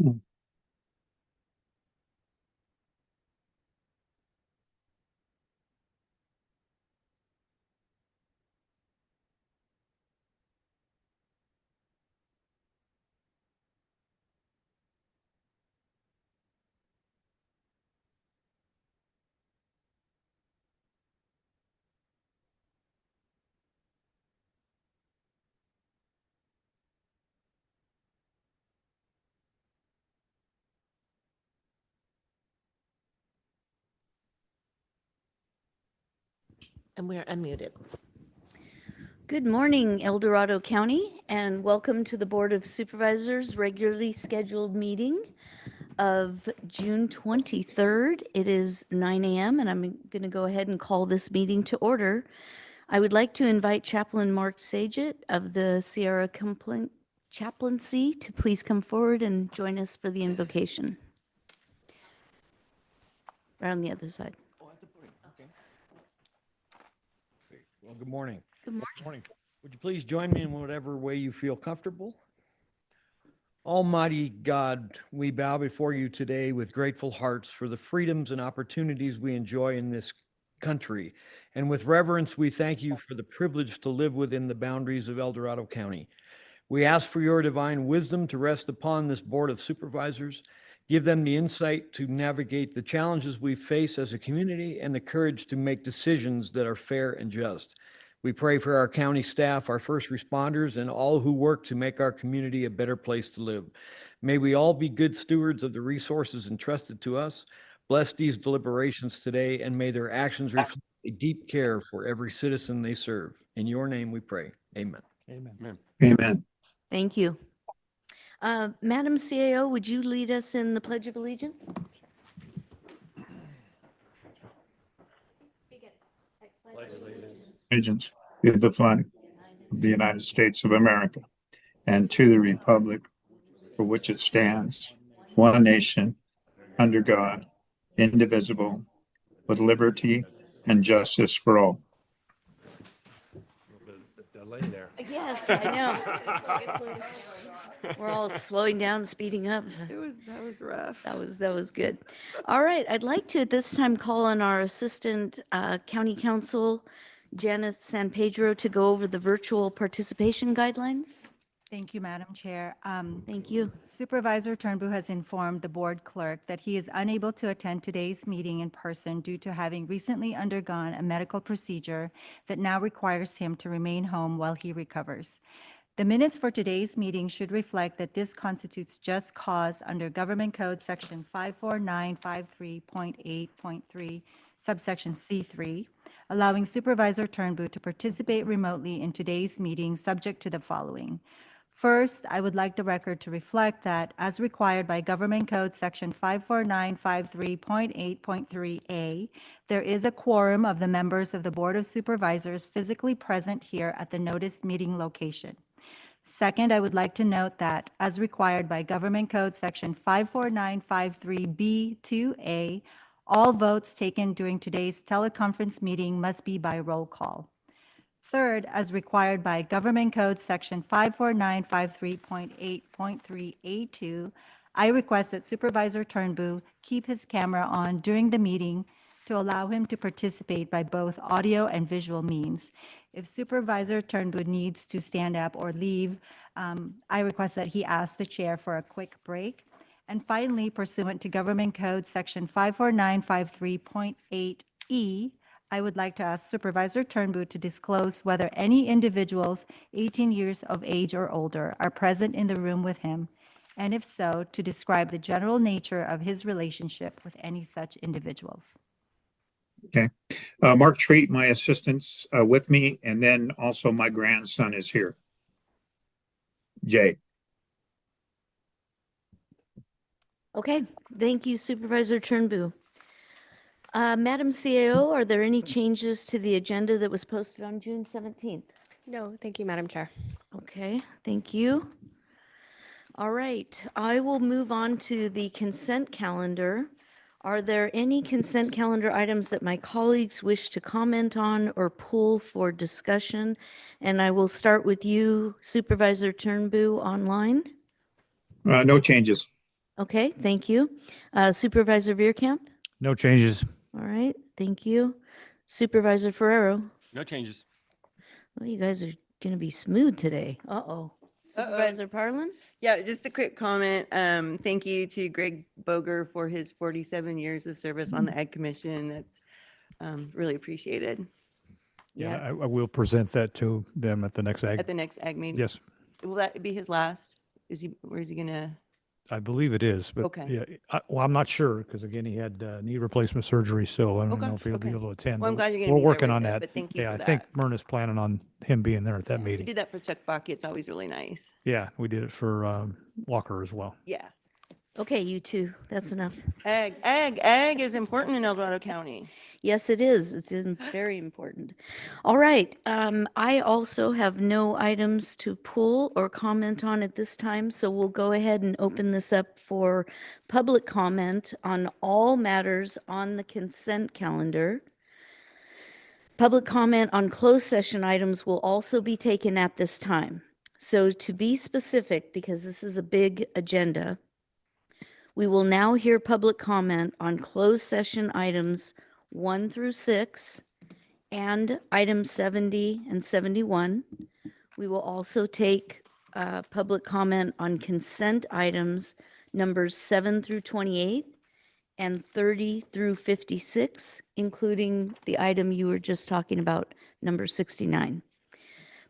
Mm. And we are unmuted. Good morning, El Dorado County, and welcome to the Board of Supervisors regularly scheduled meeting. of June 23rd. It is 9 a.m. and I'm going to go ahead and call this meeting to order. I would like to invite Chaplain Mark Saget of the Sierra Chaplaincy to please come forward and join us for the invocation. Right on the other side. Well, good morning. Good morning. Morning. Would you please join me in whatever way you feel comfortable? Almighty God, we bow before you today with grateful hearts for the freedoms and opportunities we enjoy in this country. And with reverence, we thank you for the privilege to live within the boundaries of El Dorado County. We ask for your divine wisdom to rest upon this Board of Supervisors. Give them the insight to navigate the challenges we face as a community and the courage to make decisions that are fair and just. We pray for our county staff, our first responders, and all who work to make our community a better place to live. May we all be good stewards of the resources entrusted to us. Bless these deliberations today, and may their actions reflect a deep care for every citizen they serve. In your name we pray. Amen. Amen. Amen. Thank you. Madam CAO, would you lead us in the Pledge of Allegiance? Allegiance to the flag of the United States of America and to the republic for which it stands, one nation, under God, indivisible, with liberty and justice for all. Delay there. Yes, I know. We're all slowing down, speeding up. That was rough. That was good. All right, I'd like to at this time call on our Assistant County Counsel, Janet San Pedro, to go over the virtual participation guidelines. Thank you, Madam Chair. Thank you. Supervisor Turnbull has informed the board clerk that he is unable to attend today's meeting in person due to having recently undergone a medical procedure that now requires him to remain home while he recovers. The minutes for today's meeting should reflect that this constitutes just cause under Government Code Section 54953.8.3, subsection C3, allowing Supervisor Turnbull to participate remotely in today's meeting subject to the following. First, I would like the record to reflect that, as required by Government Code Section 54953.8.3A, there is a quorum of the members of the Board of Supervisors physically present here at the noticed meeting location. Second, I would like to note that, as required by Government Code Section 54953B2A, all votes taken during today's teleconference meeting must be by roll call. Third, as required by Government Code Section 54953.8.3A2, I request that Supervisor Turnbull keep his camera on during the meeting to allow him to participate by both audio and visual means. If Supervisor Turnbull needs to stand up or leave, I request that he ask the chair for a quick break. And finally, pursuant to Government Code Section 54953.8E, I would like to ask Supervisor Turnbull to disclose whether any individuals 18 years of age or older are present in the room with him, and if so, to describe the general nature of his relationship with any such individuals. Okay. Mark Treat, my assistant's with me, and then also my grandson is here. Jay. Okay, thank you, Supervisor Turnbull. Madam CAO, are there any changes to the agenda that was posted on June 17th? No, thank you, Madam Chair. Okay, thank you. All right, I will move on to the consent calendar. Are there any consent calendar items that my colleagues wish to comment on or pull for discussion? And I will start with you, Supervisor Turnbull, online. No changes. Okay, thank you. Supervisor Veerkamp? No changes. All right, thank you. Supervisor Ferrero? No changes. Well, you guys are going to be smooth today. Uh-oh. Supervisor Parlin? Yeah, just a quick comment. Thank you to Greg Boger for his 47 years of service on the Ed Commission. That's really appreciated Yeah, I will present that to them at the next at ag. the next ag meeting. Yes, Will that be his last? Where is he gonna? I believe it is, but Okay. yeah, well, I'm not sure because again, he had knee replacement surgery, so I don't Okay, know if he'll be okay. able to attend. Well, I'm but glad you're gonna We're be there working with on him, that. but thank you Yeah, for I think that. Myrna's planning on him being there at that We meeting. did that for Chuck Bucky. It's always really nice. Yeah, we did it for Walker as well. Yeah. Okay, you two, that's enough. Ag is important in El Dorado County. Yes, it is. Very important. All right. I also have no items to pull or comment on at this time, so we'll go ahead and open this up for public comment on all matters on the consent calendar. Public comment on closed session items will also be taken at this time. So to be specific, because this is a big agenda, we will now hear public comment on closed session items 1 through 6 and items 70 and 71. We will also take public comment on consent items numbers 7 through 28 and 30 through 56, including the item you were just talking about, number 69.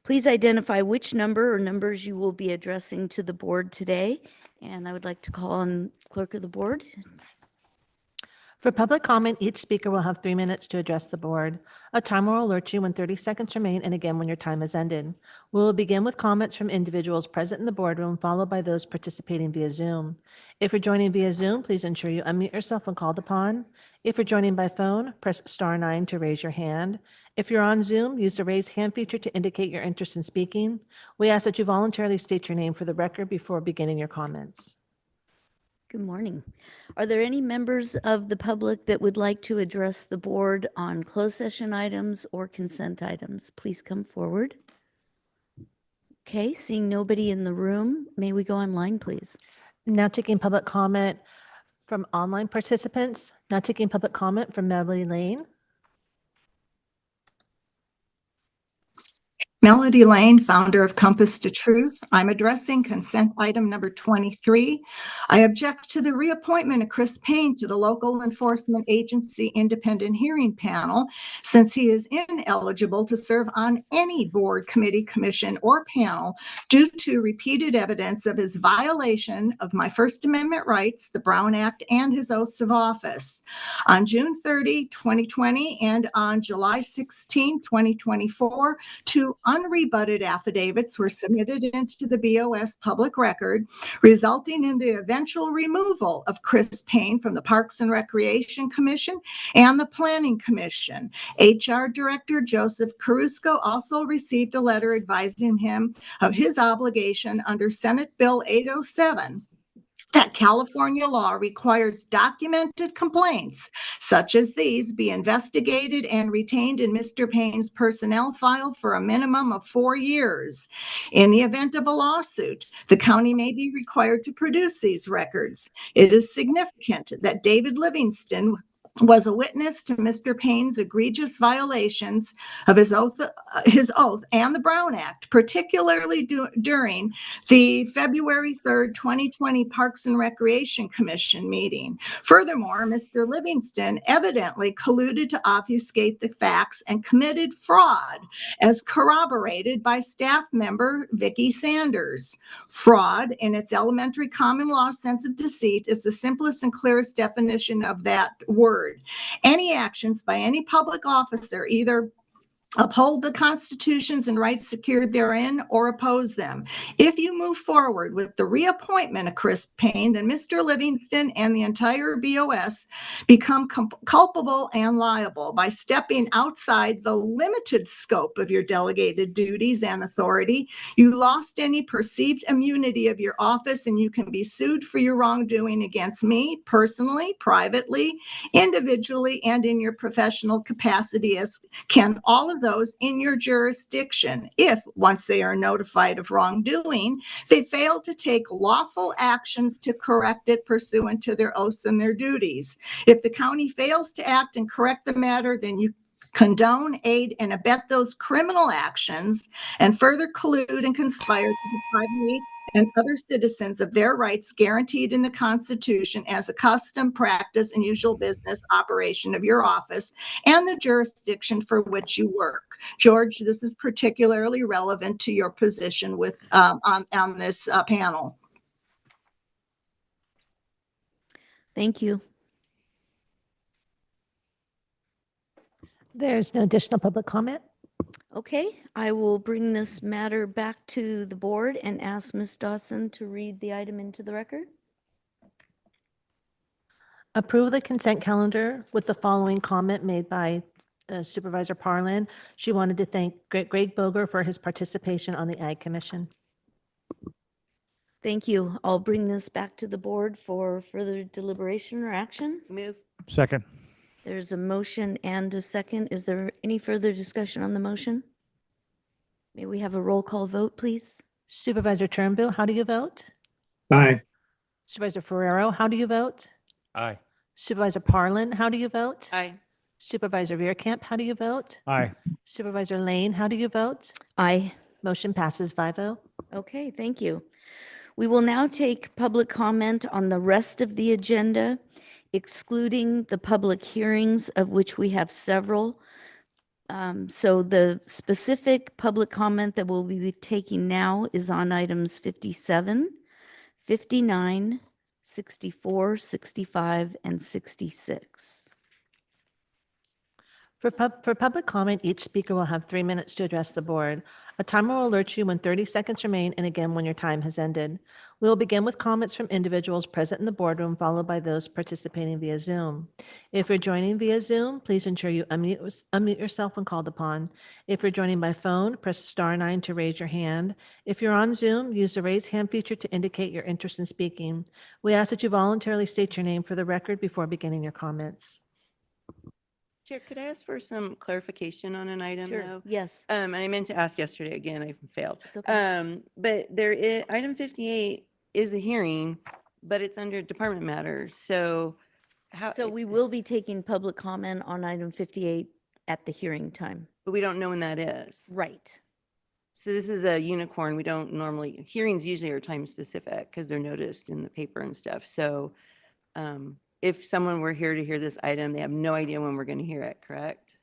Please identify which number or numbers you will be addressing to the board today. And I would like to call on clerk of the board. For public comment, each speaker will have 3 minutes to address the board. A timer will alert you when 30 seconds remain and again when your time has ended. We will begin with comments from individuals present in the boardroom, followed by those participating via Zoom. If you're joining via Zoom, please ensure you unmute yourself when called upon. If you're joining by phone, press *9 to raise your hand. If you're on Zoom, use the raise hand feature to indicate your interest in speaking. We ask that you voluntarily state your name for the record before beginning your comments. Good morning. Are there any members of the public that would like to address the board on closed session items or consent items? Please come forward. Okay, seeing nobody in the room, may we go online, please? Now taking public comment from online participants. Now taking public comment from Melody Lane. Melody Lane, founder of Compass to Truth. I'm addressing consent item number 23. I object to the reappointment of Chris Payne to the Local Enforcement Agency Independent Hearing Panel, since he is ineligible to serve on any board, committee, commission, or panel due to repeated evidence of his violation of my First Amendment rights, the Brown Act, and his oaths of office. On June 30, 2020, and on July 16, 2024, two unrebutted affidavits were submitted into the BOS public record, resulting in the eventual removal of Chris Payne from the Parks and Recreation Commission and the Planning Commission. HR Director Joseph Caruso also received a letter advising him of his obligation under Senate Bill 807. That California law requires documented complaints such as these be investigated and retained in Mr. Payne's personnel file for a minimum of 4 years. In the event of a lawsuit, the county may be required to produce these records. It is significant that David Livingston was a witness to Mr. Payne's egregious violations of his oath and the Brown Act, particularly during the February 3rd, 2020 Parks and Recreation Commission meeting. Furthermore, Mr. Livingston evidently colluded to obfuscate the facts and committed fraud, as corroborated by staff member Vicki Sanders. Fraud, in its elementary common law sense of deceit, is the simplest and clearest definition of that word. Any actions by any public officer either uphold the constitutions and rights secured therein or oppose them. If you move forward with the reappointment of Chris Payne, then Mr. Livingston and the entire BOS become culpable and liable by stepping outside the limited scope of your delegated duties and authority. You lost any perceived immunity of your office, and you can be sued for your wrongdoing against me personally, privately, individually, and in your professional capacity, as can all of those in your jurisdiction if, once they are notified of wrongdoing, they fail to take lawful actions to correct it pursuant to their oaths and their duties. If the county fails to act and correct the matter, then you condone, aid, and abet those criminal actions and further collude and conspire to deprive me and other citizens of their rights guaranteed in the Constitution as a custom, practice, and usual business operation of your office and the jurisdiction for which you work. George, this is particularly relevant to your position with on this panel. Thank you. There's no additional public comment. Okay, I will bring this matter back to the board and ask Ms. Dawson to read the item into the record. Approve the consent calendar with the following comment made by Supervisor Parlin. She wanted to thank Greg Boger for his participation on the Ag Commission. Thank you. I'll bring this back to the board for further deliberation or action. Move. Second. There's a motion and a second. Is there any further discussion on the motion? May we have a roll call vote, please? Supervisor Turnbull, how do you vote? Aye. Supervisor Ferrero, how do you vote? Aye. Supervisor Parlin, how do you vote? Aye. Supervisor Veerkamp, how do you vote? Aye. Supervisor Lane, how do you vote? Aye. Motion passes 5-0. Okay, thank you. We will now take public comment on the rest of the agenda, excluding the public hearings, of which we have several. So the specific public comment that we'll be taking now is on items 57, 59, 64, 65, and 66. For public comment, each speaker will have 3 minutes to address the board. A timer will alert you when 30 seconds remain and again when your time has ended. We will begin with comments from individuals present in the boardroom, followed by those participating via Zoom. If you're joining via Zoom, please ensure you unmute yourself when called upon. If you're joining by phone, press *9 to raise your hand. If you're on Zoom, use the raise hand feature to indicate your interest in speaking. We ask that you voluntarily state your name for the record before beginning your comments. Chair, could I ask for some clarification on an item though? Yes, And I meant to ask yesterday again, I failed. it's okay. But there is, item 58 is a hearing, but it's under department matters. So how? So we will be taking public comment on item 58 at the hearing time. But we don't know when that is. Right. So this is a unicorn. We don't normally, hearings usually are time specific because they're noticed in the paper and stuff. So if someone were here to hear this item, they have no idea when we're going to hear it, correct?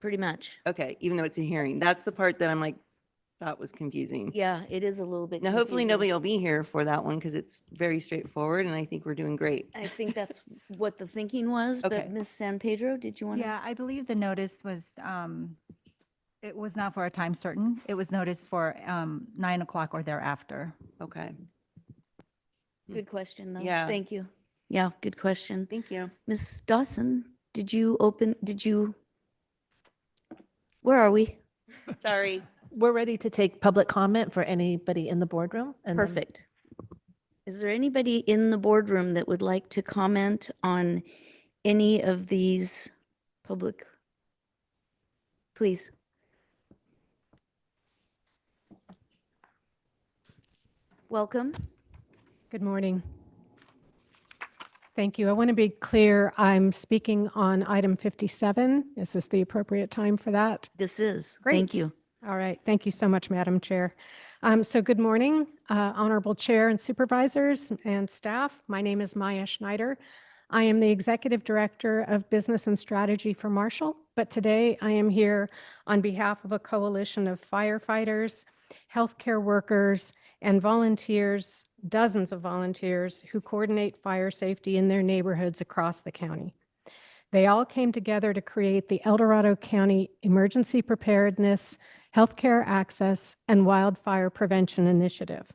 Pretty much. Okay, even though it's a hearing. That's the part that I'm like, thought was confusing. Yeah, it is a little bit. Now, hopefully confusing. nobody will be here for that one because it's very straightforward and I think we're doing great. I think that's what the thinking was, Okay. but Ms. San Pedro, did you want to? Yeah, I believe the notice was, it was not for a time certain. It was noticed for 9 o'clock or thereafter. Okay, Good question, though. Yeah. Thank you. Yeah, good question. thank you. Ms. Dawson, where are we? Sorry. We're ready to take public comment for anybody in the boardroom. and then- Perfect. Is there anybody in the boardroom that would like to comment on any of these public? Please. Welcome. Good morning. Thank you. I want to be clear, I'm speaking on item 57. Is this the appropriate time for that? This is. Thank Great. you. All right. Thank you so much, Madam Chair. So good morning, Honorable Chair and Supervisors and staff. My name is Maya Schneider. I am the Executive Director of Business and Strategy for Marshall, but today I am here on behalf of a coalition of firefighters, healthcare workers, and volunteers, dozens of volunteers who coordinate fire safety in their neighborhoods across the county. They all came together to create the El Dorado County Emergency Preparedness, Healthcare Access, and Wildfire Prevention Initiative.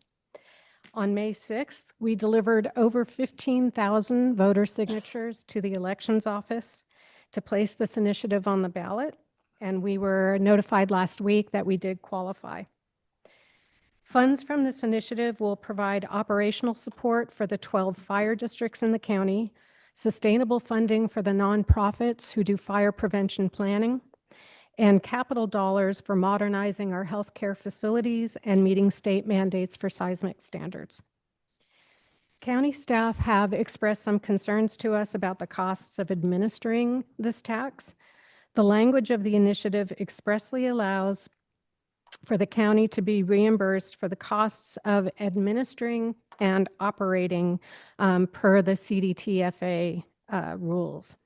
On May 6th, we delivered over 15,000 voter signatures to the Elections Office to place this initiative on the ballot, and we were notified last week that we did qualify. Funds from this initiative will provide operational support for the 12 fire districts in the county, sustainable funding for the nonprofits who do fire prevention planning, and capital dollars for modernizing our healthcare facilities and meeting state mandates for seismic standards. County staff have expressed some concerns to us about the costs of administering this tax. The language of the initiative expressly allows for the county to be reimbursed for the costs of administering and operating per the CDTFA rules.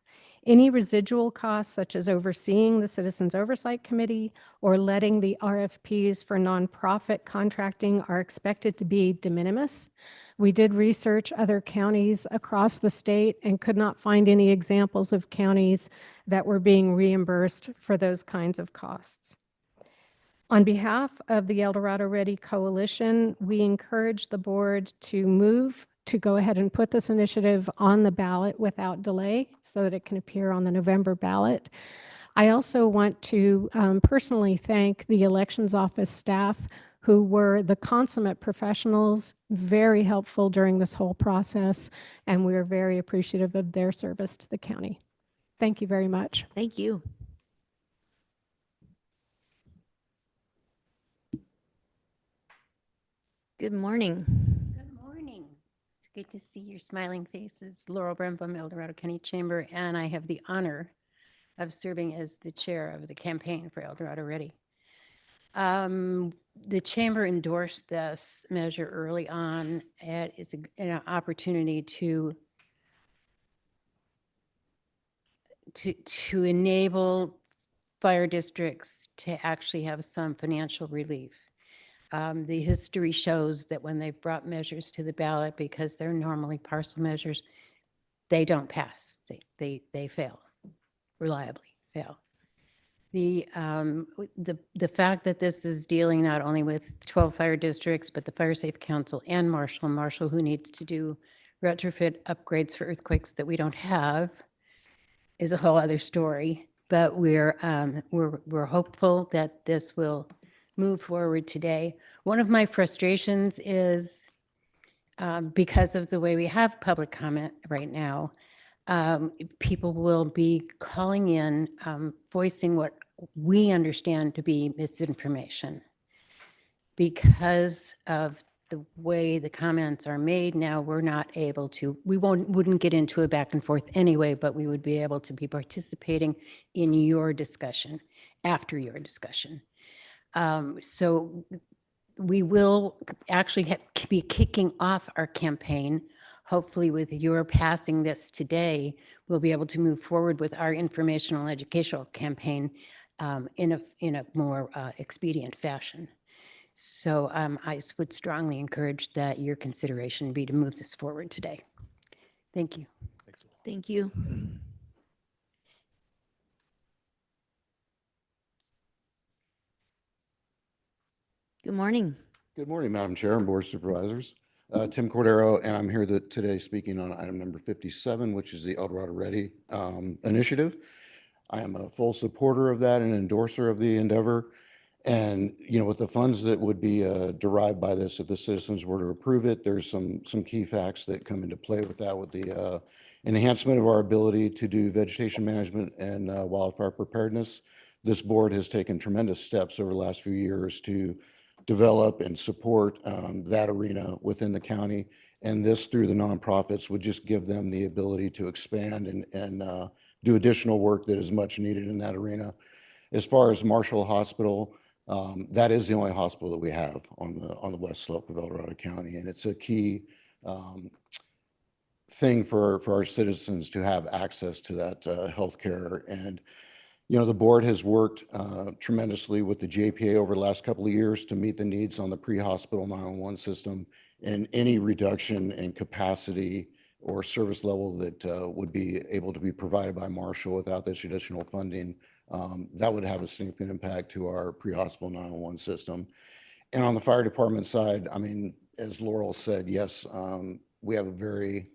Any residual costs, such as overseeing the Citizens Oversight Committee or letting the RFPs for nonprofit contracting, are expected to be de minimis. We did research other counties across the state and could not find any examples of counties that were being reimbursed for those kinds of costs. On behalf of the El Dorado Ready Coalition, we encourage the board to move to go ahead and put this initiative on the ballot without delay so that it can appear on the November ballot. I also want to personally thank the elections office staff who were the consummate professionals, very helpful during this whole process, and we are very appreciative of their service to the county. Thank you very much. Thank you. Good morning. Good morning. It's good to see your smiling faces. Laurel Brembum, El Dorado County Chamber, and I have the honor of serving as the chair of the campaign for El Dorado Ready. The chamber endorsed this measure early on. It's an opportunity to enable fire districts to actually have some financial relief. The history shows that when they've brought measures to the ballot, because they're normally parcel measures, they don't pass. They fail, reliably fail. The fact that this is dealing not only with 12 fire districts, but the Fire Safe Council and Marshall, who needs to do retrofit upgrades for earthquakes that we don't have, is a whole other story. But we're hopeful that this will move forward today. One of my frustrations is because of the way we have public comment right now, people will be calling in, voicing what we understand to be misinformation. Because of the way the comments are made now, we're not able to, wouldn't get into a back and forth anyway, but we would be able to be participating in your discussion, after your discussion. So we will actually be kicking off our campaign. Hopefully with your passing this today, we'll be able to move forward with our informational and educational campaign in a more expedient fashion. So I would strongly encourage that your consideration be to move this forward today. Thank you. Thank you. Good morning. Good morning, Madam Chair and Board of Supervisors. Tim Cordero, and I'm here today speaking on item number 57, which is the El Dorado Ready initiative. I am a full supporter of that and endorser of the endeavor. And, you know, with the funds that would be derived by this, if the citizens were to approve it, there's some key facts that come into play with that, with the enhancement of our ability to do vegetation management and wildfire preparedness. This board has taken tremendous steps over the last few years to develop and support that arena within the county. And this, through the nonprofits, would just give them the ability to expand and do additional work that is much needed in that arena. As far as Marshall Hospital, that is the only hospital that we have on the west slope of El Dorado County. And it's a key thing for our citizens to have access to that healthcare. And you know, the board has worked tremendously with the JPA over the last couple of years to meet the needs on the pre-hospital 911 system, and any reduction in capacity or service level that would be able to be provided by Marshall without this additional funding, that would have a significant impact to our pre-hospital 911 system. And on the fire department side, I mean, as Laurel said, yes, we have a very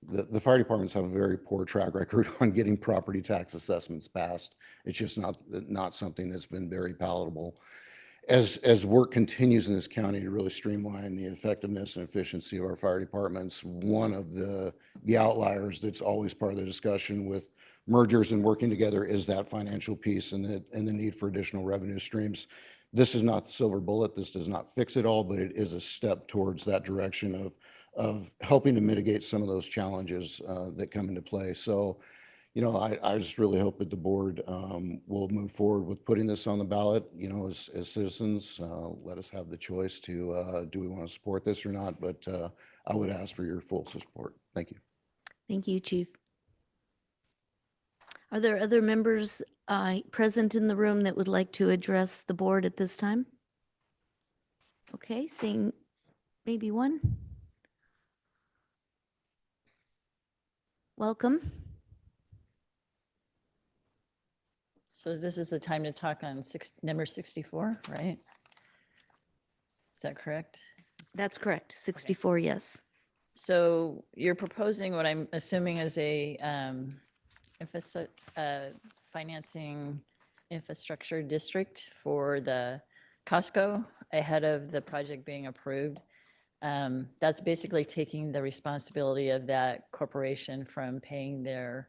the fire departments have a very poor track record on getting property tax assessments passed. It's just not something that's been very palatable. As work continues in this county to really streamline the effectiveness and efficiency of our fire departments, one of the outliers that's always part of the discussion with mergers and working together is that financial piece and the need for additional revenue streams. This is not the silver bullet. This does not fix it all, but it is a step towards that direction of helping to mitigate some of those challenges that come into play. So, you know, I just really hope that the board will move forward with putting this on the ballot. You know, as citizens, let us have the choice to do we want to support this or not, but I would ask for your full support. Thank you. Thank you, Chief. Are there other members present in the room that would like to address the board at this time? Okay, seeing maybe one. Welcome. So this is the time to talk on number 64, right? Is that correct? That's correct. 64, yes. So you're proposing what I'm assuming is a financing infrastructure district for the Costco ahead of the project being approved. That's basically taking the responsibility of that corporation from paying their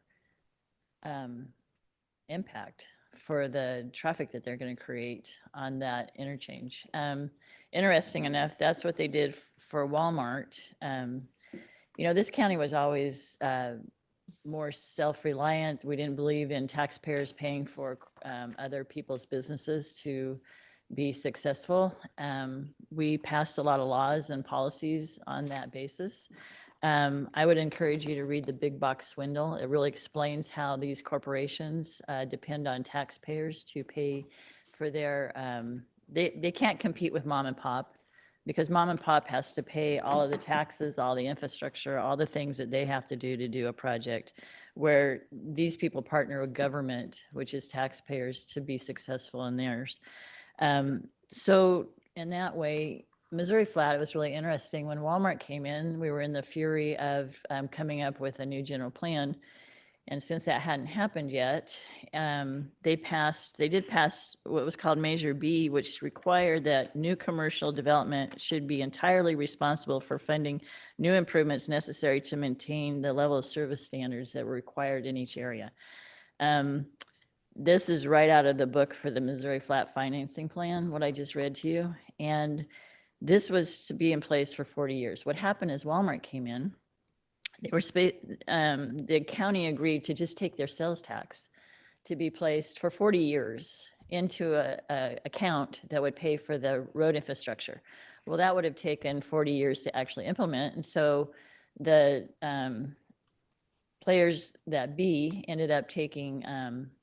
impact for the traffic that they're going to create on that interchange. Interesting enough, that's what they did for Walmart. This county was always more self-reliant. We didn't believe in taxpayers paying for other people's businesses to be successful. We passed a lot of laws and policies on that basis. I would encourage you to read The Big Box Swindle. It really explains how these corporations depend on taxpayers to pay for their, they can't compete with mom and pop because mom and pop has to pay all of the taxes, all the infrastructure, all the things that they have to do a project, where these people partner with government, which is taxpayers, to be successful in theirs. So in that way, Missouri Flat, it was really interesting. When Walmart came in, we were in the fury of coming up with a new general plan. And since that hadn't happened yet, they did pass what was called Measure B, which required that new commercial development should be entirely responsible for funding new improvements necessary to maintain the level of service standards that were required in each area. This is right out of the book for the Missouri Flat Financing Plan, what I just read to you. And this was to be in place for 40 years. What happened is Walmart came in. The county agreed to just take their sales tax to be placed for 40 years into a account that would pay for the road infrastructure. Well, that would have taken 40 years to actually implement. And so the players that B ended up taking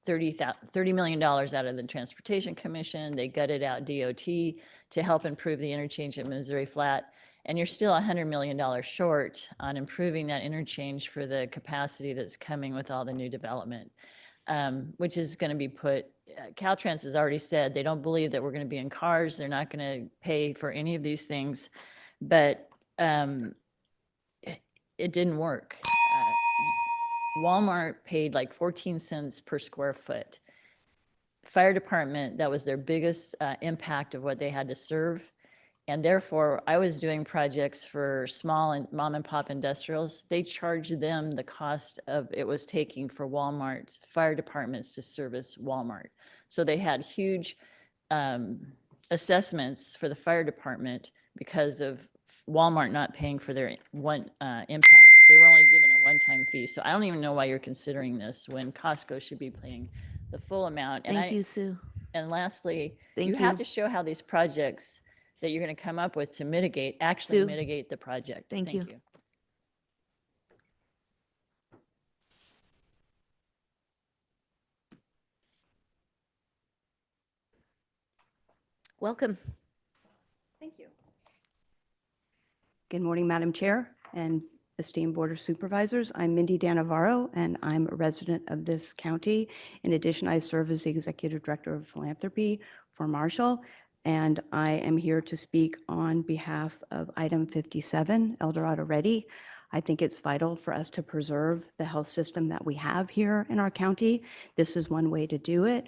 $30 million out of the Transportation Commission. They gutted out DOT to help improve the interchange at Missouri Flat. And you're still $100 million short on improving that interchange for the capacity that's coming with all the new development, which is going to be put, Caltrans has already said they don't believe that we're going to be in cars. They're not going to pay for any of these things, but it didn't work. Walmart paid like 14 cents per square foot. Fire department, that was their biggest impact of what they had to serve. And therefore, I was doing projects for small and mom and pop industrials. They charged them the cost of it was taking for Walmart fire departments to service Walmart. So they had huge assessments for the fire department because of Walmart not paying for their impact. They were only given a one-time fee. So I don't even know why you're considering this when Costco should be paying the full amount. Thank you, Sue. And lastly, Thank you have you. to show how these projects that you're going to come up with to mitigate, actually Sue. mitigate the project. Thank you. Welcome. Thank you. Good morning, Madam Chair and esteemed Board of Supervisors. I'm Mindy Danavaro, and I'm a resident of this county. In addition, I serve as the Executive Director of Philanthropy for Marshall, and I am here to speak on behalf of item 57, El Dorado Ready. I think it's vital for us to preserve the health system that we have here in our county. This is one way to do it.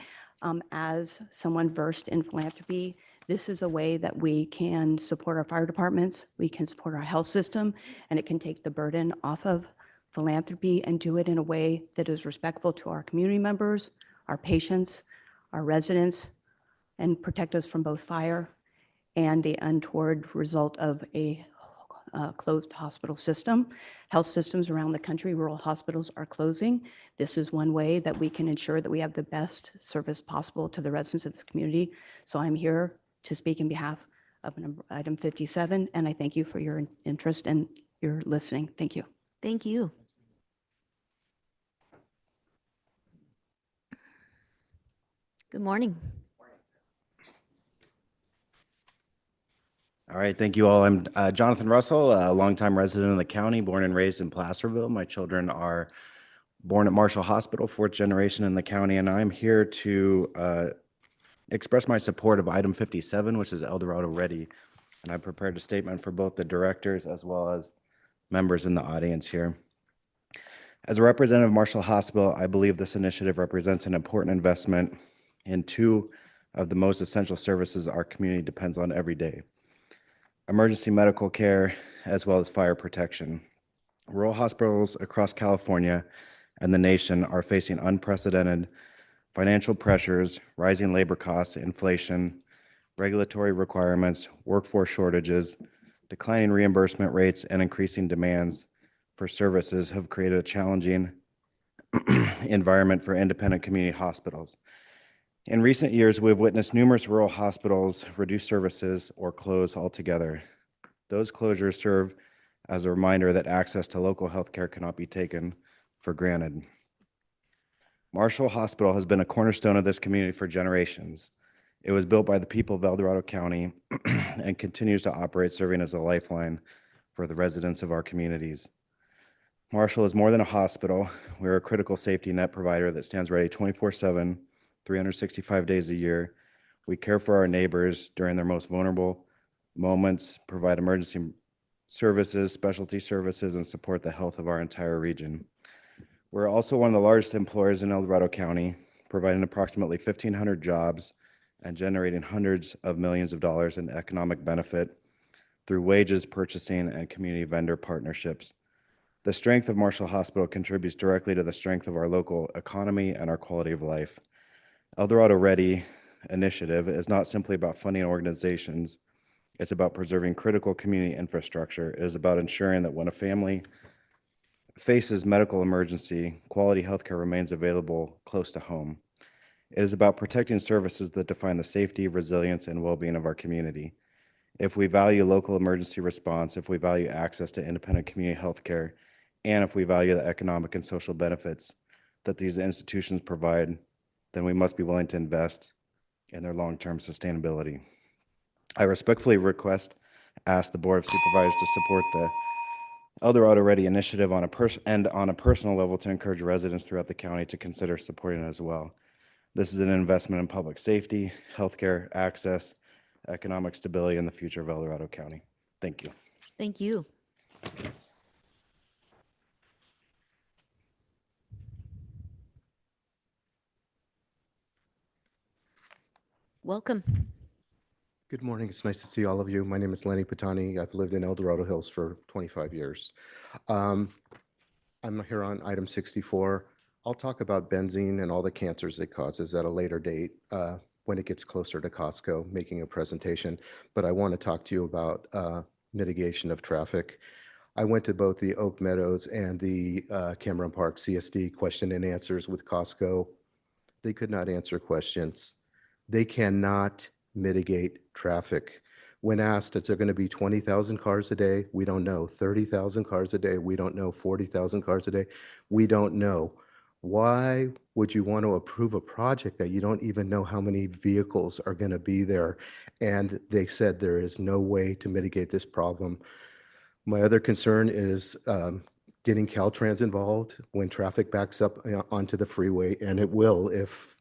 As someone versed in philanthropy, this is a way that we can support our fire departments, we can support our health system, and it can take the burden off of philanthropy and do it in a way that is respectful to our community members, our patients, our residents, and protect us from both fire and the untoward result of a closed hospital system. Health systems around the country, rural hospitals are closing. This is one way that we can ensure that we have the best service possible to the residents of this community. So I'm here to speak in behalf of item 57, and I thank you for your interest and your listening. Thank you. Thank you. Good morning. All right, thank you all. I'm Jonathan Russell, a longtime resident of the county, born and raised in Placerville. My children are born at Marshall Hospital, fourth generation in the county, and I'm here to express my support of item 57, which is El Dorado Ready. And I prepared a statement for both the directors as well as members in the audience here. As a representative of Marshall Hospital, I believe this initiative represents an important investment in two of the most essential services our community depends on every day: emergency medical care, as well as fire protection. Rural hospitals across California and the nation are facing unprecedented financial pressures, rising labor costs, inflation, regulatory requirements, workforce shortages, declining reimbursement rates, and increasing demands for services have created a challenging environment for independent community hospitals. In recent years, we have witnessed numerous rural hospitals reduce services or close altogether. Those closures serve as a reminder that access to local healthcare cannot be taken for granted. Marshall Hospital has been a cornerstone of this community for generations. It was built by the people of El Dorado County and continues to operate, serving as a lifeline for the residents of our communities. Marshall is more than a hospital. We're a critical safety net provider that stands ready 24/7, 365 days a year. We care for our neighbors during their most vulnerable moments, provide emergency services, specialty services, and support the health of our entire region. We're also one of the largest employers in El Dorado County, providing approximately 1,500 jobs and generating hundreds of millions of dollars in economic benefit through wages, purchasing, and community vendor partnerships. The strength of Marshall Hospital contributes directly to the strength of our local economy and our quality of life. El Dorado Ready initiative is not simply about funding organizations. It's about preserving critical community infrastructure. It is about ensuring that when a family faces medical emergency, quality healthcare remains available close to home. It is about protecting services that define the safety, resilience, and well-being of our community. If we value local emergency response, if we value access to independent community healthcare, and if we value the economic and social benefits that these institutions provide, then we must be willing to invest in their long-term sustainability. I respectfully ask the Board of Supervisors to support the El Dorado Ready initiative on a personal level to encourage residents throughout the county to consider supporting it as well. This is an investment in public safety, healthcare access, economic stability, and the future of El Dorado County. Thank you. Thank you. Welcome. Good morning. It's nice to see all of you. My name is Lenny Patani. I've lived in El Dorado Hills for 25 years. I'm here on item 64. I'll talk about benzene and all the cancers it causes at a later date when it gets closer to Costco, making a presentation. But I want to talk to you about mitigation of traffic. I went to both the Oak Meadows and the Cameron Park CSD question and answers with Costco. They could not answer questions. They cannot mitigate traffic. When asked, is there going to be 20,000 cars a day? We don't know. 30,000 cars a day? We don't know. 40,000 cars a day? We don't know. Why would you want to approve a project that you don't even know how many vehicles are going to be there? And they said there is no way to mitigate this problem. My other concern is getting Caltrans involved when traffic backs up onto the freeway, and it will if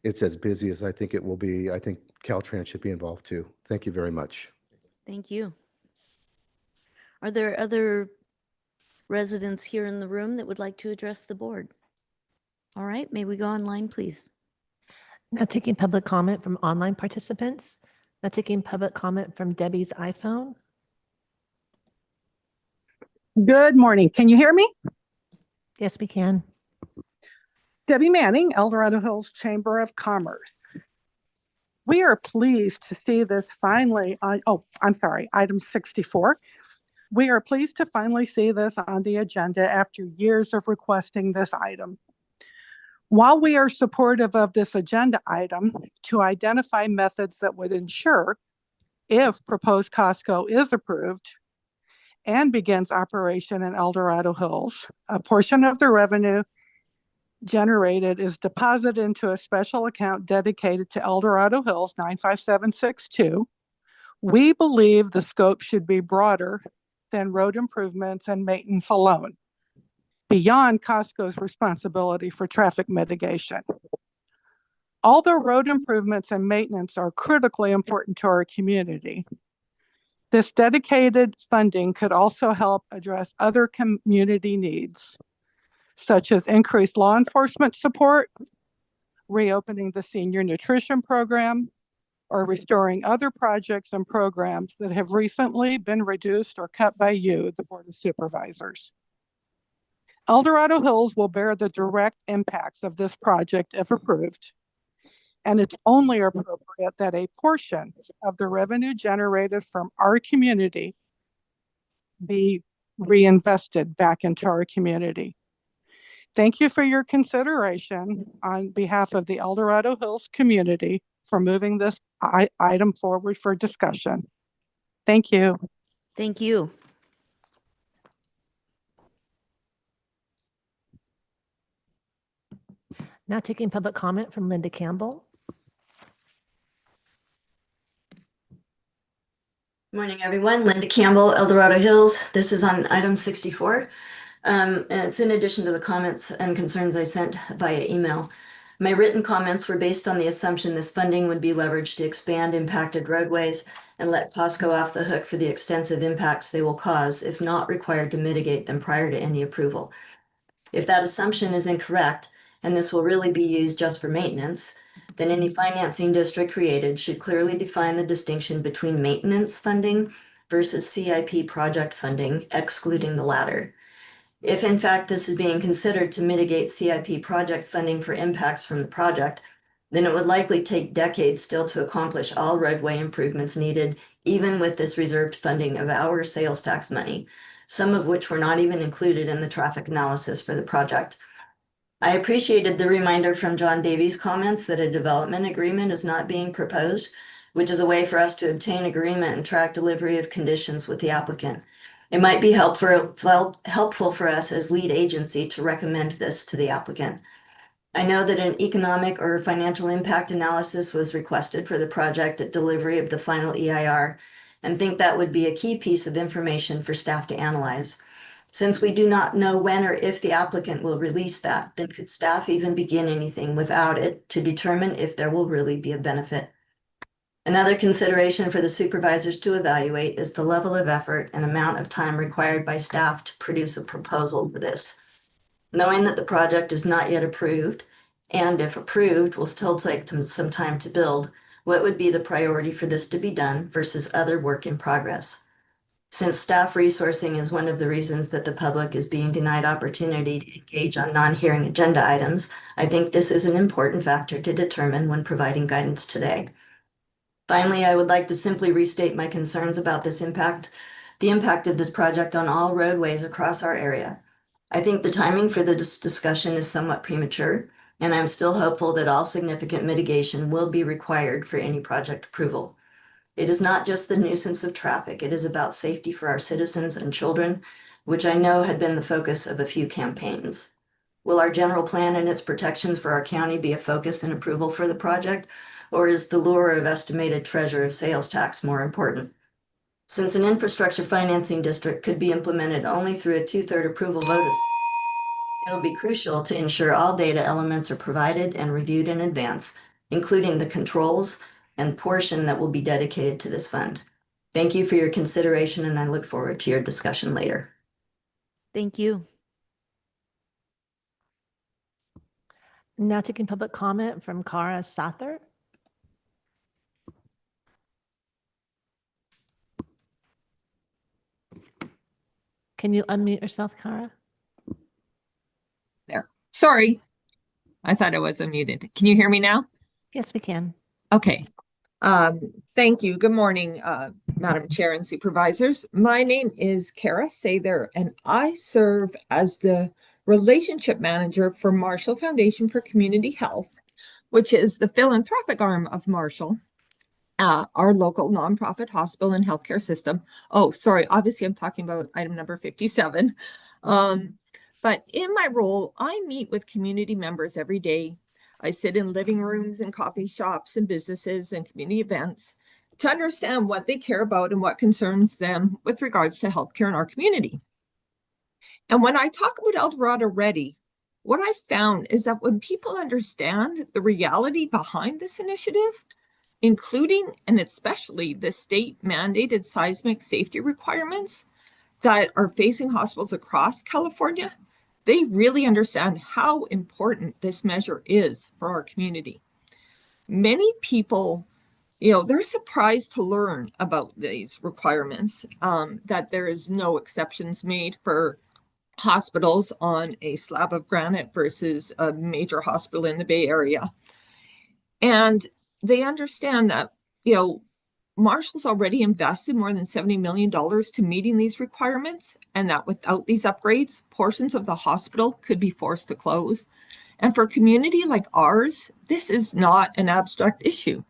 it's as busy as I think it will be. I think Caltrans should be involved too. Thank you very much. Thank you. Are there other residents here in the room that would like to address the board? All right, may we go online, please? Now taking public comment from online participants. Now taking public comment from Debbie's iPhone. Good morning. Can you hear me? Yes, we can. Debbie Manning, El Dorado Hills Chamber of Commerce. We are pleased to see this finally on, item 64. We are pleased to finally see this on the agenda after years of requesting this item. While we are supportive of this agenda item to identify methods that would ensure, if proposed Costco is approved and begins operation in El Dorado Hills, a portion of the revenue generated is deposited into a special account dedicated to El Dorado Hills 95762. We believe the scope should be broader than road improvements and maintenance alone, beyond Costco's responsibility for traffic mitigation. Although road improvements and maintenance are critically important to our community, This dedicated funding could also help address other community needs, such as increased law enforcement support, reopening the senior nutrition program, or restoring other projects and programs that have recently been reduced or cut by you, the Board of Supervisors. El Dorado Hills will bear the direct impacts of this project if approved, and it's only appropriate that a portion of the revenue generated from our community be reinvested back into our community. Thank you for your consideration on behalf of the El Dorado Hills community for moving this item forward for discussion. Thank you. Thank you. Now taking public comment from Linda Campbell. Morning, everyone. Linda Campbell, El Dorado Hills. This is on item 64. And it's in addition to the comments and concerns I sent via email. My written comments were based on the assumption this funding would be leveraged to expand impacted roadways and let costs go off the hook for the extensive impacts they will cause if not required to mitigate them prior to any approval. If that assumption is incorrect, and this will really be used just for maintenance, then any financing district created should clearly define the distinction between maintenance funding versus CIP project funding, excluding the latter. If in fact this is being considered to mitigate CIP project funding for impacts from the project, then it would likely take decades still to accomplish all roadway improvements needed, even with this reserved funding of our sales tax money, some of which were not even included in the traffic analysis for the project. I appreciated the reminder from John Davies' comments that a development agreement is not being proposed, which is a way for us to obtain agreement and track delivery of conditions with the applicant. It might be helpful for us as lead agency to recommend this to the applicant. I know that an economic or financial impact analysis was requested for the project at delivery of the final EIR, and think that would be a key piece of information for staff to analyze. Since we do not know when or if the applicant will release that, then could staff even begin anything without it to determine if there will really be a benefit? Another consideration for the supervisors to evaluate is the level of effort and amount of time required by staff to produce a proposal for this. Knowing that the project is not yet approved, and if approved, will still take some time to build, what would be the priority for this to be done versus other work in progress? Since staff resourcing is one of the reasons that the public is being denied opportunity to engage on non-hearing agenda items, I think this is an important factor to determine when providing guidance today. Finally, I would like to simply restate my concerns about the impact of this project on all roadways across our area. I think the timing for this discussion is somewhat premature, and I'm still hopeful that all significant mitigation will be required for any project approval. It is not just the nuisance of traffic, it is about safety for our citizens and children, which I know had been the focus of a few campaigns. Will our general plan and its protections for our county be a focus and approval for the project, or is the lure of estimated treasure of sales tax more important? Since an infrastructure financing district could be implemented only through a 2/3 approval vote, it will be crucial to ensure all data elements are provided and reviewed in advance, including the controls and portion that will be dedicated to this fund. Thank you for your consideration, and I look forward to your discussion later. Thank you. Now taking public comment from Kara Sather. Can you unmute yourself, Kara? There. Sorry. I thought I was unmuted. Can you hear me now? Yes, we can. Okay. Thank you. Good morning, Madam Chair and Supervisors. My name is Kara Sather, and I serve as the Relationship Manager for Marshall Foundation for Community Health, which is the philanthropic arm of Marshall, our local nonprofit hospital and healthcare system. Oh, sorry. Obviously, I'm talking about item number 57. But in my role, I meet with community members every day. I sit in living rooms and coffee shops and businesses and community events to understand what they care about and what concerns them with regards to healthcare in our community. And when I talk about El Dorado Ready, what I found is that when people understand the reality behind this initiative, including and especially the state mandated seismic safety requirements that are facing hospitals across California, they really understand how important this measure is for our community. Many people, they're surprised to learn about these requirements, that there is no exceptions made for hospitals on a slab of granite versus a major hospital in the Bay Area. And they understand that, Marshall's already invested more than $70 million to meeting these requirements, and that without these upgrades, portions of the hospital could be forced to close. And for a community like ours, this is not an abstract issue.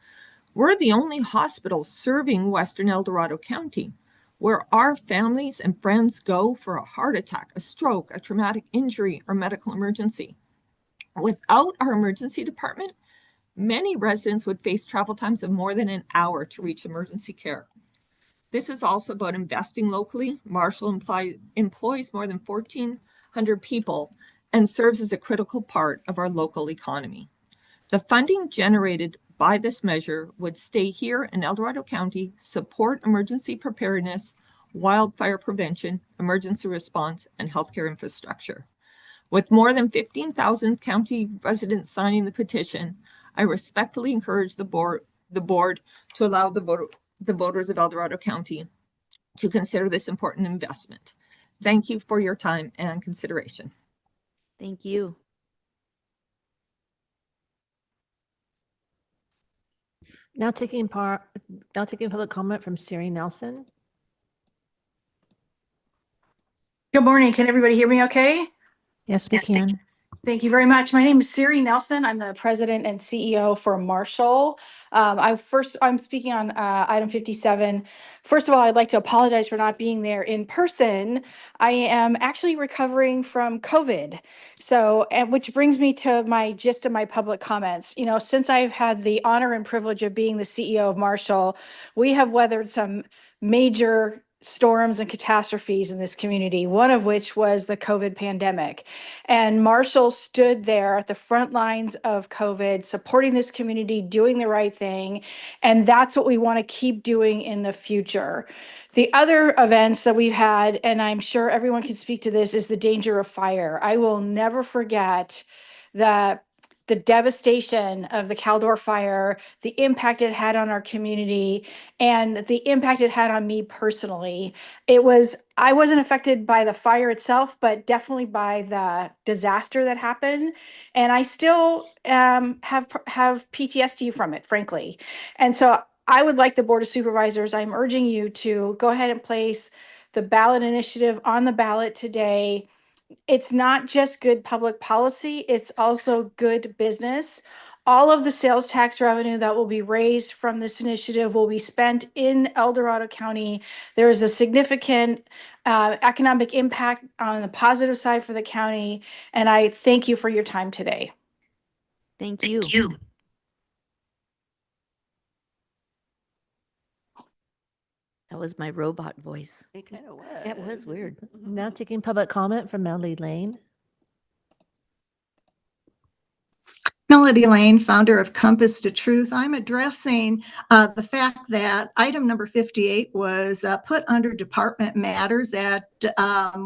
We're the only hospital serving Western El Dorado County, where our families and friends go for a heart attack, a stroke, a traumatic injury, or medical emergency. Without our emergency department, many residents would face travel times of more than an hour to reach emergency care. This is also about investing locally. Marshall employs more than 1,400 people and serves as a critical part of our local economy. The funding generated by this measure would stay here in El Dorado County, support emergency preparedness, wildfire prevention, emergency response, and healthcare infrastructure. With more than 15,000 county residents signing the petition, I respectfully encourage the board to allow the voters of El Dorado County to consider this important investment. Thank you for your time and consideration. Thank you. Now taking public comment from Siri Nelson. Good morning. Can everybody hear me okay? Yes, we can. Thank you very much. My name is Siri Nelson. I'm the president and CEO for Marshall. I'm speaking on item 57. First of all, I'd like to apologize for not being there in person. I am actually recovering from COVID. Which brings me to my gist of my public comments. Since I've had the honor and privilege of being the CEO of Marshall, we have weathered some major storms and catastrophes in this community, one of which was the COVID pandemic. And Marshall stood there at the front lines of COVID, supporting this community, doing the right thing. And that's what we want to keep doing in the future. The other events that we've had, and I'm sure everyone can speak to this, is the danger of fire. I will never forget that the devastation of the Caldor fire, the impact it had on our community, and the impact it had on me personally. I wasn't affected by the fire itself, but definitely by the disaster that happened. And I still have PTSD from it, frankly. And so I would like the Board of Supervisors, I'm urging you to go ahead and place the ballot initiative on the ballot today. It's not just good public policy, it's also good business. All of the sales tax revenue that will be raised from this initiative will be spent in El Dorado County. There is a significant economic impact on the positive side for the county, and I thank you for your time today. Thank you. That was my robot voice. It kind of was. That was weird. Now taking public comment from Melody Lane. Melody Lane, founder of Compass to Truth. I'm addressing the fact that item number 58 was put under department matters that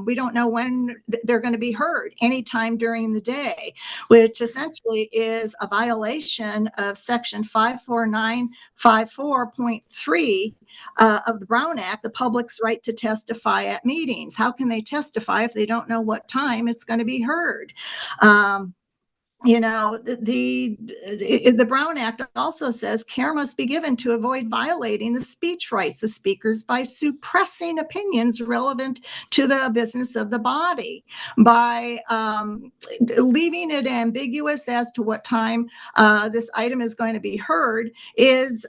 we don't know when they're going to be heard, anytime during the day, which essentially is a violation of section 54954.3 of the Brown Act, the public's right to testify at meetings. How can they testify if they don't know what time it's going to be heard? The Brown Act also says care must be given to avoid violating the speech rights of speakers by suppressing opinions relevant to the business of the body, by leaving it ambiguous as to what time this item is going to be heard is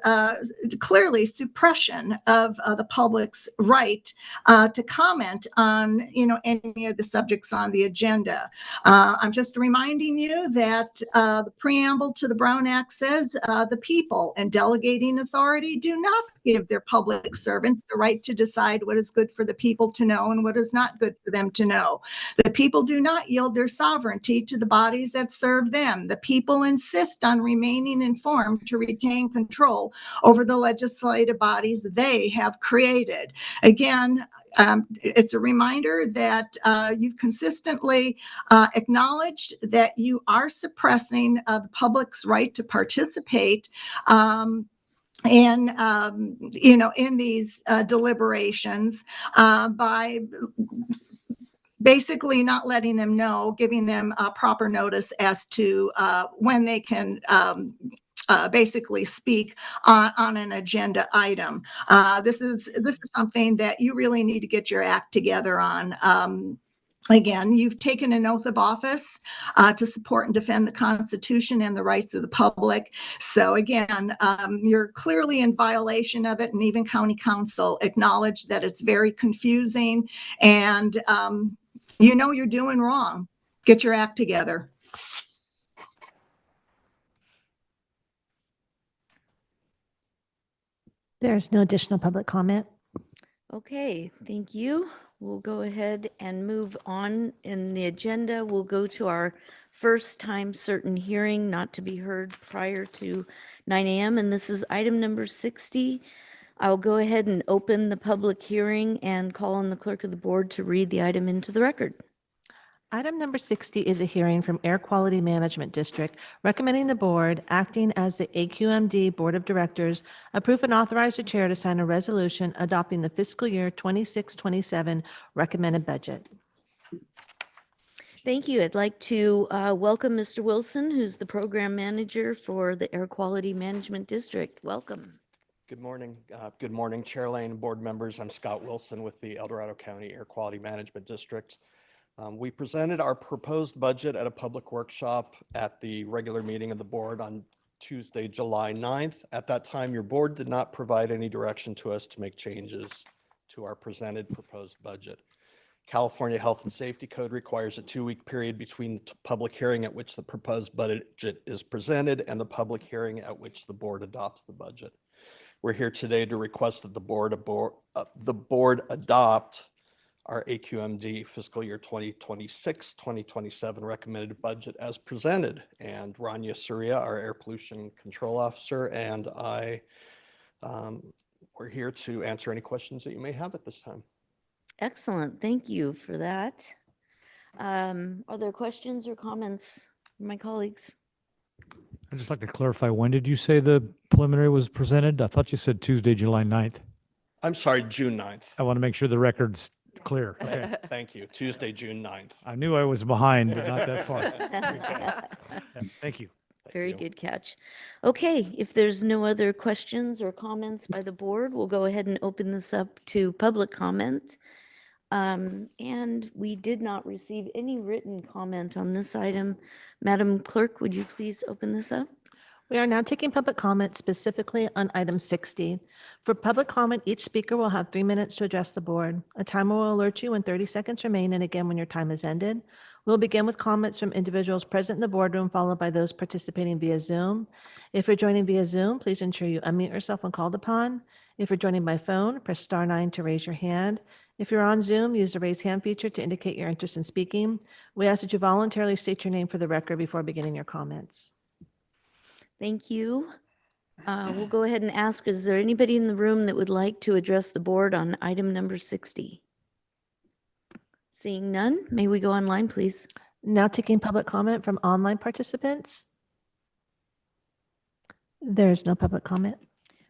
clearly suppression of the public's right to comment on any of the subjects on the agenda. I'm just reminding you that the preamble to the Brown Act says the people and delegating authority do not give their public servants the right to decide what is good for the people to know and what is not good for them to know. The people do not yield their sovereignty to the bodies that serve them. The people insist on remaining informed to retain control over the legislative bodies they have created. Again, it's a reminder that you've consistently acknowledged that you are suppressing the public's right to participate in these deliberations by basically not letting them know, giving them proper notice as to when they can basically speak on an agenda item. This is something that you really need to get your act together on. Again, you've taken an oath of office to support and defend the Constitution and the rights of the public. So again, you're clearly in violation of it, and even County Council acknowledged that it's very confusing, and you're doing wrong. Get your act together. There's no additional public comment. Okay, thank you. We'll go ahead and move on in the agenda. We'll go to our first time certain hearing not to be heard prior to 9 a.m. And this is item number 60. I'll go ahead and open the public hearing and call on the clerk of the board to read the item into the record. Item number 60 is a hearing from Air Quality Management District recommending the board, acting as the AQMD Board of Directors, approve and authorize the chair to sign a resolution adopting the fiscal year 26-27 recommended budget. Thank you. I'd like to welcome Mr. Wilson, who's the program manager for the Air Quality Management District. Welcome. Good morning. Good morning, Chair Lane and board members. I'm Scott Wilson with the El Dorado County Air Quality Management District. We presented our proposed budget at a public workshop at the regular meeting of the board on Tuesday, July 9th. At that time, your board did not provide any direction to us to make changes to our presented proposed budget. California Health and Safety Code requires a 2-week period between the public hearing at which the proposed budget is presented and the public hearing at which the board adopts the budget. We're here today to request that the board adopt our AQMD fiscal year 2026-2027 recommended budget as presented. And Rania Surya, our air pollution control officer, and I, we're here to answer any questions that you may have at this time. Excellent. Thank you for that. Are there questions or comments from my colleagues? I'd just like to clarify, when did you say the preliminary was presented? I thought you said Tuesday, July 9th. I'm sorry, June 9th. I want to make sure the record's clear. Okay. Thank you. Tuesday, June 9th. I knew I was behind, but not that far. Yeah, thank you. Very good catch. Okay, if there's no other questions or comments by the board, we'll go ahead and open this up to public comment. And we did not receive any written comment on this item. Madam Clerk, would you please open this up? We are now taking public comment specifically on item 60. For public comment, each speaker will have 3 minutes to address the board. A timer will alert you when 30 seconds remain, and again when your time is ended. We'll begin with comments from individuals present in the boardroom, followed by those participating via Zoom. If you're joining via Zoom, please ensure you unmute yourself when called upon. If you're joining by phone, press *9 to raise your hand. If you're on Zoom, use the raise hand feature to indicate your interest in speaking. We ask that you voluntarily state your name for the record before beginning your comments. Thank you. We'll go ahead and ask, is there anybody in the room that would like to address the board on item number 60? Seeing none, may we go online, please? Now taking public comment from online participants. There's no public comment.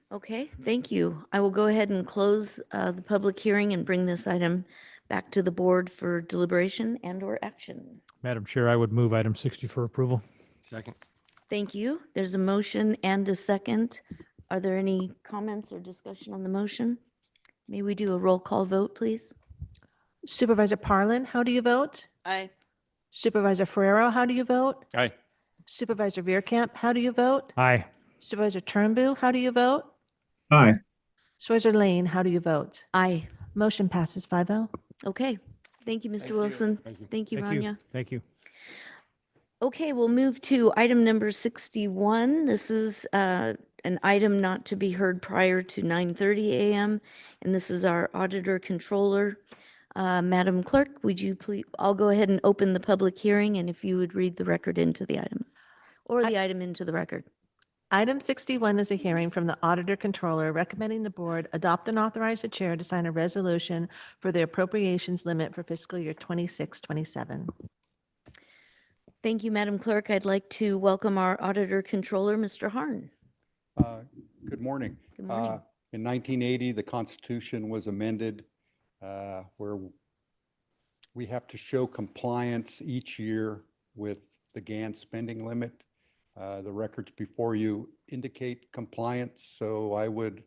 Okay, thank you. I will go ahead and close the public hearing and bring this item back to the board for deliberation and/or action. Madam Chair, I would move item 60 for approval. Second. Thank you. There's a motion and a second. Are there any comments or discussion on the motion? May we do a roll call vote, please? Supervisor Parlin, how do you vote? Aye. Supervisor Ferrero, how do you vote? Aye. Supervisor Veerkamp, how do you vote? Aye. Supervisor Turnbull, how do you vote? Aye. Supervisor Lane, how do you vote? Aye. Motion passes 5-0. Okay. Thank you, Mr. Wilson. Thank you. Thank you, Thank you. Rania. Thank you. Okay, we'll move to item number 61. This is an item not to be heard prior to 9:30 a.m. And this is our auditor controller. Madam Clerk, would you please, I'll go ahead and open the public hearing, and if you would read the record into the item, or the item into the record. Item 61 is a hearing from the Auditor Controller recommending the board adopt and authorize the chair to sign a resolution for the appropriations limit for fiscal year 26-27. Thank you, Madam Clerk. I'd like to welcome our Auditor Controller, Mr. Harn. Good morning. Good morning. In 1980, the Constitution was amended where we have to show compliance each year with the GAN spending limit. The records before you indicate compliance, so I would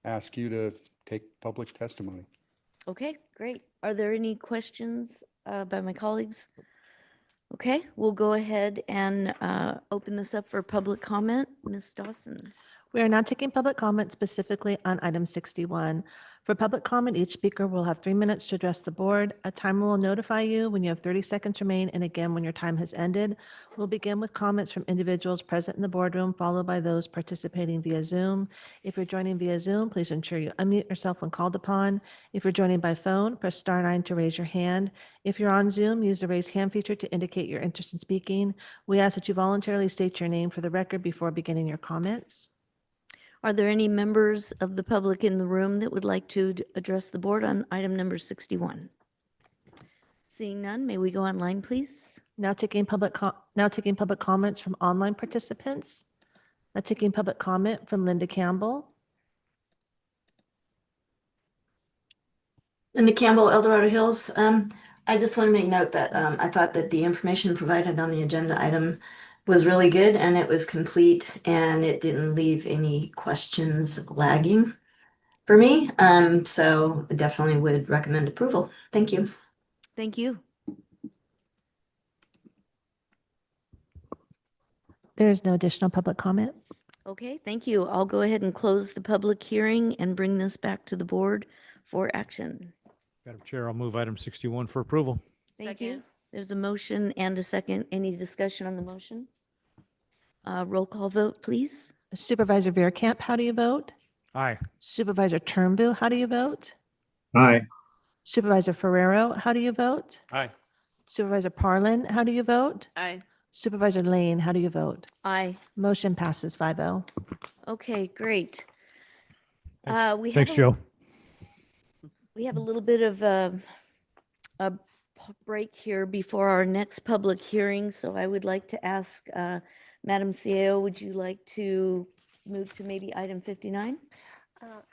ask you to take public testimony. Okay, great. Are there any questions by my colleagues? Okay, we'll go ahead and open this up for public comment. Ms. Dawson. We are now taking public comment specifically on item 61. For public comment, each speaker will have 3 minutes to address the board. A timer will notify you when you have 30 seconds remain, and again when your time has ended. We'll begin with comments from individuals present in the boardroom, followed by those participating via Zoom. If you're joining via Zoom, please ensure you unmute yourself when called upon. If you're joining by phone, press star 9 to raise your hand. If you're on Zoom, use the raise hand feature to indicate your interest in speaking. We ask that you voluntarily state your name for the record before beginning your comments. Are there any members of the public in the room that would like to address the board on item number 61? Seeing none, may we go online, please? Now taking public comments from online participants. Now taking public comment from Linda Campbell. Linda Campbell, El Dorado Hills. I just want to make note that I thought that the information provided on the agenda item was really good and it was complete and it didn't leave any questions lagging for me. So I definitely would recommend approval. Thank you. Thank you. There is no additional public comment. Okay, thank you. I'll go ahead and close the public hearing and bring this back to the board for action. Madam Chair, I'll move item 61 for approval. Thank you. There's a motion and a second. Any discussion on the motion? Roll call vote, please. Supervisor Veerkamp, how do you vote? Aye. Supervisor Turnbull, how do you vote? Aye. Supervisor Ferrero, how do you vote? Aye. Supervisor Parlin, how do you vote? Aye. Supervisor Lane, how do you vote? Aye. Motion passes 5-0. Okay, great. Thanks, Joe. We have a little bit of a break here before our next public hearing, so I would like to ask Madam CEO, would you like to move to maybe item 59?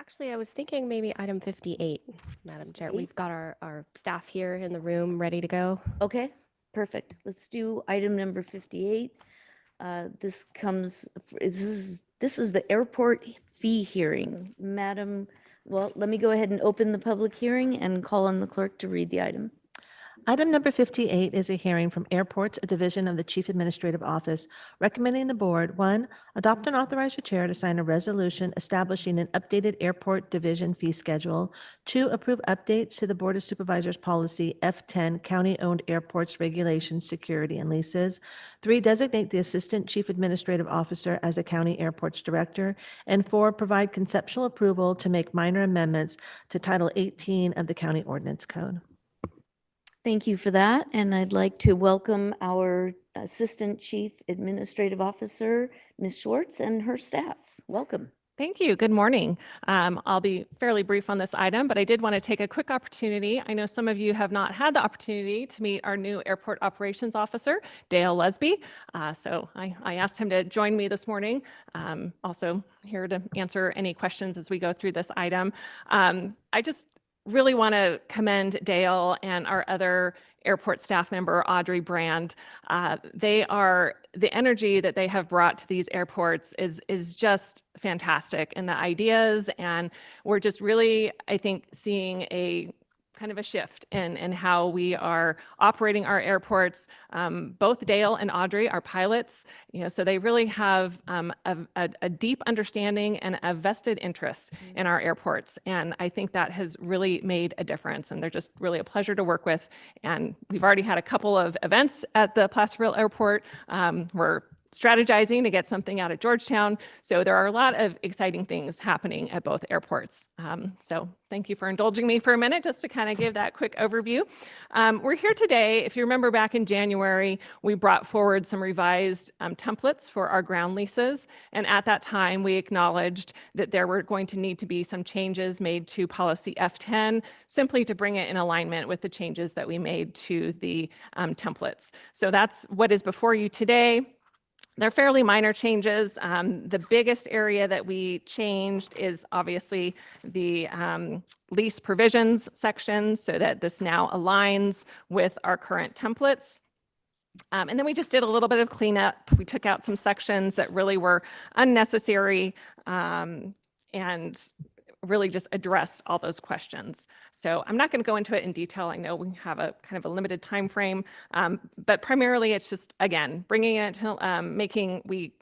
Actually, I was thinking maybe item 58, Madam Chair. We've got our staff here in the room ready to go. Okay, perfect. Let's do item number 58. This is the airport fee hearing. Madam, well, let me go ahead and open the public hearing and call on the clerk to read the item. Item number 58 is a hearing from Airports, a division of the Chief Administrative Office, recommending the board, 1, adopt and authorize the chair to sign a resolution establishing an updated airport division fee schedule, 2, approve updates to the Board of Supervisors Policy F10, County-Owned Airports Regulations, Security and Leases, 3, designate the Assistant Chief Administrative Officer as a County Airports Director, and 4, provide conceptual approval to make minor amendments to Title 18 of the County Ordinance Code. Thank you for that, and I'd like to welcome our Assistant Chief Administrative Officer, Ms. Schwartz, and her staff. Welcome. Thank you. Good morning. I'll be fairly brief on this item, but I did want to take a quick opportunity. I know some of you have not had the opportunity to meet our new Airport Operations Officer, Dale Lesby. So I asked him to join me this morning. Also here to answer any questions as we go through this item. I just really want to commend Dale and our other airport staff member, Audrey Brand. The energy that they have brought to these airports is just fantastic, and the ideas, and we're just really, I think, seeing a kind of a shift in how we are operating our airports. Both Dale and Audrey are pilots, so they really have a deep understanding and a vested interest in our airports. And I think that has really made a difference. And they're just really a pleasure to work with. And we've already had a couple of events at the Placerville Airport. We're strategizing to get something out of Georgetown. So there are a lot of exciting things happening at both airports. So thank you for indulging me for a minute just to kind of give that quick overview. We're here today. If you remember back in January, we brought forward some revised templates for our ground leases. And at that time, we acknowledged that there were going to need to be some changes made to policy F10, simply to bring it in alignment with the changes that we made to the templates. So that's what is before you today. They're fairly minor changes. The biggest area that we changed is obviously the lease provisions section, so that this now aligns with our current templates. And then we just did a little bit of cleanup. We took out some sections that really were unnecessary and really just addressed all those questions. So I'm not going to go into it in detail. I know we have a kind of a limited time frame, but primarily it's just, again, bringing it to we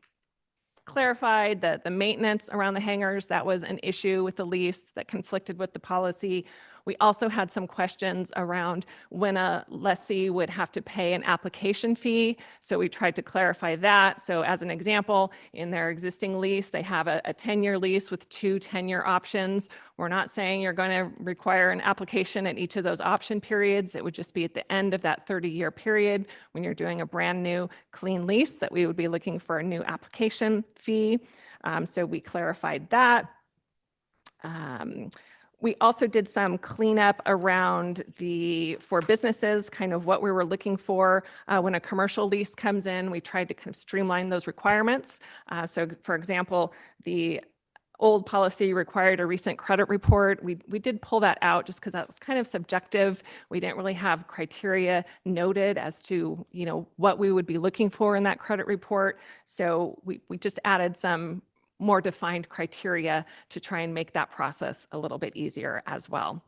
clarified that the maintenance around the hangars, that was an issue with the lease that conflicted with the policy. We also had some questions around when a lessee would have to pay an application fee. So we tried to clarify that. So as an example, in their existing lease, they have a 10-year lease with 2 10-year options. We're not saying you're going to require an application at each of those option periods. It would just be at the end of that 30-year period when you're doing a brand new clean lease that we would be looking for a new application fee. So we clarified that. We also did some cleanup around for businesses, kind of what we were looking for when a commercial lease comes in. We tried to kind of streamline those requirements. So for example, the old policy required a recent credit report. We did pull that out just because that was kind of subjective. We didn't really have criteria noted as to, what we would be looking for in that credit report. So we just added some more defined criteria to try and make that process a little bit easier as well.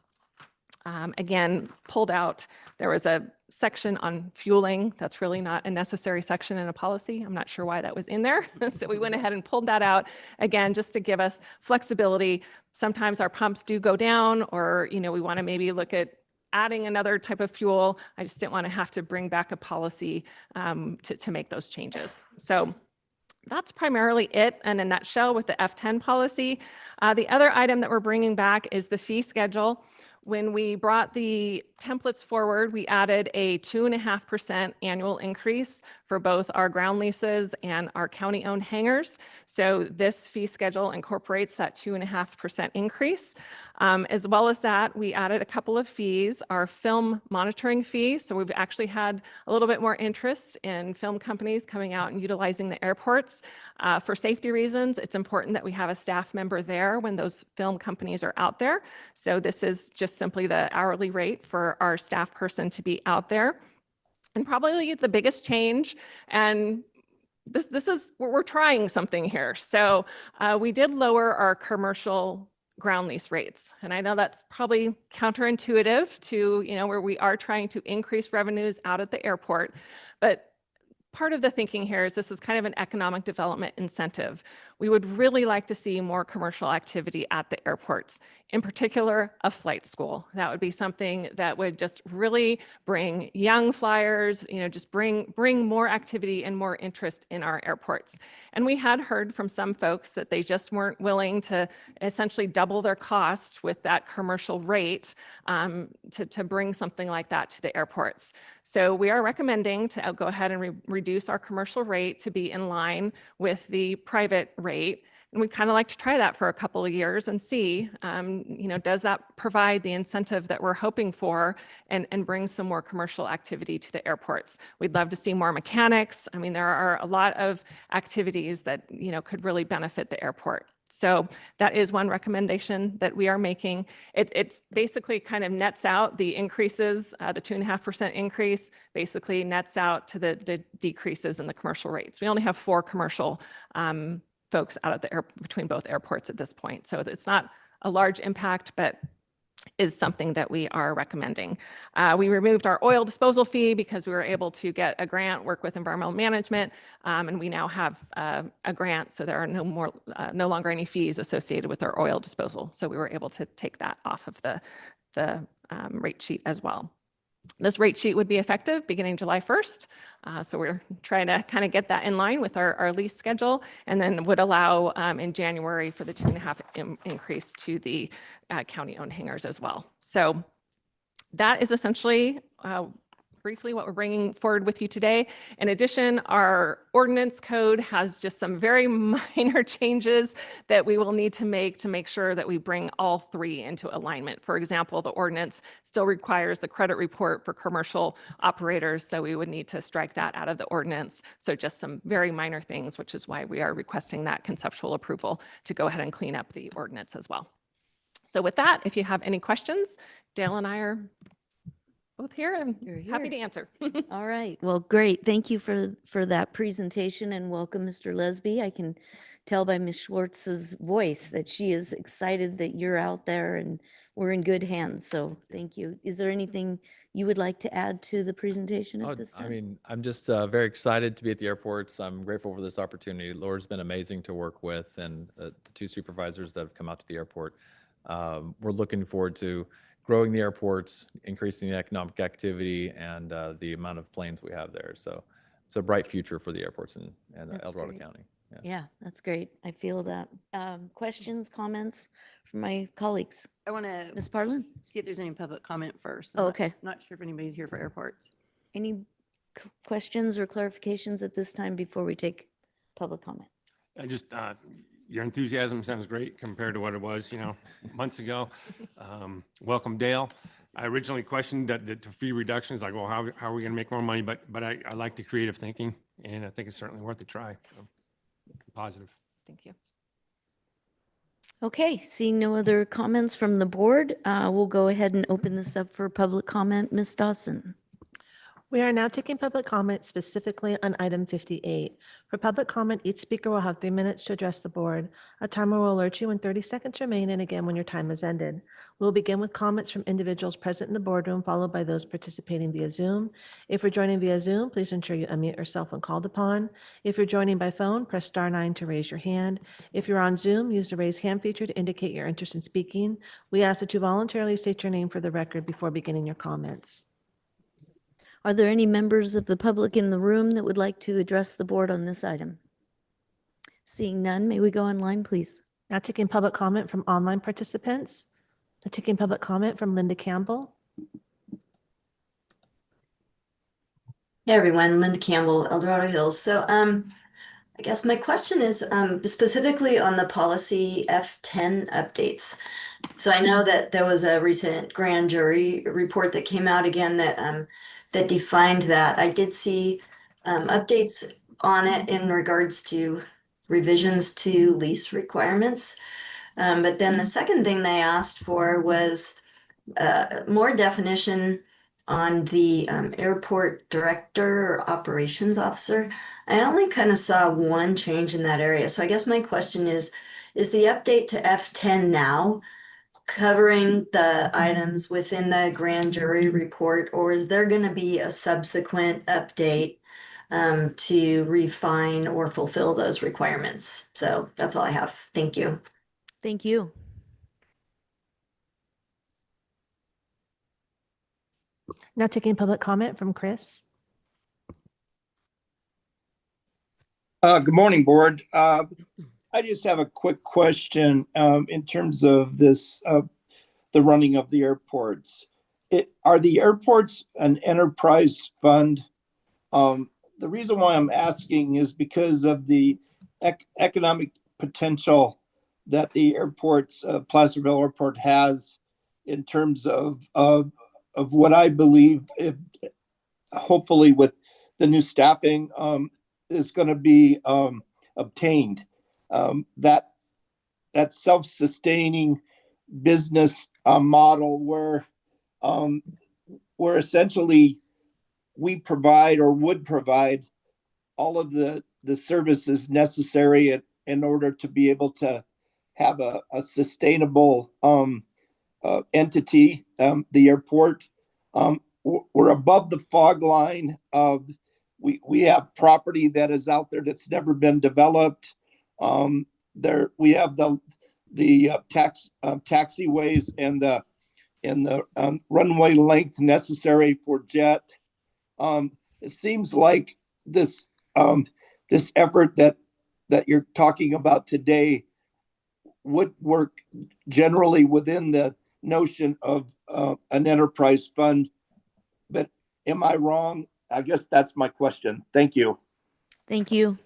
Again, pulled out, there was a section on fueling. That's really not a necessary section in a policy. I'm not sure why that was in there. So we went ahead and pulled that out, again, just to give us flexibility. Sometimes our pumps do go down, or, we want to maybe look at adding another type of fuel. I just didn't want to have to bring back a policy to make those changes. So that's primarily it in a nutshell with the F10 policy. The other item that we're bringing back is the fee schedule. When we brought the templates forward, we added a 2.5% annual increase for both our ground leases and our county-owned hangars. So this fee schedule incorporates that 2.5% increase. As well as that, we added a couple of fees, our film monitoring fee. So we've actually had a little bit more interest in film companies coming out and utilizing the airports. For safety reasons, it's important that we have a staff member there when those film companies are out there. So this is just simply the hourly rate for our staff person to be out there. And probably the biggest change, and this is, we're trying something here. So we did lower our commercial ground lease rates. And I know that's probably counterintuitive to, where we are trying to increase revenues out at the airport. But part of the thinking here is this is kind of an economic development incentive. We would really like to see more commercial activity at the airports, in particular, a flight school. That would be something that would just really bring young flyers, just bring more activity and more interest in our airports. And we had heard from some folks that they just weren't willing to essentially double their cost with that commercial rate to bring something like that to the airports. So we are recommending to go ahead and reduce our commercial rate to be in line with the private rate. And we'd kind of like to try that for a couple of years and see, does that provide the incentive that we're hoping for and bring some more commercial activity to the airports? We'd love to see more mechanics. I mean, there are a lot of activities that, could really benefit the airport. So that is one recommendation that we are making. It's basically kind of nets out the increases, the 2.5% increase basically nets out to the decreases in the commercial rates. We only have 4 commercial folks out at the between both airports at this point. So it's not a large impact, but is something that we are recommending. We removed our oil disposal fee because we were able to get a grant, work with environmental management, and we now have a grant, so there are no longer any fees associated with our oil disposal. So we were able to take that off of the rate sheet as well. This rate sheet would be effective beginning July 1st. So we're trying to kind of get that in line with our lease schedule, and then would allow in January for the 2.5 increase to the county-owned hangars as well. So that is essentially briefly what we're bringing forward with you today. In addition, our ordinance code has just some very minor changes that we will need to make sure that we bring all three into alignment. For example, the ordinance still requires the credit report for commercial operators, so we would need to strike that out of the ordinance. So just some very minor things, which is why we are requesting that conceptual approval to go ahead and clean up the ordinance as well. So with that, if you have any questions, Dale and I are both here and happy to answer. All right. Well, great. Thank you for that presentation, and welcome, Mr. Lesby. I can tell by Ms. Schwartz's voice that she is excited that you're out there and we're in good hands. So thank you. Is there anything you would like to add to the presentation at this time? I mean, I'm just very excited to be at the airports. I'm grateful for this opportunity. Laura's been amazing to work with, and the two supervisors that have come out to the airport. We're looking forward to growing the airports, increasing the economic activity, and the amount of planes we have there. So it's a bright future for the airports in El Dorado County. Yeah, that's great. I feel that. Questions, comments from my colleagues? I want to Ms. Parlin? see if there's any public comment first. Oh, okay. Not sure if anybody's here for airports. Any questions or clarifications at this time before we take public comment? I just, your enthusiasm sounds great compared to what it was, months ago. Welcome, Dale. I originally questioned that the fee reductions, like, well, how are we going to make more money? But I like the creative thinking, and I think it's certainly worth a try. So, positive. Thank you. Okay, seeing no other comments from the board, we'll go ahead and open this up for public comment. Ms. Dawson. We are now taking public comment specifically on item 58. For public comment, each speaker will have 3 minutes to address the board. A timer will alert you when 30 seconds remain, and again when your time has ended. We'll begin with comments from individuals present in the boardroom, followed by those participating via Zoom. If you're joining via Zoom, please ensure you unmute yourself when called upon. If you're joining by phone, press *9 to raise your hand. If you're on Zoom, use the raise hand feature to indicate your interest in speaking. We ask that you voluntarily state your name for the record before beginning your comments. Are there any members of the public in the room that would like to address the board on this item? Seeing none, may we go online, please? Now taking public comment from online participants. Now taking public comment from Linda Campbell. Hey everyone, Linda Campbell, El Dorado Hills. So I guess my question is specifically on the policy F10 updates. So I know that there was a recent grand jury report that came out again that that defined that. I did see updates on it in regards to revisions to lease requirements. But then the second thing they asked for was more definition on the airport director or operations officer. I only kind of saw one change in that area. So I guess my question is the update to F10 now covering the items within the grand jury report, or is there going to be a subsequent update to refine or fulfill those requirements? So that's all I have. Thank you. Thank you. Now taking public comment from Chris. Good morning, board. I just have a quick question in terms of this, the running of the airports. Are the airports an enterprise fund? The reason why I'm asking is because of the economic potential that the airports, Placerville Airport has in terms of what I believe, hopefully with the new staffing, is going to be obtained. That self-sustaining business model where essentially we provide or would provide all of the services necessary in order to be able to have a sustainable entity, the airport. We're above the fog line of, we have property that is out there that's never been developed. There we have the taxiways and the runway length necessary for jet. It seems like this this effort that you're talking about today would work generally within the notion of an enterprise fund. But am I wrong? I guess that's my question. Thank you. Thank you.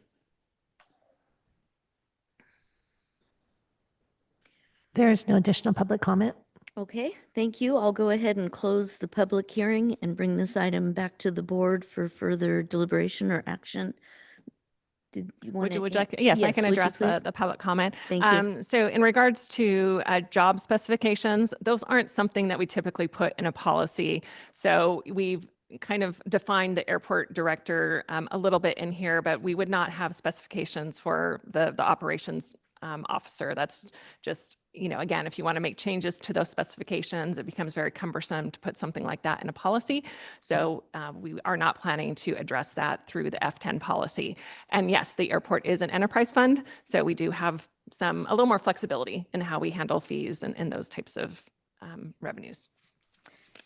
There is no additional public comment. Okay, thank you. I'll go ahead and close the public hearing and bring this item back to the board for further deliberation or action. Did you want to? Yes, I can would you address please? the public comment. Thank you. So in regards to job specifications, those aren't something that we typically put in a policy. So we've kind of defined the airport director a little bit in here, but we would not have specifications for the operations officer. That's just, again, if you want to make changes to those specifications, it becomes very cumbersome to put something like that in a policy. So we are not planning to address that through the F10 policy. And yes, the airport is an enterprise fund, so we do have a little more flexibility in how we handle fees and those types of revenues.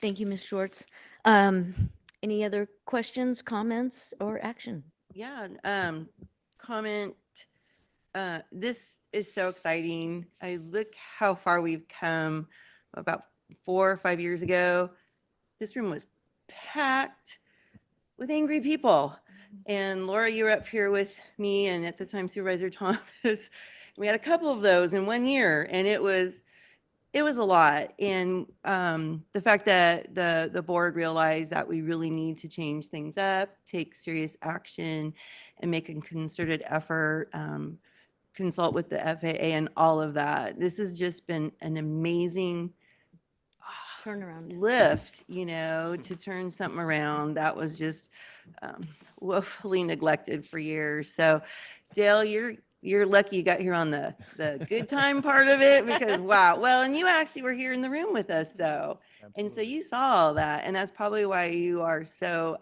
Thank you, Ms. Schwartz. Any other questions, comments, or action? Yeah, comment. This is so exciting. I look how far we've come. About 4 or 5 years ago, this room was packed with angry people. And Laura, you were up here with me, and at the time Supervisor Thomas. We had a couple of those in 1 year, and it was a lot. And the fact that the board realized that we really need to change things up, take serious action, and make a concerted effort, consult with the FAA and all of that. This has just been an amazing turnaround lift, to turn something around that was just woefully neglected for years. So Dale, you're lucky you got here on the good time part of it, because wow. Well, and you actually were here in the room with us though. Absolutely. And so you saw all that, and that's probably why you are so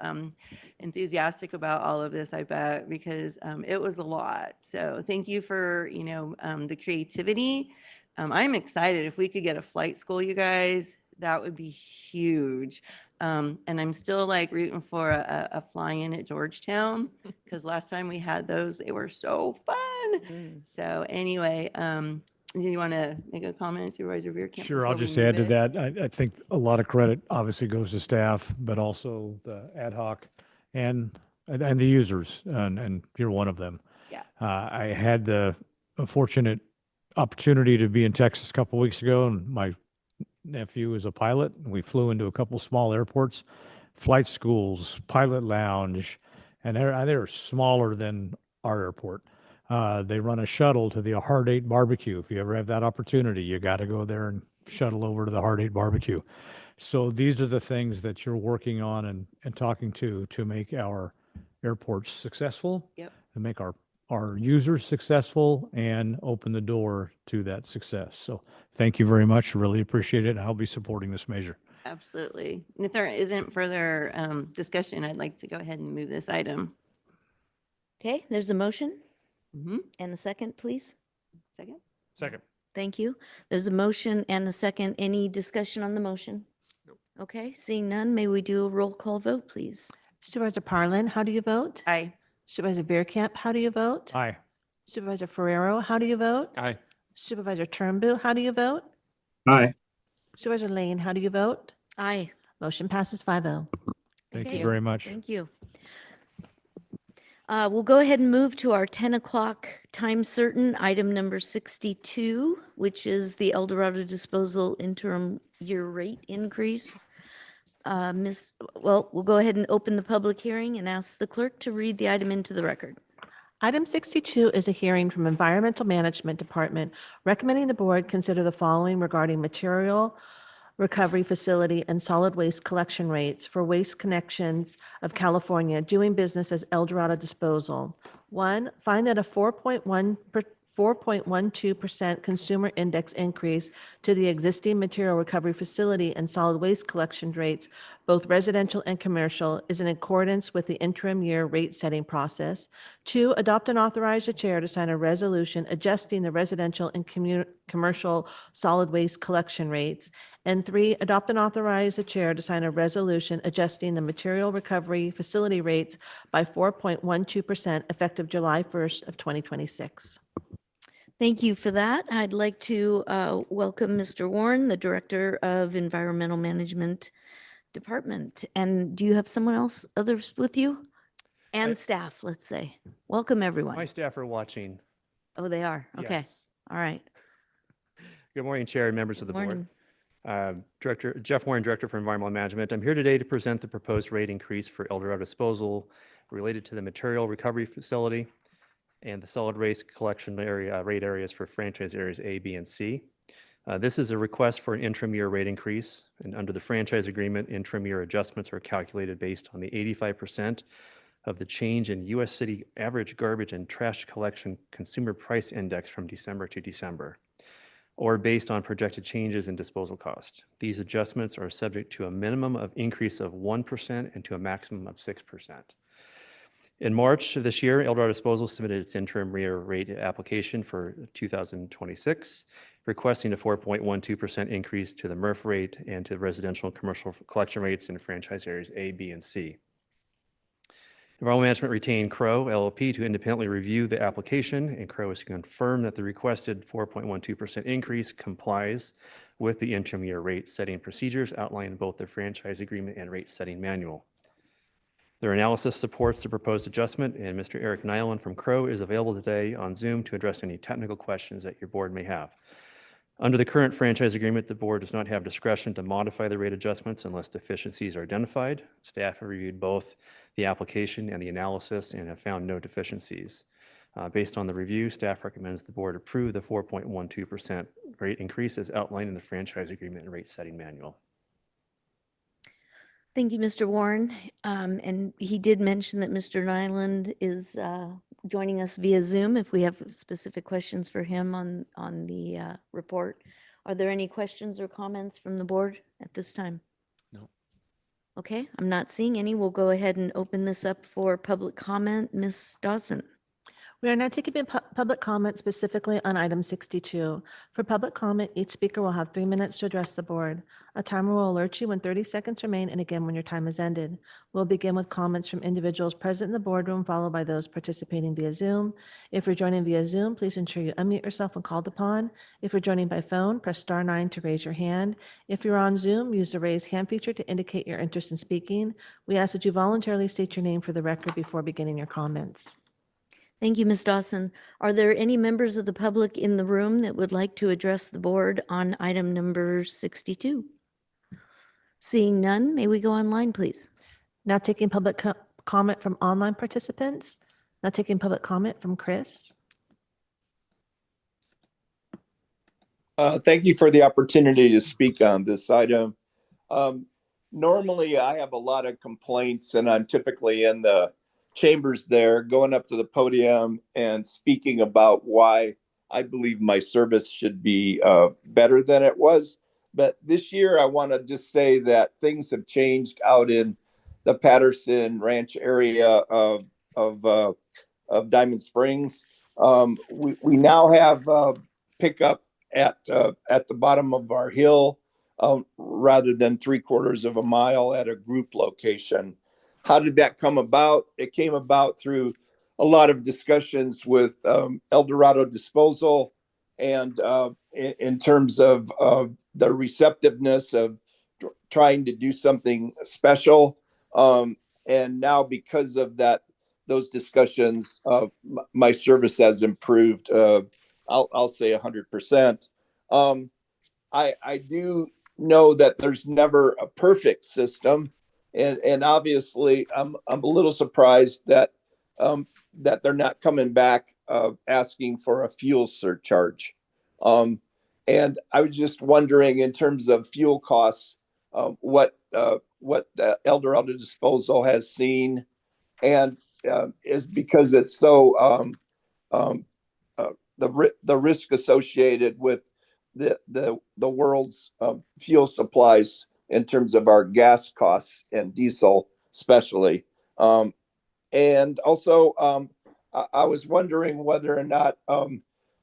enthusiastic about all of this, I bet, because it was a lot. So thank you for, the creativity. I'm excited. If we could get a flight school, you guys, that would be huge. And I'm still like rooting for a fly-in at Georgetown, because last time we had those, they were so fun. So anyway, do you want to make a comment, Supervisor Veerkamp? Sure, I'll just add to that. I think a lot of credit obviously goes to staff, but also the ad hoc and the users, and you're one of them. Yeah. I had the fortunate opportunity to be in Texas a couple weeks ago, and my nephew is a pilot. And we flew into a couple small airports, flight schools, pilot lounge, and they're smaller than our airport. They run a shuttle to the Heart 8 barbecue. If you ever have that opportunity, you got to go there and shuttle over to the Heart 8 barbecue. So these are the things that you're working on and talking to make our airports successful. Yep. And make our users successful and open the door to that success. So thank you very much. Really appreciate it. And I'll be supporting this measure. Absolutely. And if there isn't further discussion, I'd like to go ahead and move this item. Okay, there's a motion. Mm-hmm. And a second, please. Second. Second. Thank you. There's a motion and a second. Any discussion on the motion? Nope. Okay, seeing none, may we do a roll call vote, please? Supervisor Parlin, how do you vote? Aye. Supervisor Veerkamp, how do you vote? Aye. Supervisor Ferrero, how do you vote? Aye. Supervisor Turnbull, how do you vote? Aye. Supervisor Lane, how do you vote? Aye. Motion passes 5-0. Thank Okay. you very much. Thank you. We'll go ahead and move to our 10 o'clock time certain, item number 62, which is the El Dorado disposal interim year rate increase. We'll go ahead and open the public hearing and ask the clerk to read the item into the record. Item 62 is a hearing from Environmental Management Department recommending the board consider the following regarding material recovery facility and solid waste collection rates for Waste Connections of California doing business as El Dorado Disposal. 1, find that a 4.1 4.12% consumer index increase to the existing material recovery facility and solid waste collection rates, both residential and commercial, is in accordance with the interim year rate setting process. 2, adopt and authorize the chair to sign a resolution adjusting the residential and commercial solid waste collection rates. And 3, adopt and authorize the chair to sign a resolution adjusting the material recovery facility rates by 4.12% effective July 1st of 2026. Thank you for that. I'd like to welcome Mr. Warren, the Director of Environmental Management Department. And do you have someone else, others with you? And staff, let's say. Welcome, everyone. My staff are watching. Oh, they are? Okay. Yes. All right. Good morning, Chair and members of the Morning. board. Director Jeff Warren, Director for Environmental Management. I'm here today to present the proposed rate increase for El Dorado disposal related to the material recovery facility and the solid waste collection area rate areas for franchise areas A, B, and C. This is a request for an interim year rate increase, and under the franchise agreement, interim year adjustments are calculated based on the 85% of the change in U.S. city average garbage and trash collection consumer price index from December to December, or based on projected changes in disposal cost. These adjustments are subject to a minimum of increase of 1% and to a maximum of 6%. In March of this year, El Dorado Disposal submitted its interim year rate application for 2026, requesting a 4.12% increase to the MRF rate and to residential and commercial collection rates in franchise areas A, B, and C. Environmental Management retained Crow LLP to independently review the application, and Crow has confirmed that the requested 4.12% increase complies with the interim year rate setting procedures outlined in both the franchise agreement and rate setting manual. Their analysis supports the proposed adjustment, and Mr. Eric Nyland from Crow is available today on Zoom to address any technical questions that your board may have. Under the current franchise agreement, the board does not have discretion to modify the rate adjustments unless deficiencies are identified. Staff have reviewed both the application and the analysis and have found no deficiencies. Based on the review, staff recommends the board approve the 4.12% rate increase as outlined in the franchise agreement and rate setting manual. Thank you, Mr. Warren. And he did mention that Mr. Nyland is joining us via Zoom if we have specific questions for him on the report. Are there any questions or comments from the board at this time? No. Okay, I'm not seeing any. We'll go ahead and open this up for public comment. Ms. Dawson. We are now taking public comment specifically on item 62. For public comment, each speaker will have 3 minutes to address the board. A timer will alert you when 30 seconds remain and again when your time is ended. We'll begin with comments from individuals present in the boardroom, followed by those participating via Zoom. If you're joining via Zoom, please ensure you unmute yourself when called upon. If you're joining by phone, press star 9 to raise your hand. If you're on Zoom, use the raise hand feature to indicate your interest in speaking. We ask that you voluntarily state your name for the record before beginning your comments. Thank you, Ms. Dawson. Are there any members of the public in the room that would like to address the board on item number 62? Seeing none, may we go online, please? Now taking public comment from online participants. Now taking public comment from Chris. Thank you for the opportunity to speak on this item. Normally, I have a lot of complaints, and I'm typically in the chambers there, going up to the podium and speaking about why I believe my service should be better than it was. But this year, I want to just say that things have changed out in the Patterson Ranch area of Diamond Springs. We now have pickup at the bottom of our hill rather than 3/4 of a mile at a group location. How did that come about? It came about through a lot of discussions with El Dorado Disposal and in terms of the receptiveness of trying to do something special. And now because of that, those discussions, my service has improved, I'll say 100%. I do know that there's never a perfect system. And obviously, I'm a little surprised that that they're not coming back asking for a fuel surcharge. And I was just wondering, in terms of fuel costs, what the El Dorado Disposal has seen, and is because it's so the risk associated with the world's fuel supplies in terms of our gas costs and diesel especially. And also, I was wondering whether or not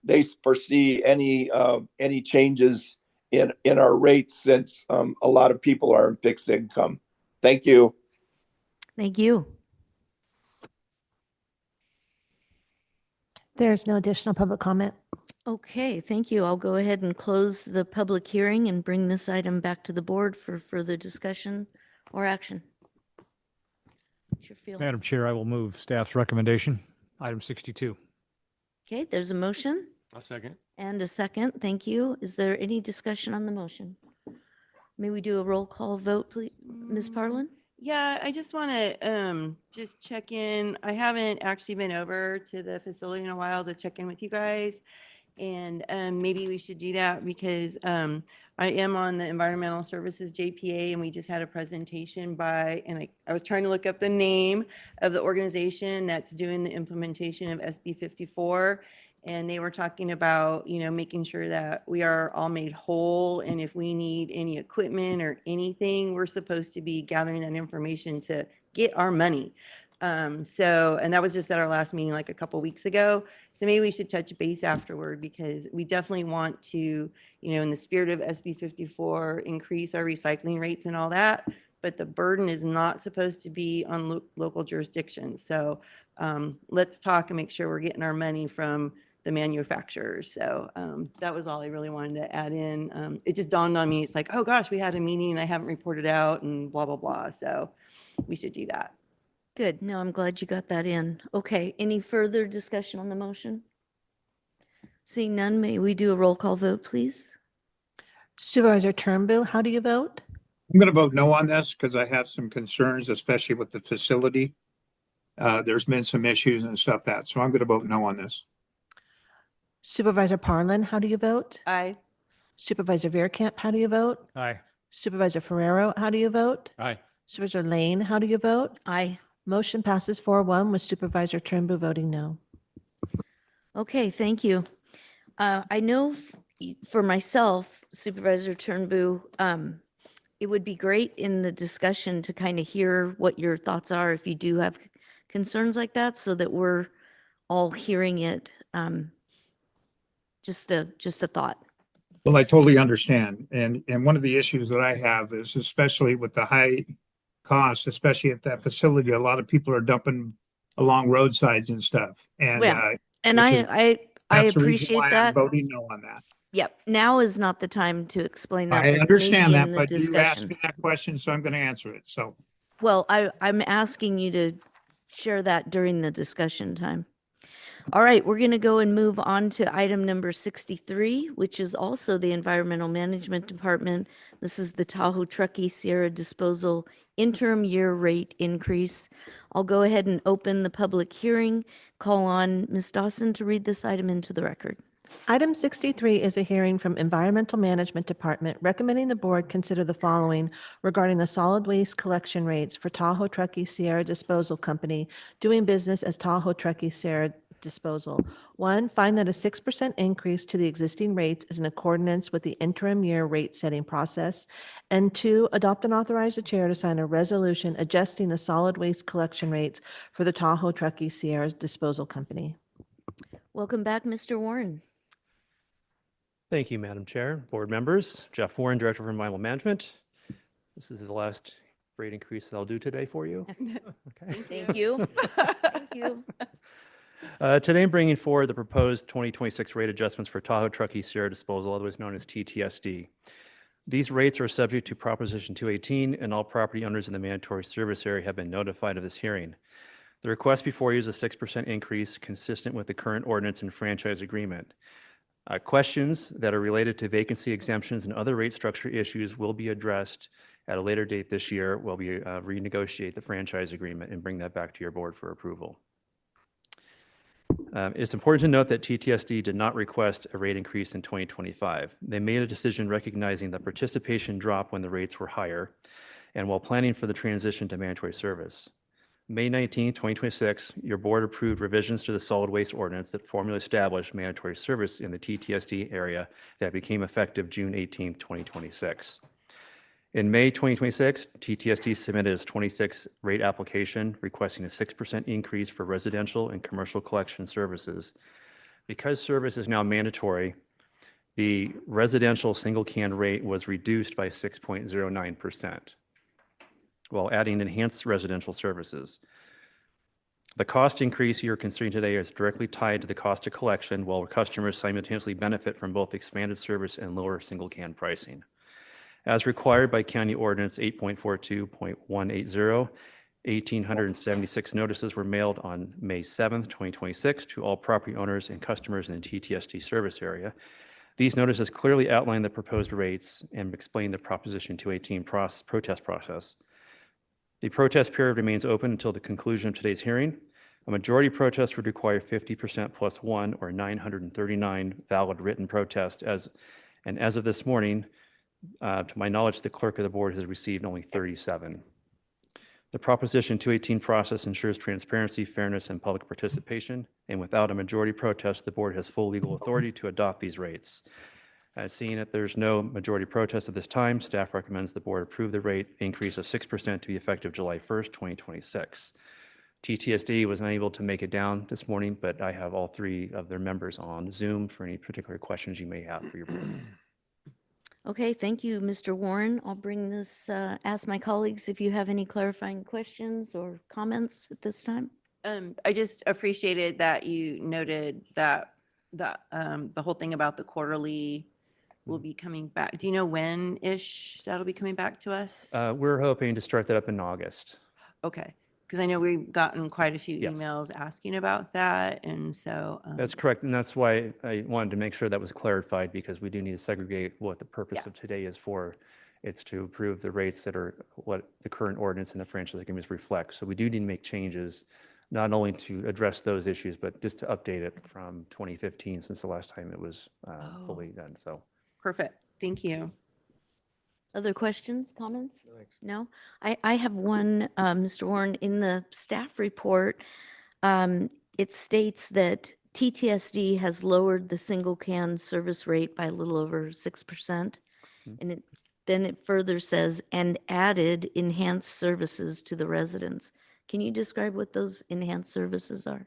they foresee any changes in our rates since a lot of people are in fixed income. Thank you. Thank you. There's no additional public comment. Okay, thank you. I'll go ahead and close the public hearing and bring this item back to the board for further discussion or action. What's your feel? Madam Chair, I will move staff's recommendation, item 62. Okay, there's a motion I'll second. and a second. Thank you. Is there any discussion on the motion? May we do a roll call vote, please? Ms. Parlin? Yeah, I just want to just check in. I haven't actually been over to the facility in a while to check in with you guys. And maybe we should do that because I am on the Environmental Services JPA, and we just had a presentation by, and I was trying to look up the name of the organization that's doing the implementation of SB 54. And they were talking about, you know, making sure that we are all made whole. And if we need any equipment or anything, we're supposed to be gathering that information to get our money. And that was just at our last meeting, like a couple weeks ago. So maybe we should touch base afterward because we definitely want to, you know, in the spirit of SB 54, increase our recycling rates and all that. But the burden is not supposed to be on local jurisdictions. So let's talk and make sure we're getting our money from the manufacturers. So that was all I really wanted to add in. It just dawned on me. It's like, oh gosh, we had a meeting and I haven't reported out and blah, blah, blah. So we should do that. Good. No, I'm glad you got that in. Okay, any further discussion on the motion? Seeing none, may we do a roll call vote, please? Supervisor Turnbull, how do you vote? I'm going to vote no on this because I have some concerns, especially with the facility. There's been some issues and stuff so I'm going to vote no on this. Supervisor Parlin, how do you vote? Aye. Supervisor Veerkamp, how do you vote? Aye. Supervisor Ferrero, how do you vote? Aye. Supervisor Lane, how do you vote? Aye. Motion passes 4-1 with Supervisor Turnbull voting no. Okay, thank you. I know for myself, Supervisor Turnbull, it would be great in the discussion to kind of hear what your thoughts are if you do have concerns like that so that we're all hearing it. Just a thought. Well, I totally understand. And one of the issues that I have is especially with the high costs, especially at that facility, a lot of people are dumping along roadsides and stuff. And, Yeah, and which is- I that's the reason appreciate why I'm that. voting no on that. Yep, now is not the time to explain that. I but understand maybe that, in the but you asked discussion. me that question, so I'm going to answer it. So Well, I'm asking you to share that during the discussion time. All right, we're going to go and move on to item number 63, which is also the Environmental Management Department. This is the Tahoe Truckee Sierra Disposal interim year rate increase. I'll go ahead and open the public hearing. Call on Ms. Dawson to read this item into the record. Item 63 is a hearing from Environmental Management Department recommending the board consider the following regarding the solid waste collection rates for Tahoe Truckee Sierra Disposal Company doing business as Tahoe Truckee Sierra Disposal. 1, find that a 6% increase to the existing rates is in accordance with the interim year rate setting process. And 2, adopt and authorize the chair to sign a resolution adjusting the solid waste collection rates for the Tahoe Truckee Sierra Disposal Company. Welcome back, Mr. Warren. Thank you, Madam Chair, board members. Jeff Warren, Director of Environmental Management. This is the last rate increase that I'll do today for you. Okay. Thank you. Thank you. Today, I'm bringing forward the proposed 2026 rate adjustments for Tahoe Truckee Sierra Disposal, otherwise known as TTSD. These rates are subject to Proposition 218, and all property owners in the mandatory service area have been notified of this hearing. The request before you is a 6% increase consistent with the current ordinance and franchise agreement. Questions that are related to vacancy exemptions and other rate structure issues will be addressed at a later date this year. We'll be renegotiate the franchise agreement and bring that back to your board for approval. It's important to note that TTSD did not request a rate increase in 2025. They made a decision recognizing that participation dropped when the rates were higher and while planning for the transition to mandatory service. May 19, 2026, your board approved revisions to the solid waste ordinance that formally established mandatory service in the TTSD area that became effective June 18, 2026. In May 2026, TTSD submitted its 26 rate application requesting a 6% increase for residential and commercial collection services. Because service is now mandatory, the residential single can rate was reduced by 6.09%, while adding enhanced residential services. The cost increase you're considering today is directly tied to the cost of collection, while customers simultaneously benefit from both expanded service and lower single can pricing. As required by County Ordinance 8.42.180, 1,876 notices were mailed on May 7th, 2026 to all property owners and customers in the TTSD service area. These notices clearly outline the proposed rates and explain the Proposition 218 protest process. The protest period remains open until the conclusion of today's hearing. A majority protest would require 50% plus one, or 939 valid written protests. As of this morning, to my knowledge, the clerk of the board has received only 37. The Proposition 218 process ensures transparency, fairness, and public participation, and without a majority protest, the board has full legal authority to adopt these rates. Seeing that there's no majority protest at this time, staff recommends the board approve the rate increase of 6% to be effective July 1st, 2026. TTSD was unable to make it down this morning, but I have all three of their members on Zoom for any particular questions you may have for your board. Okay, thank you, Mr. Warren. I'll bring this, ask my colleagues if you have any clarifying questions or comments at this time. I just appreciated that you noted that the whole thing about the quarterly will be coming back. Do you know when-ish that'll be coming back to us? We're hoping to start that up in August. Okay, because I know we've gotten quite a few Yes. emails asking about that, and so. That's correct, and that's why I wanted to make sure that was clarified, because we do need to segregate what the purpose of today is for. It's to approve the rates that are what the current ordinance and the franchise agreements reflect. So we do need to make changes, not only to address those issues, but just to update it from 2015, since the last time it was fully done, so. Perfect, thank you. Other questions, comments? No? I have one, Mr. Warren. In the staff report, it states that TTSD has lowered the single can service rate by a little over 6%. And then it further says, and added enhanced services to the residents. Can you describe what those enhanced services are?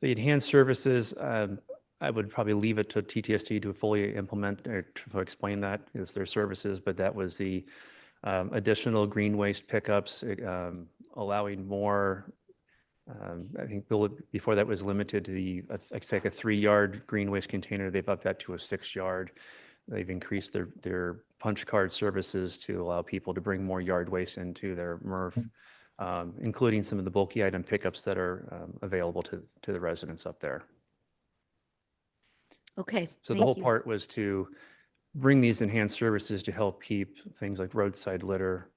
The enhanced services, I would probably leave it to TTSD to fully implement or to explain that as their services, but that was the additional green waste pickups, allowing more. I think before that was limited to it's like a 3-yard green waste container. They've upped that to a 6-yard. They've increased their punch card services to allow people to bring more yard waste into their MRF, including some of the bulky item pickups that are available to the residents up there. Okay. So the whole part was to bring these enhanced services to help keep things like roadside litter,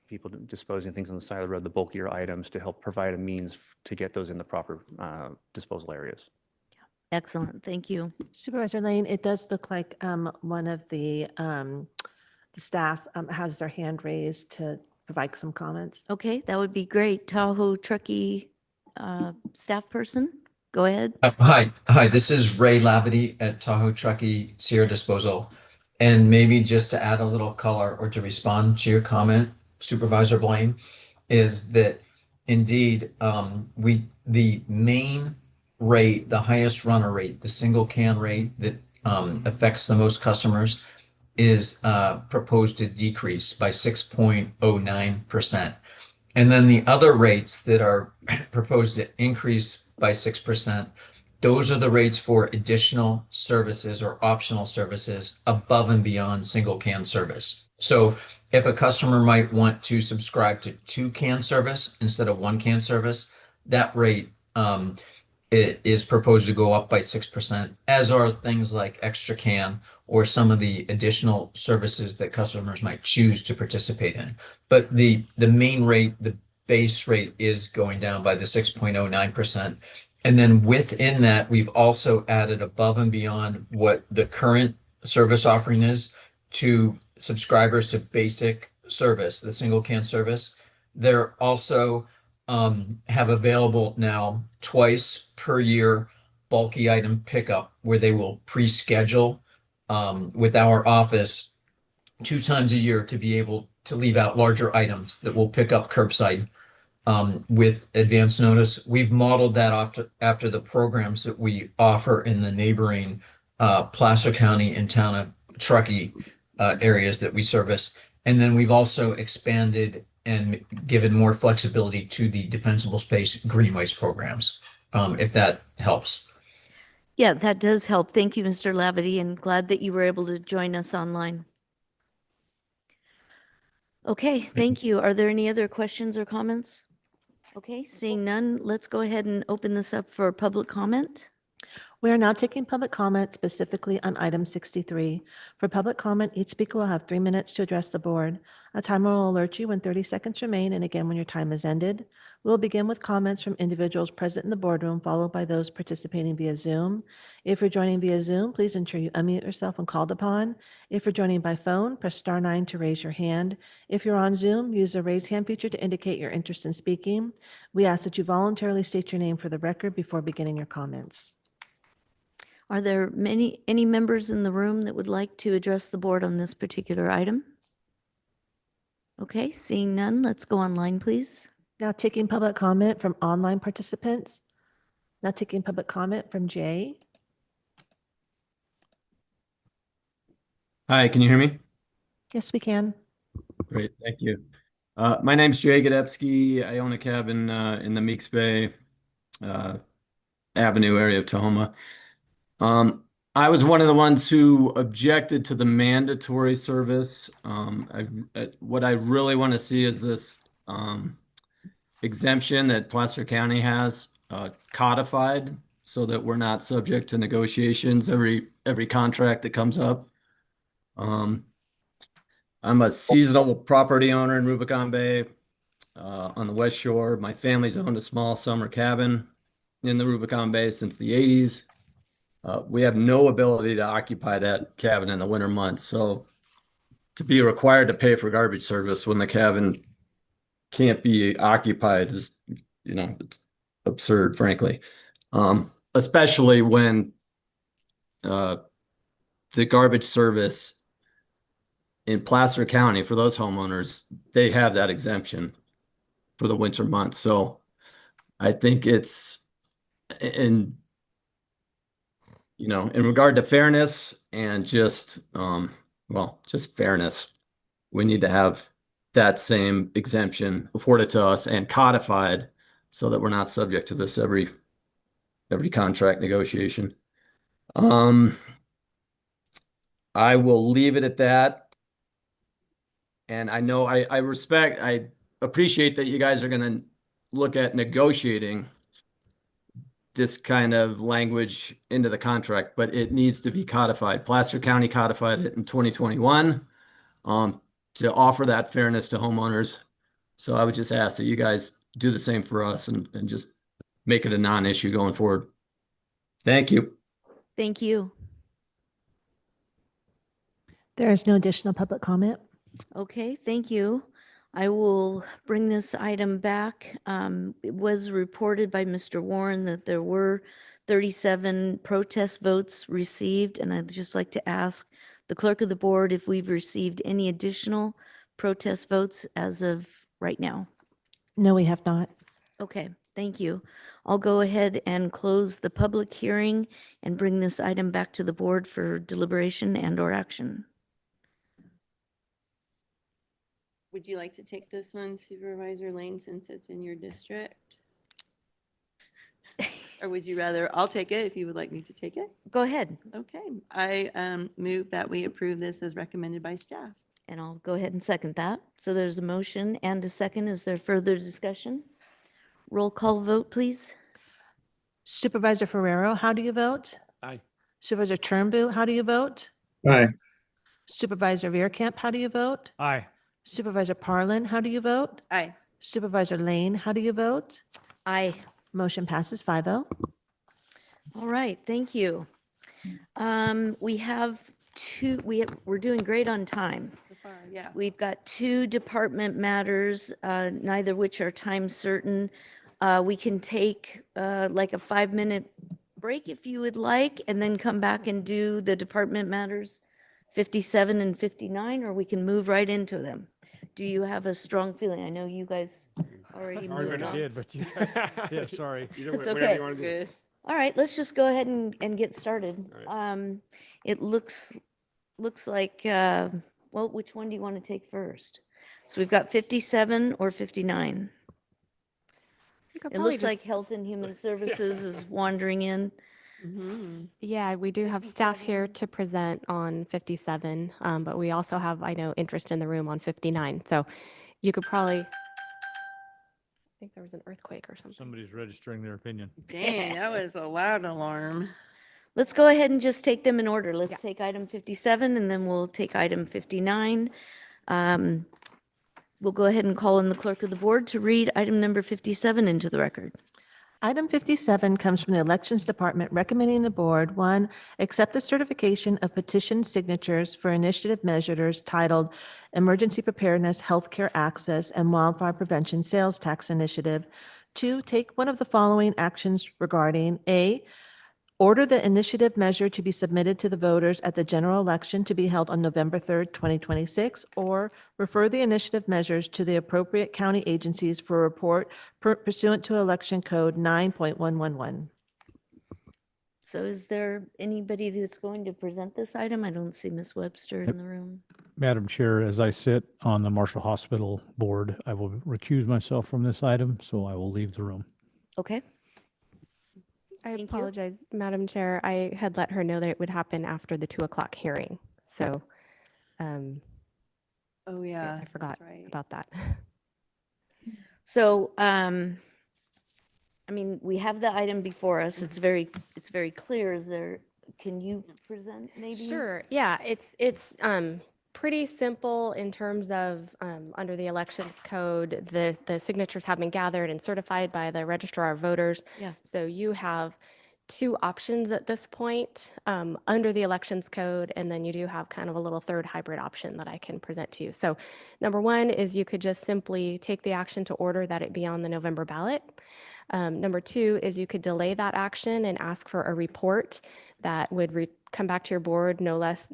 people disposing things on the side of the road, the bulkier items, to help provide a means to get those in the proper disposal areas. Excellent, thank you. Supervisor Lane, it does look like one of the staff has their hand raised to provide some comments. Okay, that would be great. Tahoe Truckee staff person, go ahead. Hi, this is Ray Labadie at Tahoe Truckee Sierra Disposal. And maybe just to add a little color or to respond to your comment, Supervisor Blaine, is that indeed the main rate, the highest runner rate, the single can rate that affects the most customers is proposed to decrease by 6.09%. And then the other rates that are proposed to increase by 6%, those are the rates for additional services or optional services above and beyond single can service. So if a customer might want to subscribe to 2-can service instead of 1-can service, that rate it is proposed to go up by 6%, as are things like extra can or some of the additional services that customers might choose to participate in. But the main rate, the base rate, is going down by the 6.09%. And then within that, we've also added above and beyond what the current service offering is to subscribers to basic service, the single can service. They're also have available now twice per year bulky item pickup where they will pre-schedule with our office 2 times a year to be able to leave out larger items that will pick up curbside with advance notice. We've modeled that after the programs that we offer in the neighboring Placer County and town of Truckee areas that we service. And then we've also expanded and given more flexibility to the defensible space green waste programs, if that helps. Yeah, that does help. Thank you, Mr. Lavity, and glad that you were able to join us online. Okay, thank you. Are there any other questions or comments? Okay, seeing none, let's go ahead and open this up for public comment. We are now taking public comment specifically on item 63. For public comment, each speaker will have 3 minutes to address the board. A timer will alert you when 30 seconds remain, and again when your time has ended. We'll begin with comments from individuals present in the boardroom, followed by those participating via Zoom. If you're joining via Zoom, please ensure you unmute yourself when called upon. If you're joining by phone, press *9 to raise your hand. If you're on Zoom, use the raise hand feature to indicate your interest in speaking. We ask that you voluntarily state your name for the record before beginning your comments. Are there any members in the room that would like to address the board on this particular item? Okay, seeing none, let's go online, please. Now taking public comment from online participants. Now taking public comment from Jay. Hi, can you hear me? Yes, we can. Great, thank you. My name's Jay Godepsky. I own a cabin in the Meeks Bay Avenue area of Tahoma. I was one of the ones who objected to the mandatory service. What I really want to see is this exemption that Placer County has codified so that we're not subject to negotiations every contract that comes up. I'm a seasonal property owner in Rubicon Bay on the West Shore. My family's owned a small summer cabin in the Rubicon Bay since the 80s. We have no ability to occupy that cabin in the winter months. So to be required to pay for garbage service when the cabin can't be occupied is, it's absurd, frankly. Especially when the garbage service in Placer County, for those homeowners, they have that exemption for the winter months. So I think it's in regard to fairness and just fairness, we need to have that same exemption afforded to us and codified so that we're not subject to this every contract negotiation. I will leave it at that. And I know I appreciate that you guys are going to look at negotiating this kind of language into the contract, but it needs to be codified. Placer County codified it in 2021 to offer that fairness to homeowners. So I would just ask that you guys do the same for us and just make it a non-issue going forward. Thank you. Thank you. There is no additional public comment. Okay, thank you. I will bring this item back. It was reported by Mr. Warren that there were 37 protest votes received, and I'd just like to ask the clerk of the board if we've received any additional protest votes as of right now. No, we have not. Okay, thank you. I'll go ahead and close the public hearing and bring this item back to the board for deliberation and/or action. Would you like to take this one, Supervisor Lane, since it's in your district? Or would you rather, I'll take it if you would like me to take it? Go ahead. Okay, I move that we approve this as recommended by staff. And I'll go ahead and second that. So there's a motion and a second. Is there further discussion? Roll call vote, please. Supervisor Ferrero, how do you vote? Aye. Supervisor Turnbull, how do you vote? Aye. Supervisor Veerkamp, how do you vote? Aye. Supervisor Parlin, how do you vote? Aye. Supervisor Lane, how do you vote? Aye. Motion passes 5-0. All right, thank you. We have we're doing great on time. Yeah. We've got 2 department matters, neither which are time certain. We can take like a 5-minute break if you would like, and then come back and do the department matters 57 and 59, or we can move right into them. Do you have a strong feeling? I know you guys already moved Already on. did, but you guys, yeah, sorry. It's okay. All right, let's just go ahead and get started. It looks like, well, which one do you want to take first? So we've got 57 or 59. It looks like Health and Human Services is wandering in. Yeah, we do have staff here to present on 57, but we also have, I know, interest in the room on 59. So you could probably, I think there was an earthquake or something. Somebody's registering their opinion. Dang, that was a loud alarm. Let's go ahead and just take them in order. Let's take item 57 and then we'll take item 59. We'll go ahead and call in the clerk of the board to read item number 57 into the record. Item 57 comes from the Elections Department recommending the board, 1, accept the certification of petition signatures for initiative measures titled Emergency Preparedness, Healthcare Access, and Wildfire Prevention Sales Tax Initiative. 2, take one of the following actions regarding: A, order the initiative measure to be submitted to the voters at the general election to be held on November 3rd, 2026, or refer the initiative measures to the appropriate county agencies for a report pursuant to Election Code 9.111. So is there anybody that's going to present this item? I don't see Ms. Webster in the room. Madam Chair, as I sit on the Marshall Hospital Board, I will recuse myself from this item, so I will leave the room. Okay. I apologize, Madam Chair. I had let her know that it would happen after the 2 o'clock hearing. So, Oh, yeah. I forgot about that. So, I mean, we have the item before us. It's very clear. Can you present maybe? Sure. Yeah, it's pretty simple in terms of under the elections code, the signatures have been gathered and certified by the registrar of voters. Yeah. So you have 2 options at this point under the elections code, and then you do have kind of a little third hybrid option that I can present to you. So number 1 is you could just simply take the action to order that it be on the November ballot. Number 2 is you could delay that action and ask for a report that would come back to your board no less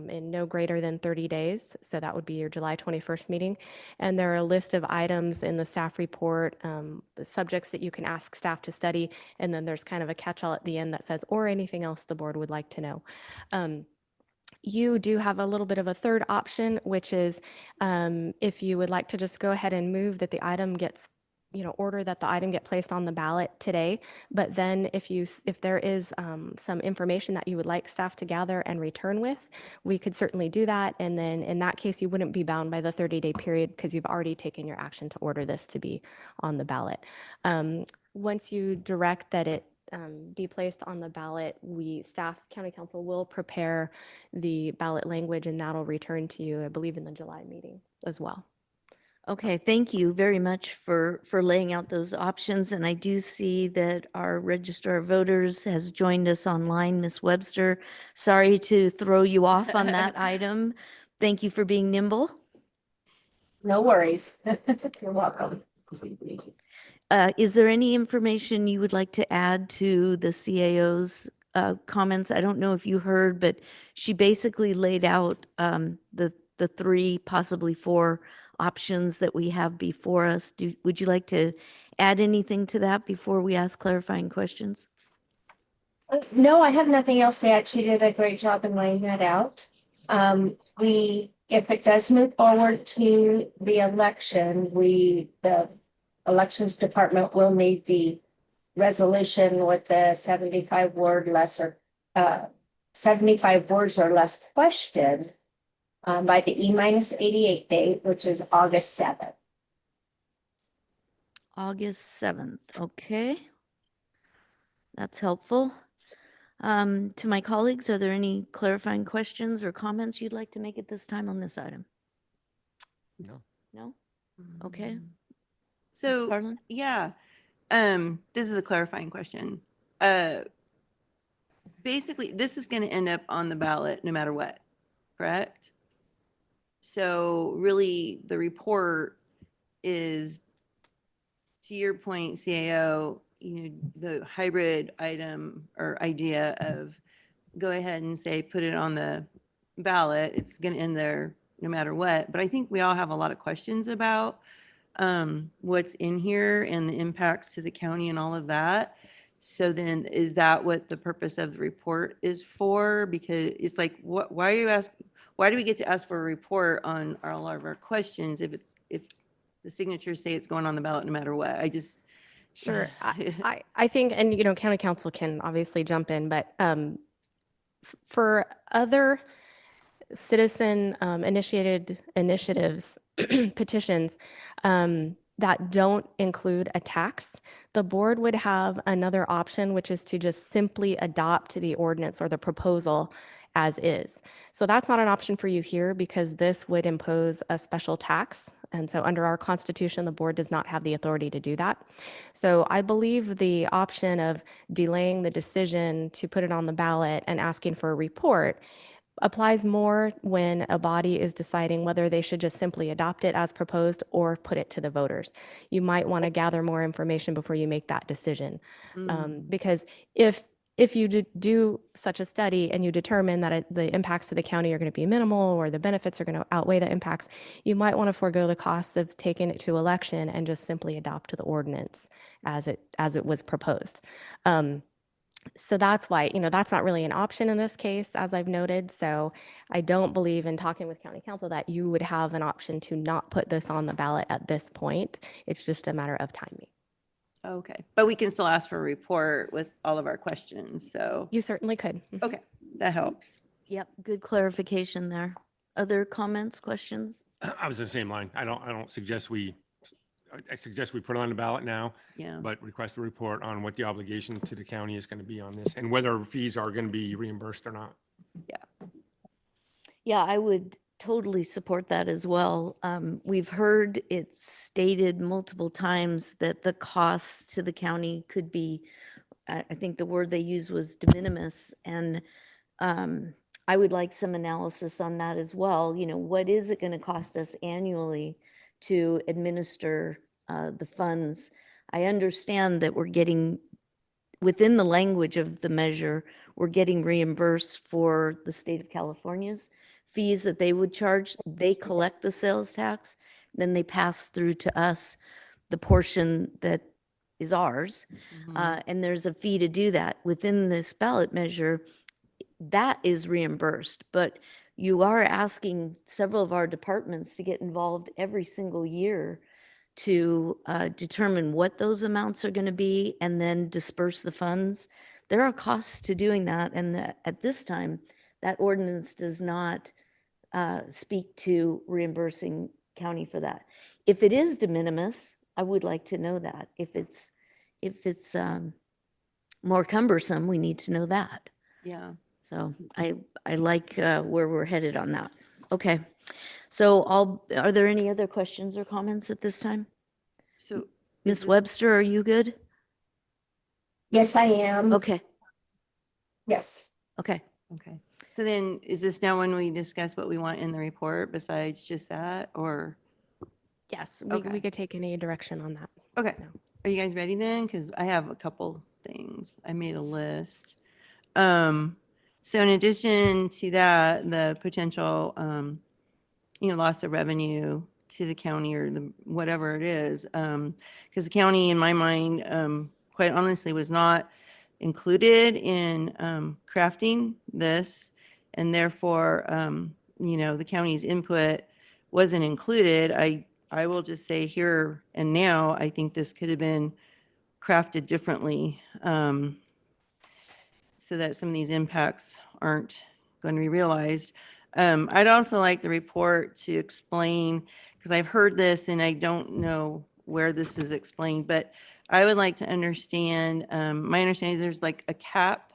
in no greater than 30 days. So that would be your July 21st meeting. And there are a list of items in the staff report, the subjects that you can ask staff to study. And then there's kind of a catch-all at the end that says, or anything else the board would like to know. You do have a little bit of a third option, which is if you would like to just go ahead and move that the item gets order that the item get placed on the ballot today. But then if there is some information that you would like staff to gather and return with, we could certainly do that. And then in that case, you wouldn't be bound by the 30-day period because you've already taken your action to order this to be on the ballot. Once you direct that it be placed on the ballot, county council will prepare the ballot language and that'll return to you, I believe, in the July meeting as well. Okay, thank you very much for laying out those options. And I do see that our registrar of voters has joined us online, Ms. Webster. Sorry to throw you off on that item. Thank you for being nimble. No worries. You're welcome. Is there any information you would like to add to the CAO's comments? I don't know if you heard, but she basically laid out the 3, possibly 4 options that we have before us. Would you like to add anything to that before we ask clarifying questions? No, I have nothing else to add. She did a great job in laying that out. If it does move forward to the election, the elections department will need the resolution with the 75 words or less question by the E-88 date, which is August 7th. August 7th, okay. That's helpful. To my colleagues, are there any clarifying questions or comments you'd like to make at this time on this item? No. No? Okay. So, Harlan? yeah, this is a clarifying question. Basically, this is going to end up on the ballot no matter what, correct? So really, the report is, to your point, CAO, the hybrid item or idea of go ahead and say, put it on the ballot. It's going to end there no matter what. But I think we all have a lot of questions about what's in here and the impacts to the county and all of that. So then is that what the purpose of the report is for? Because it's like, why do we get to ask for a report on all of our questions if the signatures say it's going on the ballot no matter what? Sure. I think, and county council can obviously jump in, but for other citizen initiated initiatives, petitions that don't include a tax, the board would have another option, which is to just simply adopt the ordinance or the proposal as is. So that's not an option for you here because this would impose a special tax. And so under our constitution, the board does not have the authority to do that. So I believe the option of delaying the decision to put it on the ballot and asking for a report applies more when a body is deciding whether they should just simply adopt it as proposed or put it to the voters. You might want to gather more information before you make that decision. Because if you do such a study and you determine that the impacts to the county are going to be minimal or the benefits are going to outweigh the impacts, you might want to forego the costs of taking it to election and just simply adopt the ordinance as it was proposed. So that's why, that's not really an option in this case, as I've noted. So I don't believe in talking with county council that you would have an option to not put this on the ballot at this point. It's just a matter of timing. Okay, but we can still ask for a report with all of our questions, so. You certainly could. Okay, that helps. Yep, good clarification there. Other comments, questions? I was in the same line. I suggest we put it on the ballot now. Yeah. But request a report on what the obligation to the county is going to be on this and whether fees are going to be reimbursed or not. Yeah. Yeah, I would totally support that as well. We've heard it stated multiple times that the costs to the county could be, I think the word they used was de minimis. And I would like some analysis on that as well. What is it going to cost us annually to administer the funds? I understand that we're getting, within the language of the measure, we're getting reimbursed for the state of California's fees that they would charge. They collect the sales tax, then they pass through to us the portion that is ours. And there's a fee to do that. Within this ballot measure, that is reimbursed, but you are asking several of our departments to get involved every single year to determine what those amounts are going to be and then disperse the funds. There are costs to doing that. And at this time, that ordinance does not speak to reimbursing county for that. If it is de minimis, I would like to know that. If it's more cumbersome, we need to know that. Yeah. So I like where we're headed on that. Okay. So are there any other questions or comments at this time? So Ms. Webster, are you good? Yes, I am. Okay. Yes. Okay. Okay. So then is this now when we discuss what we want in the report besides just that, or? Yes, we could take any direction on that. Okay. Are you guys ready then? Because I have a couple things. I made a list. So in addition to that, the potential, loss of revenue to the county or whatever it is, because the county, in my mind, quite honestly, was not included in crafting this, and therefore, the county's input wasn't included. I will just say here and now, I think this could have been crafted differently, so that some of these impacts aren't going to be realized. I'd also like the report to explain, because I've heard this and I don't know where this is explained, but I would like to understand, my understanding is there's like a cap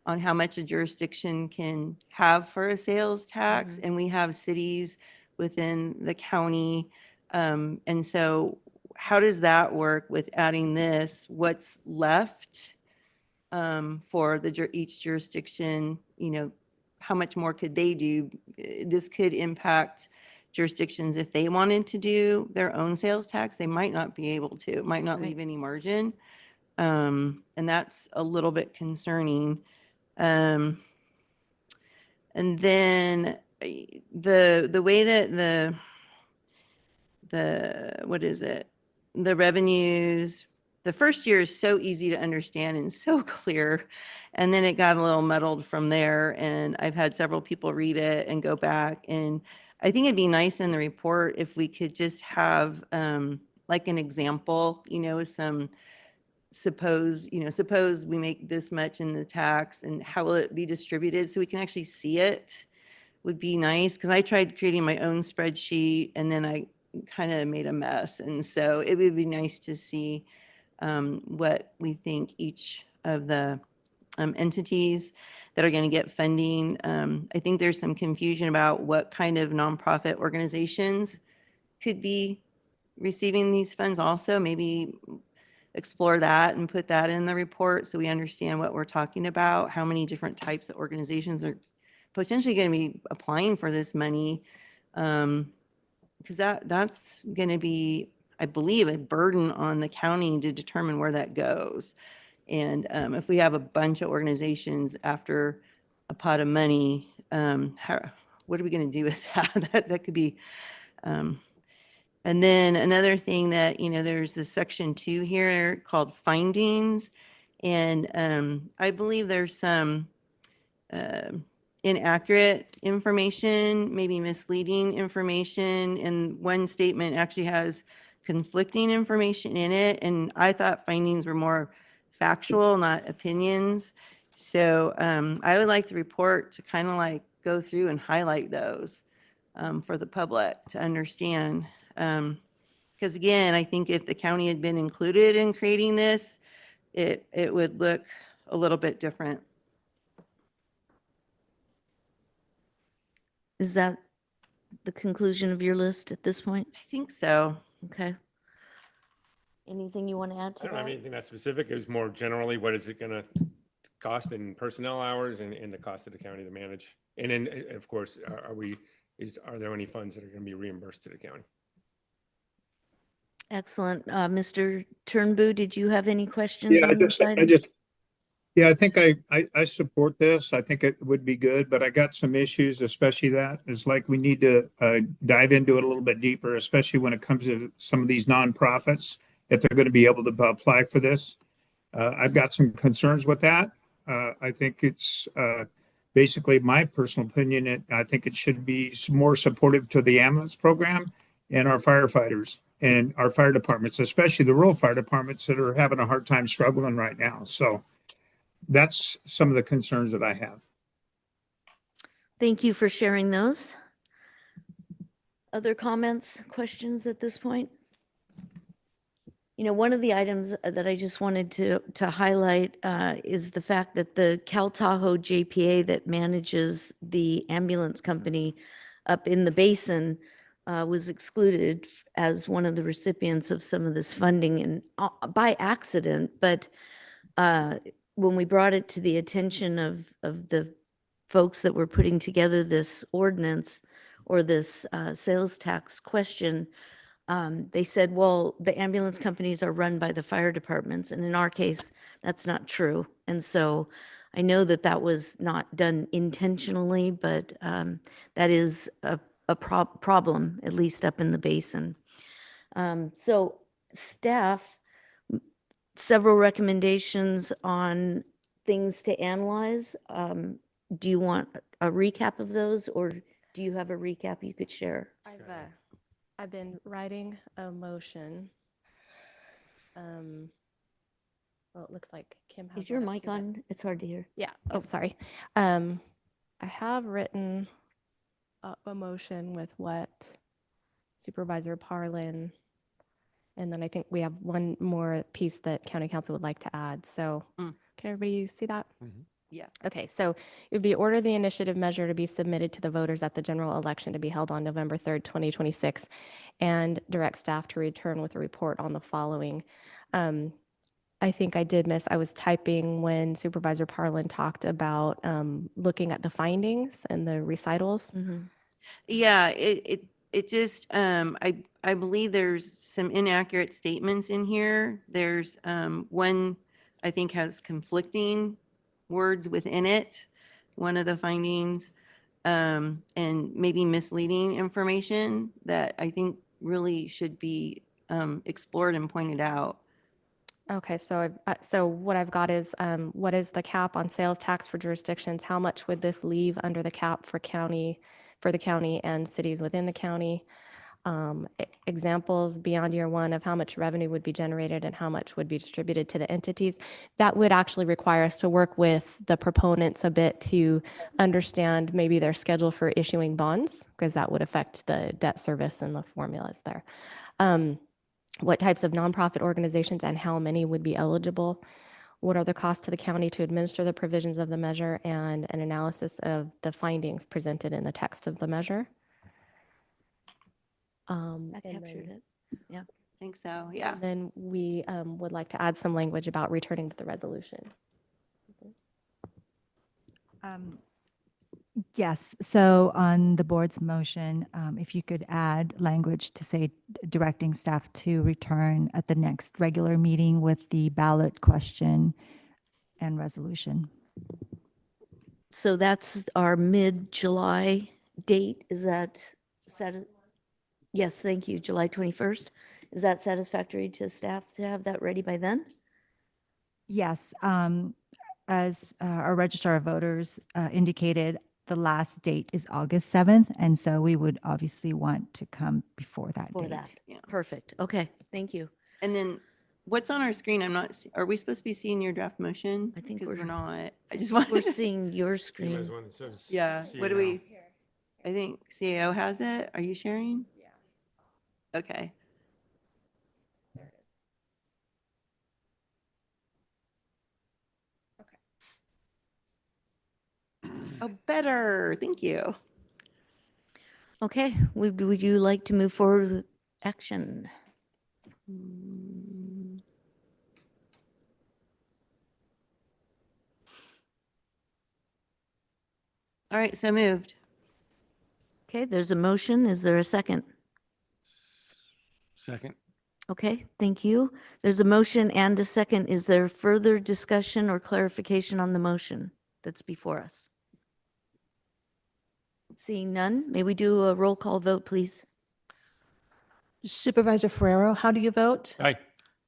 on how much a jurisdiction can have for a sales tax, and we have cities within the county. And so how does that work with adding this? What's left for each jurisdiction? How much more could they do? This could impact jurisdictions, if they wanted to do their own sales tax, they might not be able to. It might not Right. leave any margin. And that's a little bit concerning. And then the way that what is it? The revenues, the first year is so easy to understand and so clear. And then it got a little muddled from there. And I've had several people read it and go back. And I think it'd be nice in the report if we could just have like an example, some suppose we make this much in the tax and how will it be distributed so we can actually see it would be nice. Because I tried creating my own spreadsheet and then I kind of made a mess. And so it would be nice to see what we think each of the entities that are going to get funding. I think there's some confusion about what kind of nonprofit organizations could be receiving these funds also. Maybe explore that and put that in the report so we understand what we're talking about, how many different types of organizations are potentially going to be applying for this money. Because that's going to be, I believe, a burden on the county to determine where that goes. And if we have a bunch of organizations after a pot of money, what are we going to do with that? That could be. And then another thing that, there's this section 2 here called findings. And I believe there's some inaccurate information, maybe misleading information. And one statement actually has conflicting information in it. And I thought findings were more factual, not opinions. So I would like the report to kind of like go through and highlight those for the public to understand. Because again, I think if the county had been included in creating this, it would look a little bit different. Is that the conclusion of your list at this point? I think so. Okay. Anything you want to add I to don't have that? anything that specific. It was more generally, what is it going to cost in personnel hours and the cost of the county to manage? And then, of course, are there any funds that are going to be reimbursed to the county? Excellent. Mr. Turnbull, did you have any questions Yeah, on this item? Yeah, I think I support this. I think it would be good, but I got some issues, especially that it's like we need to dive into it a little bit deeper, especially when it comes to some of these nonprofits, if they're going to be able to apply for this. I've got some concerns with that. I think it's basically my personal opinion. I think it should be more supportive to the ambulance program and our firefighters and our fire departments, especially the rural fire departments that are having a hard time struggling right now. So that's some of the concerns that I have. Thank you for sharing those. Other comments, questions at this point? One of the items that I just wanted to highlight is the fact that the Cal Tahoe JPA that manages the ambulance company up in the basin was excluded as one of the recipients of some of this funding, and by accident. But when we brought it to the attention of the folks that were putting together this ordinance or this sales tax question, they said, well, the ambulance companies are run by the fire departments. And in our case, that's not true. And so I know that that was not done intentionally, but that is a problem, at least up in the basin. So staff, several recommendations on things to analyze. Do you want a recap of those, or do you have a recap you could share? I've been writing a motion. Well, it looks like Kim has. Is your one up mic too, but- on? It's hard to hear. Yeah. Oh, sorry. I have written up a motion with what Supervisor Parlin, and then I think we have one more piece that County Council would like to add. So can everybody see that? Yeah. Okay, so it would be order the initiative measure to be submitted to the voters at the general election to be held on November 3rd, 2026, and direct staff to return with a report on the following. I think I did miss, I was typing when Supervisor Parlin talked about looking at the findings and the recitals. Yeah, it just, I believe there's some inaccurate statements in here. There's, one, I think has conflicting words within it, one of the findings, and maybe misleading information that I think really should be, explored and pointed out. Okay, so what I've got is, what is the cap on sales tax for jurisdictions? How much would this leave under the cap for the county and cities within the county? Examples beyond year one of how much revenue would be generated and how much would be distributed to the entities. That would actually require us to work with the proponents a bit to understand maybe their schedule for issuing bonds, because that would affect the debt service and the formulas there. What types of nonprofit organizations and how many would be eligible? What are the costs to the county to administer the provisions of the measure, and an analysis of the findings presented in the text of the measure? That And captured then- it. Yeah. I think so, yeah. And then we would like to add some language about returning to the resolution. Yes, so on the board's motion, if you could add language to say directing staff to return at the next regular meeting with the ballot question and resolution. So that's our mid-July date. Is that yes, thank you, July 21st. Is that satisfactory to staff to have that ready by then? Yes, as our registrar of voters indicated, the last date is August 7th, and so we would obviously want to come before that For date. that. Perfect. Okay, thank you. And then what's on our screen? I'm not, are we supposed to be seeing your draft motion? I think Because we're- we're not. I just want. We're seeing your screen. There's one that says Yeah, what do CAO. we, I think CAO has it. Are you sharing? Yeah. Okay. Oh, better. Thank you. Okay, would you like to move forward with action? All right, so moved. Okay, there's a motion. Is there a second? Second. Okay, thank you. There's a motion and a second. Is there further discussion or clarification on the motion that's before us? Seeing none, may we do a roll call vote, please? Supervisor Ferrero, how do you vote? Aye.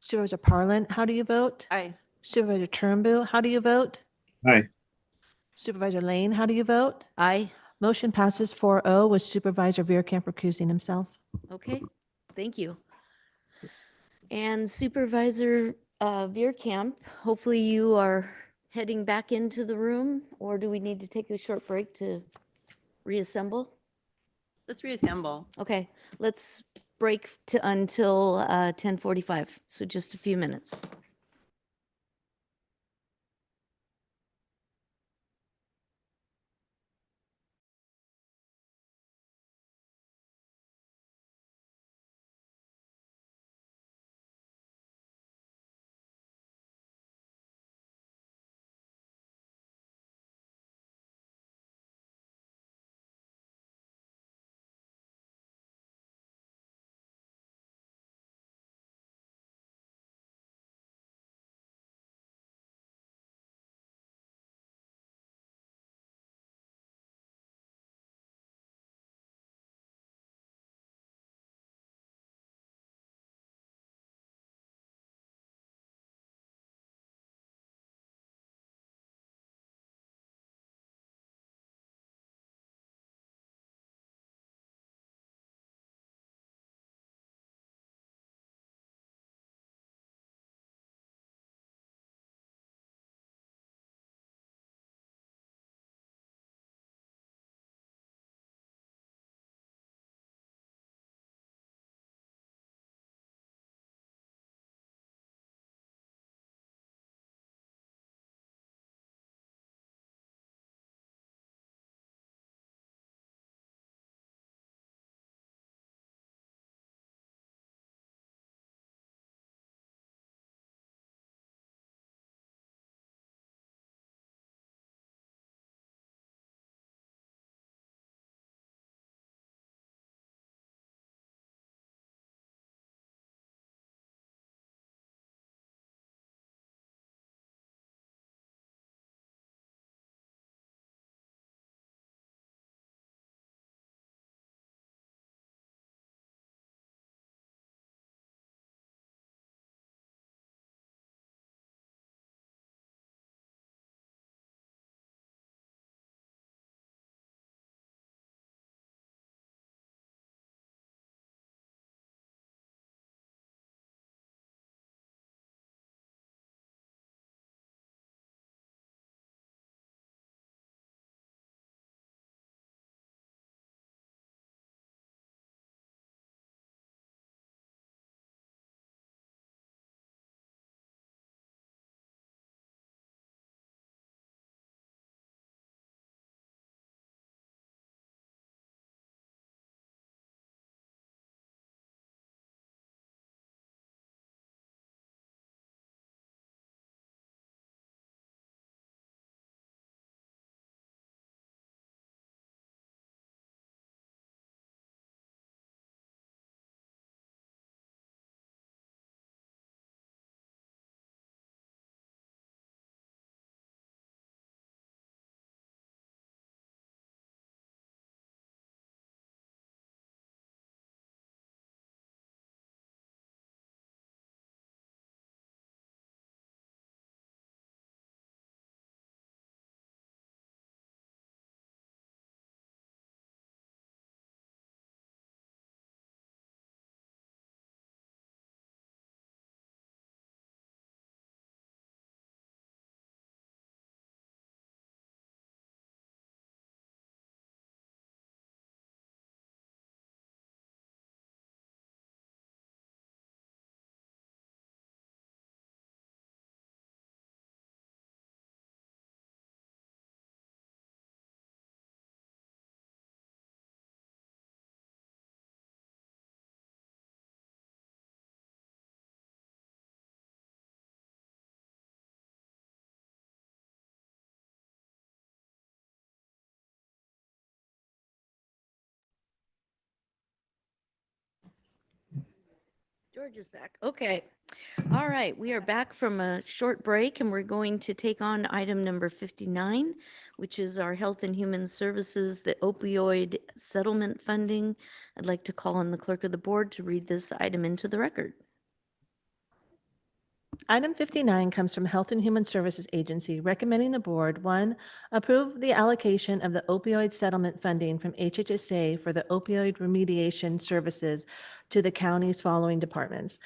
Supervisor Parlin, how do you vote? Aye. Supervisor Turnbull, how do you vote? Aye. Supervisor Lane, how do you vote? Aye. Motion passes 4-0 with Supervisor Veerkamp recusing himself. Okay, thank you. And Supervisor Veerkamp, hopefully you are heading back into the room, or do we need to take a short break to reassemble? Let's reassemble. Okay, let's break to until 10:45, so just a few minutes. George is back. Okay. All right. We are back from a short break and we're going to take on item number 59, which is our Health and Human Services, the opioid settlement funding. I'd like to call on the clerk of the board to read this item into the record. Item 59 comes from Health and Human Services Agency recommending the board, 1, approve the allocation of the opioid settlement funding from HHSA for the opioid remediation services to the county's following departments.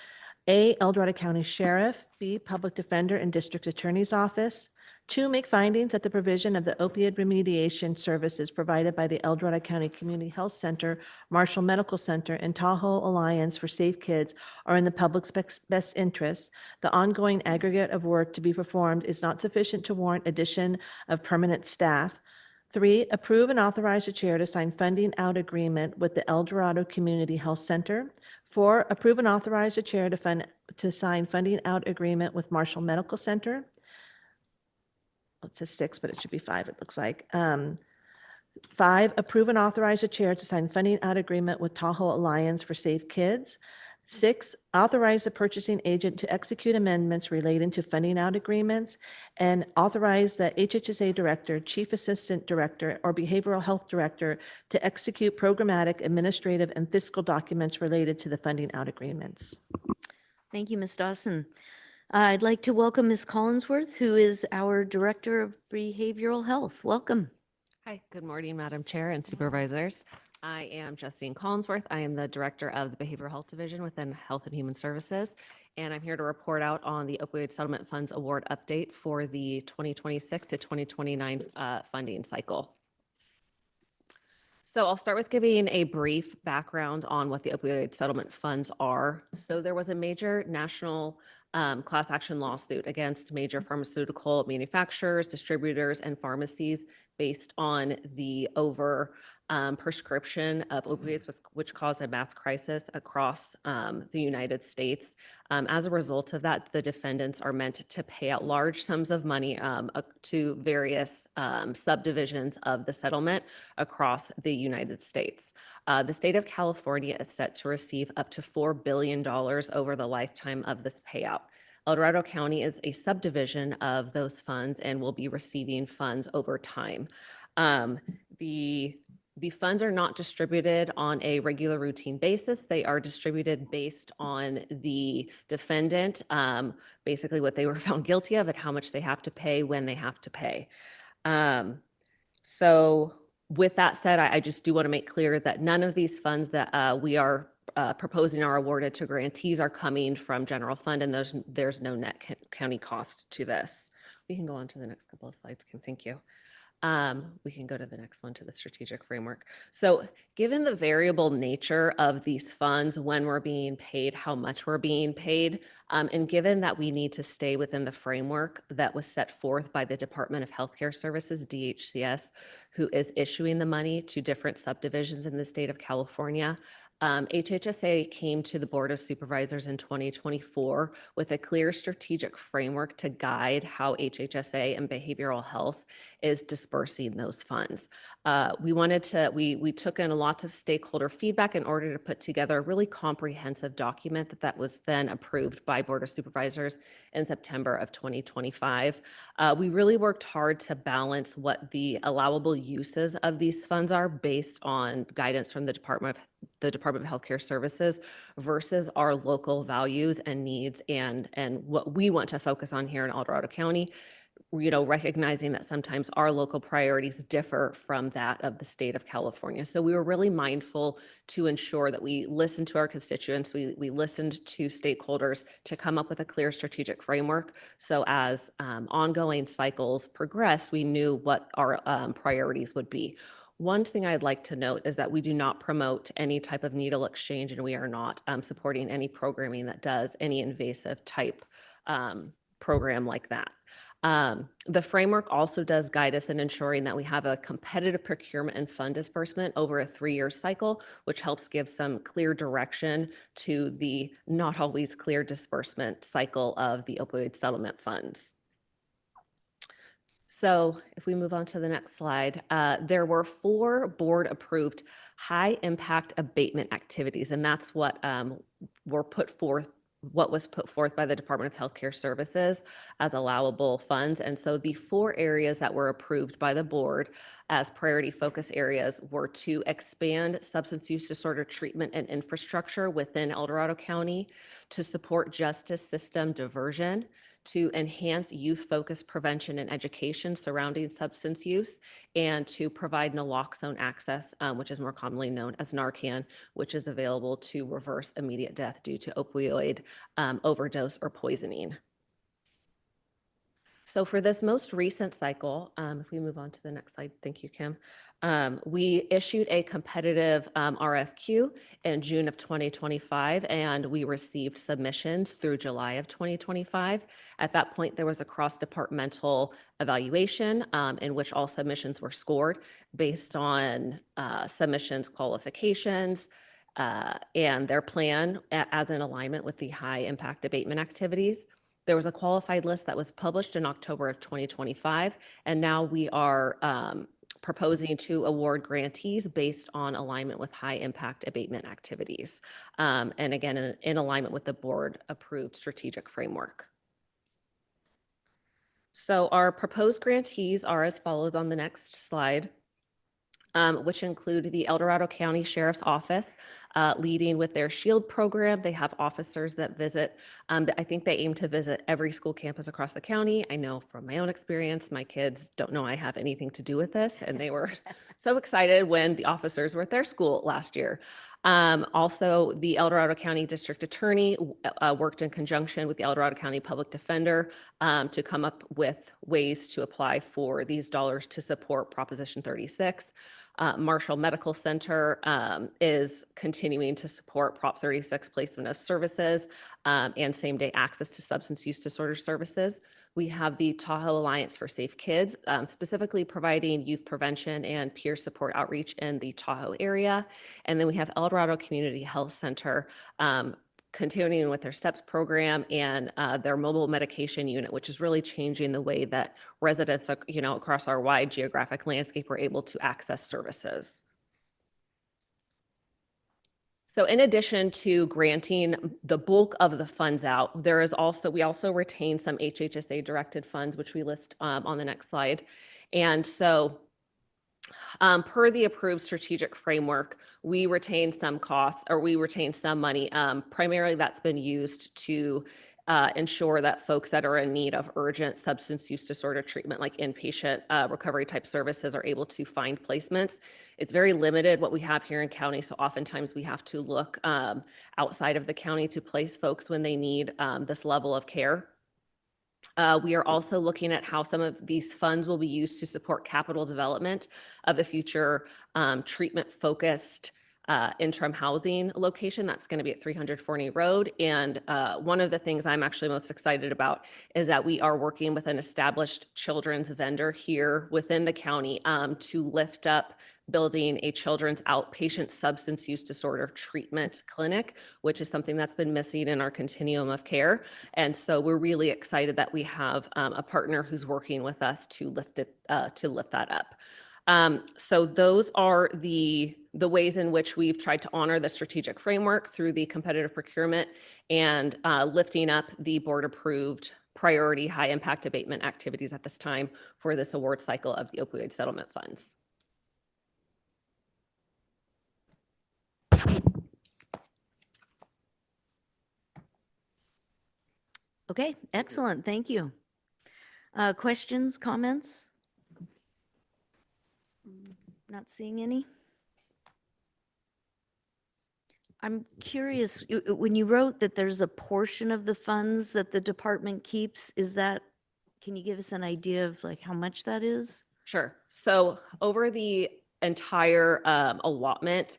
A, El Dorado County Sheriff. B, Public Defender and District Attorney's Office. 2, make findings that the provision of the opioid remediation services provided by the El Dorado County Community Health Center, Marshall Medical Center, and Tahoe Alliance for Safe Kids are in the public's best interest. The ongoing aggregate of work to be performed is not sufficient to warrant addition of permanent staff. 3, approve and authorize the chair to sign funding out agreement with the El Dorado Community Health Center. 4, approve and authorize the chair to sign funding out agreement with Marshall Medical Center. It says 6, but it should be 5, it looks like. 5, approve and authorize the chair to sign funding out agreement with Tahoe Alliance for Safe Kids. 6, authorize the purchasing agent to execute amendments relating to funding out agreements, and authorize the HHSA director, chief assistant director, or behavioral health director to execute programmatic, administrative, and fiscal documents related to the funding out agreements. Thank you, Ms. Dawson. I'd like to welcome Ms. Collinsworth, who is our Director of Behavioral Health. Welcome. Hi, good morning, Madam Chair and Supervisors. I am Justine Collinsworth. I am the Director of the Behavioral Health Division within Health and Human Services, and I'm here to report out on the Opioid Settlement Funds Award update for the 2026 to 2029 funding cycle. So I'll start with giving a brief background on what the opioid settlement funds are. So there was a major national class action lawsuit against major pharmaceutical manufacturers, distributors, and pharmacies based on the prescription of opioids, which caused a mass crisis across the United States. As a result of that, the defendants are meant to pay out large sums of money to various subdivisions of the settlement across the United States. The state of California is set to receive up to $4 billion over the lifetime of this payout. El Dorado County is a subdivision of those funds and will be receiving funds over time. The funds are not distributed on a regular routine basis. They are distributed based on the defendant, basically what they were found guilty of and how much they have to pay when they have to pay. So with that said, I just do want to make clear that none of these funds that we are proposing are awarded to grantees are coming from general fund, and there's no net county cost to this. We can go on to the next couple of slides, Kim. Thank you. We can go to the next one, to the strategic framework. So given the variable nature of these funds, when we're being paid, how much we're being paid, and given that we need to stay within the framework that was set forth by the Department of Healthcare Services, DHCS, who is issuing the money to different subdivisions in the state of California, HHSA came to the Board of Supervisors in 2024 with a clear strategic framework to guide how HHSA and behavioral health is dispersing those funds. We took in lots of stakeholder feedback in order to put together a really comprehensive document that was then approved by Board of Supervisors in September of 2025. We really worked hard to balance what the allowable uses of these funds are based on guidance from the Department of Healthcare Services versus our local values and needs and what we want to focus on here in El Dorado County, recognizing that sometimes our local priorities differ from that of the state of California. So we were really mindful to ensure that we listened to our constituents, we listened to stakeholders to come up with a clear strategic framework. So as ongoing cycles progress, we knew what our priorities would be. One thing I'd like to note is that we do not promote any type of needle exchange, and we are not supporting any programming that does any invasive type program like that. The framework also does guide us in ensuring that we have a competitive procurement and fund disbursement over a 3-year cycle, which helps give some clear direction to the not always clear disbursement cycle of the opioid settlement funds. So if we move on to the next slide, there were 4 board-approved high-impact abatement activities, and that's what were put forth, what was put forth by the Department of Healthcare Services as allowable funds. And so the 4 areas that were approved by the board as priority focus areas were to expand substance use disorder treatment and infrastructure within El Dorado County, to support justice system diversion, to enhance youth-focused prevention and education surrounding substance use, and to provide naloxone access, which is more commonly known as Narcan, which is available to reverse immediate death due to opioid overdose or poisoning. So for this most recent cycle, if we move on to the next slide, thank you, Kim. We issued a competitive RFQ in June of 2025, and we received submissions through July of 2025. At that point, there was a cross-departmental evaluation in which all submissions were scored based on submissions qualifications and their plan as in alignment with the high impact abatement activities. There was a qualified list that was published in October of 2025, and now we are proposing to award grantees based on alignment with high impact abatement activities. And again, in alignment with the board approved strategic framework. So our proposed grantees are as follows on the next slide, which include the El Dorado County Sheriff's Office, leading with their SHIELD program. They have officers that visit, I think they aim to visit every school campus across the county. I know from my own experience, my kids don't know I have anything to do with this, and they were so excited when the officers were at their school last year. Also, the El Dorado County District Attorney worked in conjunction with the El Dorado County Public Defender to come up with ways to apply for these dollars to support Proposition 36. Marshall Medical Center is continuing to support Prop 36 placement of services and same-day access to substance use disorder services. We have the Tahoe Alliance for Safe Kids, specifically providing youth prevention and peer support outreach in the Tahoe area. And then we have El Dorado Community Health Center, continuing with their STEPS program and their mobile medication unit, which is really changing the way that residents, across our wide geographic landscape are able to access services. So in addition to granting the bulk of the funds out, we also retain some HHSA directed funds, which we list on the next slide. And so per the approved strategic framework, we retain some costs, or we retain some money. Primarily that's been used to ensure that folks that are in need of urgent substance use disorder treatment, like inpatient recovery type services, are able to find placements. It's very limited what we have here in county, so oftentimes we have to look outside of the county to place folks when they need this level of care. We are also looking at how some of these funds will be used to support capital development of the future treatment-focused interim housing location that's going to be at 300 Forney Road. And one of the things I'm actually most excited about is that we are working with an established children's vendor here within the county to lift up building a children's outpatient substance use disorder treatment clinic, which is something that's been missing in our continuum of care. And so we're really excited that we have a partner who's working with us to lift that up. So those are the ways in which we've tried to honor the strategic framework through the competitive procurement and lifting up the board-approved priority high impact abatement activities at this time for this award cycle of the opioid settlement funds. Okay, excellent. Thank you. Questions, comments? Not seeing any. I'm curious, when you wrote that there's a portion of the funds that the department keeps, can you give us an idea of like how much that is? Sure. So over the entire allotment,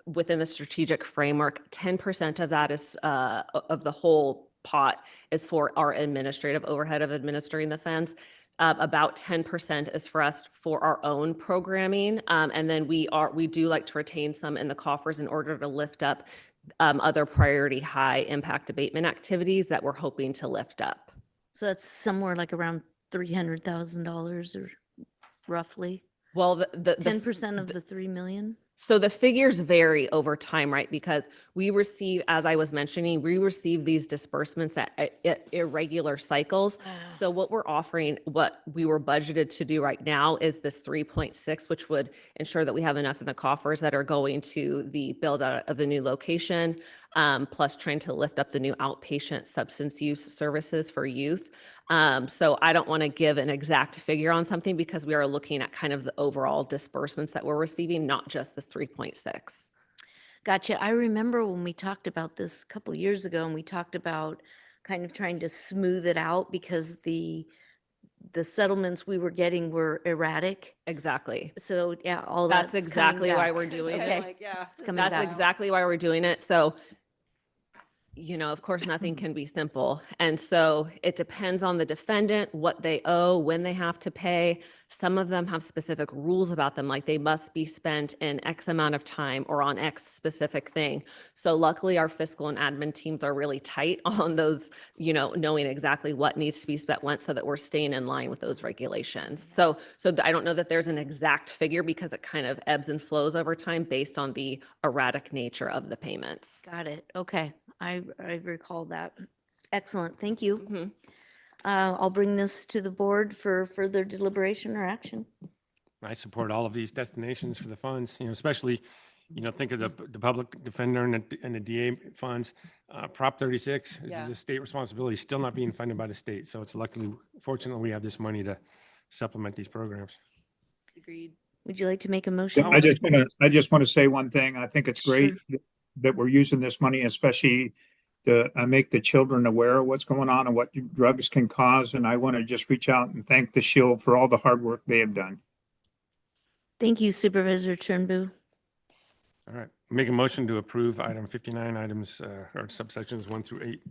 within the strategic framework, 10% of that is of the whole pot is for our administrative overhead of administering the funds. About 10% is for us for our own programming. And then we do like to retain some in the coffers in order to lift up other priority high impact abatement activities that we're hoping to lift up. So that's somewhere like around $300,000 or roughly? Well, 10% of the 3 million? So the figures vary over time, right? Because we receive, as I was mentioning, we receive these disbursements at irregular cycles. So what we're offering, what we were budgeted to do right now is this 3.6, which would ensure that we have enough in the coffers that are going to the build out of the new location, plus trying to lift up the new outpatient substance use services for youth. So I don't want to give an exact figure on something because we are looking at kind of the overall disbursements that we're receiving, not just this 3.6. Gotcha. I remember when we talked about this a couple years ago, and we talked about kind of trying to smooth it out because the settlements we were getting were erratic. Exactly. So yeah, all That's that's exactly why back. we're doing it. Like, yeah, It's coming That's back. exactly why we're doing it. So, you know, of course, nothing can be simple. And so it depends on the defendant, what they owe, when they have to pay. Some of them have specific rules about them, like they must be spent in X amount of time or on X specific thing. So luckily our fiscal and admin teams are really tight on those, you know, knowing exactly what needs to be spent when, so that we're staying in line with those regulations. So I don't know that there's an exact figure because it kind of ebbs and flows over time based on the erratic nature of the payments. Got it. Okay. I recall that. Excellent. Thank you. Mhm. I'll bring this to the board for further deliberation or action. I support all of these destinations for the funds, you know, especially, you know, think of the public defender and the DA funds. Prop 36 Yeah. is a state responsibility, still not being funded by the state. So it's fortunately, we have this money to supplement these programs. Agreed. Would you like to make a motion? I just want to say one thing. I think it's great that we're using this money, especially to make the children aware of what's going on and what drugs can cause. And I want to just reach out and thank the Shield for all the hard work they have done. Thank you, Supervisor Turnbull. All right, make a motion to approve item 59, items or subsections 1 through 8.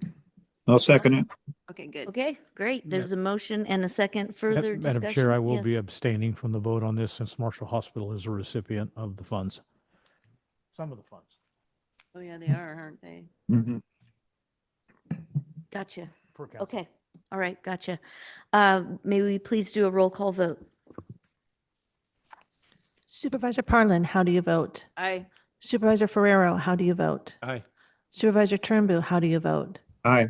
I'll second it. Okay, good. Okay, great. There's a motion and a second. Further discussion? Madam Chair, I will be Yes. abstaining from the vote on this since Marshall Hospital is a recipient of the funds. Some of the funds. Oh, yeah, they are, aren't they? Mhm. Gotcha. Per council. Okay. All right. Gotcha. May we please do a roll call vote? Supervisor Parlin, how do you vote? Aye. Supervisor Ferrero, how do you vote? Aye. Supervisor Turnbull, how do you vote? Aye.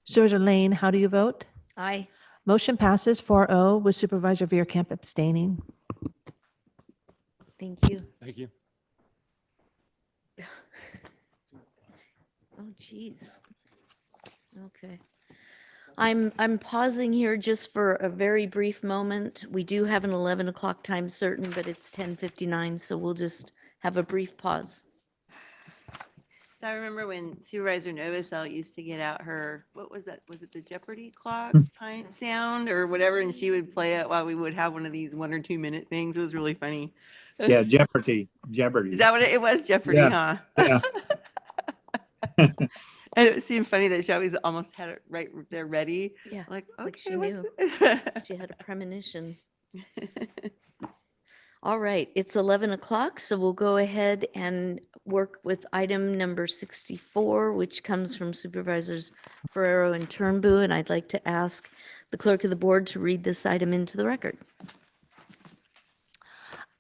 Supervisor Lane, how do you vote? Aye. Motion passes 4-0 with Supervisor Veerkamp abstaining. Thank you. Thank you. Oh, geez. Okay. I'm pausing here just for a very brief moment. We do have an 11 o'clock time certain, but it's 10:59, so we'll just have a brief pause. So I remember when Supervisor Novosel used to get out her, what was that? Was it the Jeopardy clock time sound or whatever? And she would play it while we would have one of these 1 or 2 minute things. It was really funny. Yeah, Jeopardy. Is that what it was? Jeopardy, Yeah. huh? Yeah. And it seemed funny that she always almost had it right there ready. Yeah, Like, okay, like she what's knew. it? She had a premonition. All right, it's 11 o'clock, so we'll go ahead and work with item number 64, which comes from Supervisors Ferrero and Turnbull, and I'd like to ask the clerk of the board to read this item into the record.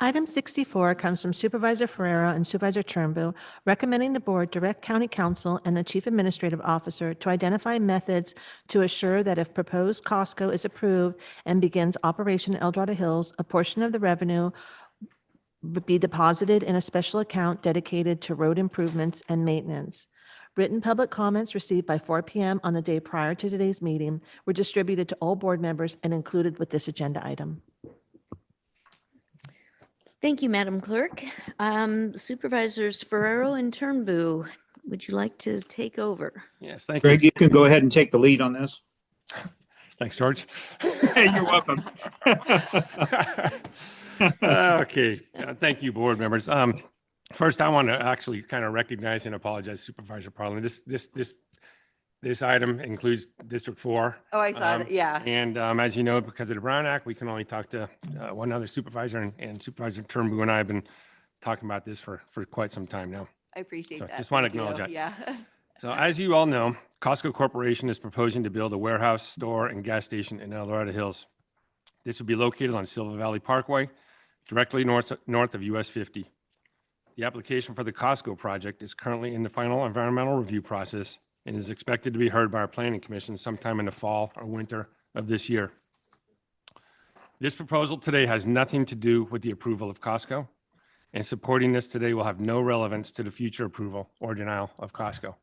Item 64 comes from Supervisor Ferrero and Supervisor Turnbull, recommending the board direct county council and the chief administrative officer to identify methods to assure that if proposed Costco is approved and begins operation in El Dorado Hills, a portion of the revenue would be deposited in a special account dedicated to road improvements and maintenance. Written public comments received by 4 p.m. on the day prior to today's meeting were distributed to all board members and included with this agenda item. Thank you, Madam Clerk. Supervisors Ferrero and Turnbull, would you like to take over? Yes, thank Greg, you. you can go ahead and take the lead on this. Thanks, George. Hey, you're welcome. Okay, thank you, board members. First, I want to actually kind of recognize and apologize, Supervisor Parlin. This item includes District 4. Oh, I saw that, yeah. And as you know, because of the Brown Act, we can only talk to one other supervisor, and Supervisor Turnbull and I have been talking about this for quite some time now. I appreciate So that. just want to Thank you. acknowledge that. Yeah. So as you all know, Costco Corporation is proposing to build a warehouse, store, and gas station in El Dorado Hills. This would be located on Silver Valley Parkway, directly north of US 50. The application for the Costco project is currently in the final environmental review process and is expected to be heard by our planning commission sometime in the fall or winter of this year. This proposal today has nothing to do with the approval of Costco, and supporting this today will have no relevance to the future approval or denial of Costco,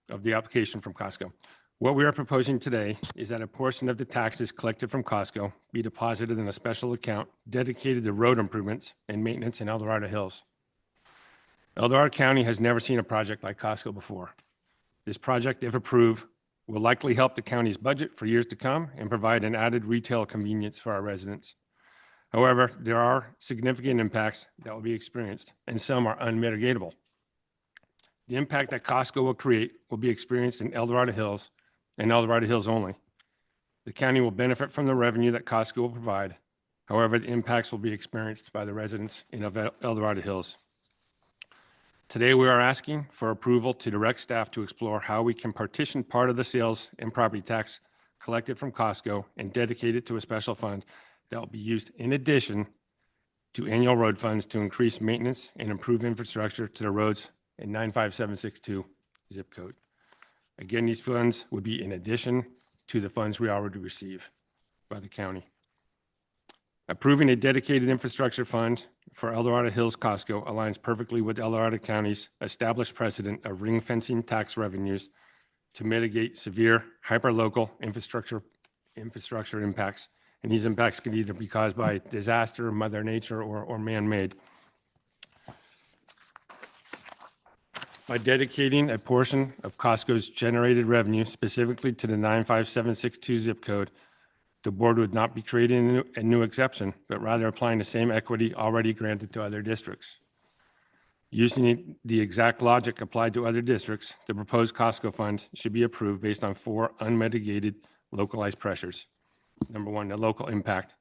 of the application from Costco. What we are proposing today is that a portion of the taxes collected from Costco be deposited in a special account dedicated to road improvements and maintenance in El Dorado Hills. El Dorado County has never seen a project like Costco before. This project, if approved, will likely help the county's budget for years to come and provide an added retail convenience for our residents. However, there are significant impacts that will be experienced, and some are unmitigatable. The impact that Costco will create will be experienced in El Dorado Hills and El Dorado Hills only. The county will benefit from the revenue that Costco will provide. However, the impacts will be experienced by the residents in El Dorado Hills. Today, we are asking for approval to direct staff to explore how we can partition part of the sales and property tax collected from Costco and dedicate it to a special fund that will be used in addition to annual road funds to increase maintenance and improve infrastructure to the roads in 95762 zip code. Again, these funds would be in addition to the funds we already receive by the county. Approving a dedicated infrastructure fund for El Dorado Hills Costco aligns perfectly with El Dorado County's established precedent of ring fencing tax revenues to mitigate severe hyperlocal infrastructure impacts. And these impacts can either be caused by disaster, Mother Nature, or man-made. By dedicating a portion of Costco's generated revenue specifically to the 95762 zip code, the board would not be creating a new exception, but rather applying the same equity already granted to other districts. Using the exact logic applied to other districts, the proposed Costco fund should be approved based on 4 unmitigated localized pressures. Number 1, the local impact.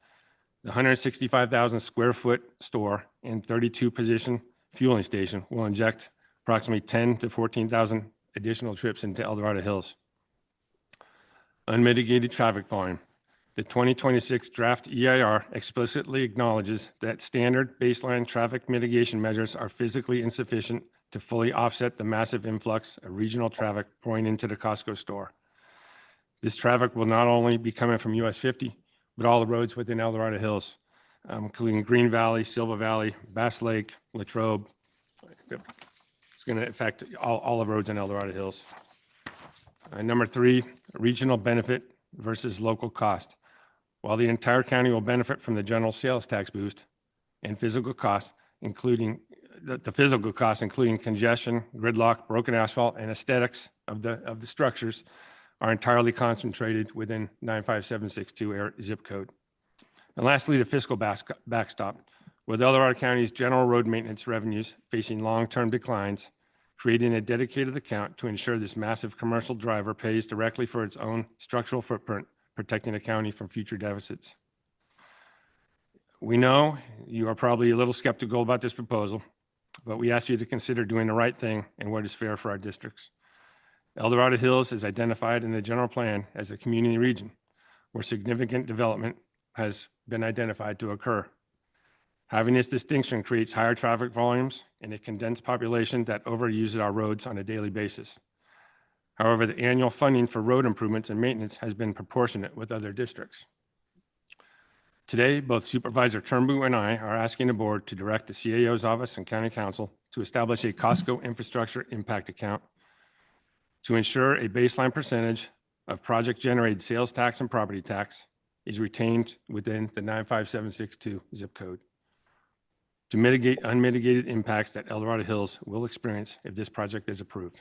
The 165,000 square foot store and 32 position fueling station will inject approximately 10 to 14,000 additional trips into El Dorado Hills. Unmitigated traffic volume. The 2026 draft EIR explicitly acknowledges that standard baseline traffic mitigation measures are physically insufficient to fully offset the massive influx of regional traffic pouring into the Costco store. This traffic will not only be coming from US 50, but all the roads within El Dorado Hills, including Green Valley, Silva Valley, Bass Lake, Latrobe. It's going to affect all the roads in El Dorado Hills. Number 3, regional benefit versus local cost. While the entire county will benefit from the general sales tax boost and physical costs, including the physical costs, including congestion, gridlock, broken asphalt, and aesthetics of the structures, are entirely concentrated within 95762 zip code. And lastly, the fiscal backstop. With El Dorado County's general road maintenance revenues facing long-term declines, creating a dedicated account to ensure this massive commercial driver pays directly for its own structural footprint, protecting the county from future deficits. We know you are probably a little skeptical about this proposal, but we ask you to consider doing the right thing and what is fair for our districts. El Dorado Hills is identified in the general plan as a community region where significant development has been identified to occur. Having this distinction creates higher traffic volumes and a condensed population that overuses our roads on a daily basis. However, the annual funding for road improvements and maintenance has been proportionate with other districts. Today, both Supervisor Turnbull and I are asking the board to direct the CAO's office and County Council to establish a Costco infrastructure impact account to ensure a baseline percentage of project-generated sales tax and property tax is retained within the 95762 zip code to mitigate unmitigated impacts that El Dorado Hills will experience if this project is approved.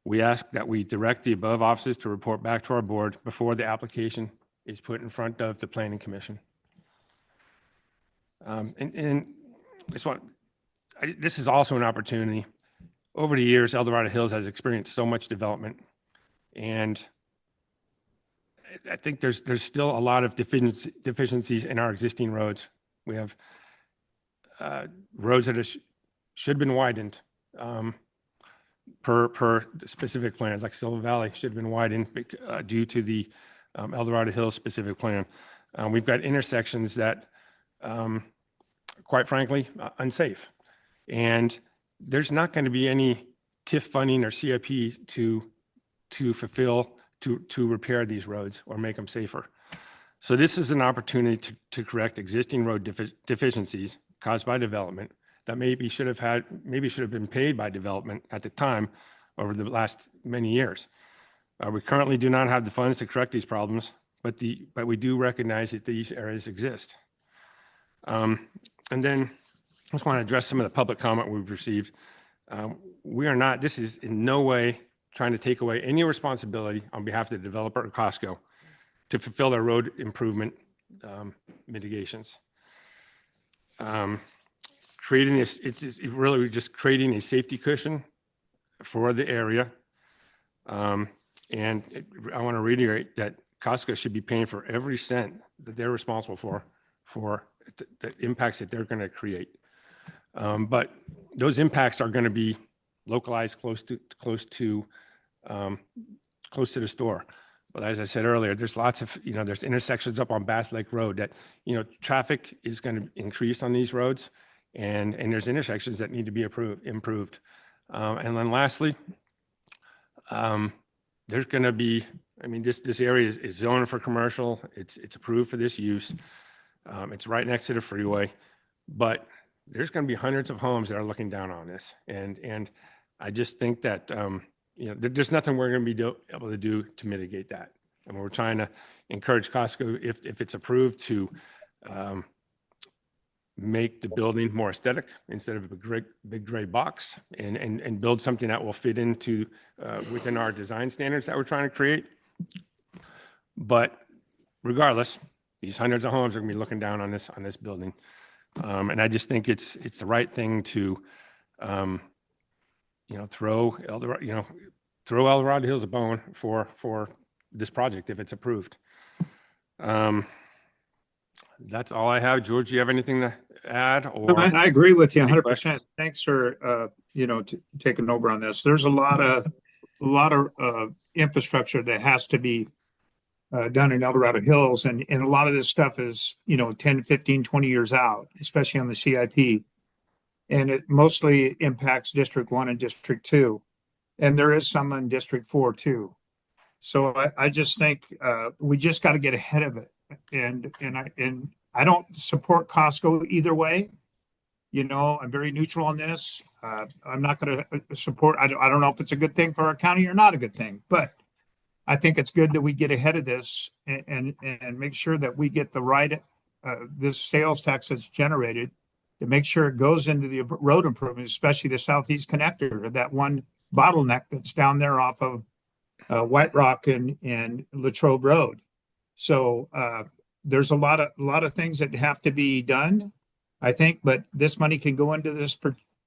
We ask that we direct the above offices to report back to our board before the application is put in front of the Planning Commission. This is also an opportunity. Over the years, El Dorado Hills has experienced so much development, and I think there's still a lot of deficiencies in our existing roads. We have roads that should have been widened per specific plans, like Silva Valley should have been widened due to the El Dorado Hills specific plan. We've got intersections that, quite frankly, unsafe. And there's not going to be any TIF funding or CIP to fulfill, to repair these roads or make them safer. So this is an opportunity to correct existing road deficiencies caused by development that maybe should have been paid by development at the time over the last many years. We currently do not have the funds to correct these problems, but we do recognize that these areas exist. And then I just want to address some of the public comment we've received. This is in no way trying to take away any responsibility on behalf of the developer or Costco to fulfill their road improvement mitigations. Creating this, it's really just creating a safety cushion for the area. I want to reiterate that Costco should be paying for every cent that they're responsible for the impacts that they're going to create. But those impacts are going to be localized close to the store. But as I said earlier, there's lots of, there's intersections up on Bass Lake Road that, traffic is going to increase on these roads, and there's intersections that need to be improved. And then lastly, there's going to be, this area is zoned for commercial. It's approved for this use. It's right next to the freeway, but there's going to be hundreds of homes that are looking down on this. And I just think that, there's nothing we're going to be able to do to mitigate that. And we're trying to encourage Costco, if it's approved, to make the building more aesthetic instead of a big gray box, and build something that will fit into within our design standards that we're trying to create. But regardless, these hundreds of homes are going to be looking down on this building. And I just think it's the right thing to, throw El Dorado Hills a bone for this project if it's approved. That's all I have. George, do you have anything to add? Or I agree with you any 100%. questions? Thanks for, taking over on this. There's a lot of infrastructure that has to be done in El Dorado Hills. And a lot of this stuff is, 10, 15, 20 years out, especially on the CIP. And it mostly impacts District 1 and District 2. And there is some in District 4 too. So I just think we just got to get ahead of it. And I don't support Costco either way. I'm very neutral on this. I'm not going to support, I don't know if it's a good thing for our county or not a good thing, but I think it's good that we get ahead of this and make sure that we get the right, this sales tax that's generated, to make sure it goes into the road improvements, especially the Southeast Connector, that one bottleneck that's down there off of White Rock and Latrobe Road. So there's a lot of things that have to be done, I think, but this money can go into this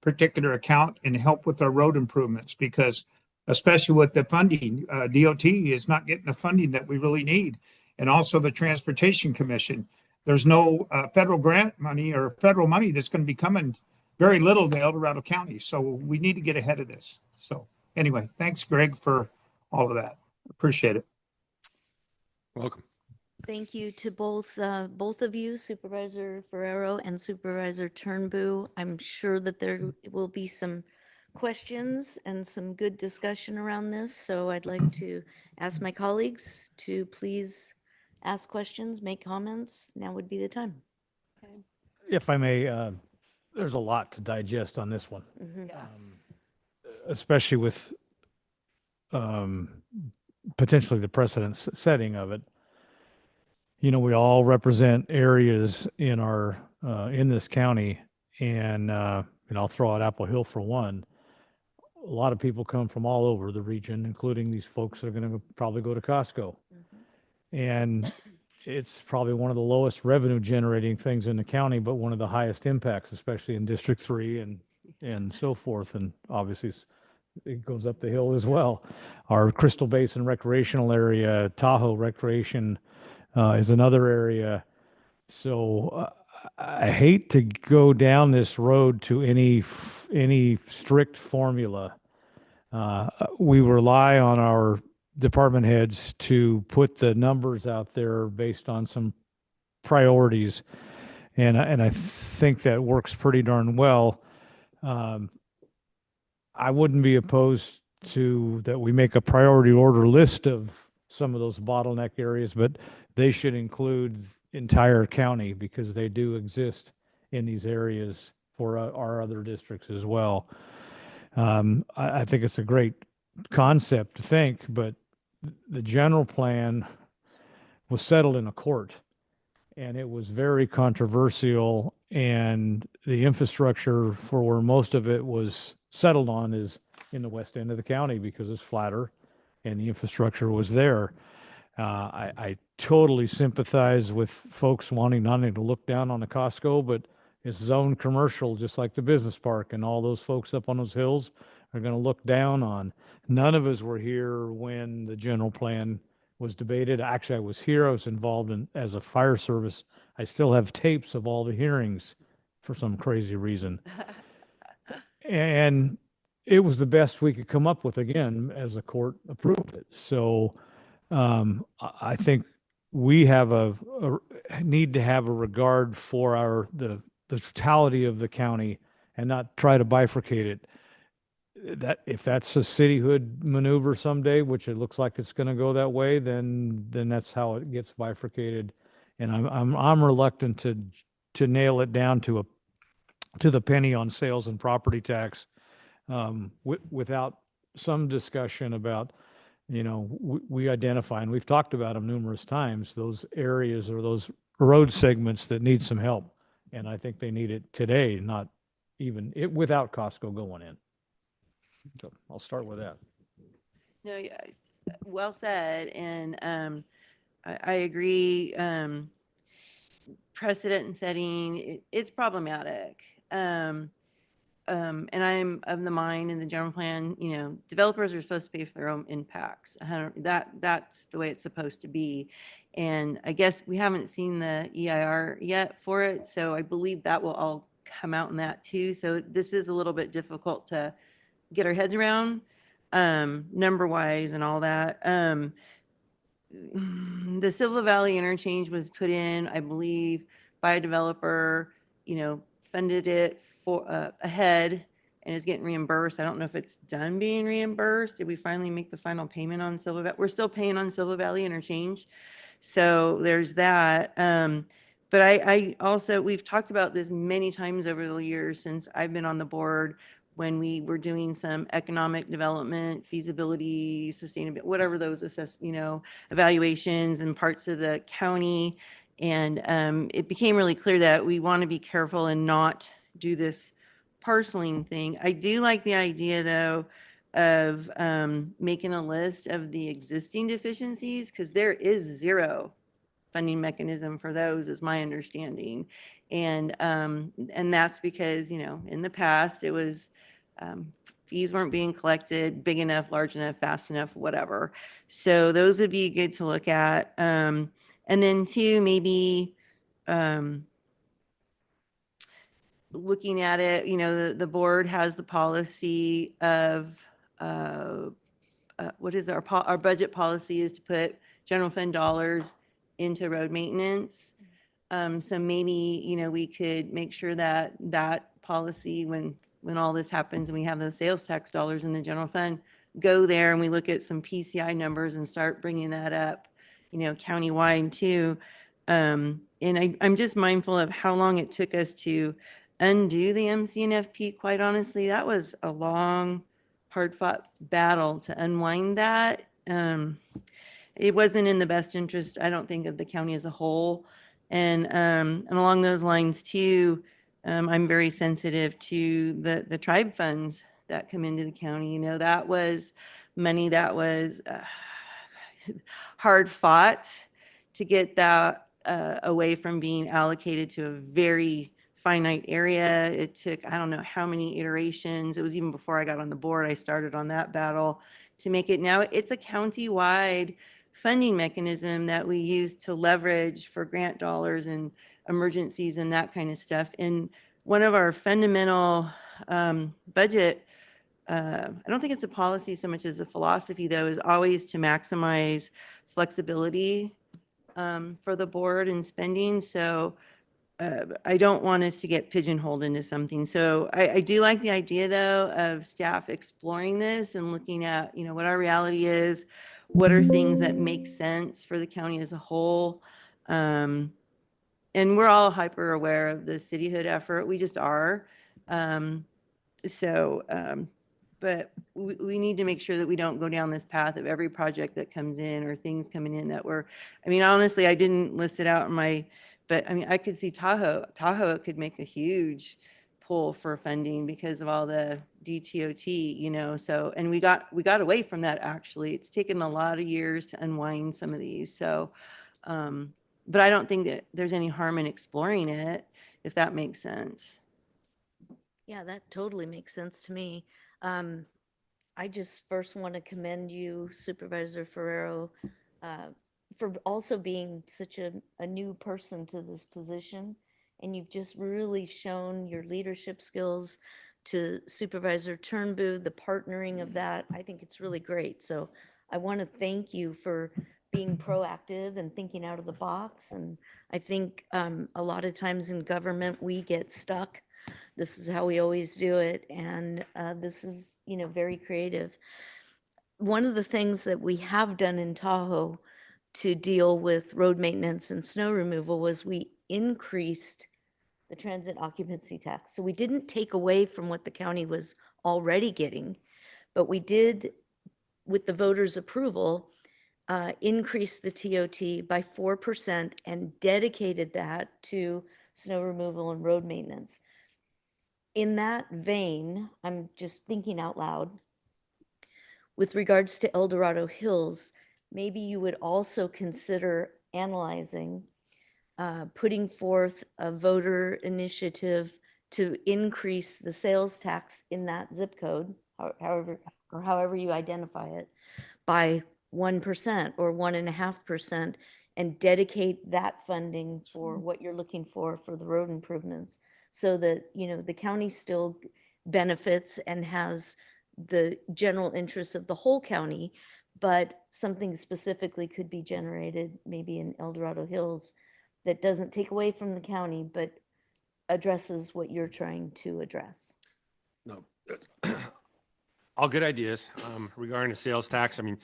particular account and help with our road improvements, because especially with the funding, DOT is not getting the funding that we really need. And also the Transportation Commission. There's no federal grant money or federal money that's going to be coming, very little to El Dorado County. So we need to get ahead of this. So anyway, thanks, Greg, for all of that. Appreciate it. Welcome. Thank you to both of you, Supervisor Ferrero and Supervisor Turnbull. I'm sure that there will be some questions and some good discussion around this. So I'd like to ask my colleagues to please ask questions, make comments. Now would be the time. If I may, there's a lot to digest on this one, Mhm. especially with potentially the precedent setting of it. We all represent areas in in this county, and I'll throw out Apple Hill for one. A lot of people come from all over the region, including these folks that are going to probably go to Costco. And it's probably one of the lowest revenue generating things in the county, but one of the highest impacts, especially in District 3 and so forth. And obviously it goes up the hill as well. Our Crystal Basin recreational area, Tahoe Recreation is another area. So I hate to go down this road to any strict formula. We rely on our department heads to put the numbers out there based on some priorities, and I think that works pretty darn well. Um, I wouldn't be opposed to that we make a priority order list of some of those bottleneck areas, but they should include entire county because they do exist in these areas for our other districts as well. I think it's a great concept to think, but the general plan was settled in a court and it was very controversial, and the infrastructure for where most of it was settled on is in the west end of the county because it's flatter and the infrastructure was there. I totally sympathize with folks wanting not only to look down on the Costco, but it's zoned commercial, just like the business park, and all those folks up on those hills are going to look down on. None of us were here when the general plan was debated. Actually, I was here. I was involved in as a fire service. I still have tapes of all the hearings for some crazy reason. And it was the best we could come up with again as the court approved it. So I think we have a need to have a regard for the totality of the county and not try to bifurcate it. That if that's a cityhood maneuver someday, which it looks like it's going to go that way, then that's how it gets bifurcated. And I'm reluctant to nail it down to the penny on sales and property tax without some discussion about, we identify, and we've talked about them numerous times, those areas or those road segments that need some help. And I think they need it today, not even without Costco going in. So I'll start with that. No, yeah, well said. And I agree. Precedent and setting, it's problematic. And I'm of the mind in the general plan, developers are supposed to pay for their own impacts. That's the way it's supposed to be. And I guess we haven't seen the EIR yet for it. So I believe that will all come out in that too. So this is a little bit difficult to get our heads around, number wise and all that. The Silva Valley interchange was put in, I believe, by a developer, funded it for ahead and is getting reimbursed. I don't know if it's done being reimbursed. Did we finally make the final payment on Silva Valley? We're still paying on Silva Valley interchange. So there's that. But I also, we've talked about this many times over the years since I've been on the board, when we were doing some economic development, feasibility, sustainability, whatever those evaluations in parts of the county. And it became really clear that we want to be careful and not do this parceling thing. I do like the idea, though, of making a list of the existing deficiencies, because there is zero funding mechanism for those, is my understanding. And that's because, in the past, it was fees weren't being collected big enough, large enough, fast enough, whatever. So those would be good to look at. And then two, maybe looking at it, the board has the policy of what is our budget policy is to put general fund dollars into road maintenance. So maybe, we could make sure that that policy, when all this happens and we have those sales tax dollars in the general fund, go there and we look at some PCI numbers and start bringing that up, countywide too. And I'm just mindful of how long it took us to undo the MCNFP. Quite honestly, that was a long, hard-fought battle to unwind that. It wasn't in the best interest, I don't think, of the county as a whole. And along those lines too, I'm very sensitive to the tribe funds that come into the county. That was money that was hard fought to get that away from being allocated to a very finite area. It took, I don't know how many iterations. It was even before I got on the board, I started on that battle to make it. Now it's a county-wide funding mechanism that we use to leverage for grant dollars and emergencies and that kind of stuff. And one of our fundamental budget, I don't think it's a policy so much as a philosophy, though, is always to maximize flexibility for the board and spending. So I don't want us to get pigeonholed into something. So I do like the idea though of staff exploring this and looking at, you know, what our reality is, what are things that make sense for the county as a whole. And we're all hyper aware of the cityhood effort. We just are. But we need to make sure that we don't go down this path of every project that comes in or things coming in that were, I mean, honestly, I didn't list it out in my, but I mean, I could see Tahoe could make a huge pull for funding because of all the DTOT, you know, so, and we got away from that actually. It's taken a lot of years to unwind some of these. So, but I don't think that there's any harm in exploring it, if that makes sense. Yeah, that totally makes sense to me. I just first want to commend you, Supervisor Ferrero, for also being such a new person to this position. And you've just really shown your leadership skills to Supervisor Turnbull, the partnering of that. I think it's really great. So I want to thank you for being proactive and thinking out of the box. And I think a lot of times in government, we get stuck. This is how we always do it. And this is, you know, very creative. One of the things that we have done in Tahoe to deal with road maintenance and snow removal was we increased the transit occupancy tax. So we didn't take away from what the county was already getting, but we did, with the voters' approval, increase the TOT by 4% and dedicated that to snow removal and road maintenance. In that vein, I'm just thinking out loud, with regards to El Dorado Hills, maybe you would also consider analyzing putting forth a voter initiative to increase the sales tax in that zip code, however you identify it, by 1% or 1.5%, and dedicate that funding for what you're looking for the road improvements, so that, you know, the county still benefits and has the general interests of the whole county, but something specifically could be generated maybe in El Dorado Hills that doesn't take away from the county, but addresses what you're trying to address. No, all good ideas regarding the sales tax. I mean,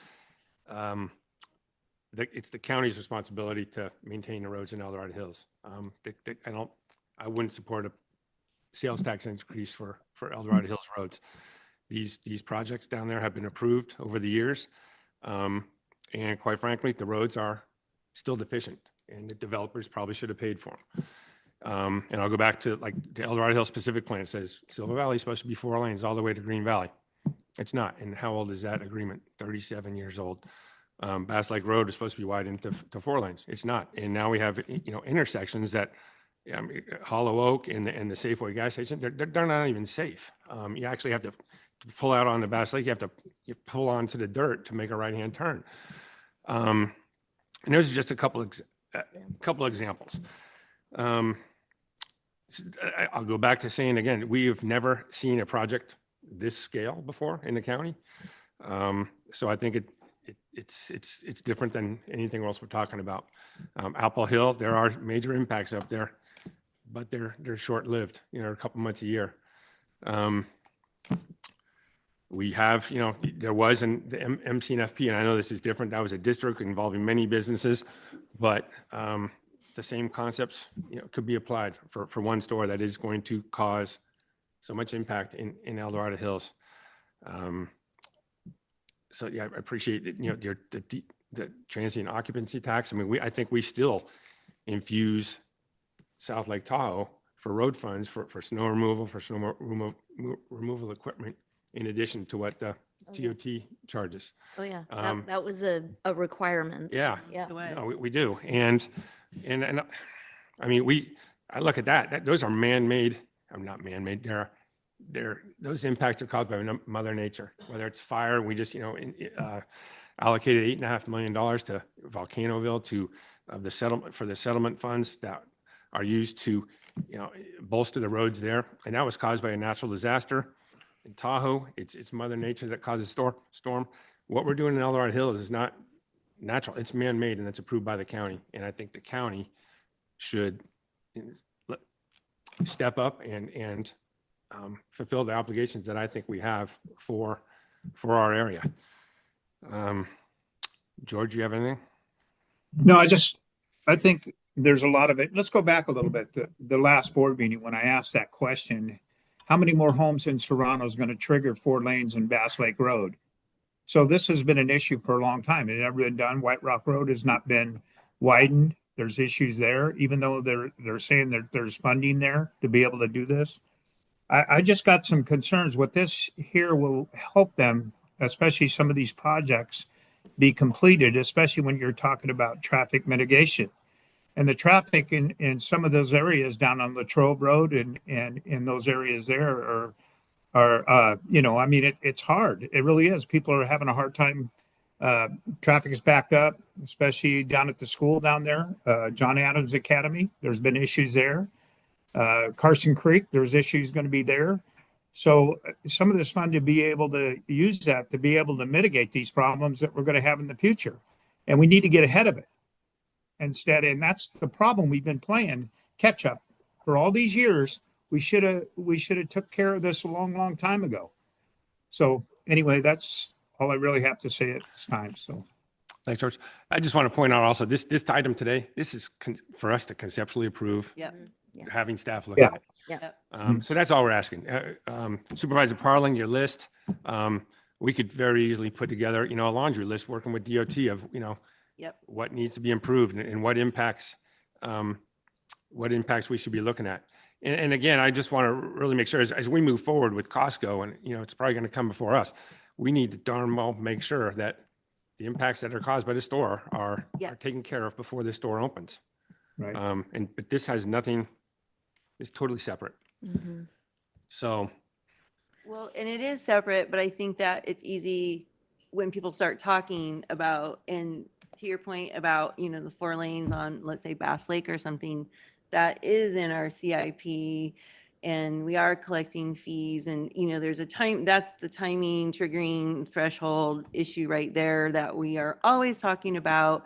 it's the county's responsibility to maintain the roads in El Dorado Hills. I wouldn't support a sales tax increase for El Dorado Hills roads. These projects down there have been approved over the years. And quite frankly, the roads are still deficient and the developers probably should have paid for them. And I'll go back to like the El Dorado Hills specific plan. It says Silver Valley is supposed to be 4 lanes all the way to Green Valley. It's not. And how old is that agreement? 37 years old. Bass Lake Road is supposed to be widened to 4 lanes. It's not. And now we have, you know, intersections that Hollow Oak and the Safeway gas station, they're not even safe. You actually have to pull out on the Bass Lake. You pull onto the dirt to make a right-hand turn. And those are just a couple examples. I'll go back to saying again, we have never seen a project this scale before in the county. So I think it's different than anything else we're talking about. Apple Hill, there are major impacts up there, but they're short-lived, you know, a couple months a year. We have, you know, there was the MCNFP, and I know this is different. That was a district involving many businesses, but the same concepts, you know, could be applied for one store that is going to cause so much impact in El Dorado Hills. So yeah, I appreciate it, you know, the transient occupancy tax. I mean, I think we still infuse South Lake Tahoe for road funds for snow removal, for snow removal equipment, in addition to what the TOT charges. Oh yeah, that was a requirement. Yeah, Yeah. no, we do. And I mean, I look at that, those are man-made, not man-made, those impacts are caused by Mother Nature, whether it's fire. We just, you know, allocated $8.5 million to Volcanoville for the settlement funds that are used to, you know, bolster the roads there. And that was caused by a natural disaster. In Tahoe, it's Mother Nature that causes storm. What we're doing in El Dorado Hills is not natural. It's man-made, and it's approved by the county. And I think the county should step up and fulfill the obligations that I think we have for our area. George, you have anything? No, I think there's a lot of it. Let's go back a little bit. The last board meeting, when I asked that question, how many more homes in Serrano is going to trigger 4 lanes in Bass Lake Road? So this has been an issue for a long time. It never been done. White Rock Road has not been widened. There's issues there, even though they're saying that there's funding there to be able to do this. I just got some concerns. What this here will help them, especially some of these projects, be completed, especially when you're talking about traffic mitigation. And the traffic in some of those areas down on Latrobe Road and in those areas there are I mean, it's hard. It really is. People are having a hard time. Traffic is backed up, especially down at the school down there, John Adams Academy. There's been issues there. Carson Creek, there's issues going to be there. So some of this fund to be able to use that to be able to mitigate these problems that we're going to have in the future. And we need to get ahead of it instead. And that's the problem. We've been playing catch up for all these years. We should have took care of this a long time ago. So anyway, that's all I really have to say at this time. So Thanks, George. I just want to point out also this item today, this is for us to conceptually approve. Yep. Having staff look at it. Yeah. So that's all we're asking. Supervisor Parling, your list, we could very easily put together, a laundry list working with DOT of, Yep. what needs to be improved and what impacts we should be looking at. And again, I just want to really make sure as we move forward with Costco, and it's probably going to come before us, we need to darn well make sure that the impacts that are caused by the store are taken care of before the store opens. Right. But this has nothing. It's totally separate. Mm-hmm. So. Well, and it is separate, but I think that it's easy when people start talking about, and to your point about, the 4 lanes on, let's say, Bass Lake or something, that is in our CIP, and we are collecting fees, and, there's a time, that's the timing triggering threshold issue right there that we are always talking about,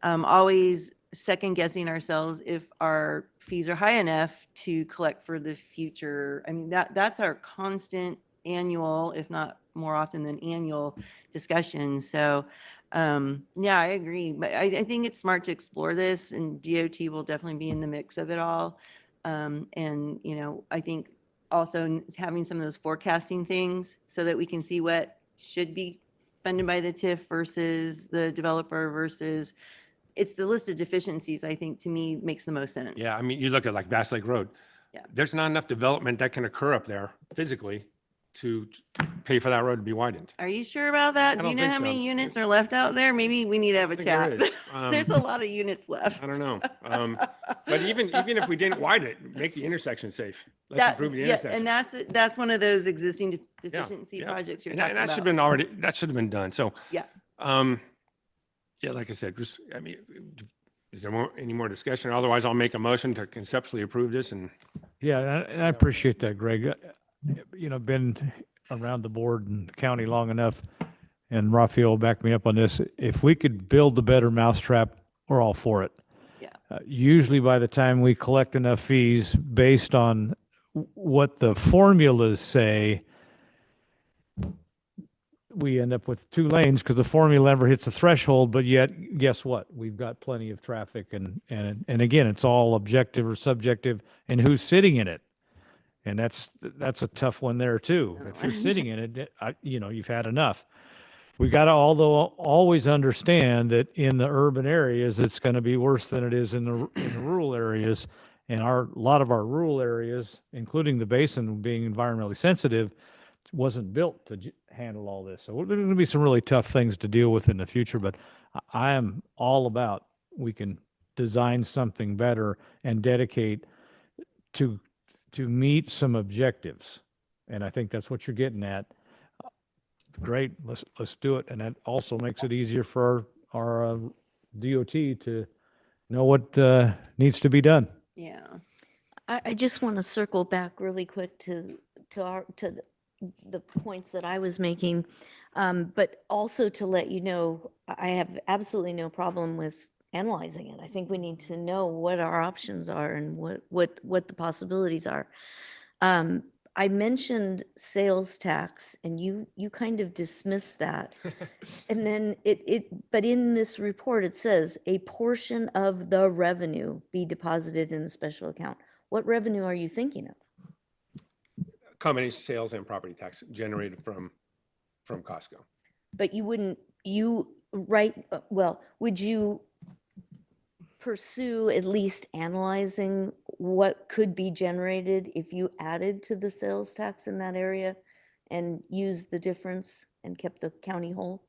always second guessing ourselves if our fees are high enough to collect for the future. I mean, that's our constant annual, if not more often than annual discussion. So, yeah, I agree. But I think it's smart to explore this, and DOT will definitely be in the mix of it all. And, I think also having some of those forecasting things so that we can see what should be funded by the TIF versus the developer versus it's the list of deficiencies, I think, to me, makes the most sense. Yeah, I mean, you look at like Bass Lake Road. Yeah. There's not enough development that can occur up there physically to pay for that road to be widened. Are you sure about that? I Do you don't know think how so. many units are left out there? Maybe we need to have a I think there chat. is. There's a lot of units left. I don't know. But even if we didn't widen it, make the intersection safe. Let's That, improve the yeah, intersection. and that's one of those existing deficiency yeah. projects you're And talking that about. should have been done. So, Yeah. Yeah, like I said, is there any more discussion? Otherwise, I'll make a motion to conceptually approve this and. Yeah, and I appreciate that, Greg. Been around the board and county long enough, and Rafael backed me up on this. If we could build a better mousetrap, we're all for it. Yeah. Usually by the time we collect enough fees based on what the formulas say, we end up with 2 lanes because the formula never hits the threshold, but yet guess what? We've got plenty of traffic and again, it's all objective or subjective and who's sitting in it. And that's a tough one there too. If you're sitting in it, you've had enough. We got to always understand that in the urban areas, it's going to be worse than it is in the rural areas. And a lot of our rural areas, including the basin being environmentally sensitive, wasn't built to handle all this. So there's going to be some really tough things to deal with in the future, but I am all about we can design something better and dedicate to meet some objectives. And I think that's what you're getting at. Great, let's do it. And that also makes it easier for our DOT to know what needs to be done. Yeah. I just want to circle back really quick to the points that I was making, but also to let you know, I have absolutely no problem with analyzing it. I think we need to know what our options are and what the possibilities are. I mentioned sales tax and you kind of dismissed that. And then but in this report, it says a portion of the revenue be deposited in a special account. What revenue are you thinking of? Combination sales and property tax generated from Costco. But you wouldn't, would you pursue at least analyzing what could be generated if you added to the sales tax in that area and used the difference and kept the county whole?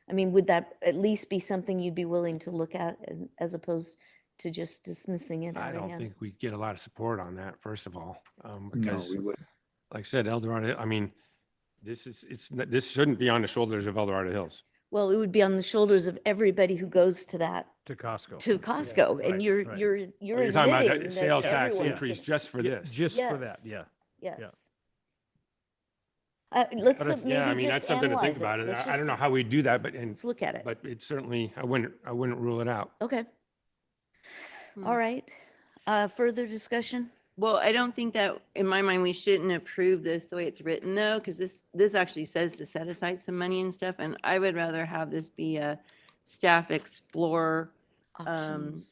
I mean, would that at least be something you'd be willing to look at as opposed to just dismissing it I out of don't hand? think we get a lot of support on that, first of all, No, because we would. like I said, El Dorado, I mean, this shouldn't be on the shoulders of El Dorado Hills. Well, it would be on the shoulders of everybody who goes to Costco. to Costco, and right, you're right. you're Oh, you're you're talking about admitting that that sales tax everyone's increase gonna- just for Yeah, this. just for that, Yes. yeah. Yes. Yeah. Let's But yeah, I maybe mean, just that's something to think analyze about. it. Let's I don't know just- how we do that, but Let's look at it. but it certainly, I wouldn't rule it out. Okay. Hmm. All right. Further discussion? Well, I don't think that, in my mind, we shouldn't approve this the way it's written though, because this actually says to set aside some money and stuff. And I would rather have this be a staff explore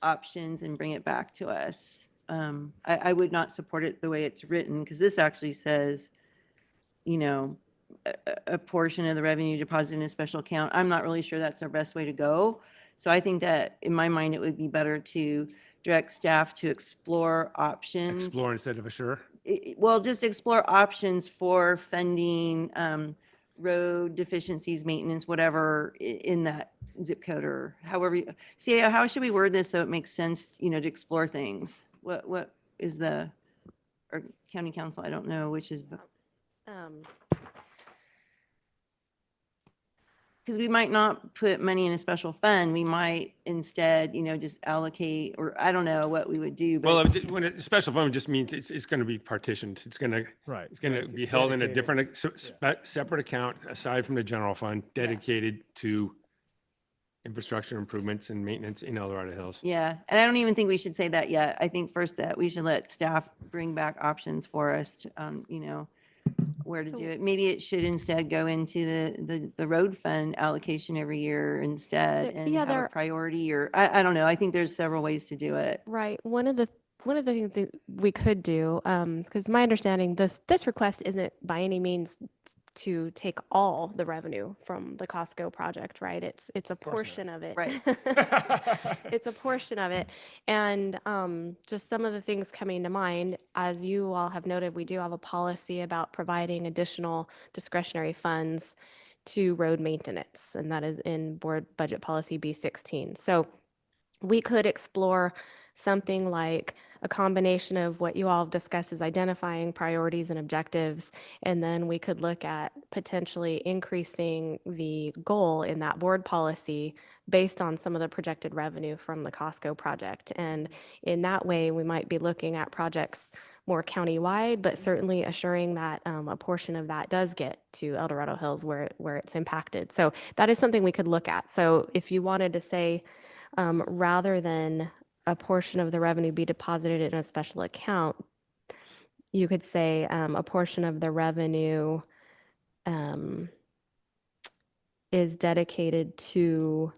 options and bring it back to us. I would not support it the way it's written, because this actually says, you know, a portion of the revenue deposited in a special account. I'm not really sure that's our best way to go. So I think that in my mind, it would be better to direct staff to explore options. Explore instead of assure. Well, just explore options for funding road deficiencies, maintenance, whatever in that zip code or however. See, how should we word this so it makes sense, you know, to explore things? What is or county council? I don't know which is. Because we might not put money in a special fund. We might instead, you know, just allocate, or I don't know what we would do. Well, But when a special fund just means it's going to be partitioned. It's going to be held in a different, separate account aside from the general fund, dedicated to infrastructure improvements and maintenance in El Dorado Hills. yeah, and I don't even think we should say that yet. I think first that we should let staff bring back options for us to, you know, where to do it. Maybe it should instead go into the road fund allocation every year instead and yeah, have a priority, or I don't know. I think there's several ways to do it. Right. One of the things that we could do, because my understanding, this request isn't by any means to take all the revenue from the Costco project, right? It's a portion of it. Right. It's a portion of it. And just some of the things coming to mind, as you all have noted, we do have a policy about providing additional discretionary funds to road maintenance, and that is in Board Budget Policy B16. So we could explore something like a combination of what you all have discussed as identifying priorities and objectives, and then we could look at potentially increasing the goal in that board policy based on some of the projected revenue from the Costco project. And in that way, we might be looking at projects more countywide, but certainly assuring that a portion of that does get to El Dorado Hills where it's impacted. So that is something we could look at. So if you wanted to say, rather than a portion of the revenue be deposited in a special account, you could say a portion of the revenue is dedicated to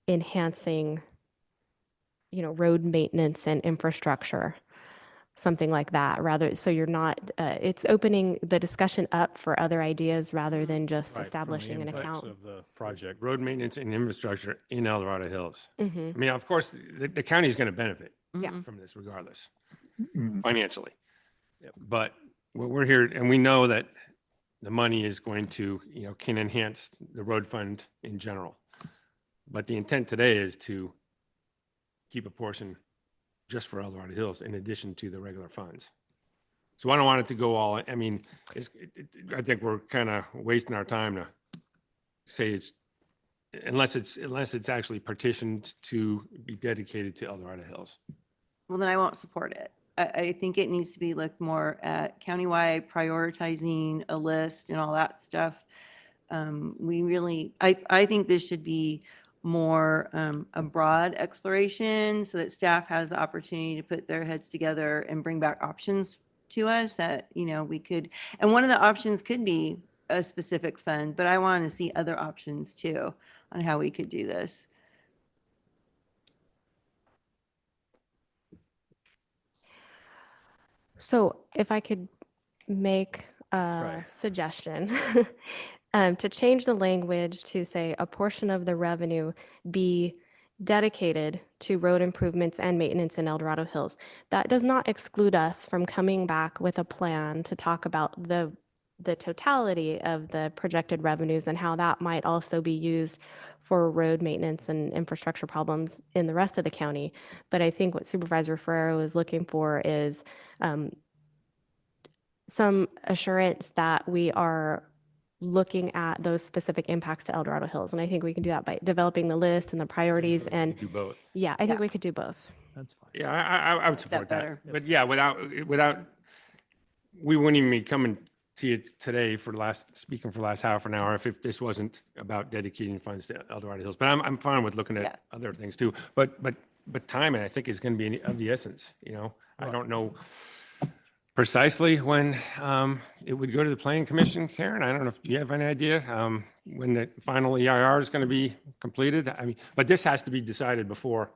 enhancing, you know, road maintenance and infrastructure, something like that. Rather, so you're not, it's opening the discussion up for other ideas rather than just establishing an account. Of the project. Road maintenance and infrastructure in El Dorado Hills. Mhm. I mean, of course, the county is going to benefit Yeah. from this regardless, financially. But we're here, and we know that the money is going to, you know, can enhance the road fund in general. But the intent today is to keep a portion just for El Dorado Hills in addition to the regular funds. So I don't want it to go all, I mean, I think we're kind of wasting our time to say it's, unless it's actually partitioned to be dedicated to El Dorado Hills. Well, then I won't support it. I think it needs to be looked more at countywide, prioritizing a list and all that stuff. We really, I think this should be more a broad exploration so that staff has the opportunity to put their heads together and bring back options to us that, we could, and one of the options could be a specific fund, but I want to see other options too on how we could do this. So if I could make a right. suggestion to change the language to say a portion of the revenue be dedicated to road improvements and maintenance in El Dorado Hills. That does not exclude us from coming back with a plan to talk about the totality of the projected revenues and how that might also be used for road maintenance and infrastructure problems in the rest of the county. But I think what Supervisor Ferrero is looking for is some assurance that we are looking at those specific impacts to El Dorado Hills. And I think we can do that by developing the list and the priorities. And Do both. yeah, I think we could do both. That's fine. Yeah, I would support that. better. But yeah, without, we wouldn't even be coming to you today speaking for the last half an hour if this wasn't about dedicating funds to El Dorado Hills. But I'm fine with looking at other things too. But timing, I think, is going to be of the essence. I don't know precisely when it would go to the planning commission. Karen, I don't know if you have any idea when the final EIR is going to be completed. I mean, but this has to be decided before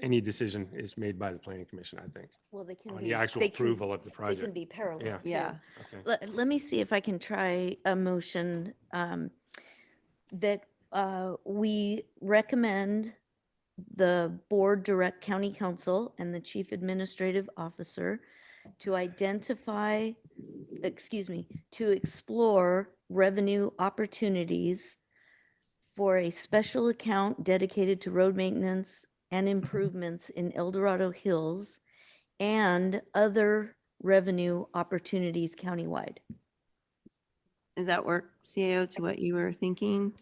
any decision is made by the planning commission, I think, Well, they can on be. the actual they can- approval of the They project. can be parallel. Yeah. too. Yeah. Okay. Let me see if I can try a motion that we recommend the board direct county council and the chief administrative officer to identify, to explore revenue opportunities for a special account dedicated to road maintenance and improvements in El Dorado Hills and other revenue opportunities countywide. Does that work, CAO, to what you were thinking?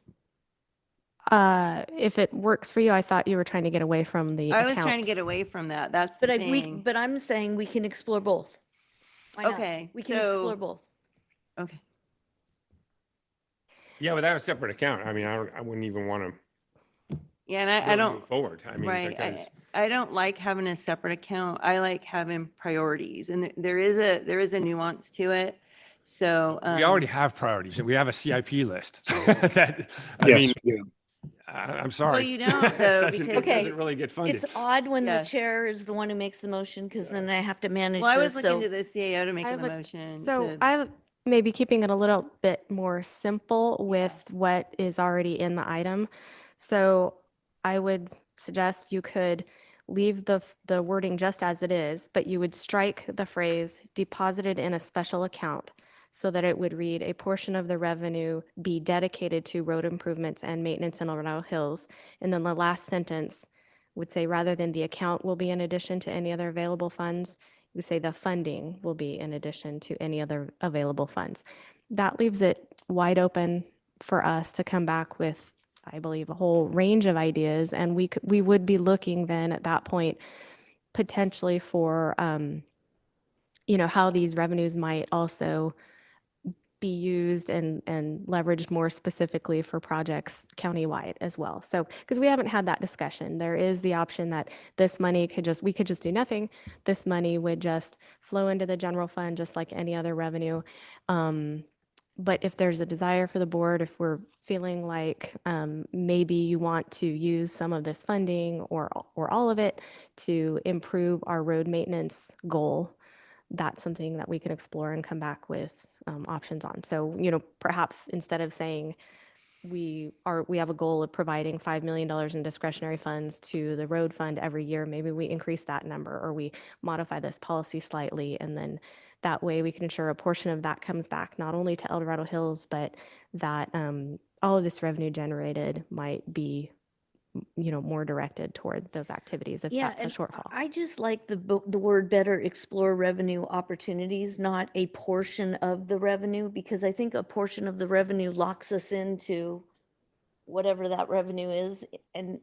If it works for you, I thought you were trying to get away from the I was trying to account. get away from that. That's the But thing. but I'm saying we can explore both. Why not? Okay, We can so- explore both. Okay. Yeah, without a separate account, I mean, I wouldn't even want to Yeah, and I don't. move forward. I mean, Right. because I don't like having a separate account. I like having priorities, and there is a nuance to it. So we already have priorities and we have a CIP list. That, I Yes, mean, we do. I'm sorry. you don't, though, It because- doesn't really get funded. It's odd when Yeah. the chair is the one who makes the motion because then I have to manage Well, I was this. looking So to the CAO to make I the have a- motion. So to- I maybe keeping it a little bit more simple with what is already in the item. So I would suggest you could leave the wording just as it is, but you would strike the phrase deposited in a special account so that it would read a portion of the revenue be dedicated to road improvements and maintenance in El Dorado Hills. And then the last sentence would say rather than the account will be in addition to any other available funds, you say the funding will be in addition to any other available funds. That leaves it wide open for us to come back with, I believe, a whole range of ideas. And we would be looking then at that point potentially for, how these revenues might also be used and leveraged more specifically for projects countywide as well. So, because we haven't had that discussion, there is the option that this money we could just do nothing. This money would just flow into the general fund just like any other revenue. But if there's a desire for the board, if we're feeling like maybe you want to use some of this funding or all of it to improve our road maintenance goal, that's something that we can explore and come back with options on. So, perhaps instead of saying we have a goal of providing $5 million in discretionary funds to the road fund every year, maybe we increase that number or we modify this policy slightly. And then that way we can ensure a portion of that comes back not only to El Dorado Hills, but that all of this revenue generated might be more directed toward those activities if that's a and shortfall. I just like the word better explore revenue opportunities, not a portion of the revenue, because I think a portion of the revenue locks us into whatever that revenue is. And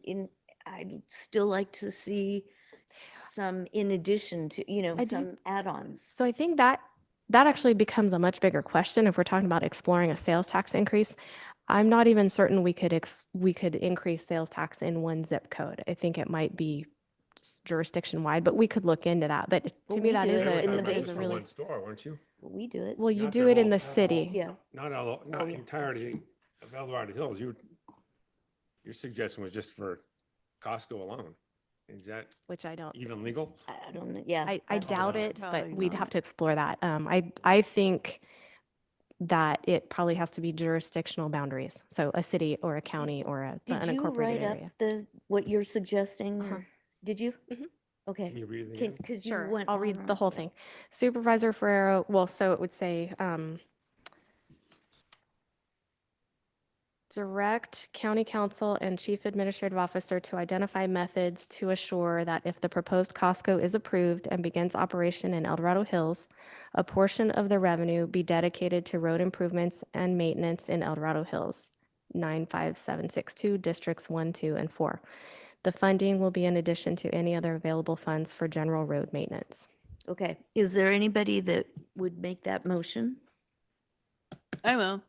I'd still like to see some in addition to, some add-ons. So I think that actually becomes a much bigger question if we're talking about exploring a sales tax increase. I'm not even certain we could we could increase sales tax in one zip code. I think it might be jurisdiction wide, but we could look into that. But Well, to me, we that do is it a, in the is a basement. really, One store, weren't you? We do it. well, you Not do the it in whole- the not the city. whole- Yeah. Not all, Oh, not yeah. entirety of El Dorado Hills. Your suggestion was just for Costco alone. Is that Which I don't, even legal? I don't know. Yeah. I that's doubt probably- it, probably but we'd not. have to explore that. I think that it probably has to be jurisdictional boundaries. So a city or a county or a Did an you incorporated write area. up what you're suggesting? Uh-huh. Or did you? Mhm. Okay. Can you read it again? Because you Sure, went. I'll on read and the on. whole thing. Supervisor Ferrero, well, so it would say, direct county council and chief administrative officer to identify methods to assure that if the proposed Costco is approved and begins operation in El Dorado Hills, a portion of the revenue be dedicated to road improvements and maintenance in El Dorado Hills, 95762, districts 1, 2, and 4. The funding will be in addition to any other available funds for general road maintenance. Okay. Is there anybody that would make that motion? I will.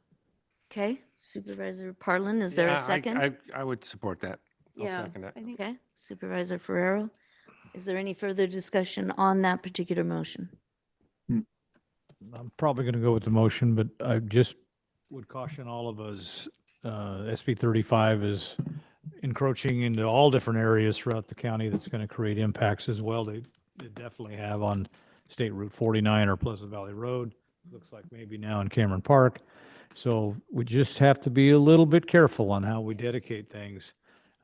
Okay. Supervisor Parlin, is there Yeah, a second? I would support that. I'll Yeah. second that. I think Okay. Supervisor Ferrero, is there any further discussion on that particular motion? I'm probably going to go with the motion, but I just would caution all of us, SB 35 is encroaching into all different areas throughout the county that's going to create impacts as well. They definitely have on State Route 49 or Pleasant Valley Road. Looks like maybe now in Cameron Park. So we just have to be a little bit careful on how we dedicate things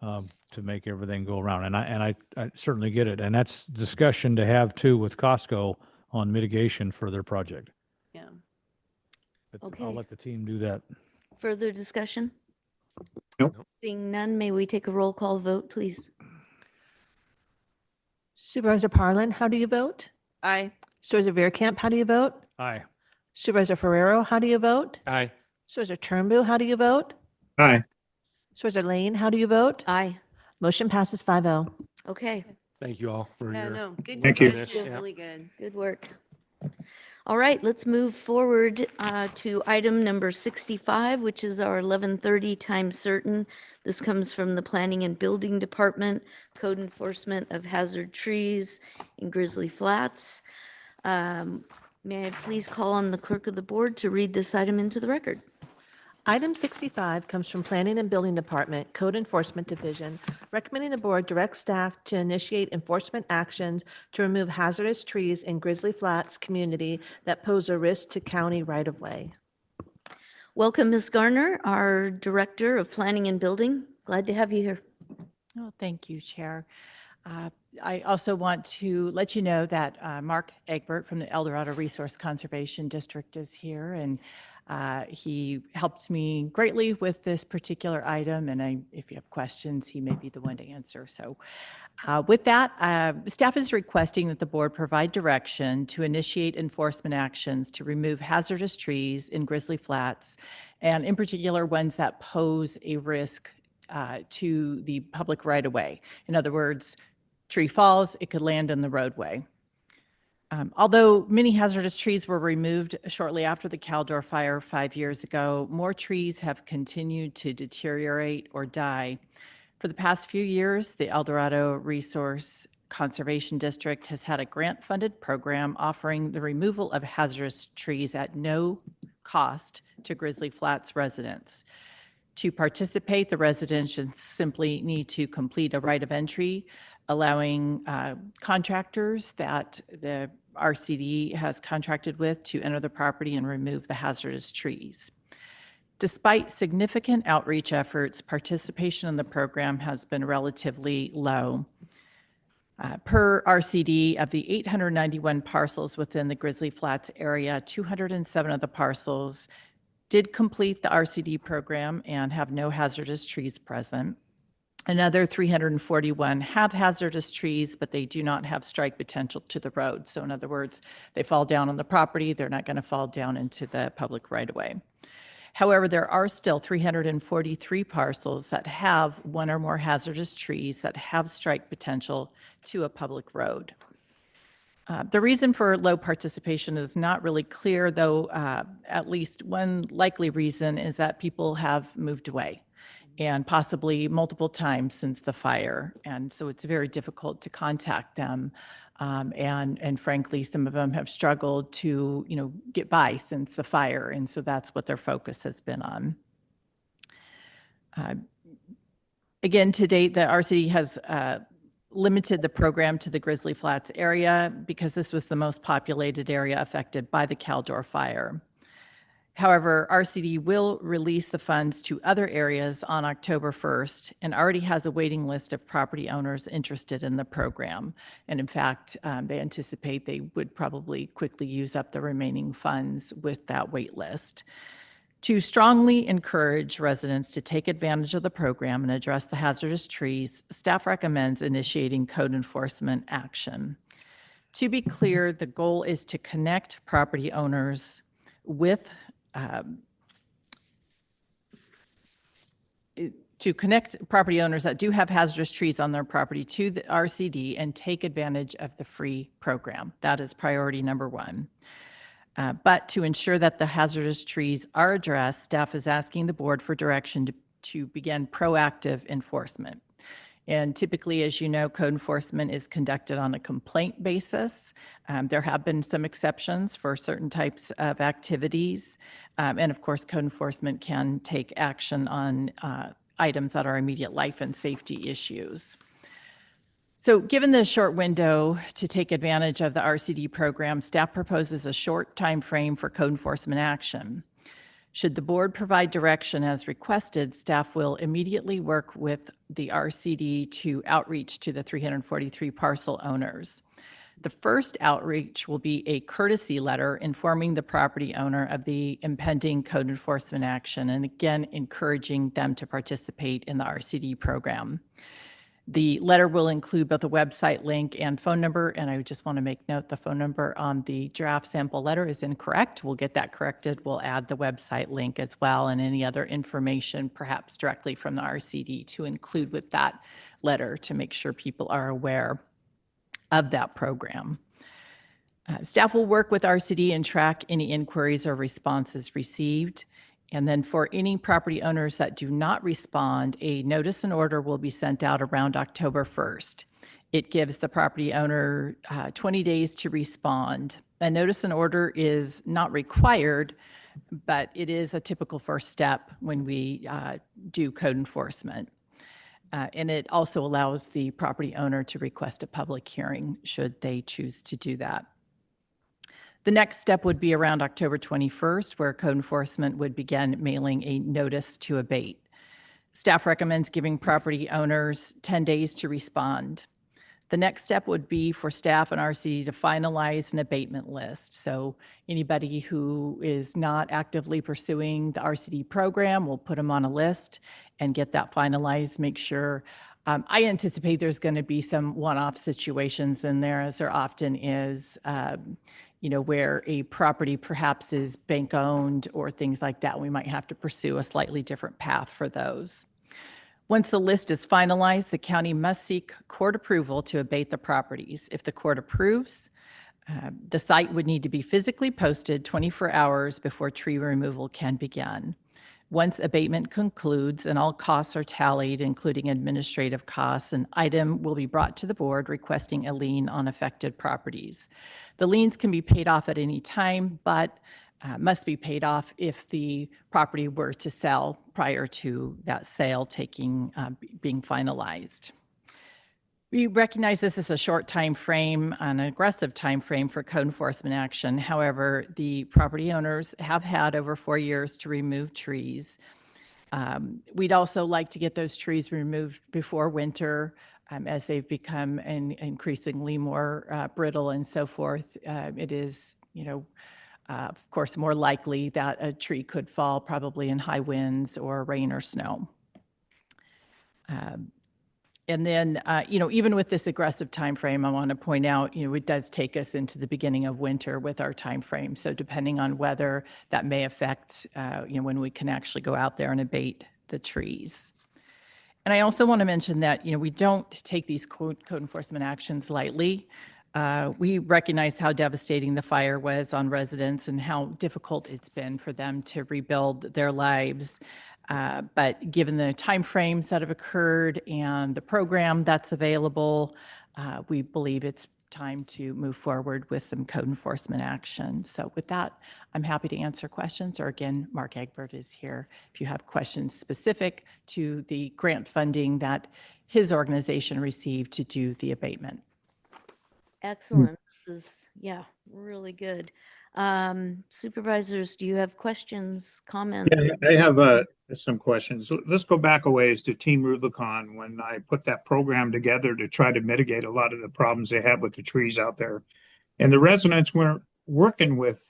to make everything go around. And I certainly get it. And that's discussion to have too with Costco on mitigation for their project. Yeah. But Okay. I'll let the team do that. Further discussion? Nope. Seeing none, may we take a roll call vote, please? Supervisor Parlin, how do you vote? Aye. Supervisor Veerkamp, how do you vote? Aye. Supervisor Ferrero, how do you vote? Aye. Supervisor Turnbull, how do you vote? Aye. Supervisor Lane, how do you vote? Aye. Motion passes 5-0. Okay. Thank you all for Yeah, your. no, good Thank you. discussion, Yeah. really good. Good work. All right, let's move forward to item number 65, which is our 11:30 time certain. This comes from the Planning and Building Department, Code Enforcement of Hazard Trees in Grizzly Flats. May I please call on the clerk of the board to read this item into the record? Item 65 comes from Planning and Building Department, Code Enforcement Division, recommending the board direct staff to initiate enforcement actions to remove hazardous trees in Grizzly Flats community that pose a risk to county right-of-way. Welcome, Ms. Garner, our Director of Planning and Building. Glad to have you here. Oh, thank you, Chair. I also want to let you know that Mark Egbert from the El Dorado Resource Conservation District is here, and he helped me greatly with this particular item, and if you have questions, he may be the one to answer. So with that, staff is requesting that the board provide direction to initiate enforcement actions to remove hazardous trees in Grizzly Flats, and in particular, ones that pose a risk to the public right-of-way. In other words, tree falls, it could land in the roadway. Although many hazardous trees were removed shortly after the Caldor fire 5 years ago, more trees have continued to deteriorate or die. For the past few years, the El Dorado Resource Conservation District has had a grant-funded program offering the removal of hazardous trees at no cost to Grizzly Flats residents. To participate, the residents simply need to complete a right of entry, allowing contractors that the RCD has contracted with to enter the property and remove the hazardous trees. Despite significant outreach efforts, participation in the program has been relatively low. Per RCD, of the 891 parcels within the Grizzly Flats area, 207 of the parcels did complete the RCD program and have no hazardous trees present. Another 341 have hazardous trees, but they do not have strike potential to the road. So in other words, they fall down on the property, they're not going to fall down into the public right-of-way. However, there are still 343 parcels that have one or more hazardous trees that have strike potential to a public road. The reason for low participation is not really clear, though at least one likely reason is that people have moved away, and possibly multiple times since the fire. And so it's very difficult to contact them. And frankly, some of them have struggled to, get by since the fire. And so that's what their focus has been on. Again, to date, the RCD has limited the program to the Grizzly Flats area because this was the most populated area affected by the Caldor fire. However, RCD will release the funds to other areas on October 1st and already has a waiting list of property owners interested in the program. And in fact, they anticipate they would probably quickly use up the remaining funds with that wait list. To strongly encourage residents to take advantage of the program and address the hazardous trees, staff recommends initiating code enforcement action. To be clear, the goal is to connect property owners with that do have hazardous trees on their property to the RCD and take advantage of the free program. That is priority number one. But to ensure that the hazardous trees are addressed, staff is asking the board for direction to begin proactive enforcement. And typically, as you know, code enforcement is conducted on a complaint basis. There have been some exceptions for certain types of activities. And of course, code enforcement can take action on items that are immediate life and safety issues. So given the short window to take advantage of the RCD program, staff proposes a short time frame for code enforcement action. Should the board provide direction as requested, staff will immediately work with the RCD to outreach to the 343 parcel owners. The first outreach will be a courtesy letter informing the property owner of the impending code enforcement action, and again, encouraging them to participate in the RCD program. The letter will include both a website link and phone number, and I just want to make note the phone number on the draft sample letter is incorrect. We'll get that corrected. We'll add the website link as well and any other information, perhaps directly from the RCD, to include with that letter to make sure people are aware of that program. Staff will work with RCD and track any inquiries or responses received. And then for any property owners that do not respond, a notice and order will be sent out around October 1st. It gives the property owner 20 days to respond. A notice and order is not required, but it is a typical first step when we do code enforcement. And it also allows the property owner to request a public hearing should they choose to do that. The next step would be around October 21st, where code enforcement would begin mailing a notice to abate. Staff recommends giving property owners 10 days to respond. The next step would be for staff and RCD to finalize an abatement list. So anybody who is not actively pursuing the RCD program, we'll put them on a list and get that finalized, make sure. I anticipate there's going to be some one-off situations in there, as there often is, where a property perhaps is bank-owned or things like that. We might have to pursue a slightly different path for those. Once the list is finalized, the county must seek court approval to abate the properties. If the court approves, the site would need to be physically posted 24 hours before tree removal can begin. Once abatement concludes and all costs are tallied, including administrative costs, an item will be brought to the board requesting a lien on affected properties. The liens can be paid off at any time, but must be paid off if the property were to sell prior to that sale being finalized. We recognize this is a short time frame, an aggressive time frame for code enforcement action. However, the property owners have had over 4 years to remove trees. We'd also like to get those trees removed before winter as they've become increasingly more brittle and so forth. It is, of course, more likely that a tree could fall probably in high winds or rain or snow. And then, even with this aggressive time frame, I want to point out, it does take us into the beginning of winter with our time frame. So depending on weather, that may affect, when we can actually go out there and abate the trees. And I also want to mention that, we don't take these code enforcement actions lightly. We recognize how devastating the fire was on residents and how difficult it's been for them to rebuild their lives. But given the timeframes that have occurred and the program that's available, we believe it's time to move forward with some code enforcement action. So with that, I'm happy to answer questions, or again, Mark Egbert is here if you have questions specific to the grant funding that his organization received to do the abatement. Excellent. This is, yeah, really good. Supervisors, do you have questions, comments? Yeah, I have some questions. Let's go back a ways to Team Rubicon when I put that program together to try to mitigate a lot of the problems they have with the trees out there. And the residents weren't working with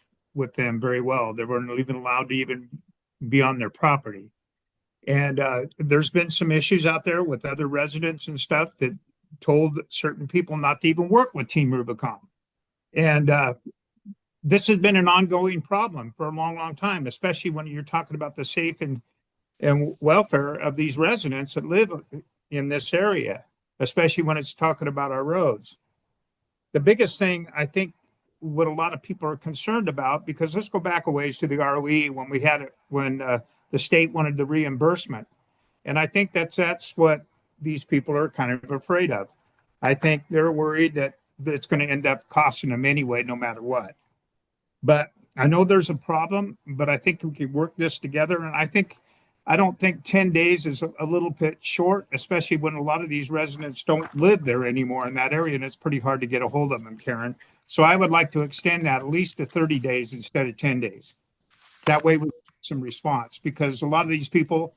them very well. They weren't even allowed to even be on their property. And there's been some issues out there with other residents and stuff that told certain people not to even work with Team Rubicon. And this has been an ongoing problem for a long, long time, especially when you're talking about the safe and welfare of these residents that live in this area, especially when it's talking about our roads. The biggest thing, I think, what a lot of people are concerned about, because let's go back a ways to the ROE when we had it, when the state wanted the reimbursement. And I think that's what these people are kind of afraid of. I think they're worried that it's going to end up costing them anyway, no matter what. But I know there's a problem, but I think we could work this together. And I don't think 10 days is a little bit short, especially when a lot of these residents don't live there anymore in that area. And it's pretty hard to get a hold of them, Karen. So I would like to extend that at least to 30 days instead of 10 days. That way we get some response, because a lot of these people,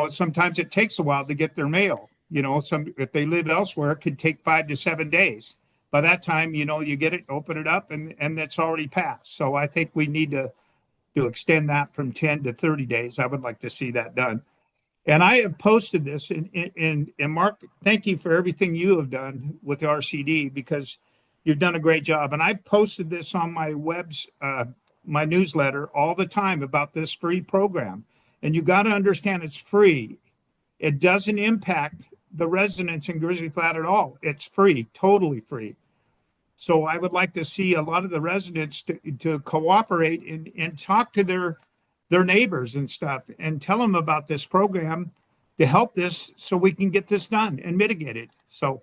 sometimes it takes a while to get their mail. If they live elsewhere, it could take 5 to 7 days. By that time, you get it, open it up, and it's already passed. So I think we need to extend that from 10 to 30 days. I would like to see that done. And I have posted this, and Mark, thank you for everything you have done with the RCD, because you've done a great job. And I've posted this on my my newsletter all the time about this free program. And you got to understand, it's free. It doesn't impact the residents in Grizzly Flat at all. It's free, totally free. So I would like to see a lot of the residents to cooperate and talk to their neighbors and stuff and tell them about this program to help this, so we can get this done and mitigate it. So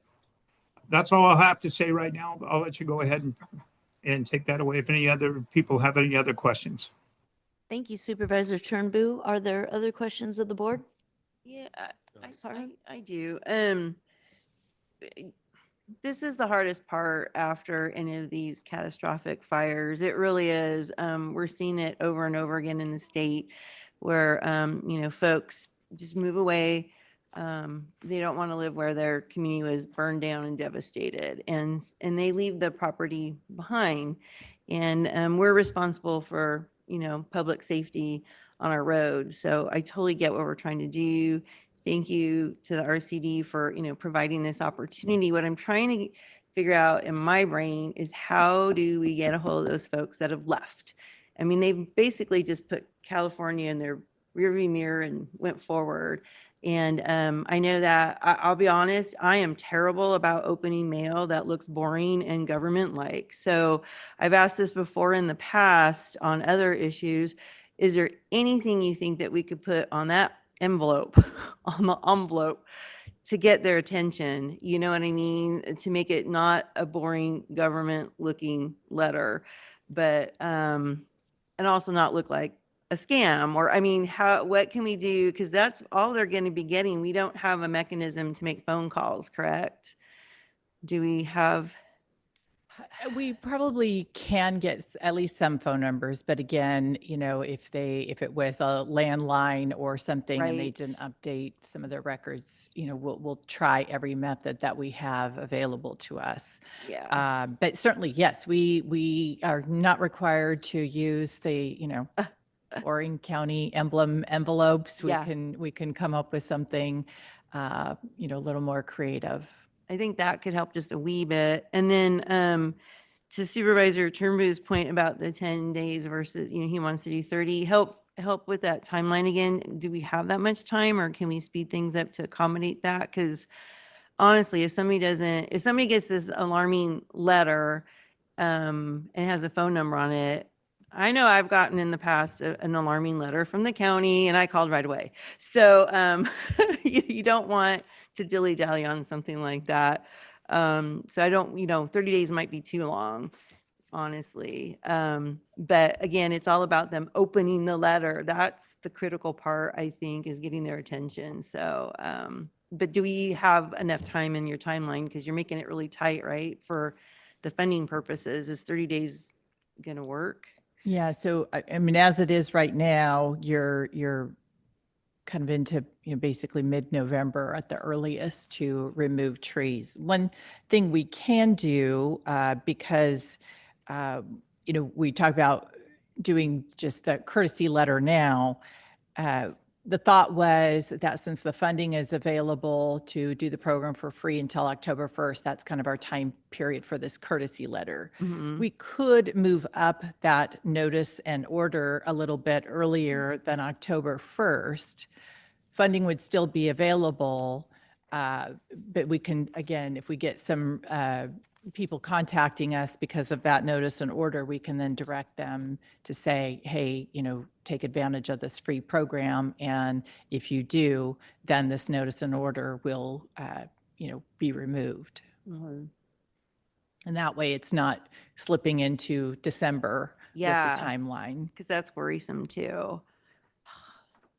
that's all I'll have to say right now. I'll let you go ahead and take that away if any other people have any other questions. Thank you, Supervisor Turnbull. Are there other questions of the board? Yeah, I do. This is the hardest part after any of these catastrophic fires. It really is. We're seeing it over and over again in the state where, folks just move away. They don't want to live where their community was burned down and devastated, and they leave the property behind. And we're responsible for, public safety on our roads. So I totally get what we're trying to do. Thank you to the RCD for, providing this opportunity. What I'm trying to figure out in my brain is, how do we get a hold of those folks that have left? I mean, they've basically just put California in their rearview mirror and went forward. And I know that, I'll be honest, I am terrible about opening mail that looks boring and government-like. So I've asked this before in the past on other issues. Is there anything you think that we could put on that envelope, on the envelope, to get their attention? You know what I mean? To make it not a boring government looking letter, but and also not look like a scam. Or, I mean, what can we do? Because that's all they're going to be getting. We don't have a mechanism to make phone calls, correct? Do we have? We probably can get at least some phone numbers, but again, if it was a landline or something and they Right. didn't update some of their records, we'll try every method that we have available to us. Yeah. But certainly, yes, we are not required to use the, Orange County emblem envelopes. Yeah. We can come up with something, a little more creative. I think that could help just a wee bit. And then to Supervisor Turnbull's point about the 10 days versus, he wants to do 30, help with that timeline again. Do we have that much time, or can we speed things up to accommodate that? Because honestly, if somebody gets this alarming letter, and has a phone number on it, I know I've gotten in the past an alarming letter from the county and I called right away. So, you don't want to dilly dally on something like that. So I don't, 30 days might be too long, honestly. But again, it's all about them opening the letter. That's the critical part, I think, is getting their attention. So, but do we have enough time in your timeline? Because you're making it really tight, right? For the funding purposes, is 30 days going to work? Yeah, so I mean, as it is right now, you're kind of into, basically mid-November at the earliest to remove trees. One thing we can do, because, we talk about doing just the courtesy letter now, the thought was that since the funding is available to do the program for free until October 1st, that's kind of our time period for this courtesy letter. Mhm. We could move up that notice and order a little bit earlier than October 1st. Funding would still be available, but we can, again, if we get some people contacting us because of that notice and order, we can then direct them to say, hey, take advantage of this free program. And if you do, then this notice and order will, be removed. Mhm. And that way it's not slipping into December with Yeah. the timeline. Because that's worrisome too.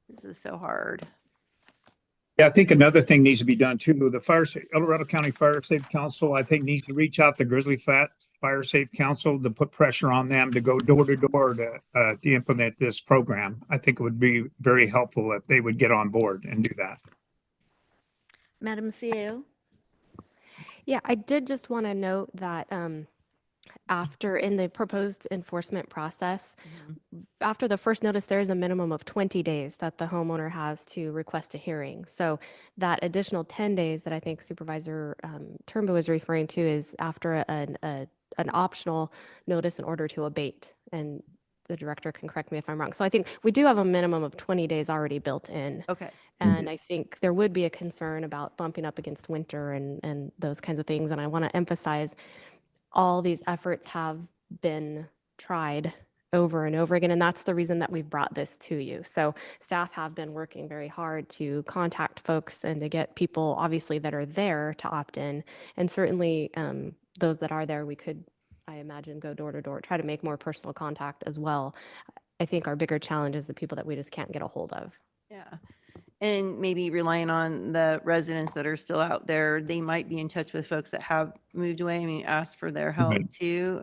This is so hard. Yeah, I think another thing needs to be done too. The El Dorado County Fire Safe Council, I think, needs to reach out to Grizzly Flat Fire Safe Council to put pressure on them to go door to door to implement this program. I think it would be very helpful if they would get on board and do that. Madam CAO? Yeah, I did just want to note that after in the proposed enforcement process, after the first notice, there is a minimum of 20 days that the homeowner has to request a hearing. So that additional 10 days that I think Supervisor Turnbow is referring to is after an optional notice in order to abate. And the director can correct me if I'm wrong. So I think we do have a minimum of 20 days already built in. Okay. And I think there would be a concern about bumping up against winter and those kinds of things. And I want to emphasize all these efforts have been tried over and over again. And that's the reason that we've brought this to you. So staff have been working very hard to contact folks and to get people, obviously, that are there to opt in. And certainly those that are there, we could, I imagine, go door to door, try to make more personal contact as well. I think our bigger challenge is the people that we just can't get a hold of. Yeah. And maybe relying on the residents that are still out there, they might be in touch with folks that have moved away. I mean, ask for their help too.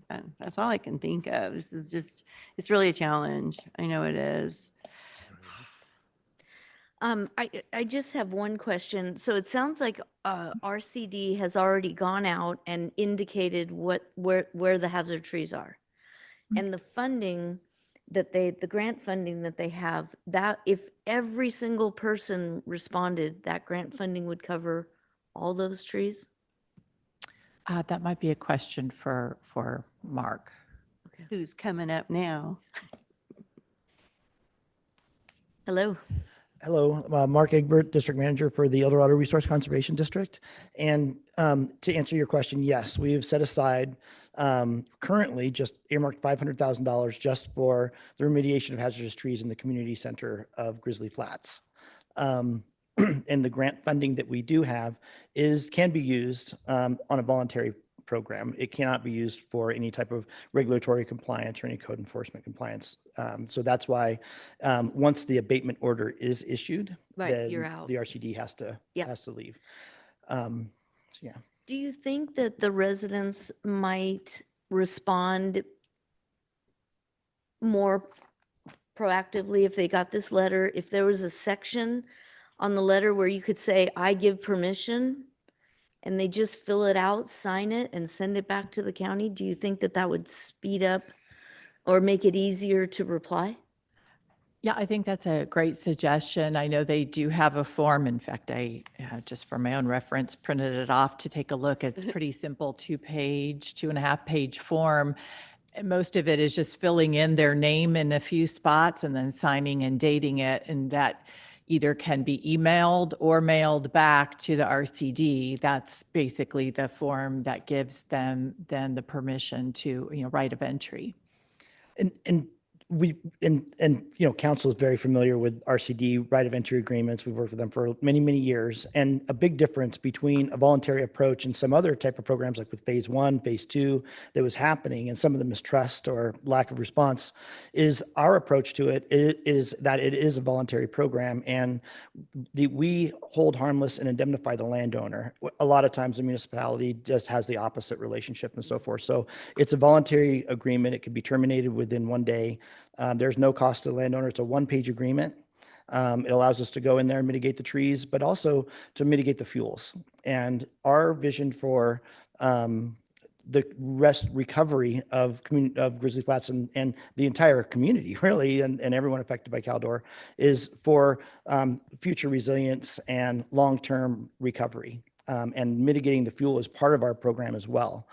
And that's all I can think of. This is just, it's really a challenge. I know it is. I just have one question. So it sounds like RCD has already gone out and indicated where the hazard trees are. And the funding that the grant funding that they have, that if every single person responded, that grant funding would cover all those trees? That might be a question for Mark. Okay. Who's coming up now? Hello. Hello, Mark Egbert, District Manager for the El Dorado Resource Conservation District. And to answer your question, yes, we have set aside currently just earmarked $500,000 just for the remediation of hazardous trees in the community center of Grizzly Flats. And the grant funding that we do have can be used on a voluntary program. It cannot be used for any type of regulatory compliance or any code enforcement compliance. So that's why once the abatement order is issued, Right, then you're out. the RCD has to leave. So yeah. Do you think that the residents might respond more proactively if they got this letter? If there was a section on the letter where you could say, I give permission, and they just fill it out, sign it, and send it back to the county, do you think that that would speed up or make it easier to reply? Yeah, I think that's a great suggestion. I know they do have a form. In fact, I just for my own reference printed it off to take a look. It's pretty simple, 2.5-page form. And most of it is just filling in their name in a few spots and then signing and dating it. And that either can be emailed or mailed back to the RCD. That's basically the form that gives them then the permission to, right of entry. And council is very familiar with RCD right of entry agreements. We've worked with them for many, many years. And a big difference between a voluntary approach and some other type of programs like with phase 1, phase 2 that was happening and some of the mistrust or lack of response is our approach to it is that it is a voluntary program, and we hold harmless and indemnify the landowner. A lot of times the municipality just has the opposite relationship and so forth. So it's a voluntary agreement. It can be terminated within 1 day. There's no cost to the landowner. It's a 1-page agreement. It allows us to go in there and mitigate the trees, but also to mitigate the fuels. And our vision for the recovery of Grizzly Flats and the entire community, really, and everyone affected by Caldor, is for future resilience and long-term recovery. And mitigating the fuel is part of our program as well.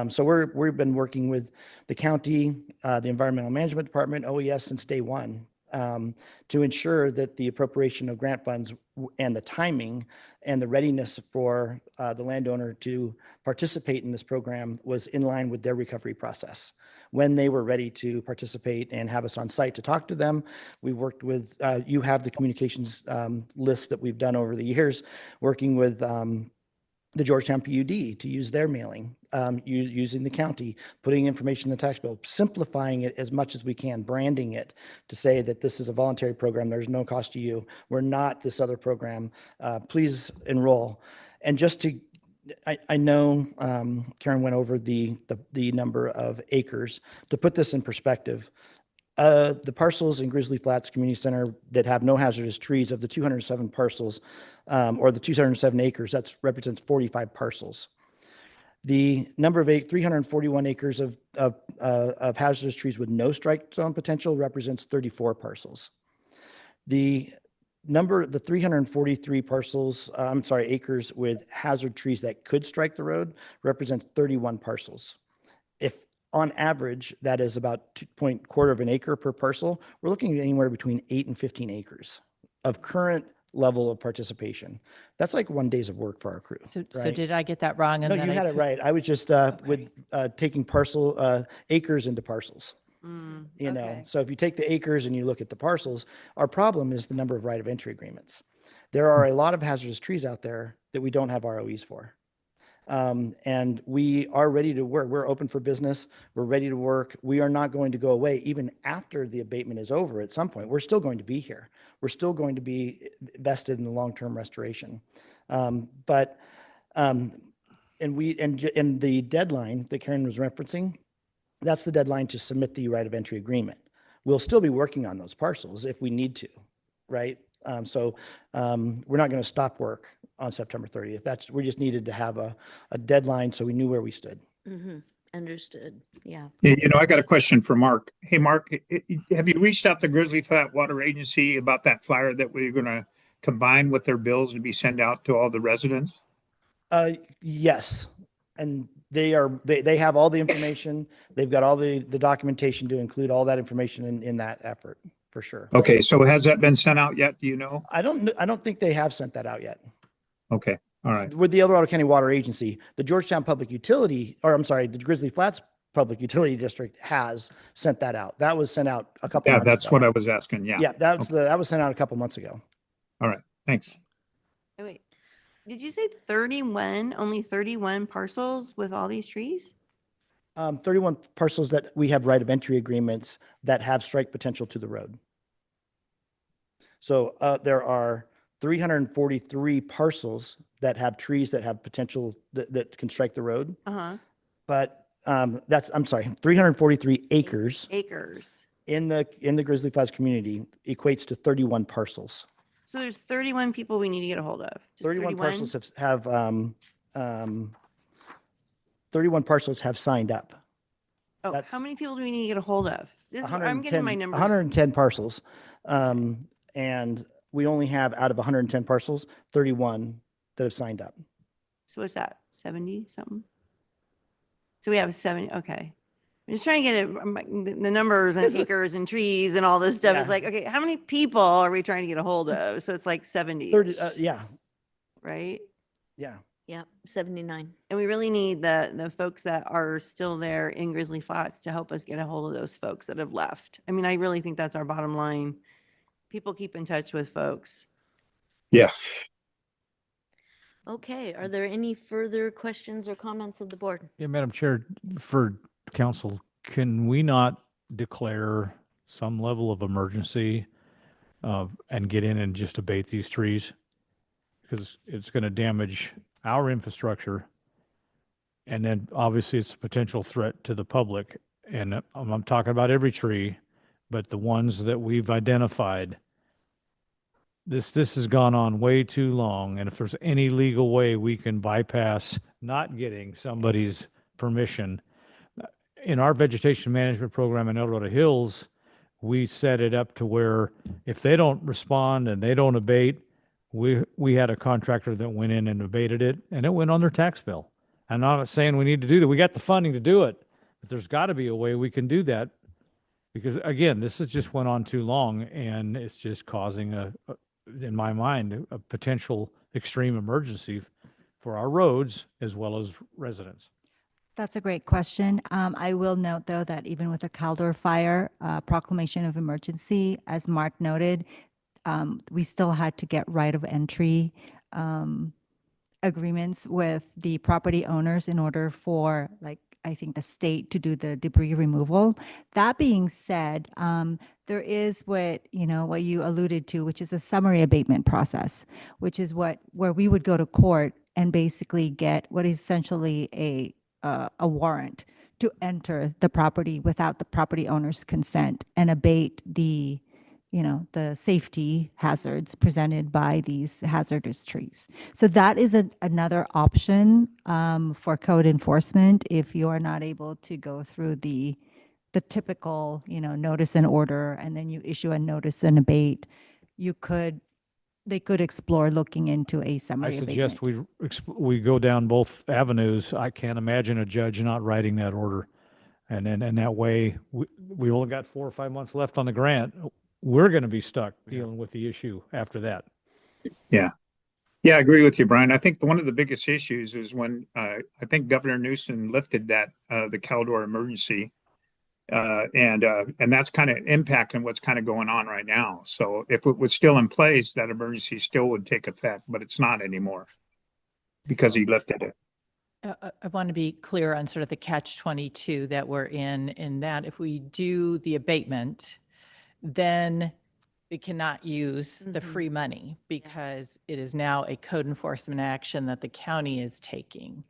So we've been working with the county, the Environmental Management Department, OES since day one, to ensure that the appropriation of grant funds and the timing and the readiness for the landowner to participate in this program was in line with their recovery process. When they were ready to participate and have us on site to talk to them, we worked with, you have the communications list that we've done over the years, working with the Georgetown PUD to use their mailing, using the county, putting information in the tax bill, simplifying it as much as we can, branding it to say that this is a voluntary program. There's no cost to you. We're not this other program. Please enroll. And just to, I know Karen went over the number of acres. To put this in perspective, the parcels in Grizzly Flats Community Center that have no hazardous trees, of the 207 parcels, or the 207 acres, that represents 45 parcels. The number of 341 acres of hazardous trees with no strike zone potential represents 34 parcels. The 343 parcels, acres with hazard trees that could strike the road represents 31 parcels. If on average, that is about quarter of an acre per parcel, we're looking at anywhere between 8 and 15 acres of current level of participation. That's like 1 day's of work for our crew. So right? did I get that wrong? No, you had it right. I was just with taking acres into parcels. So if you take the acres and you look at the parcels, our problem is the number of right of entry agreements. There are a lot of hazardous trees out there that we don't have ROEs for. And we are ready to work. We're open for business. We're ready to work. We are not going to go away even after the abatement is over. At some point, we're still going to be here. We're still going to be vested in the long-term restoration. And the deadline that Karen was referencing, that's the deadline to submit the right of entry agreement. We'll still be working on those parcels if we need to, right? So we're not going to stop work on September 30th. We just needed to have a deadline so we knew where we stood. Mm-hmm. Understood. Yeah. I got a question for Mark. Hey, Mark, have you reached out to Grizzly Flat Water Agency about that flyer that we're going to combine with their bills and be sent out to all the residents? Yes. And they have all the information. They've got all the documentation to include all that information in that effort, for sure. Okay. So has that been sent out yet? Do you know? I don't think they have sent that out yet. Okay. All right. With the El Dorado County Water Agency, the Georgetown Public Utility, the Grizzly Flats Public Utility District has sent that out. That was sent out a couple months ago. Yeah, that's what I was asking. Yeah. Yeah, that was sent out a couple months ago. All right. Thanks. Oh, wait, did you say 31, only 31 parcels with all these trees? 31 parcels that we have right of entry agreements that have strike potential to the road. So there are 343 parcels that have trees that have potential that can strike the road. But 343 acres. Acres. In the Grizzly Flats community equates to 31 parcels. So there's 31 people we need to get a hold of. Just 31 parcels have 31 parcels have signed up. Oh, how many people do we need to get a hold of? I'm getting my numbers. 110 parcels. And we only have, out of 110 parcels, 31 that have signed up. So what's that, 70 something? So we have 70, okay. I'm just trying to get it, the numbers and acres and trees and all this stuff. It's Yeah. like, okay, how many people are we trying to get a hold of? So it's like 70, 30, yeah, right? yeah. Yeah, 79. And we really need the folks that are still there in Grizzly Flats to help us get a hold of those folks that have left. I mean, I really think that's our bottom line. People keep in touch with folks. Yeah. Okay, are there any further questions or comments of the board? Yeah, Madam Chair, for council, can we not declare some level of emergency and get in and just abate these trees? Because it's going to damage our infrastructure. And then obviously it's a potential threat to the public. And I'm talking about every tree, but the ones that we've identified, this has gone on way too long. And if there's any legal way we can bypass not getting somebody's permission, in our vegetation management program in El Dorado Hills, we set it up to where if they don't respond and they don't abate, we had a contractor that went in and abated it, and it went on their tax bill. I'm not saying we need to do that. We got the funding to do it, but there's got to be a way we can do that, because again, this has just went on too long, and it's just causing in my mind, a potential extreme emergency for our roads as well as residents. That's a great question. I will note, though, that even with the Caldor fire proclamation of emergency, as Mark noted, we still had to get right of entry agreements with the property owners in order for, like, I think the state to do the debris removal. That being said, there is what you alluded to, which is a summary abatement process, which is where we would go to court and basically get what is essentially a warrant to enter the property without the property owner's consent and abate the safety hazards presented by these hazardous trees. So that is another option for code enforcement if you are not able to go through the typical, notice and order, and then you issue a notice and abate. They could explore looking into a I summary suggest abatement. we go down both avenues. I can't imagine a judge not writing that order. And then, and that way, we only got 4 or 5 months left on the grant. We're going to be stuck dealing with the issue after that. Yeah. Yeah, I agree with you, Brian. I think one of the biggest issues is when I think Governor Newsom lifted that the Caldor emergency, and that's kind of impacting what's kind of going on right now. So if it was still in place, that emergency still would take effect, but it's not anymore because he lifted it. I want to be clear on sort of the catch-22 that we're in that if we do the abatement, then we cannot use the free money because it is now a code enforcement action that the county is taking.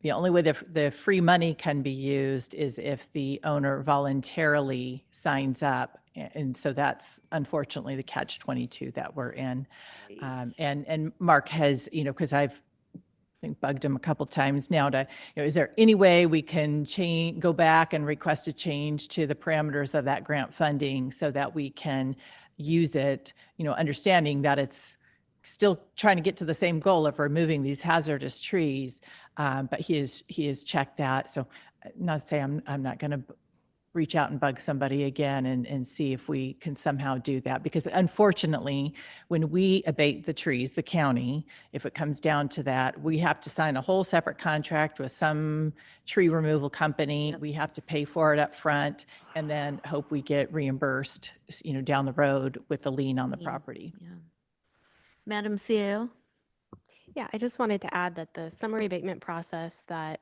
The only way the free money can be used is if the owner voluntarily signs up. And so that's unfortunately the catch-22 that we're in. And Mark has, because I've bugged him a couple times now to, is there any way we can go back and request a change to the parameters of that grant funding so that we can use it, understanding that it's still trying to get to the same goal of removing these hazardous trees. But he has checked that. So not to say I'm not going to reach out and bug somebody again and see if we can somehow do that. Because unfortunately, when we abate the trees, the county, if it comes down to that, we have to sign a whole separate contract with some tree removal company. We have to pay for it up front and then hope we get reimbursed, down the road with the lien on the property. Yeah. Madam CAO? Yeah, I just wanted to add that the summary abatement process that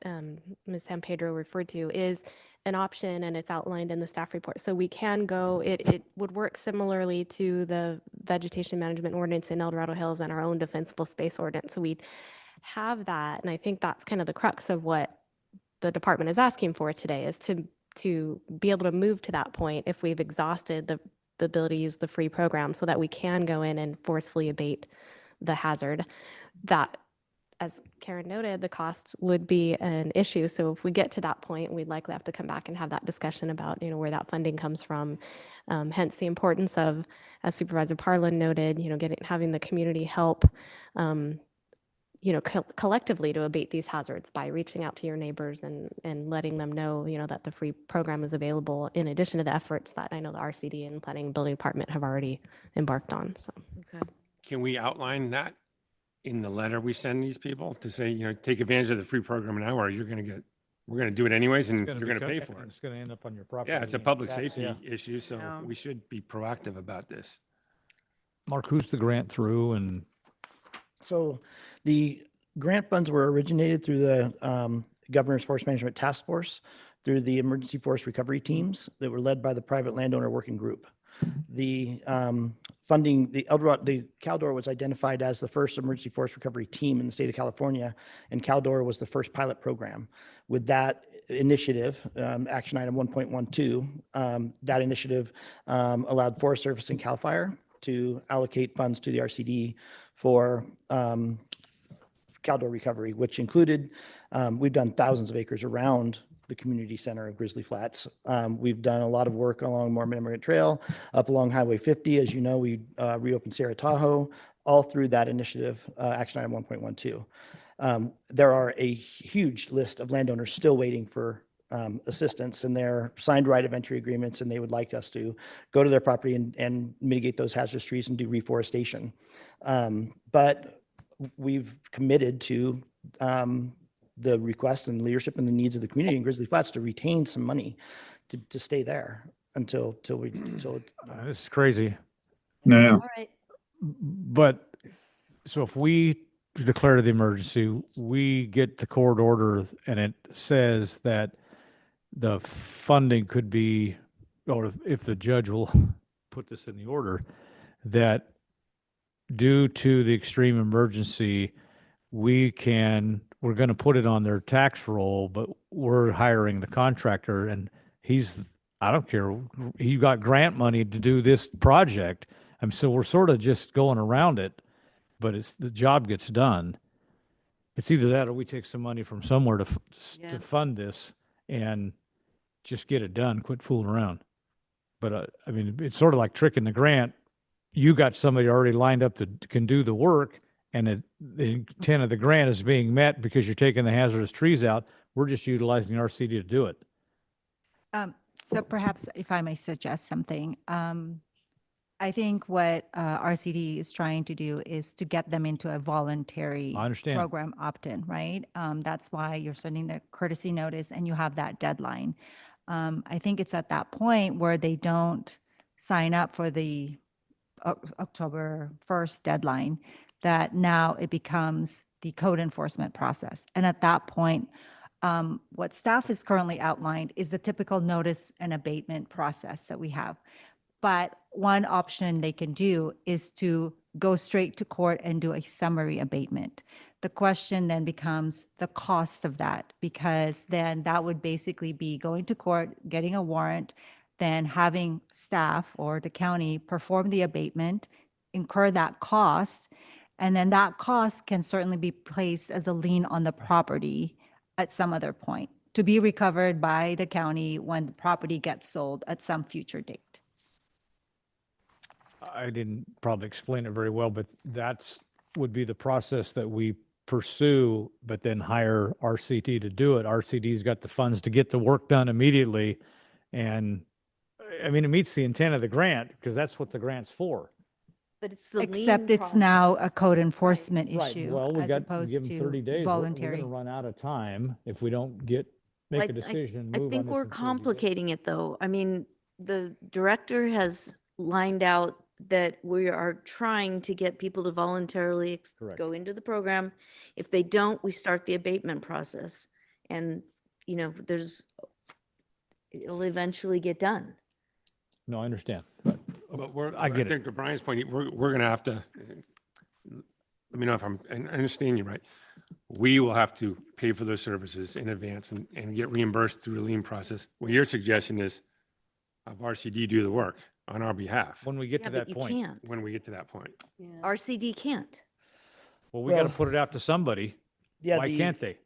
Ms. San Pedro referred to is an option and it's outlined in the staff report. So we can go, it would work similarly to the vegetation management ordinance in El Dorado Hills and our own defensible space ordinance. So we'd have that. And I think that's kind of the crux of what the department is asking for today is to be able to move to that point if we've exhausted the ability to use the free program so that we can go in and forcefully abate the hazard. That, as Karen noted, the cost would be an issue. So if we get to that point, we'd likely have to come back and have that discussion about, where that funding comes from. Hence the importance of, as Supervisor Parlin noted, having the community help collectively to abate these hazards by reaching out to your neighbors and letting them know, that the free program is available in addition to the efforts that I know the RCD and Planning and Building Department have already embarked on. So, Okay. Can we outline that in the letter we send these people to say, take advantage of the free program now, or we're going to do it anyways and you're going to pay for it? It's going to end up on your property. Yeah, it's a and public tax, safety yeah. issue, so Yeah. we should be proactive about this. Mark, who's the grant through and So the grant funds were originated through the Governor's Forest Management Task Force, through the emergency forest recovery teams that were led by the private landowner working group. The funding, the Caldor was identified as the first emergency forest recovery team in the state of California, and Caldor was the first pilot program. With that initiative, action item 1.12, that initiative allowed Forest Service and CAL FIRE to allocate funds to the RCD for Caldor recovery, which included, we've done thousands of acres around the community center of Grizzly Flats. We've done a lot of work along Mormon Immigrant Trail, up along Highway 50. As you know, we reopened Sierra Tahoe, all through that initiative, action item 1.12. There are a huge list of landowners still waiting for assistance, and they're signed right of entry agreements, and they would like us to go to their property and mitigate those hazardous trees and do reforestation. But we've committed to the requests and leadership and the needs of the community in Grizzly Flats to retain some money to stay there until this is crazy. No, All right. But so if we declare the emergency, we get the court order and it says that the funding could be, or if the judge will put this in the order, that due to the extreme emergency, we're going to put it on their tax roll, but we're hiring the contractor and I don't care, he got grant money to do this project. So we're sort of just going around it, but the job gets done. It's either that or we take some money from somewhere to fund this and just get it done, quit fooling around. But I mean, it's sort of like tricking the grant. You got somebody already lined up that can do the work, and the intent of the grant is being met because you're taking the hazardous trees out. We're just utilizing RCD to do it. So perhaps if I may suggest something, I think what RCD is trying to do is to get them into a voluntary I understand. program opt-in, right? That's why you're sending the courtesy notice and you have that deadline. I think it's at that point where they don't sign up for the October 1st deadline that now it becomes the code enforcement process. And at that point, what staff is currently outlined is the typical notice and abatement process that we have. But one option they can do is to go straight to court and do a summary abatement. The question then becomes the cost of that, because then that would basically be going to court, getting a warrant, then having staff or the county perform the abatement, incur that cost, and then that cost can certainly be placed as a lien on the property at some other point to be recovered by the county when the property gets sold at some future date. I didn't probably explain it very well, but would be the process that we pursue, but then hire RCD to do it. RCD's got the funds to get the work done immediately. And I mean, it meets the intent of the grant because that's what the grant's for. But it's the Except lien it's now a process. code enforcement Right. issue Well, we as give opposed them 30 to days. We're voluntary. going to run out of time if we don't make a decision. I move on think this we're in 30 days. complicating it though. I mean, the director has lined out that we are trying to get people to voluntarily Correct. go into the program. If they don't, we start the abatement process. And, it'll eventually get done. No, I understand. But I get it. think to Brian's point, we're going to have to, let me know if I understand you right. We will have to pay for those services in advance and get reimbursed through the lien process. What your suggestion is have RCD do the work on our behalf. When we get Yeah, to but that you point. can't. When we get to that point. RCD can't. Well, we got to Well, put it out to somebody. Yeah, Why can't they?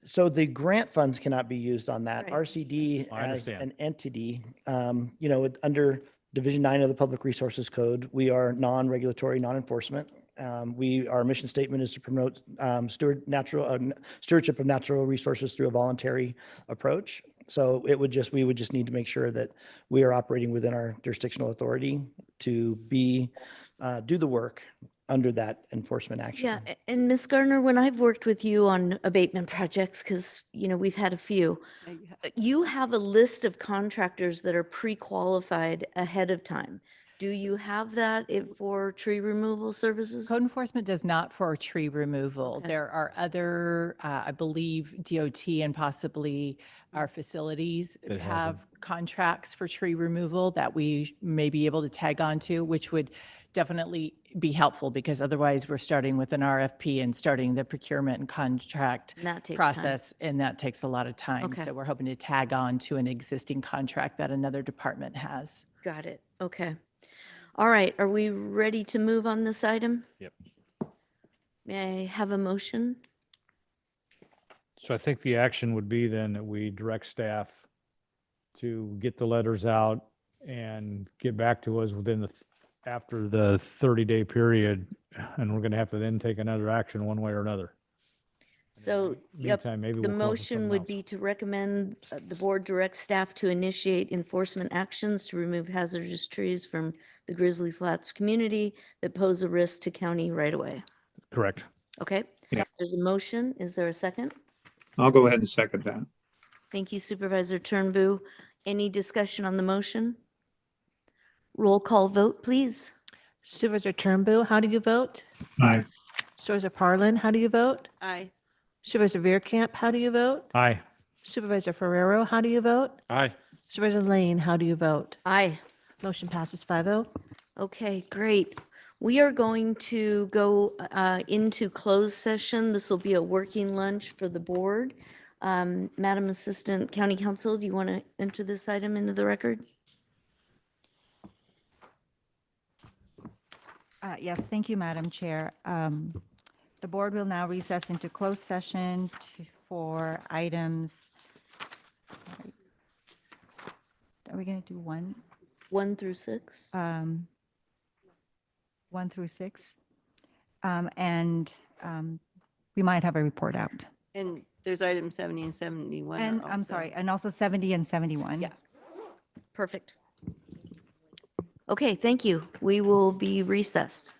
So the grant funds cannot be used on that. Right. RCD I as understand. an entity, under Division 9 of the Public Resources Code, we are non-regulatory, non-enforcement. Our mission statement is to promote stewardship of natural resources through a voluntary approach. So we would just need to make sure that we are operating within our jurisdictional authority to do the work under that enforcement action. Yeah, and Ms. Gardner, when I've worked with you on abatement projects, because, we've had a few, you have a list of contractors that are pre-qualified ahead of time. Do you have that for tree removal services? Code enforcement does not for tree removal. Okay. There are other, I believe DOT and possibly our facilities That has have contracts for tree removal that we may be able to tag onto, which would definitely be helpful because otherwise we're starting with an RFP and starting the procurement and contract And that takes time. process, and that takes a lot of time. Okay. So we're hoping to tag on to an existing contract that another department has. Got it. Okay. All right. Are we ready to move on this item? Yep. May I have a motion? So I think the action would be then that we direct staff to get the letters out and get back to us after the 30-day period. And we're going to have to then take another action one way or another. So, yep, Meantime, maybe the we'll come up with motion something would else. be to recommend the board direct staff to initiate enforcement actions to remove hazardous trees from the Grizzly Flats community that pose a risk to county right away. Correct. Okay? Yeah. There's a motion. Is there a second? I'll go ahead and second that. Thank you, Supervisor Turnbull. Any discussion on the motion? Roll call vote, please. Supervisor Turnbull, how do you vote? Aye. Supervisor Parlin, how do you vote? Aye. Supervisor Veerkamp, how do you vote? Aye. Supervisor Ferrero, how do you vote? Aye. Supervisor Lane, how do you vote? Aye. Motion passes 5-0. Okay, great. We are going to go into closed session. This will be a working lunch for the board. Madam Assistant County Counsel, do you want to enter this item into the record? Yes, thank you, Madam Chair. The board will now recess into closed session for items. Sorry. Are we going to do 1 through 6? 1 through 6? And we might have a report out. And there's item 70 and 71. And are I'm also- sorry, and also 70 and 71. Yeah. Perfect. Okay, thank you. We will be recessed.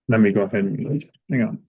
Let me go ahead and, hang on.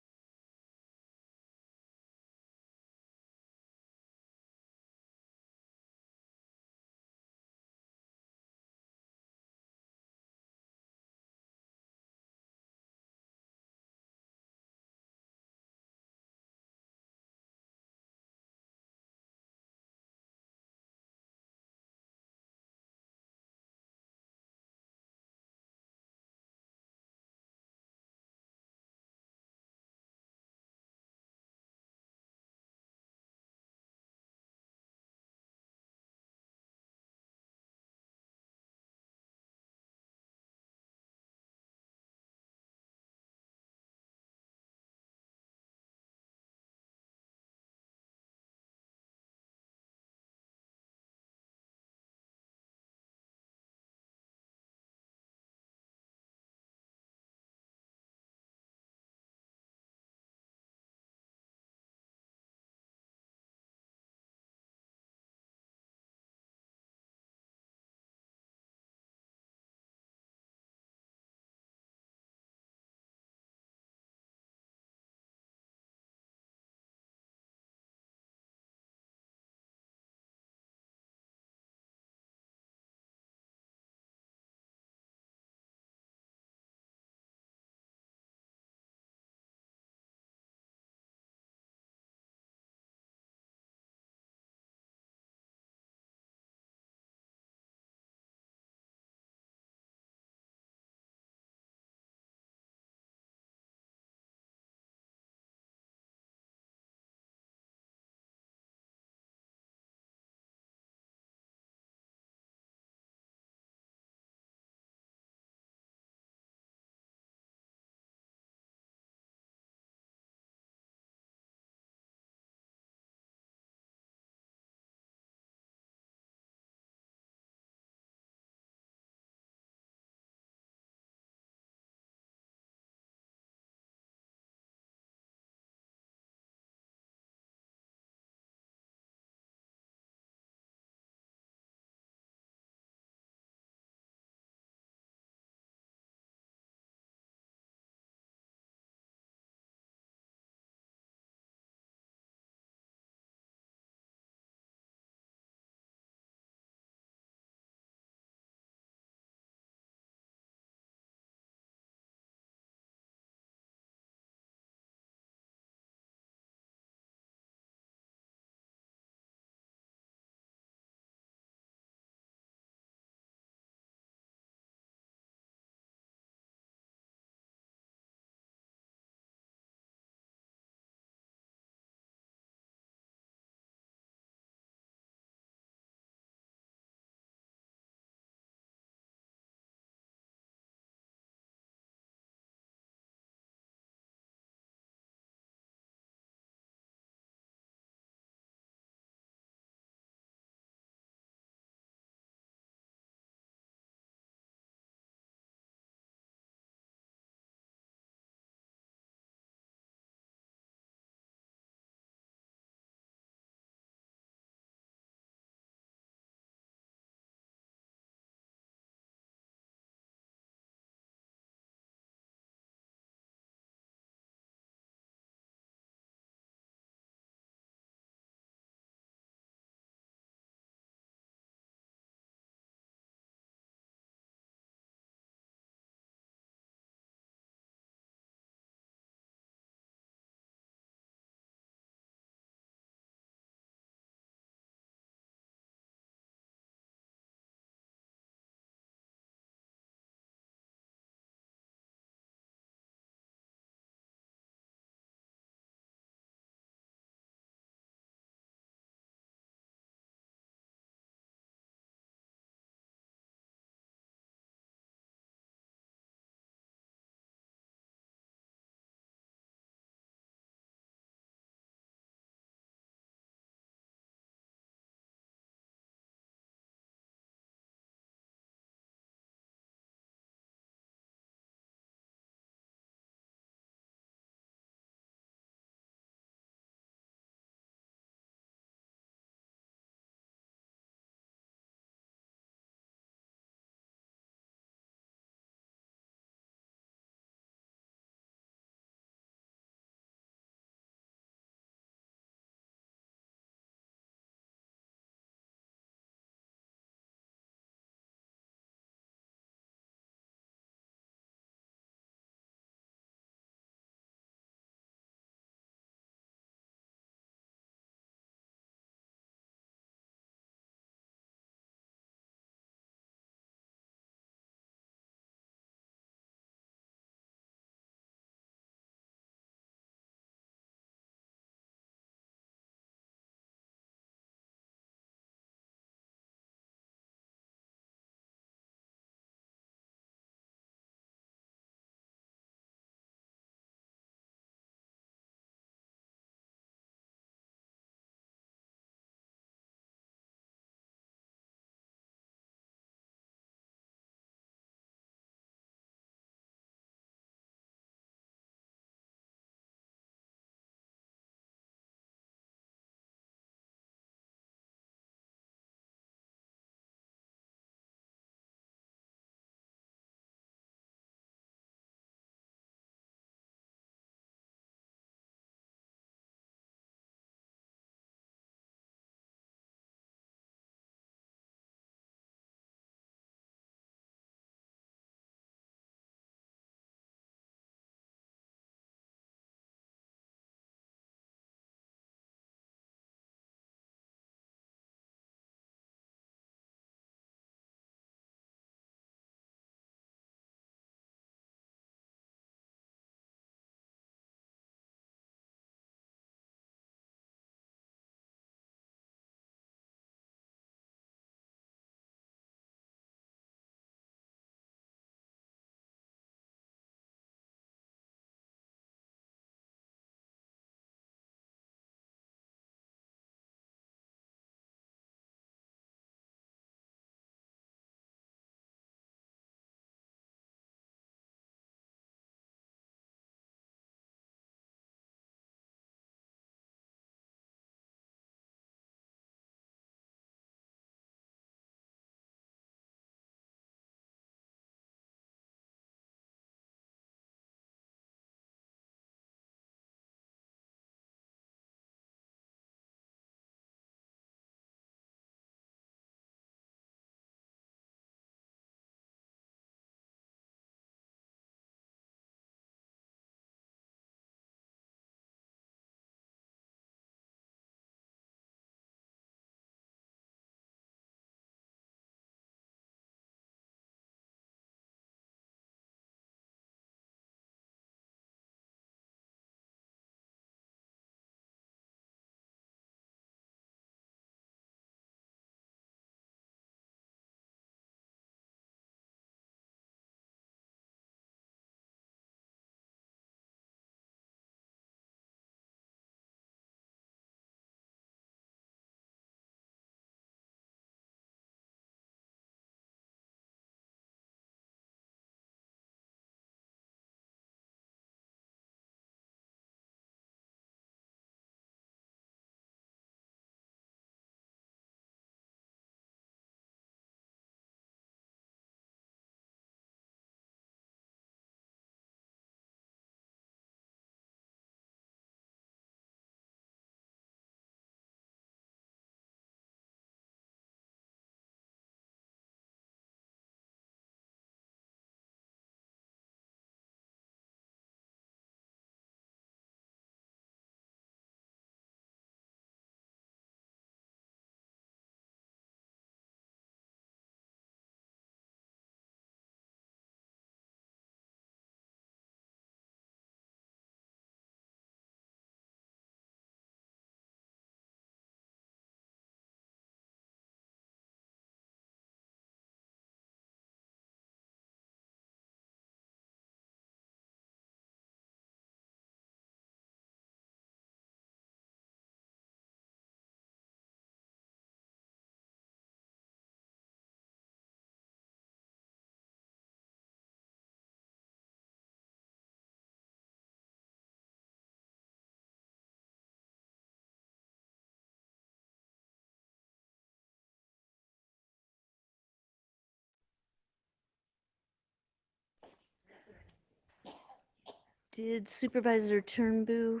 Did Supervisor Turnbull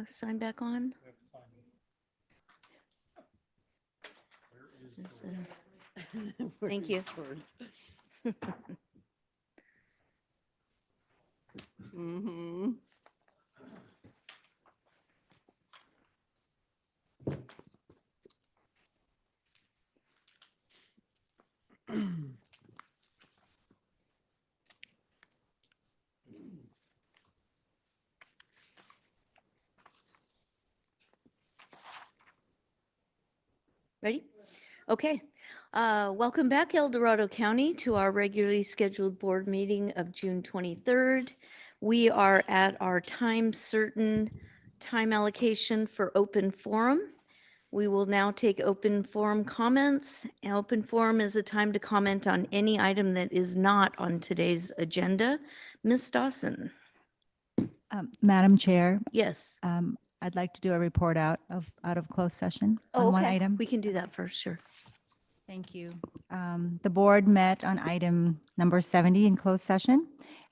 sign back on? Thank you. Mm-hmm. Ready? Okay. Welcome back, El Dorado County, to our regularly scheduled board meeting of June 23rd. We are at our time certain time allocation for open forum. We will now take open forum comments. Open forum is a time to comment on any item that is not on today's agenda. Ms. Dawson? Madam Chair, Yes. I'd like to do a report out of closed session Oh, on one okay. item. We can do that first, sure. Thank you. The board met on item number 70 in closed session,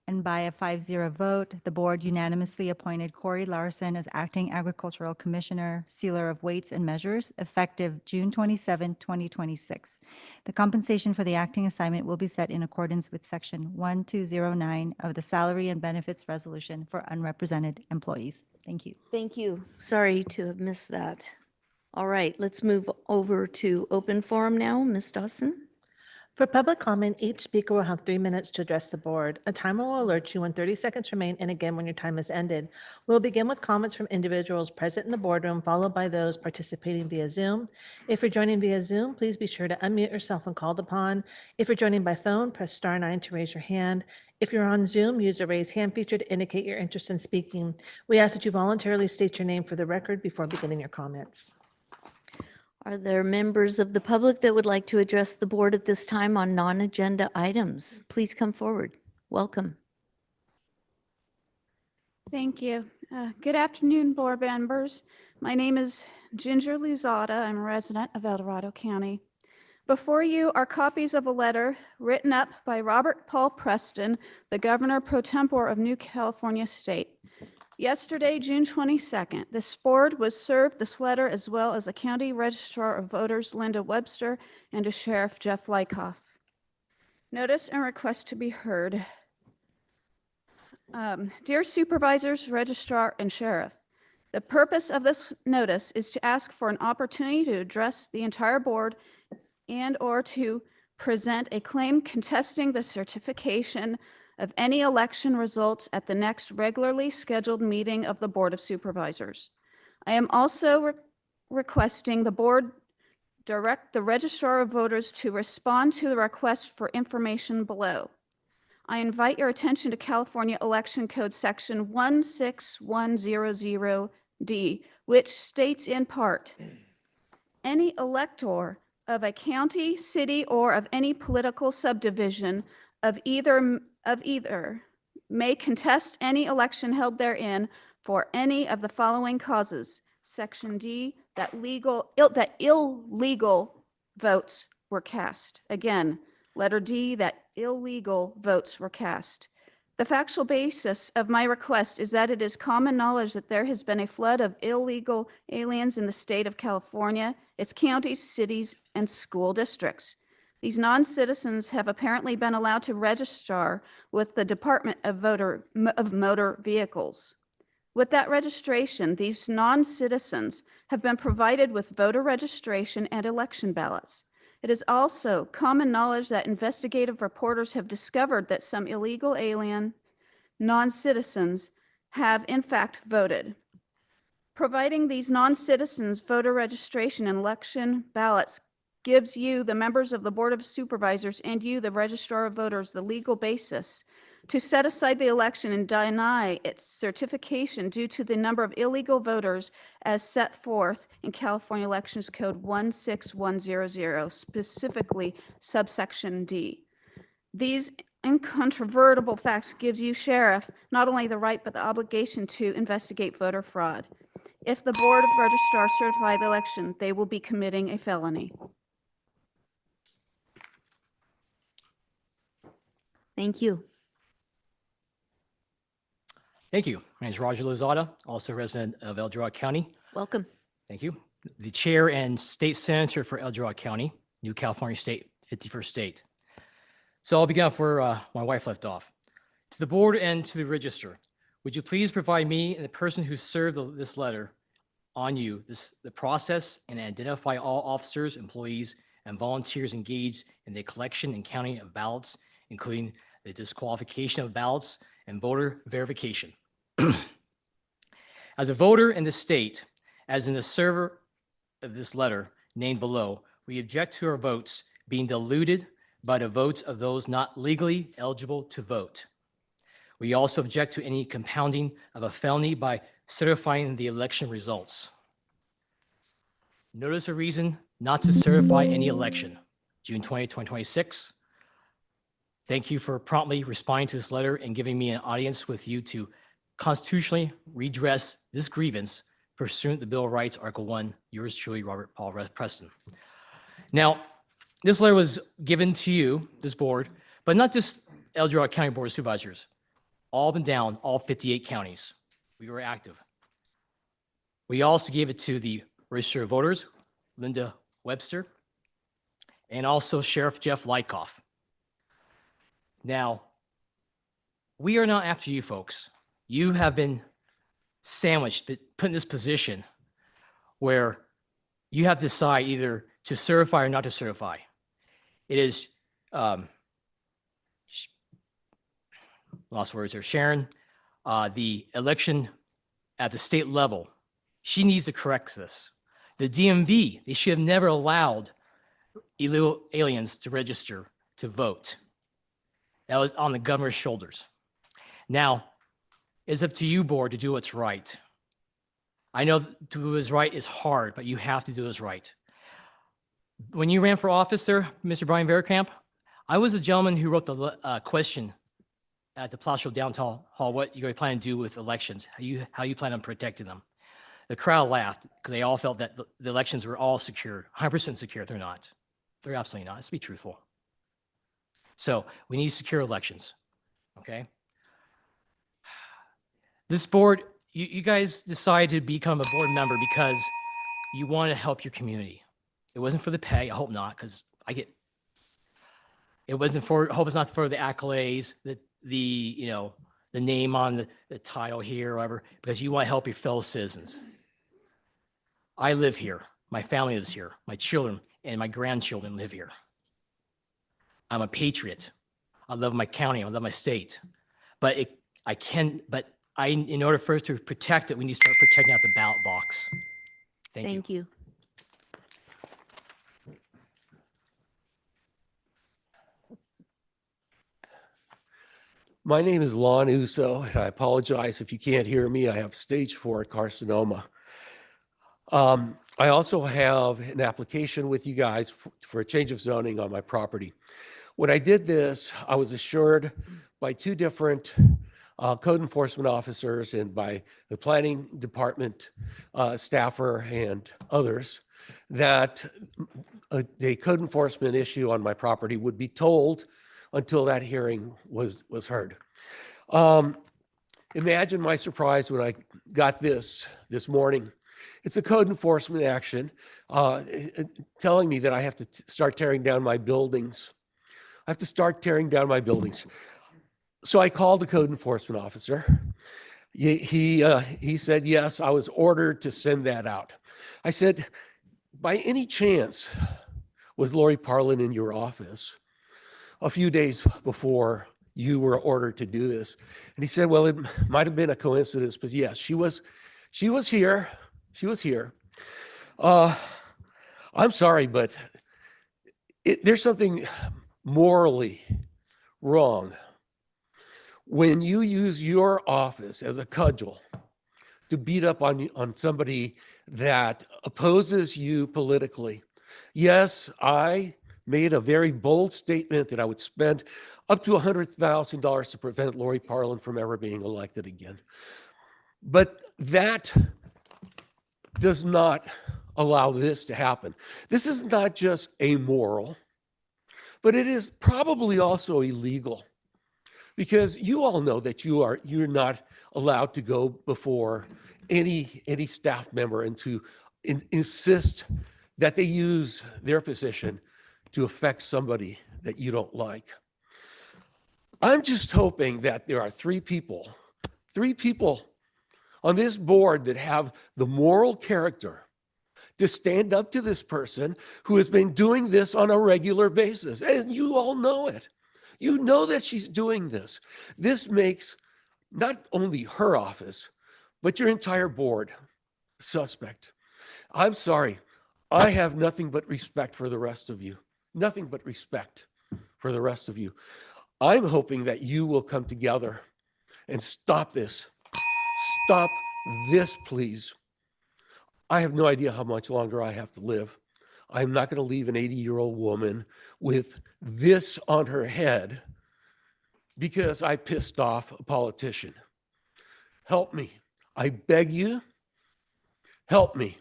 and by a 5-0 vote, the board unanimously appointed Corey Larson as acting agricultural commissioner, sealer of weights and measures, effective June 27, 2026. The compensation for the acting assignment will be set in accordance with section 1209 of the salary and benefits resolution for unrepresented employees. Thank you. Thank you. Sorry to have missed that. All right, let's move over to open forum now. Ms. Dawson? For public comment, each speaker will have 3 minutes to address the board. A timer will alert you when 30 seconds remain, and again when your time has ended. We'll begin with comments from individuals present in the boardroom, followed by those participating via Zoom. If you're joining via Zoom, please be sure to unmute yourself when called upon. If you're joining by phone, press *9 to raise your hand. If you're on Zoom, use the raise hand feature to indicate your interest in speaking. We ask that you voluntarily state your name for the record before beginning your comments. Are there members of the public that would like to address the board at this time on non-agenda items? Please come forward. Welcome. Thank you. Good afternoon, board members. My name is Ginger Luzada. I'm a resident of El Dorado County. Before you are copies of a letter written up by Robert Paul Preston, the Governor Pro Tempore of New California State. Yesterday, June 22nd, this board was served this letter, as well as a county registrar of voters, Linda Webster, and a sheriff, Jeff Lykoff. Notice and request to be heard. Dear supervisors, registrar, and sheriff, the purpose of this notice is to ask for an opportunity to address the entire board and/or to present a claim contesting the certification of any election results at the next regularly scheduled meeting of the Board of Supervisors. I am also requesting the board direct the registrar of voters to respond to the request for information below. I invite your attention to California Election Code Section 16100D, which states in part, any elector of a county, city, or of any political subdivision of either may contest any election held therein for any of the following causes. Section D, that illegal votes were cast. Again, letter D, that illegal votes were cast. The factual basis of my request is that it is common knowledge that there has been a flood of illegal aliens in the state of California, its counties, cities, and school districts. These non-citizens have apparently been allowed to register with the Department of Motor Vehicles. With that registration, these non-citizens have been provided with voter registration and election ballots. It is also common knowledge that investigative reporters have discovered that some illegal alien non-citizens have in fact voted. Providing these non-citizens voter registration and election ballots gives you, the members of the Board of Supervisors, and you, the Registrar of Voters, the legal basis to set aside the election and deny its certification due to the number of illegal voters as set forth in California Elections Code 16100, specifically subsection D. These incontrovertible facts gives you, Sheriff, not only the right but the obligation to investigate voter fraud. If the Board of Registrars certify the election, they will be committing a felony. Thank you. Thank you. My name is Roger Lozada, also resident of El Dorado County. Welcome. Thank you. The chair and state senator for El Dorado County, New California State, 51st state. So I'll begin where my wife left off. To the board and to the register, would you please provide me and the person who served this letter on you, the process, and identify all officers, employees, and volunteers engaged in the collection and counting of ballots, including the disqualification of ballots and voter verification. As a voter in the state, as in the server of this letter named below, we object to our votes being diluted by the votes of those not legally eligible to vote. We also object to any compounding of a felony by certifying the election results. Notice a reason not to certify any election, June 20, 2026. Thank you for promptly responding to this letter and giving me an audience with you to constitutionally redress this grievance pursuant to the Bill of Rights, Article 1, yours truly, Robert Paul Preston. Now, this letter was given to you, this board, but not just El Dorado County Board of Supervisors, all up and down, all 58 counties. We were active. We also gave it to the Register of Voters, Linda Webster, and also Sheriff Jeff Lykoff. Now, we are not after you folks. You have been sandwiched, put in this position where you have to decide either to certify or not to certify. It is, lost words there, Sharon, the election at the state level, she needs to correct this. The DMV, they should have never allowed illegal aliens to register to vote. That was on the governor's shoulders. Now, it's up to you, board, to do what's right. I know to do what's right is hard, but you have to do what's right. When you ran for office there, Mr. Brian Verkamp, I was the gentleman who wrote the question at the Placer Downtown Hall, what you plan to do with elections, how you plan on protecting them. The crowd laughed because they all felt that the elections were all secure, 100% secure. They're not. They're absolutely not. Let's be truthful. So we need secure elections, okay? This board, you guys decided to become a board member because you want to help your community. It wasn't for the pay. I hope not, because it wasn't for, I hope it's not for the accolades, the name on the title here or whatever, because you want to help your fellow citizens. I live here. My family lives here. My children and my grandchildren live here. I'm a patriot. I love my county. I love my state. But in order for us to protect it, we need to start protecting out the ballot box. Thank you. My name is Lon Uso, and I apologize if you can't hear me. I have stage 4 carcinoma. I also have an application with you guys for a change of zoning on my property. When I did this, I was assured by 2 different code enforcement officers and by the planning department staffer and others that a code enforcement issue on my property would be told until that hearing was heard. Imagine my surprise when I got this morning. It's a code enforcement action telling me that I have to start tearing down my buildings. I have to start tearing down my buildings. So I called the code enforcement officer. He said, yes, I was ordered to send that out. I said, by any chance, was Lori Parlin in your office a few days before you were ordered to do this? And he said, well, it might have been a coincidence, but yes, she was here. She was here. I'm sorry, but there's something morally wrong when you use your office as a cudgel to beat up on somebody that opposes you politically. Yes, I made a very bold statement that I would spend up to $100,000 to prevent Lori Parlin from ever being elected again. But that does not allow this to happen. This is not just amoral, but it is probably also illegal, because you all know that you're not allowed to go before any staff member and to insist that they use their position to affect somebody that you don't like. I'm just hoping that there are three people on this board that have the moral character to stand up to this person who has been doing this on a regular basis. And you all know it. You know that she's doing this. This makes not only her office, but your entire board suspect. I'm sorry. I have nothing but respect for the rest of you. Nothing but respect for the rest of you. I'm hoping that you will come together and stop this. Stop this, please. I have no idea how much longer I have to live. I'm not going to leave an 80-year-old woman with this on her head because I pissed off a politician. Help me. I beg you, help me.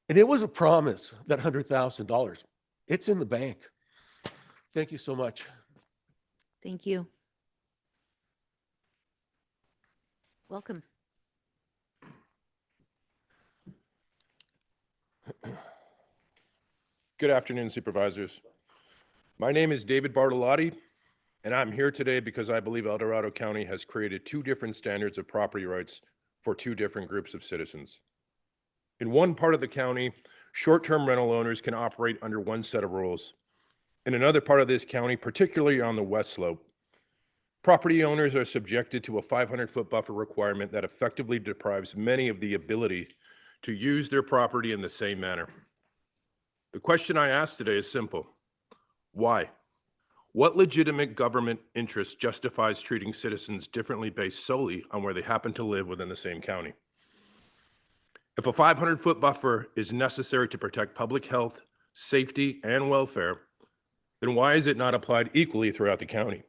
And it was a promise, that $100,000. It's in the bank. Thank you so much. Thank you. Welcome. Good afternoon, supervisors. My name is David Bartolotti, and I'm here today because I believe El Dorado County has created two different standards of property rights for two different groups of citizens. In one part of the county, short-term rental owners can operate under one set of rules. In another part of this county, particularly on the west slope, property owners are subjected to a 500-foot buffer requirement that effectively deprives many of the ability to use their property in the same manner. The question I ask today is simple. Why? What legitimate government interest justifies treating citizens differently based solely on where they happen to live within the same county? If a 500-foot buffer is necessary to protect public health, safety, and welfare, then why is it not applied equally throughout the county?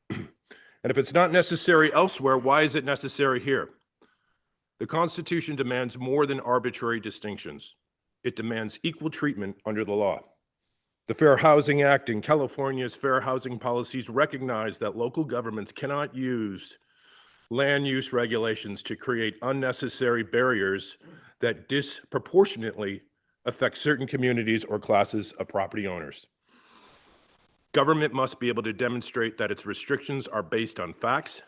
And if it's not necessary elsewhere, why is it necessary here? The Constitution demands more than arbitrary distinctions. It demands equal treatment under the law. The Fair Housing Act and California's fair housing policies recognize that local governments cannot use land use regulations to create unnecessary barriers that disproportionately affect certain communities or classes of property owners. Government must be able to demonstrate that its restrictions are based on facts,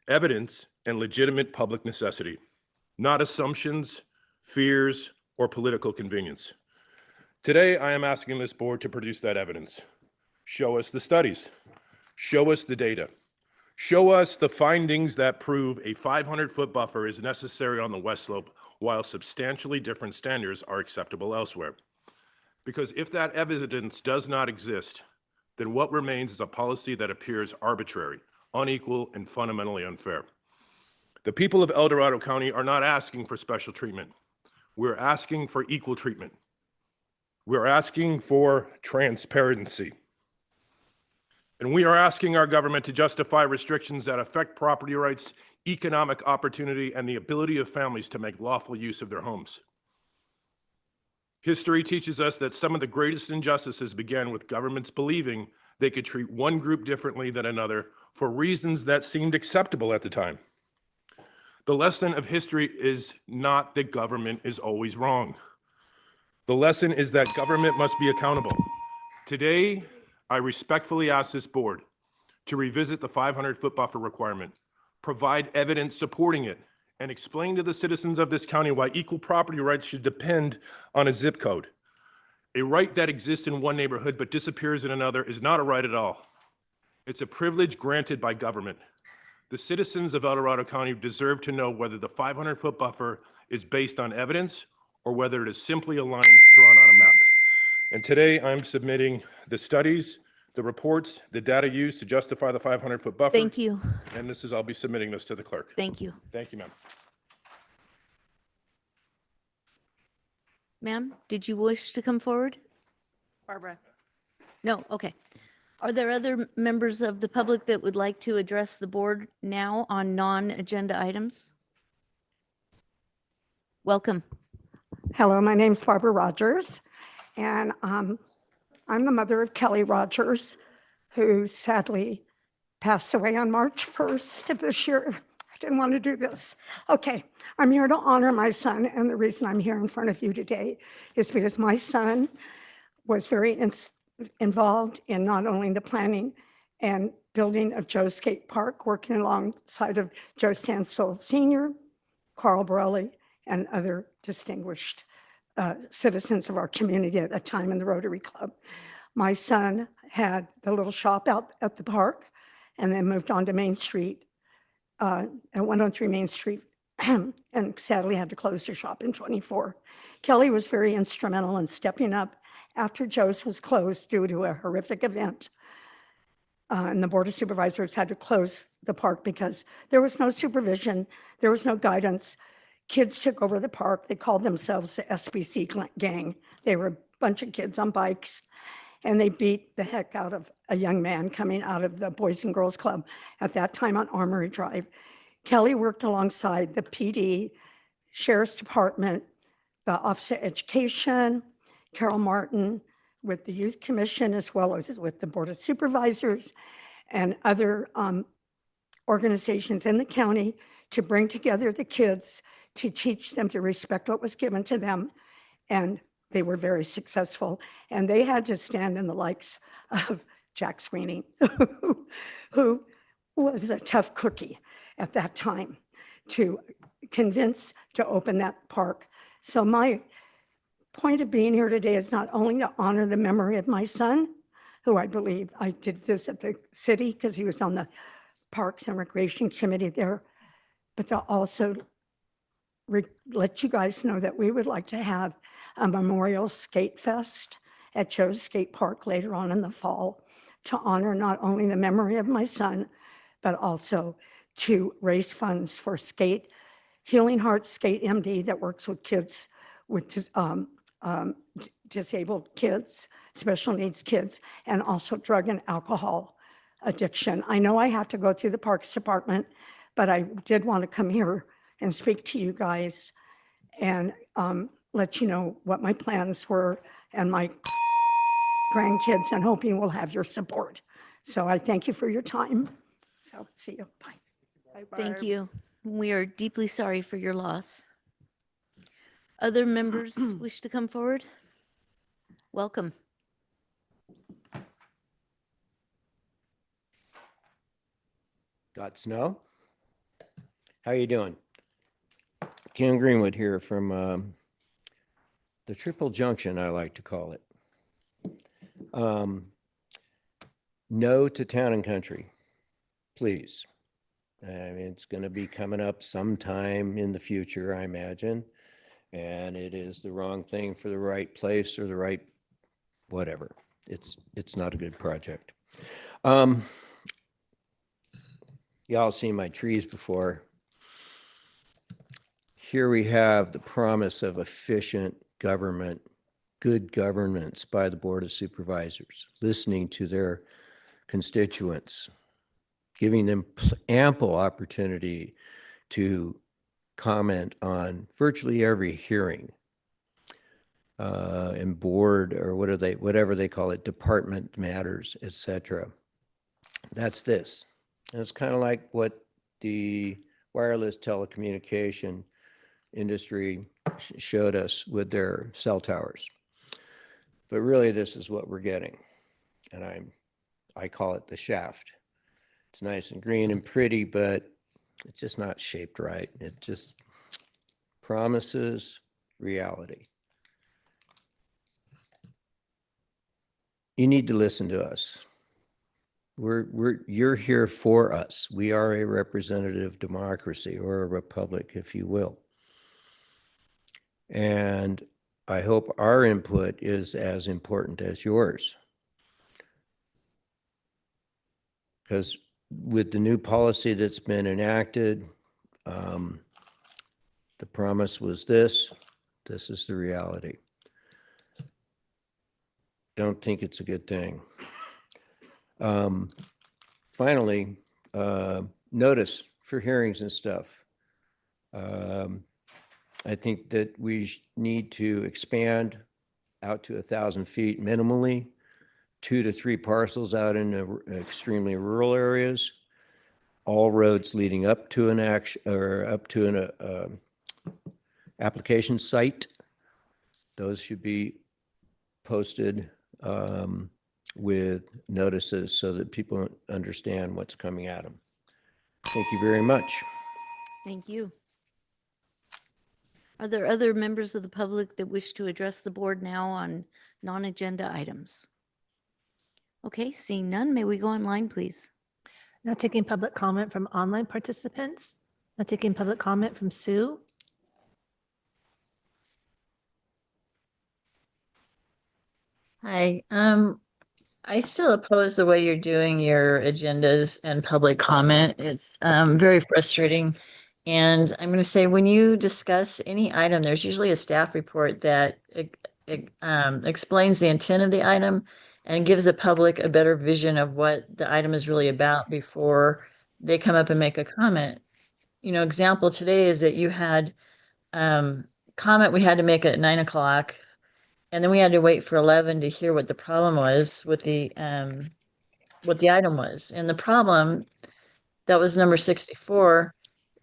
evidence, and legitimate public necessity, not assumptions, fears, or political convenience. Today, I am asking this board to produce that evidence. Show us the studies. Show us the data. Show us the findings that prove a 500-foot buffer is necessary on the west slope while substantially different standards are acceptable elsewhere. Because if that evidence does not exist, then what remains is a policy that appears arbitrary, unequal, and fundamentally unfair. The people of El Dorado County are not asking for special treatment. We're asking for equal treatment. We're asking for transparency. And we are asking our government to justify restrictions that affect property rights, economic opportunity, and the ability of families to make lawful use of their homes. History teaches us that some of the greatest injustices began with governments believing they could treat one group differently than another for reasons that seemed acceptable at the time. The lesson of history is not that government is always wrong. The lesson is that government must be accountable. Today, I respectfully ask this board to revisit the 500-foot buffer requirement, provide evidence supporting it, and explain to the citizens of this county why equal property rights should depend on a zip code. A right that exists in one neighborhood but disappears in another is not a right at all. It's a privilege granted by government. The citizens of El Dorado County deserve to know whether the 500-foot buffer is based on evidence or whether it is simply a line drawn on a map. And today I'm submitting the studies, the reports, the data used to justify the 500-foot buffer. Thank you. And I'll be submitting this to the clerk. Thank you. Thank you, ma'am. Ma'am, did you wish to come forward? Barbara. No, okay. Are there other members of the public that would like to address the board now on non-agenda items? Welcome. Hello, my name's Barbara Rogers, and I'm the mother of Kelly Rogers, who sadly passed away on March 1st of this year. I didn't want to do this. Okay, I'm here to honor my son, and the reason I'm here in front of you today is because my son was very involved in not only the planning and building of Joe Skate Park, working alongside of Joe Stansel Sr., Carl Borelli, and other distinguished citizens of our community at that time in the Rotary Club. My son had the little shop out at the park and then moved on to Main Street, at 103 Main Street, and sadly had to close their shop in 24. Kelly was very instrumental in stepping up after Joe's was closed due to a horrific event. And the Board of Supervisors had to close the park because there was no supervision, there was no guidance. Kids took over the park. They called themselves the SBC gang. They were a bunch of kids on bikes, and they beat the heck out of a young man coming out of the Boys and Girls Club at that time on Armory Drive. Kelly worked alongside the PD, Sheriff's Department, the Office of Education, Carol Martin with the Youth Commission, as well as with the Board of Supervisors and other organizations in the county to bring together the kids, to teach them to respect what was given to them. And they were very successful. And they had to stand in the likes of Jack Sweeney, who was a tough cookie at that time, to convince to open that park. So my point of being here today is not only to honor the memory of my son, who I believe I did this at the city because he was on the Parks and Recreation Committee there, but to also let you guys know that we would like to have a memorial skate fest at Joe's Skate Park later on in the fall to honor not only the memory of my son, but also to raise funds for Skate, Healing Hearts Skate MD that works with kids with disabled kids, special needs kids, and also drug and alcohol addiction. I know I have to go through the Parks Department, but I did want to come here and speak to you guys and let you know what my plans were and my grandkids, and hoping we'll have your support. So I thank you for your time. So see you. Bye. Thank you. We are deeply sorry for your loss. Other members wish to come forward? Welcome. Got snow? How you doing? Ken Greenwood here from the Triple Junction, I like to call it. No to Town and Country, please. I mean, it's going to be coming up sometime in the future, I imagine. And it is the wrong thing for the right place or the right whatever. It's not a good project. Y'all seen my trees before. Here we have the promise of efficient government, good governance by the Board of Supervisors, listening to their constituents, giving them ample opportunity to comment on virtually every hearing and board, or whatever they call it, department matters, etc. That's this. And it's kind of like what the wireless telecommunication industry showed us with their cell towers. But really, this is what we're getting. And I call it the shaft. It's nice and green and pretty, but it's just not shaped right. It just promises reality. You need to listen to us. You're here for us. We are a representative democracy, or a republic, if you will. And I hope our input is as important as yours. Because with the new policy that's been enacted, the promise was this is the reality. Don't think it's a good thing. Finally, notice for hearings and stuff. I think that we need to expand out to 1,000 feet minimally 2 to 3 parcels out in extremely rural areas, all roads leading up to an action or up to an application site. Those should be posted with notices so that people understand what's coming at them. Thank you very much. Thank you. Are there other members of the public that wish to address the board now on non-agenda items? Okay, seeing none, may we go online, please? Now taking public comment from online participants. Now taking public comment from Sue. Hi, I still oppose the way you're doing your agendas and public comment. It's very frustrating. And I'm going to say, when you discuss any item, there's usually a staff report that explains the intent of the item and gives the public a better vision of what the item is really about before they come up and make a comment. You know, example today is that you had comment we had to make at 9 o'clock. And then we had to wait for 11 to hear what the problem was with the item was. And the problem, that was number 64,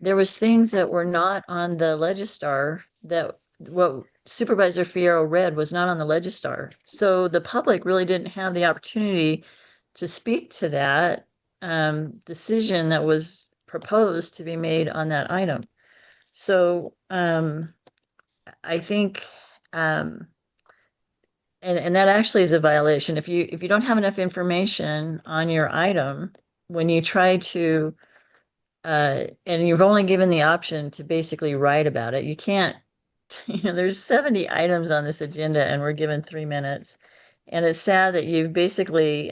there was things that were not on the Legistar that what Supervisor Fierro read was not on the Legistar. So the public really didn't have the opportunity to speak to that decision that was proposed to be made on that item. So I think and that actually is a violation. If you don't have enough information on your item, when you try to, and you've only given the option to basically write about it, you can't, there's 70 items on this agenda and we're given 3 minutes. And it's sad that you've basically,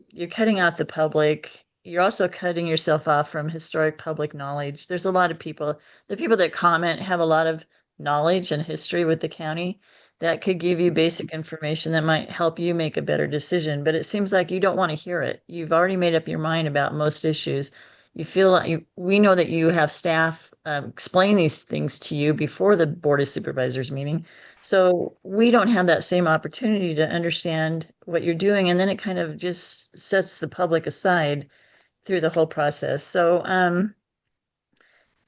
you're cutting out the public. You're also cutting yourself off from historic public knowledge. There's a lot of people, the people that comment have a lot of knowledge and history with the county that could give you basic information that might help you make a better decision. But it seems like you don't want to hear it. You've already made up your mind about most issues. You feel like we know that you have staff explain these things to you before the Board of Supervisors meeting. So we don't have that same opportunity to understand what you're doing. And then it kind of just sets the public aside through the whole process. So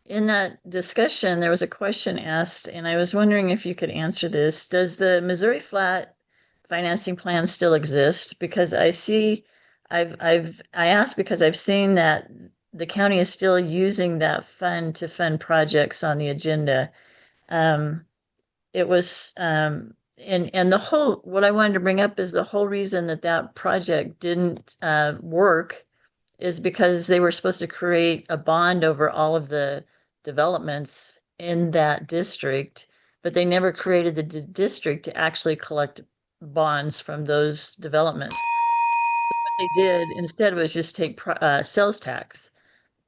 in that discussion, there was a question asked, and I was wondering if you could answer this. Does the Missouri Flat financing plan still exist? Because I see, I asked because I've seen that the county is still using that fund to fund projects on the agenda. It was, and the whole, what I wanted to bring up is the whole reason that that project didn't work is because they were supposed to create a bond over all of the developments in that district, but they never created the district to actually collect bonds from those developments. What they did instead was just take sales tax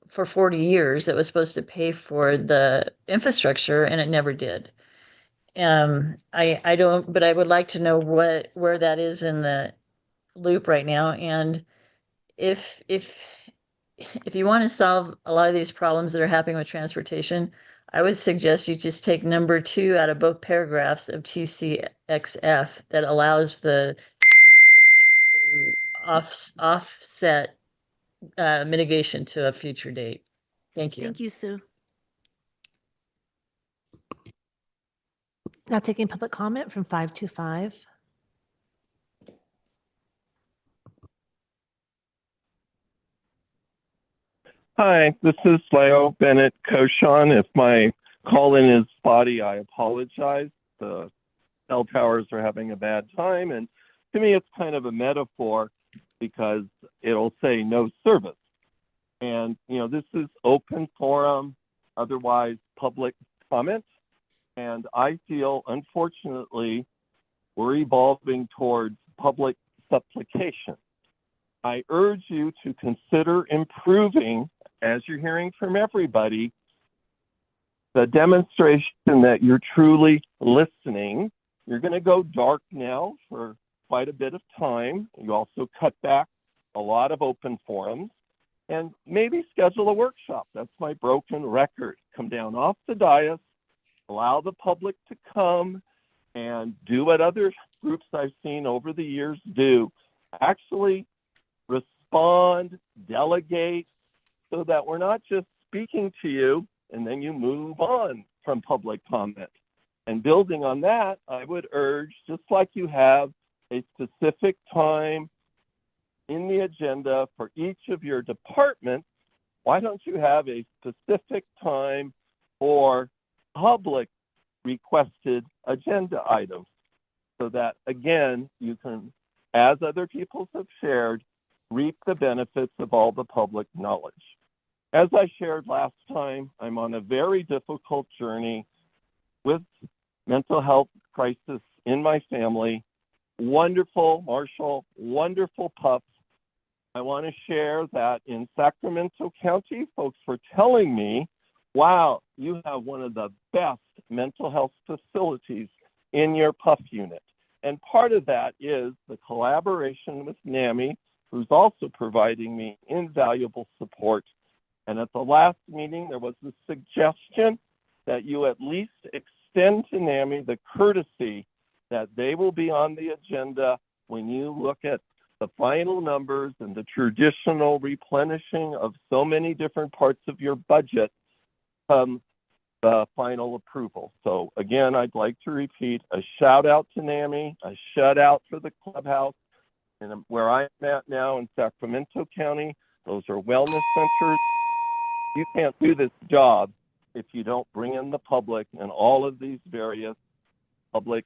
for 40 years. It was supposed to pay for the infrastructure and it never did. I don't, but I would like to know where that is in the loop right now. And if you want to solve a lot of these problems that are happening with transportation, I would suggest you just take number 2 out of both paragraphs of TCXF that allows the offset mitigation to a future date. Thank you. Thank you, Sue. Now taking public comment from 525. Hi, this is Leo Bennett Koshan. If my call-in is spotty, I apologize. The cell towers are having a bad time, and to me, it's kind of a metaphor because it'll say no service. And, this is open forum, otherwise public comment. And I feel, unfortunately, we're evolving towards public supplication. I urge you to consider improving, as you're hearing from everybody, the demonstration that you're truly listening. You're going to go dark now for quite a bit of time. You also cut back a lot of open forums, and maybe schedule a workshop. That's my broken record. Come down off the dais, allow the public to come and do what other groups I've seen over the years do. actually respond, delegate, so that we're not just speaking to you and then you move on from public comment. And building on that, I would urge, just like you have a specific time in the agenda for each of your departments, why don't you have a specific time for public requested agenda items so that, again, you can, as other people have shared, reap the benefits of all the public knowledge. As I shared last time, I'm on a very difficult journey with mental health crisis in my family. Wonderful, Marshall, wonderful pups. I want to share that in Sacramento County, folks were telling me, wow, you have one of the best mental health facilities in your pup unit. And part of that is the collaboration with NAMI, who's also providing me invaluable support. And at the last meeting, there was a suggestion that you at least extend to NAMI the courtesy that they will be on the agenda when you look at the final numbers and the traditional replenishing of so many different parts of your budget comes the final approval. So again, I'd like to repeat a shout out to NAMI, a shout out for the clubhouse, and where I'm at now in Sacramento County, those are wellness centers. You can't do this job if you don't bring in the public and all of these various public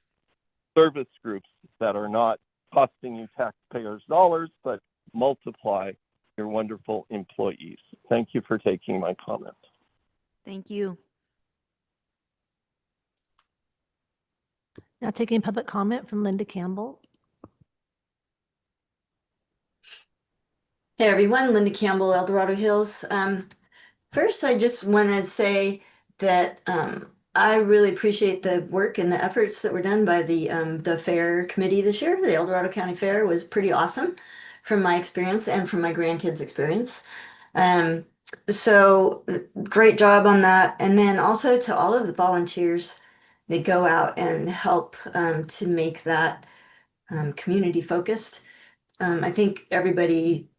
service groups that are not costing you taxpayers' dollars, but multiply your wonderful employees. Thank you for taking my comment. Thank you. Now taking public comment from Linda Campbell. Hey everyone, Linda Campbell, El Dorado Hills. First, I just want to say that I really appreciate the work and the efforts that were done by the fair committee this year. The El Dorado County Fair was pretty awesome from my experience and from my grandkids' experience. So great job on that. And then also to all of the volunteers that go out and help to make that community focused. I think everybody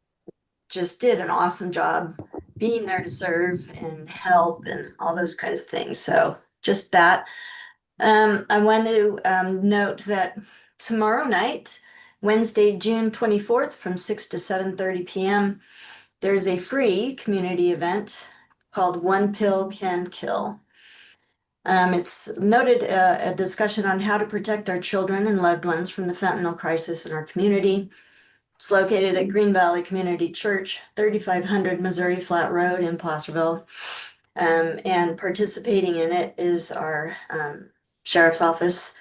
just did an awesome job being there to serve and help and all those kinds of things. So just that. I want to note that tomorrow night, Wednesday, June 24th, from 6 to 7:30 p.m., there's a free community event called One Pill Can Kill. It's noted a discussion on how to protect our children and loved ones from the fentanyl crisis in our community. It's located at Green Valley Community Church, 3500 Missouri Flat Road in Placerville. And participating in it is our Sheriff's Office,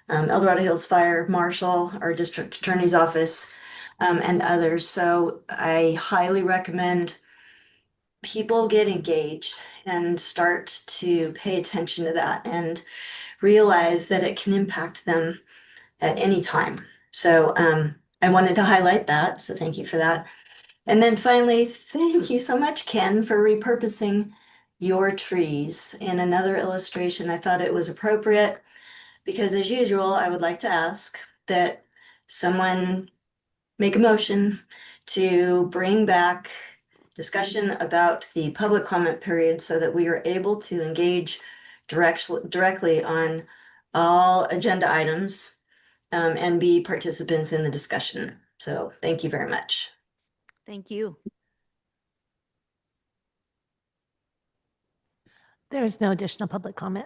El Dorado Hills Fire Marshal, our District Attorney's Office, and others. So I highly recommend people get engaged and start to pay attention to that and realize that it can impact them at any time. So I wanted to highlight that, so thank you for that. And then finally, thank you so much, Ken, for repurposing your trees. In another illustration, I thought it was appropriate because, as usual, I would like to ask that someone make a motion to bring back discussion about the public comment period so that we are able to engage directly on all agenda items and be participants in the discussion. So thank you very much. Thank you. There is no additional public comment.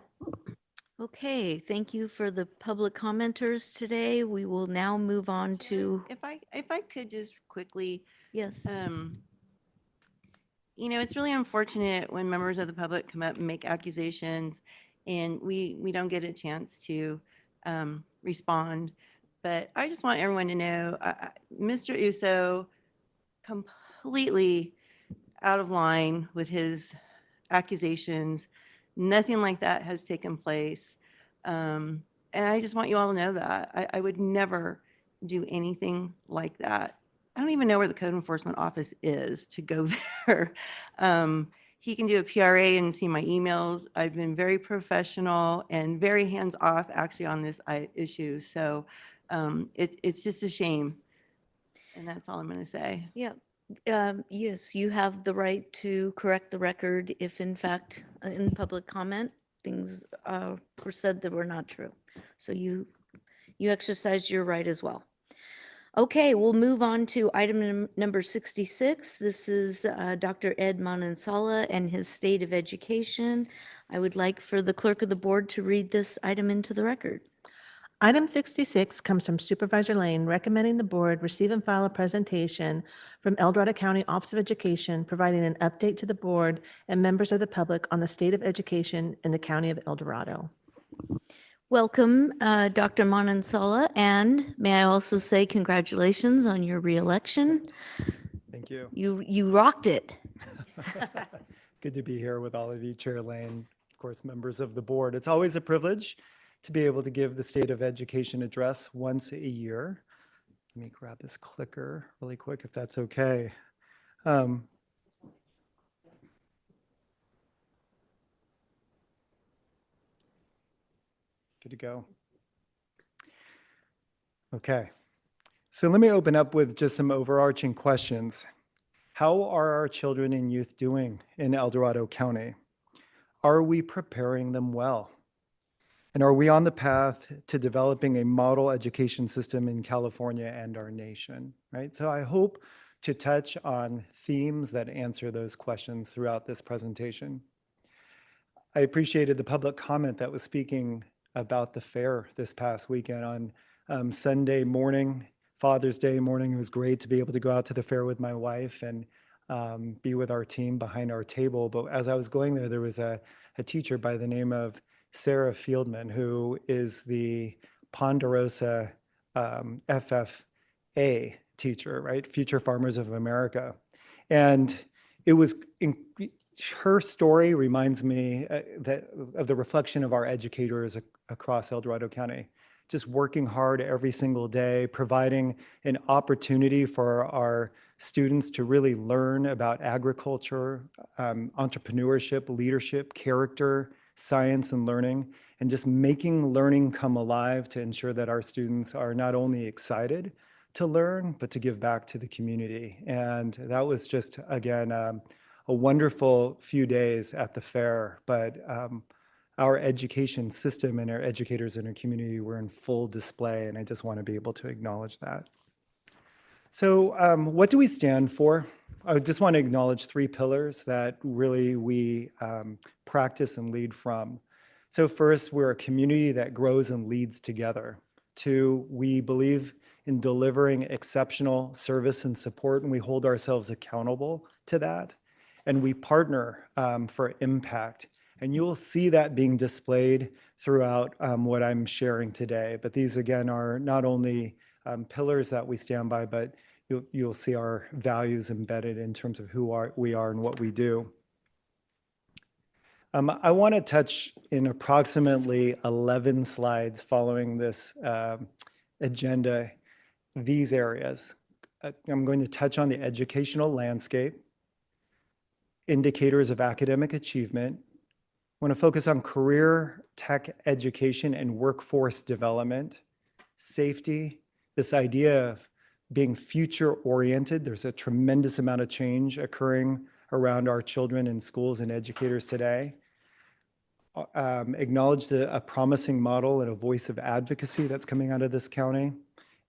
Okay, thank you for the public commenters today. We will now move on to, If I could just quickly, yes. You know, it's really unfortunate when members of the public come up and make accusations and we don't get a chance to respond. But I just want everyone to know, Mr. Uso completely out of line with his accusations. Nothing like that has taken place. And I just want you all to know that. I would never do anything like that. I don't even know where the code enforcement office is to go there. He can do a PRA and see my emails. I've been very professional and very hands-off actually on this issue. So it's just a shame. And that's all I'm going to say. Yeah. Yes, you have the right to correct the record if in fact, in public comment, things were said that were not true. So you exercised your right as well. Okay, we'll move on to item number 66. This is Dr. Ed Manansala and his state of education. I would like for the clerk of the board to read this item into the record. Item 66 comes from Supervisor Lane, recommending the board receive and file a presentation from El Dorado County Office of Education, providing an update to the board and members of the public on the state of education in the county of El Dorado. Welcome, Dr. Manansala, and may I also say congratulations on your reelection. Thank you. You rocked it. Good to be here with all of you, Chair Lane, of course, members of the board. It's always a privilege to be able to give the State of Education address once a year. Let me grab this clicker really quick, if that's okay. Good to go. Okay. So let me open up with just some overarching questions. How are our children and youth doing in El Dorado County? Are we preparing them well? And are we on the path to developing a model education system in California and our nation, right? So I hope to touch on themes that answer those questions throughout this presentation. I appreciated the public comment that was speaking about the fair this past weekend on Sunday morning, Father's Day morning. It was great to be able to go out to the fair with my wife and be with our team behind our table. But as I was going there was a teacher by the name of Sarah Fieldman, who is the Ponderosa FFA teacher, right? Future Farmers of America. And it was, her story reminds me of the reflection of our educators across El Dorado County, just working hard every single day, providing an opportunity for our students to really learn about agriculture, entrepreneurship, leadership, character, science and learning, and just making learning come alive to ensure that our students are not only excited to learn, but to give back to the community. And that was just, again, a wonderful few days at the fair, but our education system and our educators in our community were in full display, and I just want to be able to acknowledge that. So what do we stand for? I just want to acknowledge 3 pillars that really we practice and lead from. So first, we're a community that grows and leads together. 2, we believe in delivering exceptional service and support, and we hold ourselves accountable to that. And we partner for impact. And you will see that being displayed throughout what I'm sharing today. But these, again, are not only pillars that we stand by, but you'll see our values embedded in terms of who we are and what we do. I want to touch in approximately 11 slides following this agenda, these areas. I'm going to touch on the educational landscape, indicators of academic achievement. I want to focus on career tech education and workforce development, safety, this idea of being future oriented. There's a tremendous amount of change occurring around our children in schools and educators today. Acknowledge a promising model and a voice of advocacy that's coming out of this county.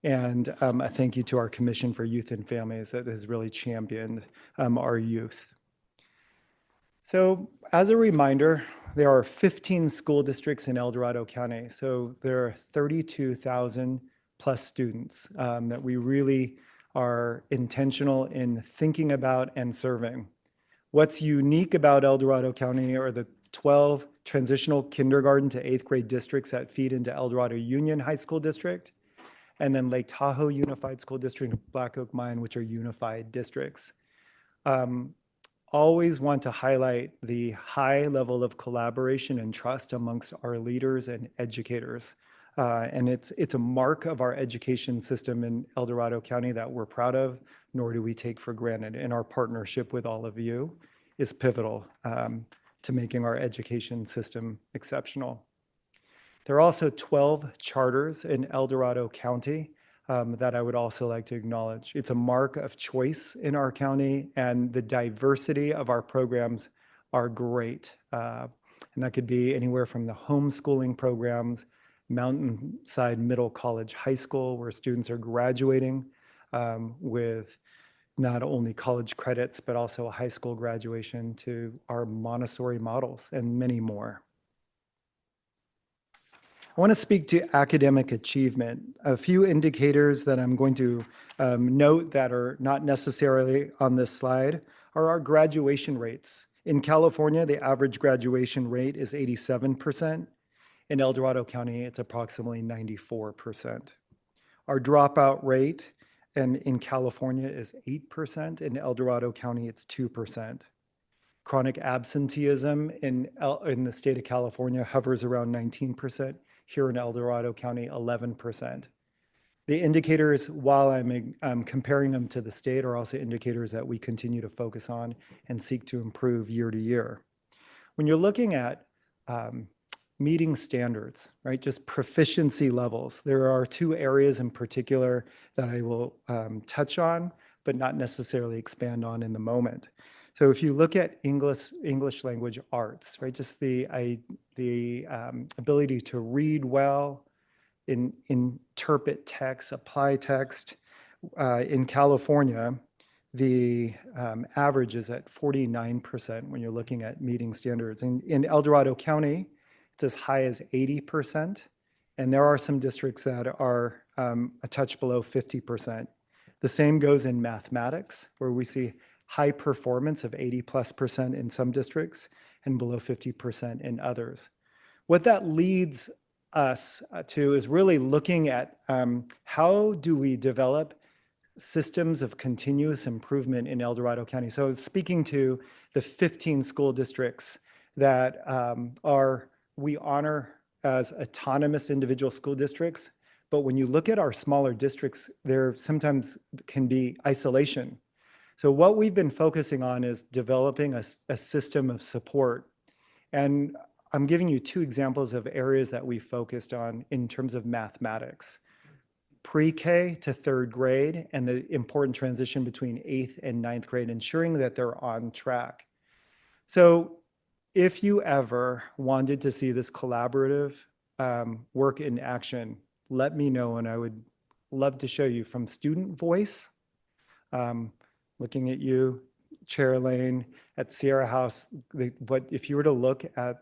And a thank you to our Commission for Youth and Families that has really championed our youth. So as a reminder, there are 15 school districts in El Dorado County. So there are 32,000 plus students that we really are intentional in thinking about and serving. What's unique about El Dorado County are the 12 transitional kindergarten to 8th grade districts that feed into El Dorado Union High School District, and then Lake Tahoe Unified School District and Black Oak Mine, which are unified districts. Always want to highlight the high level of collaboration and trust amongst our leaders and educators. And it's a mark of our education system in El Dorado County that we're proud of, nor do we take for granted. And our partnership with all of you is pivotal to making our education system exceptional. There are also 12 charters in El Dorado County that I would also like to acknowledge. It's a mark of choice in our county, and the diversity of our programs are great. And that could be anywhere from the homeschooling programs, Mountainside Middle College High School, where students are graduating with not only college credits, but also a high school graduation, to our Montessori models and many more. I want to speak to academic achievement. A few indicators that I'm going to note that are not necessarily on this slide are our graduation rates. In California, the average graduation rate is 87%. In El Dorado County, it's approximately 94%. Our dropout rate in California is 8%. In El Dorado County, it's 2%. Chronic absenteeism in the state of California hovers around 19%. Here in El Dorado County, 11%. The indicators, while I'm comparing them to the state, are also indicators that we continue to focus on and seek to improve year to year. When you're looking at meeting standards, right, just proficiency levels, there are two areas in particular that I will touch on, but not necessarily expand on in the moment. So if you look at English language arts, right, just the ability to read well, interpret text, apply text. In California, the average is at 49% when you're looking at meeting standards. In El Dorado County, it's as high as 80%, and there are some districts that are a touch below 50%. The same goes in mathematics, where we see high performance of 80+% in some districts and below 50% in others. What that leads us to is really looking at how do we develop systems of continuous improvement in El Dorado County. So speaking to the 15 school districts that we honor as autonomous individual school districts, but when you look at our smaller districts, there sometimes can be isolation. So what we've been focusing on is developing a system of support. And I'm giving you two examples of areas that we focused on in terms of mathematics. Pre-K to third grade, and the important transition between 8th and 9th grade, ensuring that they're on track. So if you ever wanted to see this collaborative work in action, let me know, and I would love to show you from student voice. Looking at you, Chair Lane, at Sierra House, if you were to look at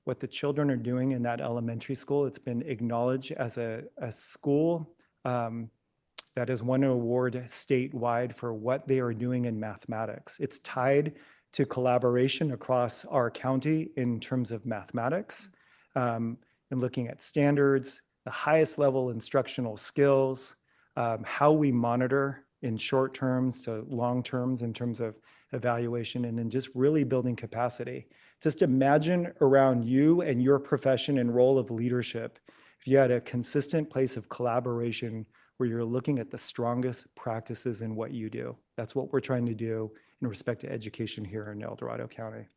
what the children are doing in that elementary school, it's been acknowledged as a school that has won an award statewide for what they are doing in mathematics. It's tied to collaboration across our county in terms of mathematics, and looking at standards, the highest level instructional skills, how we monitor in short terms to long terms in terms of evaluation, and then just really building capacity. Just imagine around you and your profession and role of leadership, if you had a consistent place of collaboration where you're looking at the strongest practices in what you do. That's what we're trying to do in respect to education here in El Dorado County.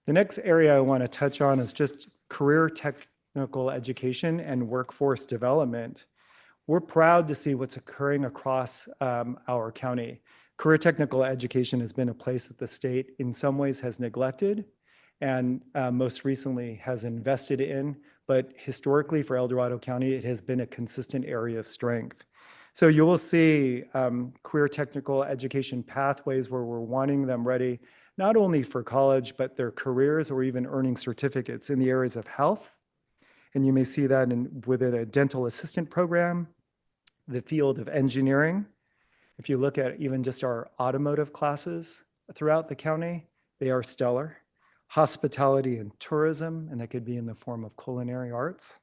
The next area I want to touch on is just career technical education and workforce development. We're proud to see what's occurring across our county. Career technical education has been a place that the state in some ways has neglected and most recently has invested in, but historically for El Dorado County, it has been a consistent area of strength. So you will see career technical education pathways where we're wanting them ready, not only for college, but their careers or even earning certificates in the areas of health. And you may see that within a dental assistant program, the field of engineering. If you look at even just our automotive classes throughout the county, they are stellar. Hospitality and tourism, and that could be in the form of culinary arts,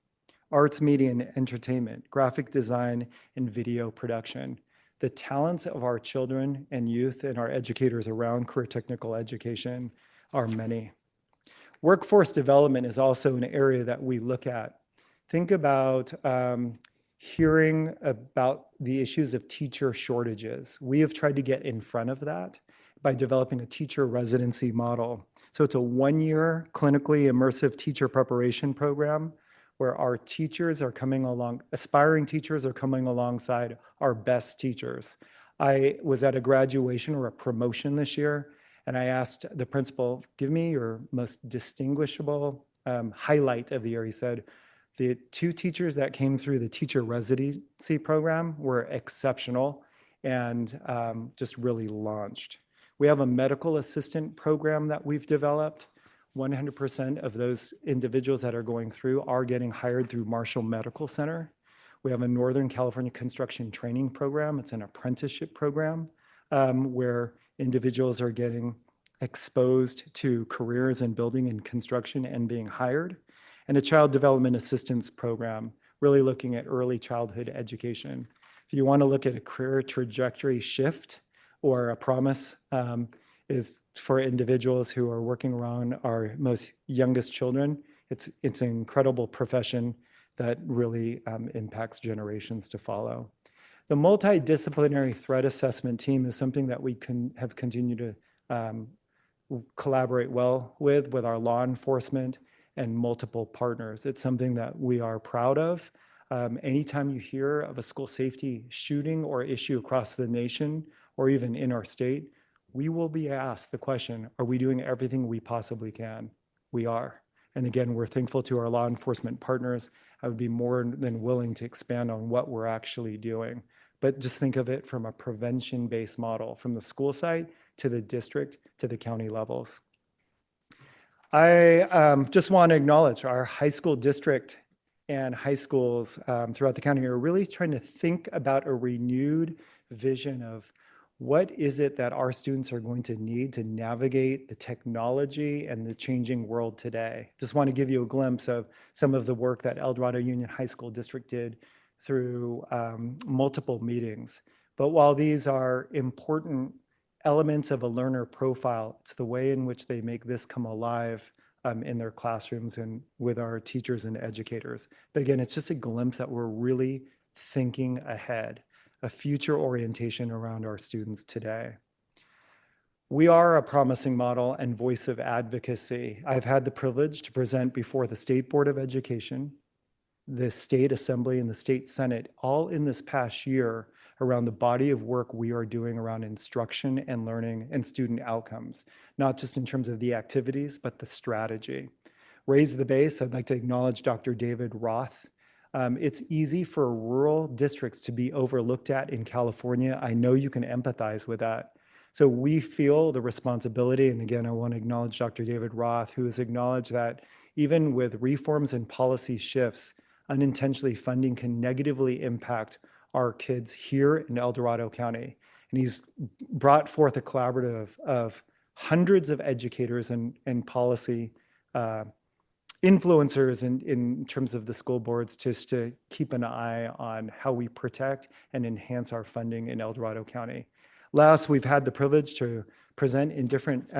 arts, media, and entertainment, graphic design, and video production. The talents of our children and youth and our educators around career technical education are many. Workforce development is also an area that we look at. Think about hearing about the issues of teacher shortages. We have tried to get in front of that by developing a teacher residency model. So it's a one-year clinically immersive teacher preparation program where our teachers are coming along, aspiring teachers are coming alongside our best teachers. I was at a graduation or a promotion this year, and I asked the principal, give me your most distinguishable highlight of the year. He said, the 2 teachers that came through the teacher residency program were exceptional and just really launched. We have a medical assistant program that we've developed. 100% of those individuals that are going through are getting hired through Marshall Medical Center. We have a Northern California construction training program. It's an apprenticeship program where individuals are getting exposed to careers in building and construction and being hired. And a child development assistance program, really looking at early childhood education. If you want to look at a career trajectory shift or a promise, is for individuals who are working around our most youngest children. It's an incredible profession that really impacts generations to follow. The multidisciplinary threat assessment team is something that we have continued to collaborate well with our law enforcement and multiple partners. It's something that we are proud of. Anytime you hear of a school safety shooting or issue across the nation or even in our state, we will be asked the question, are we doing everything we possibly can? We are. And again, we're thankful to our law enforcement partners. I would be more than willing to expand on what we're actually doing. But just think of it from a prevention-based model, from the school site to the district to the county levels. I just want to acknowledge our high school district and high schools throughout the county are really trying to think about a renewed vision of what is it that our students are going to need to navigate the technology and the changing world today. Just want to give you a glimpse of some of the work that El Dorado Union High School District did through multiple meetings. But while these are important elements of a learner profile, it's the way in which they make this come alive in their classrooms and with our teachers and educators. But again, it's just a glimpse that we're really thinking ahead, a future orientation around our students today. We are a promising model and voice of advocacy. I've had the privilege to present before the State Board of Education, the State Assembly, and the State Senate, all in this past year around the body of work we are doing around instruction and learning and student outcomes, not just in terms of the activities, but the strategy. Raise the base, I'd like to acknowledge Dr. David Roth. It's easy for rural districts to be overlooked at in California. I know you can empathize with that. So we feel the responsibility, and again, I want to acknowledge Dr. David Roth, who has acknowledged that even with reforms and policy shifts, unintentionally funding can negatively impact our kids here in El Dorado County. And he's brought forth a collaborative of hundreds of educators and policy influencers in terms of the school boards just to keep an eye on how we protect and enhance our funding in El Dorado County. Last, we've had the privilege to present in different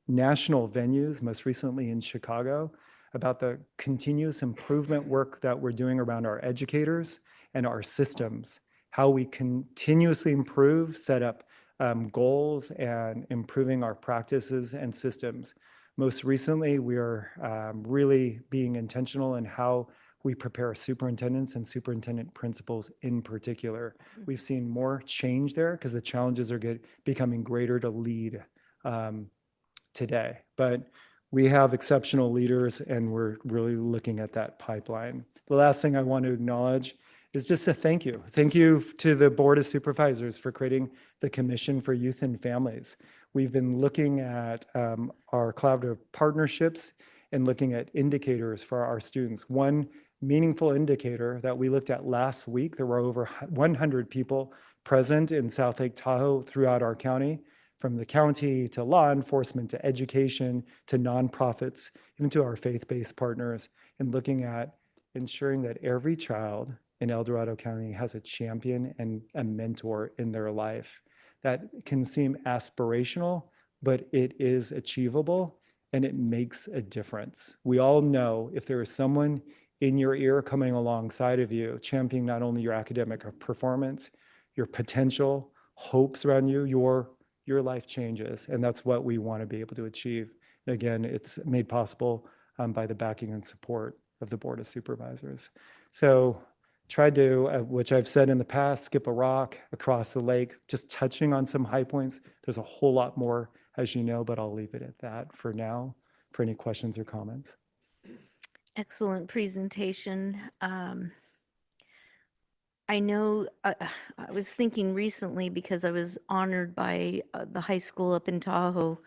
national venues, most recently in Chicago, about the continuous improvement work that we're doing around our educators and our systems, how we continuously improve, set up goals, and improving our practices and systems. Most recently, we are really being intentional in how we prepare superintendents and superintendent principals in particular. We've seen more change there because the challenges are becoming greater to lead today. But we have exceptional leaders and we're really looking at that pipeline. The last thing I want to acknowledge is just a thank you. Thank you to the Board of Supervisors for creating the Commission for Youth and Families. We've been looking at our collaborative partnerships and looking at indicators for our students. One meaningful indicator that we looked at last week, there were over 100 people present in South Lake Tahoe throughout our county, from the county to law enforcement to education to nonprofits, even to our faith-based partners, and looking at ensuring that every child in El Dorado County has a champion and a mentor in their life. That can seem aspirational, but it is achievable and it makes a difference. We all know if there is someone in your ear coming alongside of you, championing not only your academic performance, your potential, hopes around you, your life changes. And that's what we want to be able to achieve. And again, it's made possible by the backing and support of the Board of Supervisors. So tried to, which I've said in the past, skip a rock across the lake, just touching on some high points. There's a whole lot more, as you know, but I'll leave it at that for now, for any questions or comments. Excellent presentation. I know I was thinking recently because I was honored by the high school up in Tahoe,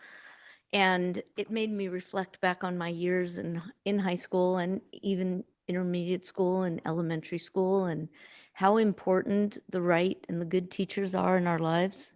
and it made me reflect back on my years in high school and even intermediate school and elementary school, and how important the right and the good teachers are in our lives.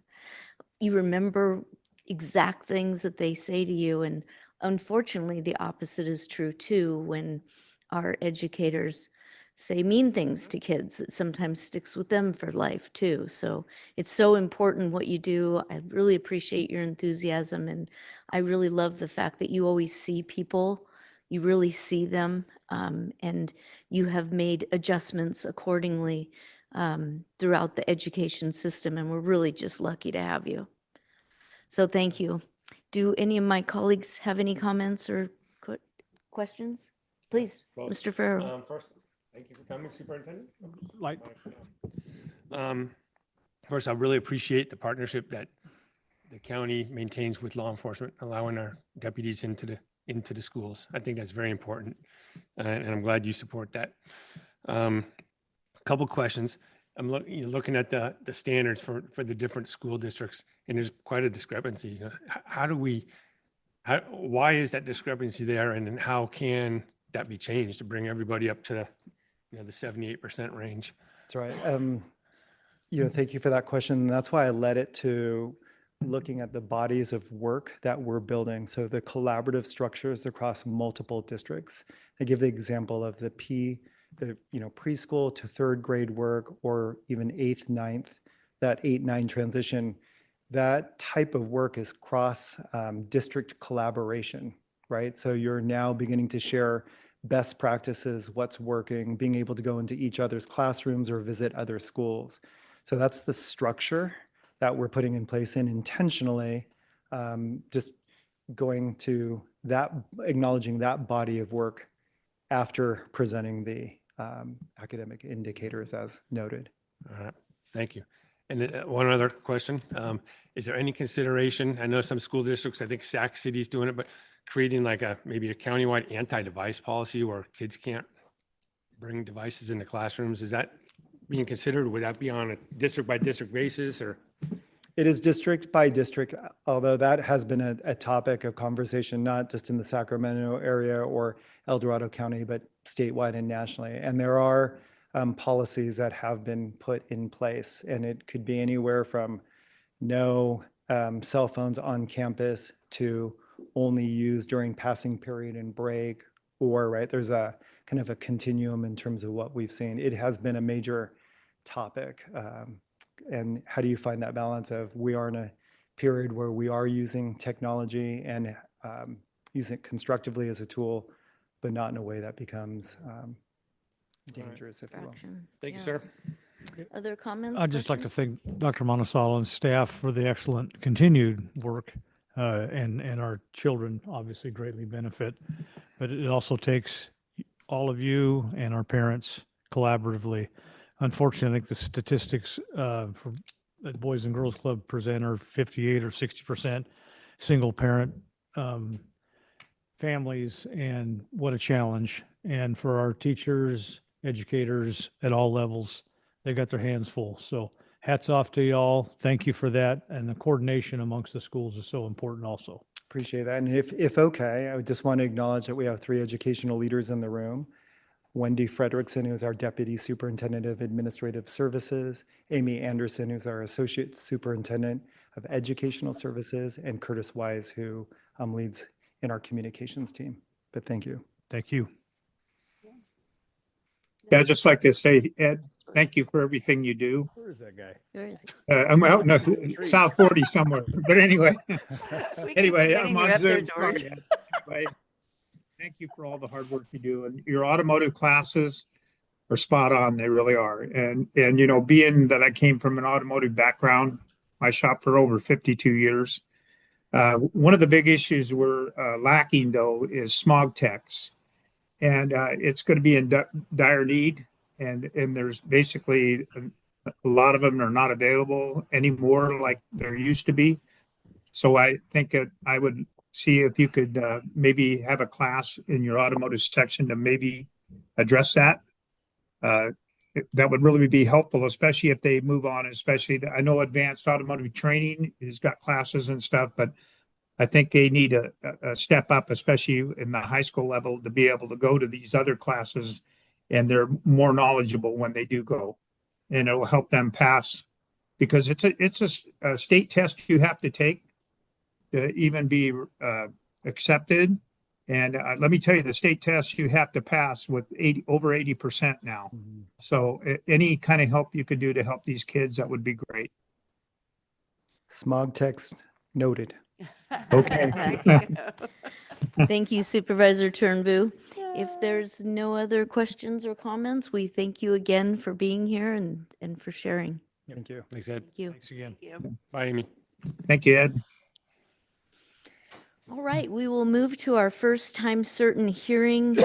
You remember exact things that they say to you, and unfortunately the opposite is true too. When our educators say mean things to kids, it sometimes sticks with them for life too. So it's so important what you do. I really appreciate your enthusiasm, and I really love the fact that you always see people, you really see them, and you have made adjustments accordingly throughout the education system, and we're really just lucky to have you. So thank you. Do any of my colleagues have any comments or questions? Please, Well, Mr. Farrow. First, thank you for coming, Superintendent. Like, First, I really appreciate the partnership that the county maintains with law enforcement, allowing our deputies into the schools. I think that's very important, and I'm glad you support that. A couple questions. I'm looking at the standards for the different school districts, and there's quite a discrepancy. Why is that discrepancy there, and then how can that be changed to bring everybody up to the 78% range? That's right. Thank you for that question. That's why I led it to looking at the bodies of work that we're building. So the collaborative structures across multiple districts. I give the example of the preschool to third grade work, or even 8th, 9th, that 8-9 transition. That type of work is cross district collaboration, right? So you're now beginning to share best practices, what's working, being able to go into each other's classrooms or visit other schools. So that's the structure that we're putting in place, and intentionally just going to that, acknowledging that body of work after presenting the academic indicators as noted. All right, thank you. And then, one other question, is there any consideration, I know some school districts, I think Sac City's doing it, but creating like maybe a countywide anti-device policy where kids can't bring devices into classrooms? Is that being considered? Would that be on a district by district basis, or? It is district by district, although that has been a topic of conversation, not just in the Sacramento area or El Dorado County, but statewide and nationally. And there are policies that have been put in place, and it could be anywhere from no cell phones on campus to only used during passing period and break, or right, there's a kind of a continuum in terms of what we've seen. It has been a major topic. And how do you find that balance of, we are in a period where we are using technology and using it constructively as a tool, but not in a way that becomes dangerous, if you will. Thank you, sir. Other comments? I'd just like to questions? thank Dr. Monticello and staff for the excellent continued work, and our children obviously greatly benefit. But it also takes all of you and our parents collaboratively. Unfortunately, I think the statistics for the Boys and Girls Club present are 58 or 60% single parent families, and what a challenge. And for our teachers, educators at all levels, they got their hands full. So hats off to y'all. Thank you for that. And the coordination amongst the schools is so important also. Appreciate that. And if okay, I would just want to acknowledge that we have 3 educational leaders in the room. Wendy Frederickson, who is our Deputy Superintendent of Administrative Services, Amy Anderson, who's our Associate Superintendent of Educational Services, and Curtis Wise, who leads in our communications team. But thank you. Thank you. Yeah, I'd just like to say, Ed, thank you for everything you do. Where is that guy? Where is he? I'm out in South 40 somewhere, but anyway. Anyway, getting I'm you up there, on Zoom. George. Sorry, Ed. Anyway, thank you for all the hard work you do, and your automotive classes are spot on. They really are. And being that I came from an automotive background, I shopped for over 52 years. One of the big issues we're lacking, though, is smog techs. and it's going to be in dire need. And there's basically a lot of them are not available anymore like there used to be. So I think I would see if you could maybe have a class in your automotive section to maybe address that. That would really be helpful, especially if they move on, especially I know advanced automotive training has got classes and stuff, but I think they need a step up, especially in the high school level, to be able to go to these other classes, and they're more knowledgeable when they do go, and it'll help them pass, because it's a state test you have to take to even be accepted. And let me tell you, the state test you have to pass with over 80% now. So any kind of help you could do to help these kids, that would be great. Smog text noted. Okay. Thank you, Supervisor Turnbull. If there's no other questions or comments, we thank you again for being here and for sharing. Thank you. Thanks, Ed. Thank you. Thanks again. Bye, Amy. Thank you, Ed. All right, we will move to our first time certain hearing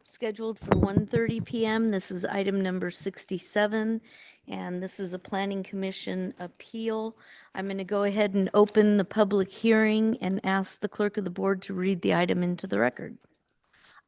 scheduled for 1:30 p.m. This is item number 67, and this is a Planning Commission appeal. I'm going to go ahead and open the public hearing and ask the clerk of the board to read the item into the record.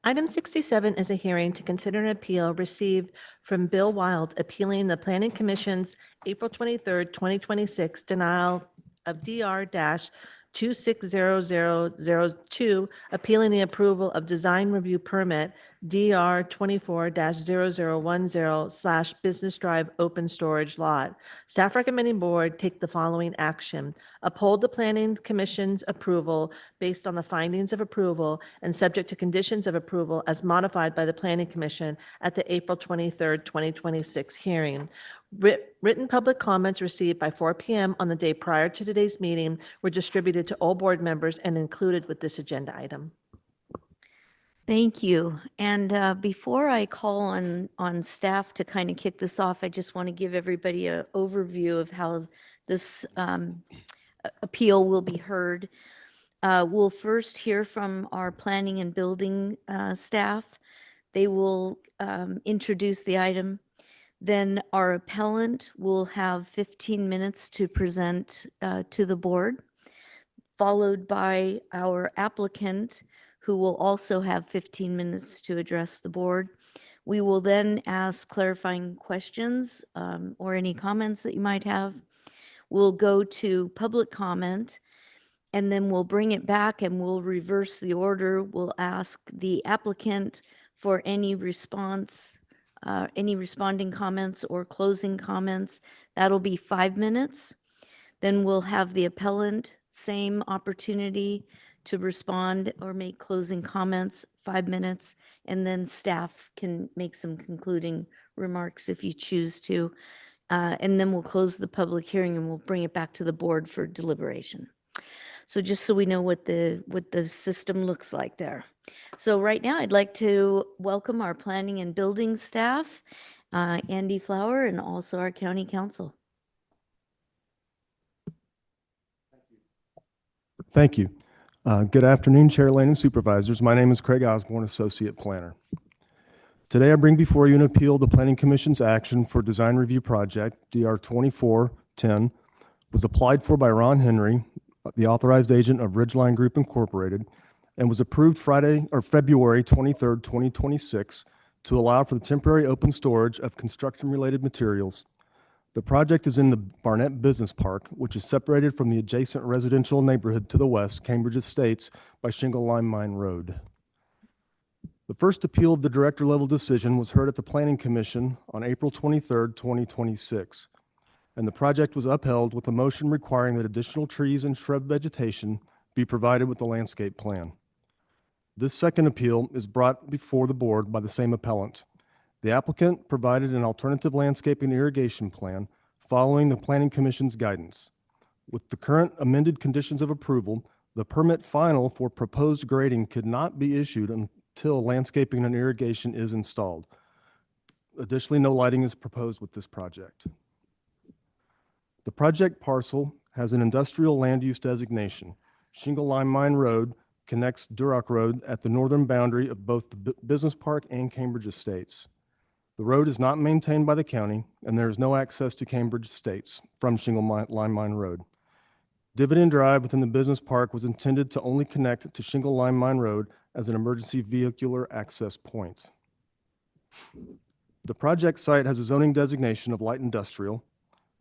Item 67 is a hearing to consider an appeal received from Bill Wild appealing the Planning Commission's April 23rd, 2026 denial of DR-260002, appealing the approval of design review permit DR-24-0010/Business Drive Open Storage Lot. Staff recommending board take the following action: uphold the Planning Commission's approval based on the findings of approval and subject to conditions of approval as modified by the Planning Commission at the April 23rd, 2026 hearing. Written public comments received by 4 p.m. on the day prior to today's meeting were distributed to all board members and included with this agenda item. Thank you. And before I call on staff to kind of kick this off, I just want to give everybody an overview of how this appeal will be heard. We'll first hear from our planning and building staff. They will introduce the item. Then our appellant will have 15 minutes to present to the board, followed by our applicant, who will also have 15 minutes to address the board. We will then ask clarifying questions or any comments that you might have. We'll go to public comment, and then we'll bring it back and we'll reverse the order. We'll ask the applicant for any response, any responding comments or closing comments. That'll be 5 minutes. Then we'll have the appellant, same opportunity to respond or make closing comments, 5 minutes, and then staff can make some concluding remarks if you choose to. And then we'll close the public hearing and we'll bring it back to the board for deliberation. So just so we know what the system looks like there. So right now, I'd like to welcome our planning and building staff, Andy Flower, and also our county council. Thank you. Good afternoon, Chair Lane and supervisors. My name is Craig Osborne, Associate Planner. Today, I bring before you an appeal the Planning Commission's action for Design Review Project, DR 2410, was applied for by Ron Henry, the authorized agent of Ridgeline Group Incorporated, and was approved February 23rd, 2026, to allow for the temporary open storage of construction-related materials. The project is in the Barnett Business Park, which is separated from the adjacent residential neighborhood to the west, Cambridge Estates, by Shingle Lime Mine Road. The first appeal of the director-level decision was heard at the Planning Commission on April 23rd, 2026, and the project was upheld with a motion requiring that additional trees and shrub vegetation be provided with the landscape plan. This second appeal is brought before the board by the same appellant. The applicant provided an alternative landscaping irrigation plan following the Planning Commission's guidance. With the current amended conditions of approval, the permit final for proposed grading could not be issued until landscaping and irrigation is installed. Additionally, no lighting is proposed with this project. The project parcel has an industrial land use designation, Shingle Lime Mine Road, connects Duroc Road at the northern boundary of both the Business Park and Cambridge Estates. The road is not maintained by the county, and there is no access to Cambridge Estates from Lime Mine Road. Dividend Drive within the business park was intended to only connect to Shingle Lime Mine Road as an emergency vehicular access point. The project site has a zoning designation of light industrial.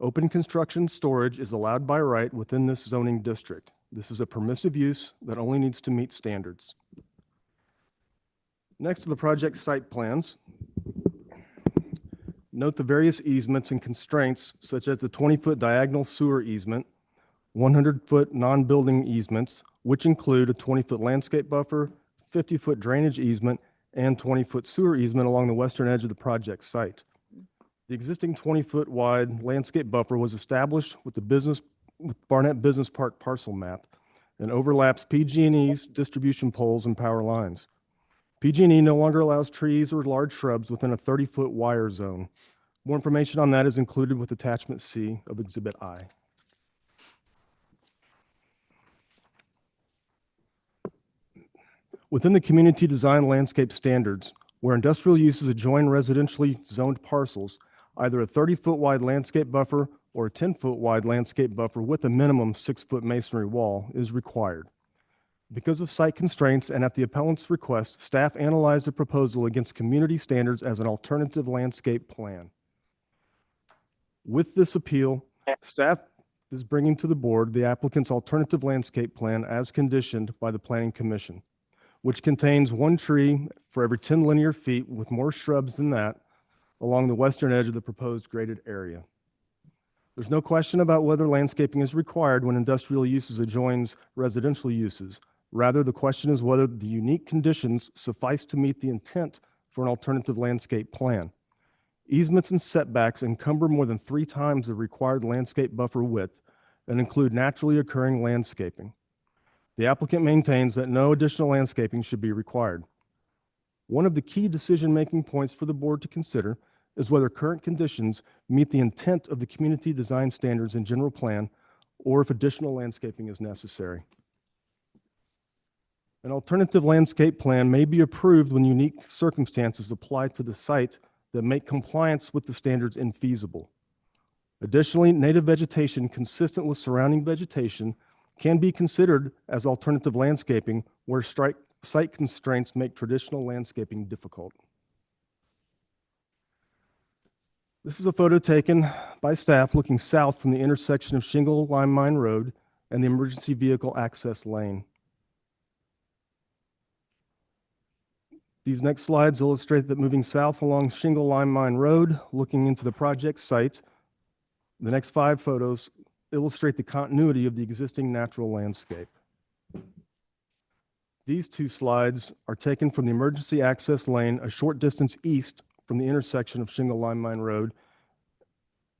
Open construction storage is allowed by right within this zoning district. This is a permissive use that only needs to meet standards. Next to the project site plans, note the various easements and constraints, such as the 20-foot diagonal sewer easement, 100-foot non-building easements, which include a 20-foot landscape buffer, 50-foot drainage easement, and 20-foot sewer easement along the western edge of the project site. The existing 20-foot wide landscape buffer was established with the Barnett Business Park parcel map and overlaps PG&E's distribution poles and power lines. PG&E no longer allows trees or large shrubs within a 30-foot wire zone. More information on that is included with Attachment C of Exhibit I. Within the community design landscape standards, where industrial uses adjoin residentially zoned parcels, either a 30-foot wide landscape buffer or a 10-foot wide landscape buffer with a minimum 6-foot masonry wall is required. Because of site constraints and at the appellant's request, staff analyzed the proposal against community standards as an alternative landscape plan. With this appeal, staff is bringing to the board the applicant's alternative landscape plan as conditioned by the Planning Commission, which contains one tree for every 10 linear feet with more shrubs than that along the western edge of the proposed graded area. There's no question about whether landscaping is required when industrial uses adjoins residential uses. Rather, the question is whether the unique conditions suffice to meet the intent for an alternative landscape plan. Easements and setbacks encumber more than 3 times the required landscape buffer width and include naturally occurring landscaping. The applicant maintains that no additional landscaping should be required. One of the key decision-making points for the board to consider is whether current conditions meet the intent of the community design standards and general plan, or if additional landscaping is necessary. An alternative landscape plan may be approved when unique circumstances apply to the site that make compliance with the standards infeasible. Additionally, native vegetation consistent with surrounding vegetation can be considered as alternative landscaping where site constraints make traditional landscaping difficult. This is a photo taken by staff looking south from the intersection of Shingle Lime Mine Road and the emergency vehicle access lane. These next slides illustrate that moving south along Shingle Lime Mine Road, looking into the project site, the next 5 photos illustrate the continuity of the existing natural landscape. These 2 slides are taken from the emergency access lane a short distance east from the intersection of Shingle Lime Mine Road,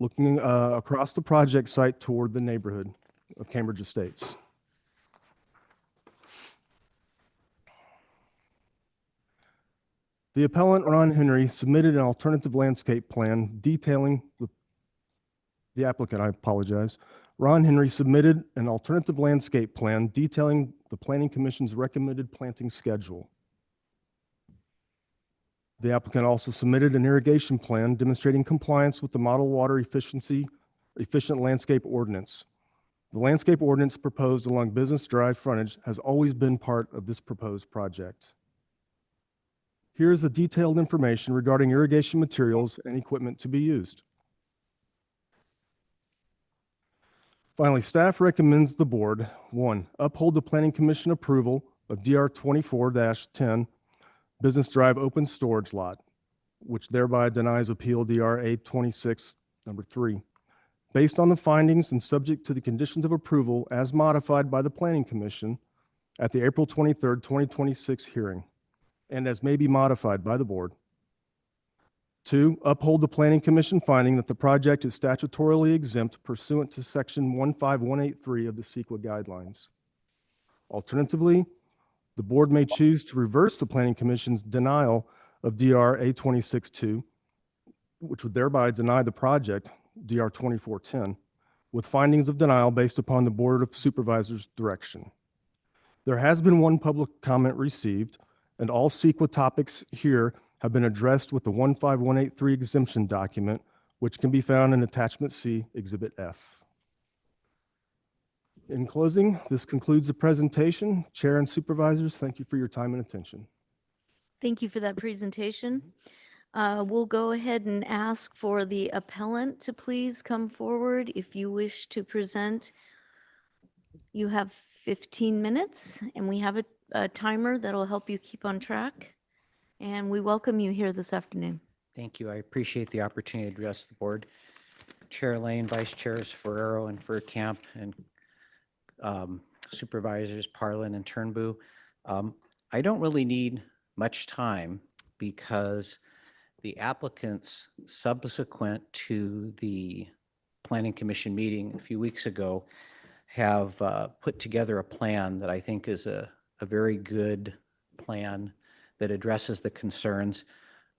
looking across the project site toward the neighborhood of Cambridge Estates. The appellant, Ron Henry, submitted an alternative landscape plan detailing the applicant, I apologize. Ron Henry submitted an alternative landscape plan detailing the Planning Commission's recommended planting schedule. The applicant also submitted an irrigation plan demonstrating compliance with the Model Water Efficient Landscape Ordinance. The landscape ordinance proposed along Business Drive frontage has always been part of this proposed project. Here is the detailed information regarding irrigation materials and equipment to be used. Finally, staff recommends the board, 1, uphold the Planning Commission approval of DR 24-10 Business Drive Open Storage Lot, which thereby denies appeal DR 826 number 3. Based on the findings and subject to the conditions of approval as modified by the Planning Commission at the April 23, 2026 hearing, and as may be modified by the board. 2, uphold the Planning Commission finding that the project is statutorily exempt pursuant to Section 15183 of the CEQA guidelines. Alternatively, the board may choose to reverse the Planning Commission's denial of DR A26-2, which would thereby deny the project, DR 2410, with findings of denial based upon the Board of Supervisors' direction. There has been one public comment received, and all CEQA topics here have been addressed with the 15183 exemption document, which can be found in Attachment C, Exhibit F. In closing, this concludes the presentation. Chair and supervisors, thank you for your time and attention. Thank you for that presentation. We'll go ahead and ask for the appellant to please come forward if you wish to present. You have 15 minutes, and we have a timer that'll help you keep on track. And we welcome you here this afternoon. Thank you. I appreciate the opportunity to address the board. Chair Lane, Vice Chairs Ferrero and Furcamp, and Supervisors Parlin and Turnbull. I don't really need much time because the applicants subsequent to the Planning Commission meeting a few weeks ago have put together a plan that I think is a very good plan that addresses the concerns.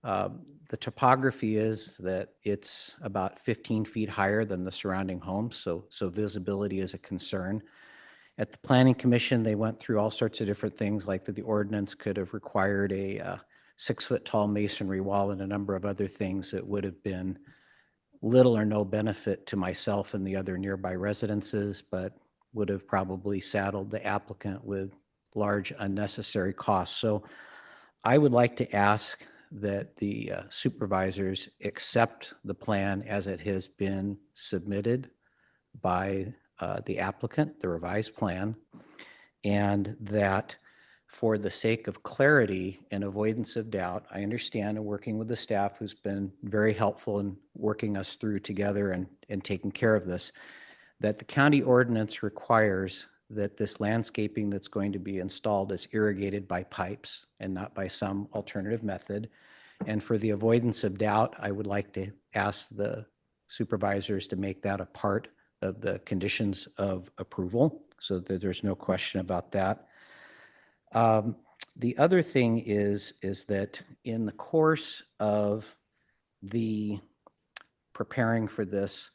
The topography is that it's about 15 feet higher than the surrounding homes, so visibility is a concern. At the Planning Commission, they went through all sorts of different things, like that the ordinance could have required a 6-foot-tall masonry wall and a number of other things that would have been little or no benefit to myself and the other nearby residences, but would have probably saddled the applicant with large unnecessary costs. So I would like to ask that the supervisors accept the plan as it has been submitted by the applicant, the revised plan, and that for the sake of clarity and avoidance of doubt, I understand and working with the staff who's been very helpful in working us through together and taking care of this, that the county ordinance requires that this landscaping that's going to be installed is irrigated by pipes and not by some alternative method. And for the avoidance of doubt, I would like to ask the supervisors to make that a part of the conditions of approval so that there's no question about that. The other thing is that in the course of the preparing for this,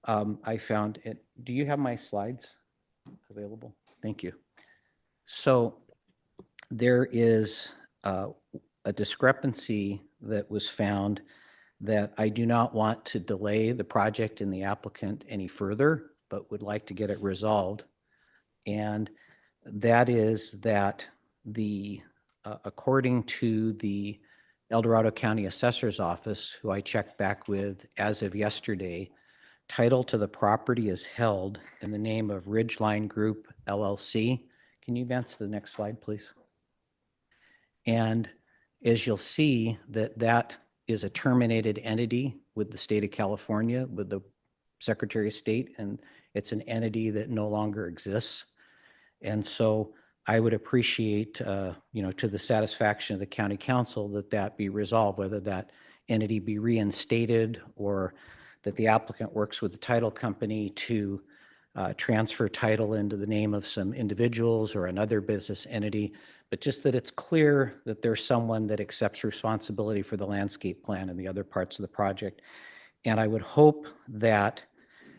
I found it. Do you have my slides available? Thank you. So there is a discrepancy that was found that I do not want to delay the project and the applicant any further, but would like to get it resolved. And that is that according to the El Dorado County Assessor's Office, who I checked back with as of yesterday, title to the property is held in the name of Ridgeline Group LLC. Can you advance to the next slide, please? And as you'll see, that is a terminated entity with the state of California, with the Secretary of State, and it's an entity that no longer exists. And so I would appreciate, to the satisfaction of the county council, that be resolved, whether that entity be reinstated or that the applicant works with the title company to transfer title into the name of some individuals or another business entity, but just that it's clear that there's someone that accepts responsibility for the landscape plan and the other parts of the project. And I would hope that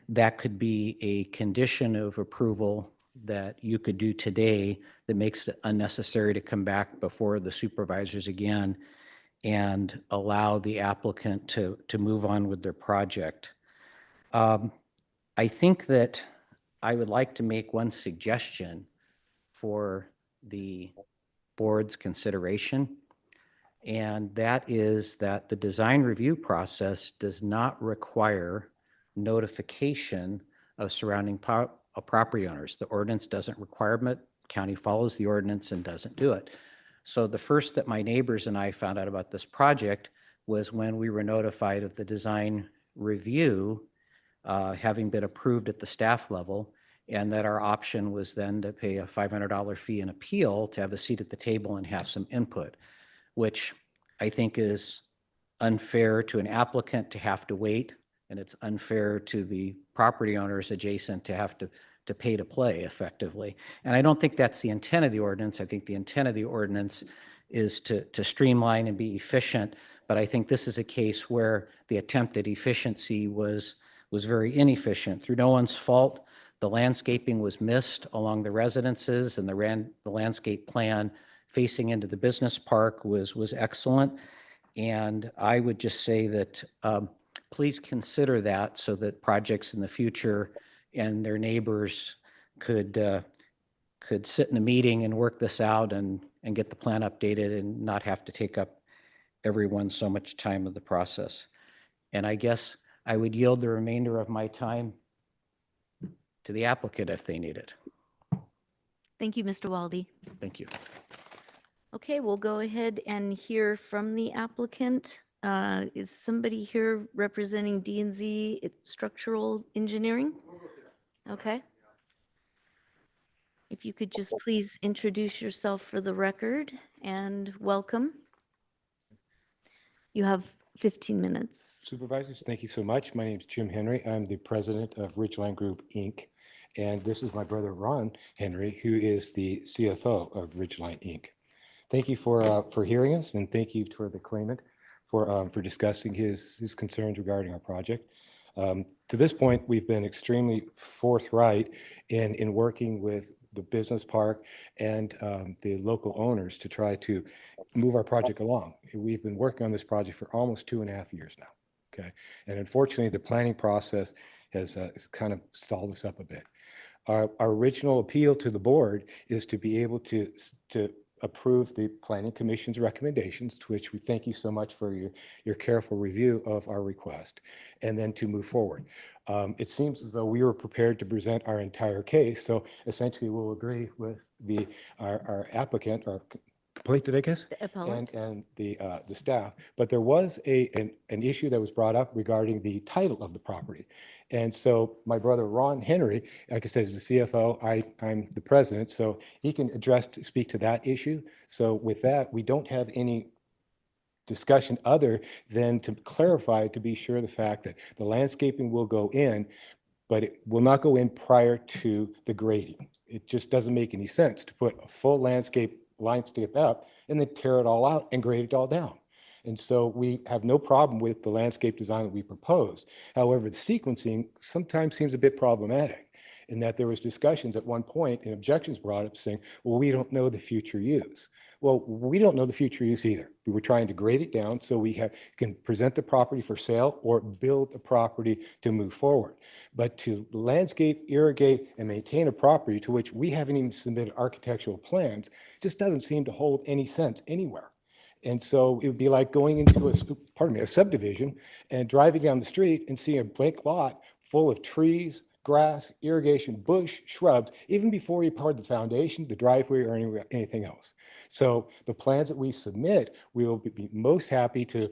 that could be a condition of approval that you could do today that makes it unnecessary to come back before the supervisors again and allow the applicant to move on with their project. I think that I would like to make one suggestion for the board's consideration, and that is that the design review process does not require notification of surrounding property owners. The ordinance doesn't require it. County follows the ordinance and doesn't do it. So the first that my neighbors and I found out about this project was when we were notified of the design review having been approved at the staff level, and that our option was then to pay a $500 fee in appeal to have a seat at the table and have some input, which I think is unfair to an applicant to have to wait, and it's unfair to the property owners adjacent to have to pay to play effectively. And I don't think that's the intent of the ordinance. I think the intent of the ordinance is to streamline and be efficient, but I think this is a case where the attempt at efficiency was very inefficient. Through no one's fault, The landscaping was missed along the residences, and the landscape plan facing into the business park was excellent. And I would just say that please consider that so that projects in the future and their neighbors could sit in a meeting and work this out and get the plan updated and not have to take up everyone so much time of the process. And I guess I would yield the remainder of my time to the applicant if they need it. Thank you, Mr. Walde. Thank you. Okay, we'll go ahead and hear from the applicant. Is somebody here representing D&Z Structural Engineering? Okay. If you could just please introduce yourself for the record and welcome. You have 15 minutes. Supervisors, thank you so much. My name is Jim Henry. I'm the president of Ridgeline Group, Inc. And this is my brother, Ron Henry, who is the CFO of Ridgeline, Inc. Thank you for hearing us, and thank you to the claimant for discussing his concerns regarding our project. To this point, we've been extremely forthright in working with the business park and the local owners to try to move our project along. We've been working on this project for almost 2.5 years now, okay? And unfortunately, the planning process has kind of stalled us up a bit. Our original appeal to the board is to be able to approve the Planning Commission's recommendations, to which we thank you so much for your careful review of our request, and then to move forward. It seems as though we were prepared to present our entire case, so essentially we'll agree with our applicant, or complaint, I guess, and the staff. But there was an issue that was brought up regarding the title of the property. And so my brother, Ron Henry, like I said, is the CFO. I'm the president, so he can speak to that issue. So with that, we don't have any discussion other than to clarify, to be sure, the fact that the landscaping will go in, but it will not go in prior to the grading. It just doesn't make any sense to put a full landscape up and then tear it all out and grade it all down. And so we have no problem with the landscape design that we proposed. However, the sequencing sometimes seems a bit problematic, in that there was discussions at one point and objections brought up saying, well, we don't know the future use. Well, we don't know the future use either. We were trying to grade it down so we can present the property for sale or build a property to move forward. But to landscape, irrigate, and maintain a property to which we haven't even submitted architectural plans just doesn't seem to hold any sense anywhere. And so it would be like going into a subdivision and driving down the street and seeing a blank lot full of trees, grass, irrigation, bush, shrubs, even before you poured the foundation, the driveway, or anything else. So the plans that we submit, we will be most happy to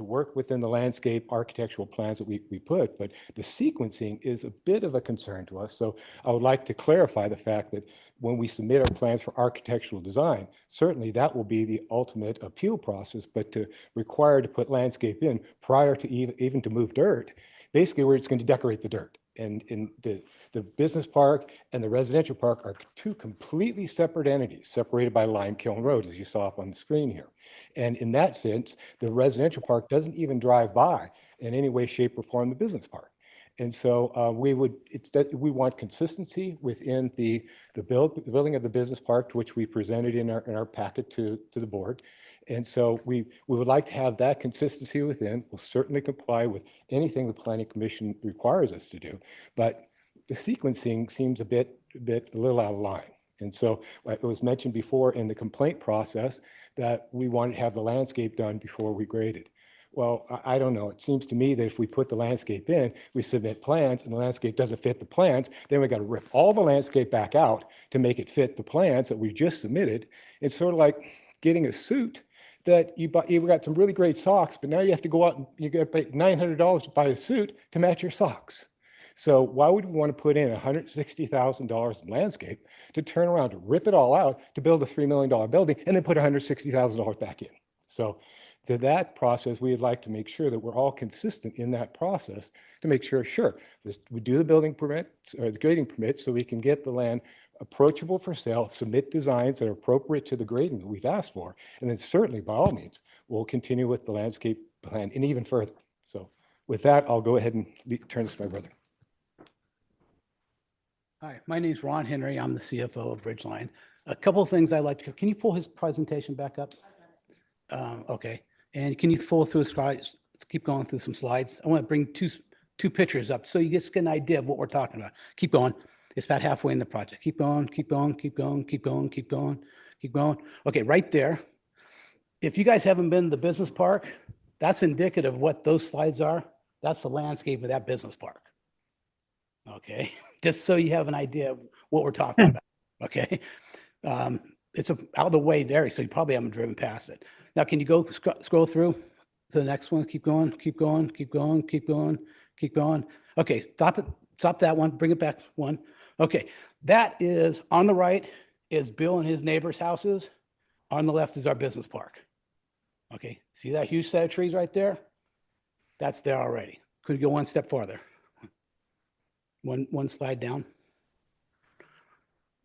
work within the landscape architectural plans that we put, but the sequencing is a bit of a concern to us. So I would like to clarify the fact that when we submit our plans for architectural design, certainly that will be the ultimate appeal process, but to require to put landscape in prior to even to move dirt, basically we're just going to decorate the dirt. And in the business park and the residential park are two completely separate entities, separated by Lime Kiln Road, as you saw up on the screen here. And in that sense, the residential park doesn't even drive by in any way, shape, or form the business park. And so we want consistency within the building of the business park, to which we presented in our packet to the board. And so we would like to have that consistency within. We'll certainly comply with anything the Planning Commission requires us to do, but the sequencing seems a little out of line. And so it was mentioned before in the complaint process that we wanted to have the landscape done before we graded. Well, I don't know. It seems to me that if we put the landscape in, we submit plans and the landscape doesn't fit the plans, then we got to rip all the landscape back out to make it fit the plans that we just submitted. It's sort of like getting a suit that you got some really great socks, but now you have to go out and you got to pay $900 to buy a suit to match your socks. So why would we want to put in $160,000 in landscape to turn around to rip it all out to build a $3 million building and then put $160,000 back in? So to that process, we would like to make sure that we're all consistent in that process to make sure, we do the building permit or the grading permit so we can get the land approachable for sale, submit designs that are appropriate to the grading that we've asked for, and then certainly, by all means, we'll continue with the landscape plan and even further. So with that, I'll go ahead and turn this to my brother. Hi, my name's Ron Henry. I'm the CFO of Ridgeline. A couple of things I'd like to, can you pull his presentation back up? Okay, and can you pull through the slides? Let's keep going through some slides. I want to bring two pictures up so you just get an idea of what we're talking about. Keep going. It's about halfway in the project. Keep going, keep going, keep going, keep going, keep going, keep going. Okay, right there. If you guys haven't been to the business park, that's indicative of what those slides are. That's the landscape of that business park. Okay, just so you have an idea of what we're talking about. Okay, it's out of the way there, so you probably haven't driven past it. Now, can you go scroll through to the next one? Keep going, keep going, keep going, keep going, keep going. Okay, stop it. Stop that one. Bring it back one. Okay, that is on the right is Bill and his neighbors' houses. On the left is our business park. Okay, see that huge set of trees right there? That's there already. Could go one step farther. One slide down.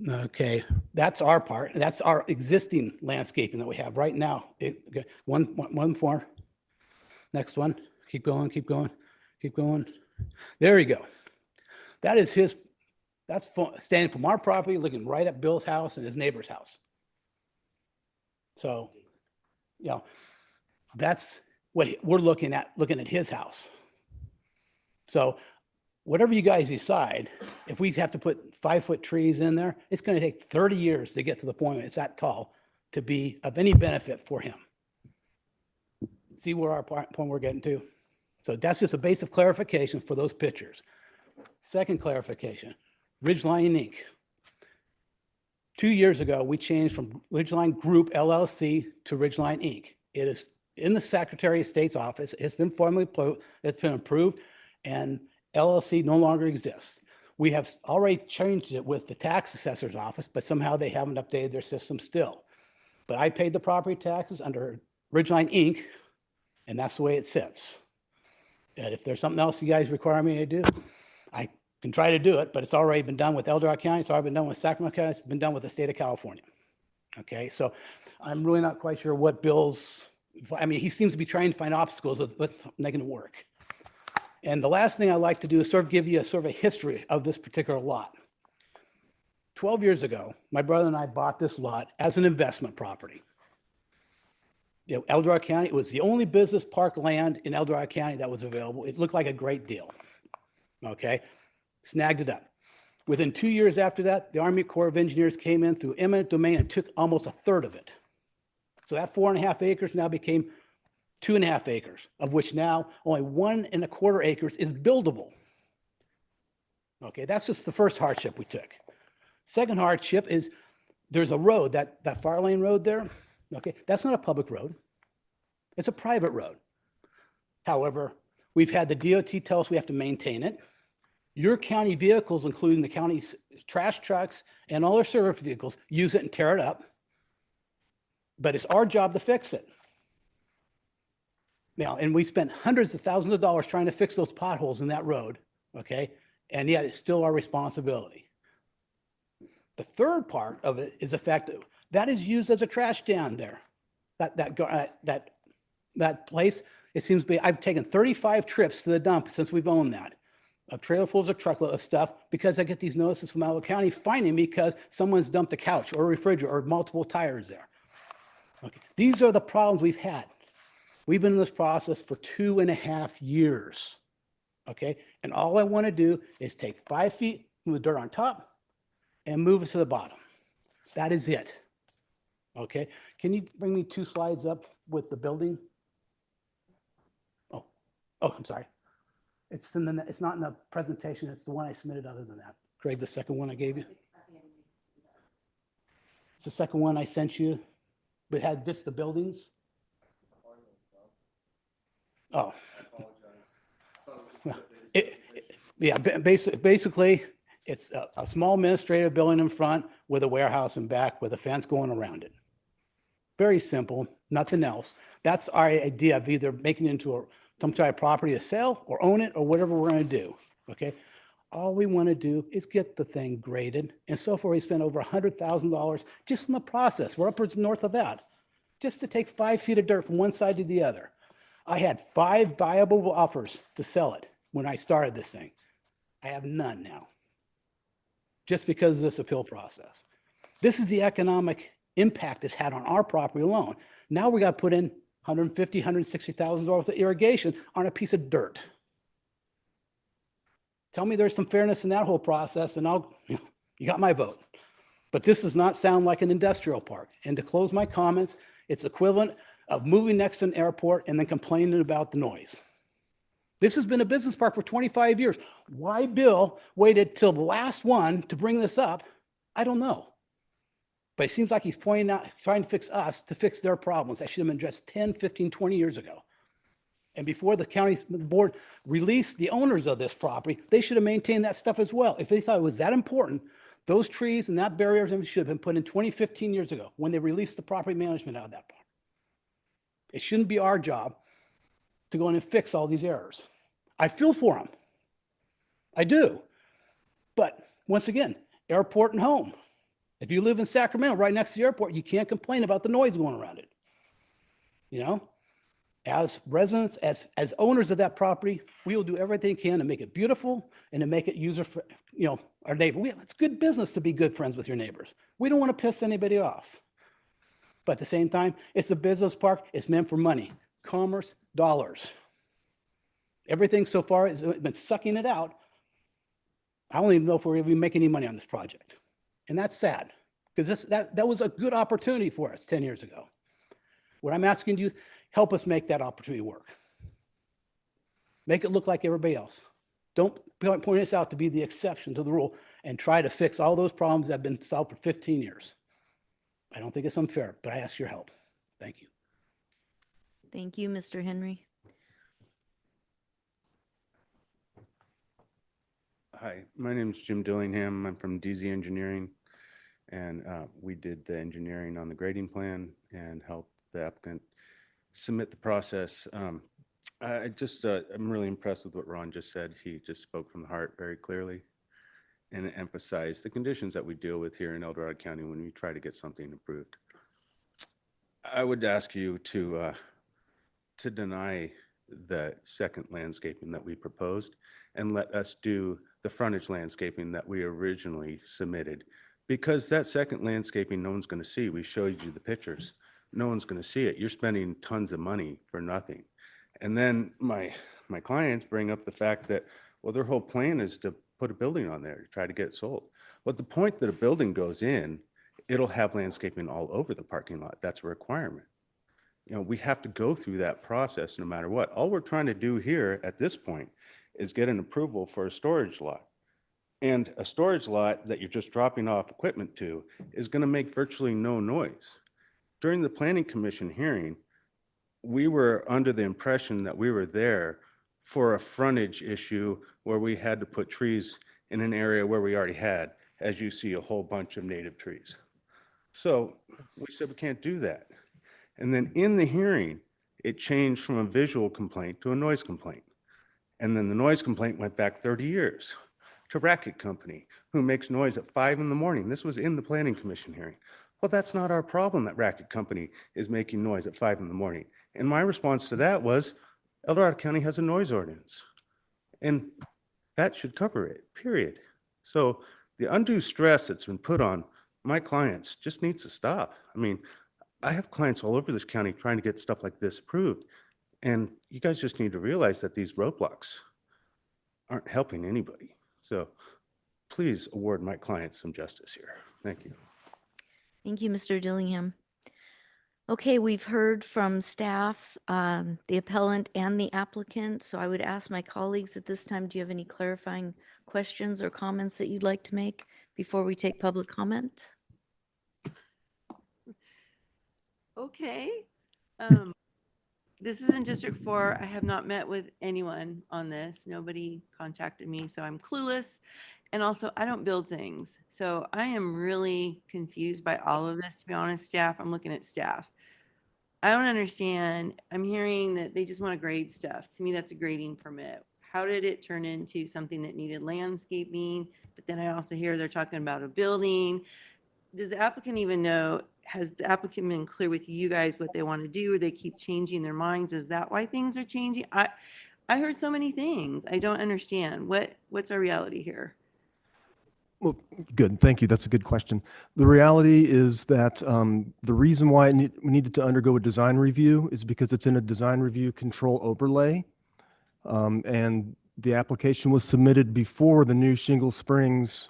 Okay, that's our part. That's our existing landscaping that we have right now. Okay, one more. Next one. Keep going, keep going, keep going. There you go. That is his, that's standing from our property, looking right at Bill's house and his neighbor's house. So, you know, that's what we're looking at his house. So whatever you guys decide, if we have to put 5-foot trees in there, it's going to take 30 years to get to the point where it's that tall to be of any benefit for him. See where our point we're getting to? So that's just a basic clarification for those pictures. Second clarification, Ridgeline Inc. 2 years ago, we changed from Ridgeline Group LLC to Ridgeline Inc. It is in the Secretary of State's office. It's been formally approved, and LLC no longer exists. We have already changed it with the tax assessor's office, but somehow they haven't updated their system still. But I paid the property taxes under Ridgeline Inc., and that's the way it sits. And if there's something else you guys require me to do, I can try to do it, but it's already been done with El Dorado County, it's already been done with Sacramento County, it's been done with the state of California. Okay, so I'm really not quite sure what Bill's, I mean, he seems to be trying to find obstacles with making it work. And the last thing I'd like to do is sort of give you a sort of a history of this particular lot. 12 years ago, my brother and I bought this lot as an investment property. You know, El Dorado County, it was the only business park land in El Dorado County that was available. It looked like a great deal. Okay, snagged it up. Within 2 years after that, the Army Corps of Engineers came in through eminent domain and took almost a third of it. So that 4.5 acres now became 2.5 acres, of which now only 1.25 acres is buildable. Okay, that's just the first hardship we took. Second hardship is there's a road, that fire lane road there. Okay, that's not a public road. It's a private road. However, we've had the DOT tell us we have to maintain it. Your county vehicles, including the county's trash trucks and all their service vehicles, use it and tear it up. But it's our job to fix it. Now, and we spent hundreds of thousands of dollars trying to fix those potholes in that road, okay? And yet it's still our responsibility. The third part of it is the fact that that is used as a trash can there. That place, it seems to be, I've taken 35 trips to the dump since we've owned that. A trailer full of a truckload of stuff because I get these notices from Alameda County finding me because someone's dumped a couch or a refrigerator or multiple tires there. Okay. These are the problems we've had. We've been in this process for 2.5 years. Okay. And all I want to do is take 5 feet, move the dirt on top, and move it to the bottom. That is it. Okay. Can you bring me 2 slides up with the building? Oh, I'm sorry. It's not in the presentation. It's the one I submitted other than that. Craig, the second one I gave you? It's the second one I sent you, but had just the buildings. Oh. Basically, it's a small administrative building in front with a warehouse in back with a fence going around it. Very simple, nothing else. That's our idea of either making it into some type of property to sell or own it or whatever we're going to do. Okay. All we want to do is get the thing graded. And so far, we spent over $100,000 just in the process. We're upwards north of that, just to take 5 feet of dirt from one side to the other. I had 5 viable offers to sell it when I started this thing. I have none now. just because of this appeal process. This is the economic impact it's had on our property alone. Now we got to put in $150,000, $160,000 worth of irrigation on a piece of dirt. Tell me there's some fairness in that whole process and you got my vote. But this does not sound like an industrial park. And to close my comments, it's equivalent of moving next to an airport and then complaining about the noise. This has been a business park for 25 years. Why Bill waited till the last one to bring this up, I don't know. But it seems like he's pointing out, trying to fix us to fix their problems that should have been addressed 10, 15, 20 years ago. And before the county board released the owners of this property, they should have maintained that stuff as well. If they thought it was that important, those trees and that barrier should have been put in 20, 15 years ago when they released the property management out of that park. It shouldn't be our job to go in and fix all these errors. I feel for them. I do. But once again, airport and home. If you live in Sacramento, right next to the airport, you can't complain about the noise going around it. You know, as residents, as owners of that property, we will do everything we can to make it beautiful and to make it user for, you know, our neighbor. It's good business to be good friends with your neighbors. We don't want to piss anybody off. But at the same time, it's a business park. It's meant for money, commerce, dollars. Everything so far has been sucking it out. I don't even know if we're going to make any money on this project. And that's sad because that was a good opportunity for us 10 years ago. What I'm asking you is help us make that opportunity work. Make it look like everybody else. Don't point us out to be the exception to the rule and try to fix all those problems that have been solved for 15 years. I don't think it's unfair, but I ask your help. Thank you. Thank you, Mr. Henry. Hi, my name is Jim Dillingham. I'm from DZ Engineering, and we did the engineering on the grading plan and helped the applicant submit the process. I'm really impressed with what Ron just said. He just spoke from the heart very clearly and emphasized the conditions that we deal with here in El Dorado County when we try to get something approved. I would ask you to deny the second landscaping that we proposed and let us do the frontage landscaping that we originally submitted. Because that second landscaping, no one's going to see. We showed you the pictures. No one's going to see it. You're spending tons of money for nothing. And then my clients bring up the fact that, well, their whole plan is to put a building on there to try to get it sold. But the point that a building goes in, it'll have landscaping all over the parking lot. That's a requirement. You know, we have to go through that process no matter what. All we're trying to do here at this point is get an approval for a storage lot. And a storage lot that you're just dropping off equipment to is going to make virtually no noise. During the Planning Commission hearing, we were under the impression that we were there for a frontage issue where we had to put trees in an area where we already had, as you see, a whole bunch of native trees. So we said we can't do that. And then in the hearing, it changed from a visual complaint to a noise complaint. And then the noise complaint went back 30 years to Racket Company, who makes noise at 5 in the morning. This was in the Planning Commission hearing. Well, that's not our problem that Racket Company is making noise at 5 in the morning. And my response to that was, El Dorado County has a noise ordinance, and that should cover it, period. So the undue stress that's been put on my clients just needs to stop. I mean, I have clients all over this county trying to get stuff like this approved. And you guys just need to realize that these roadblocks aren't helping anybody. So please award my clients some justice here. Thank you. Thank you, Mr. Dillingham. Okay, we've heard from staff, the appellant and the applicant. So I would ask my colleagues at this time, do you have any clarifying questions or comments that you'd like to make before we take public comment? Okay. This is in District 4. I have not met with anyone on this. Nobody contacted me, so I'm clueless. And also, I don't build things. So I am really confused by all of this, to be honest, staff. I'm looking at staff. I don't understand. I'm hearing that they just want to grade stuff. To me, that's a grading permit. How did it turn into something that needed landscaping? But then I also hear they're talking about a building. Does the applicant even know, has the applicant been clear with you guys what they want to do? Or they keep changing their minds? Is that why things are changing? I heard so many things. I don't understand. What's our reality here? Well, good. Thank you. That's a good question. The reality is that the reason why we needed to undergo a design review is because it's in a design review control overlay. And the application was submitted before the new Shingle Springs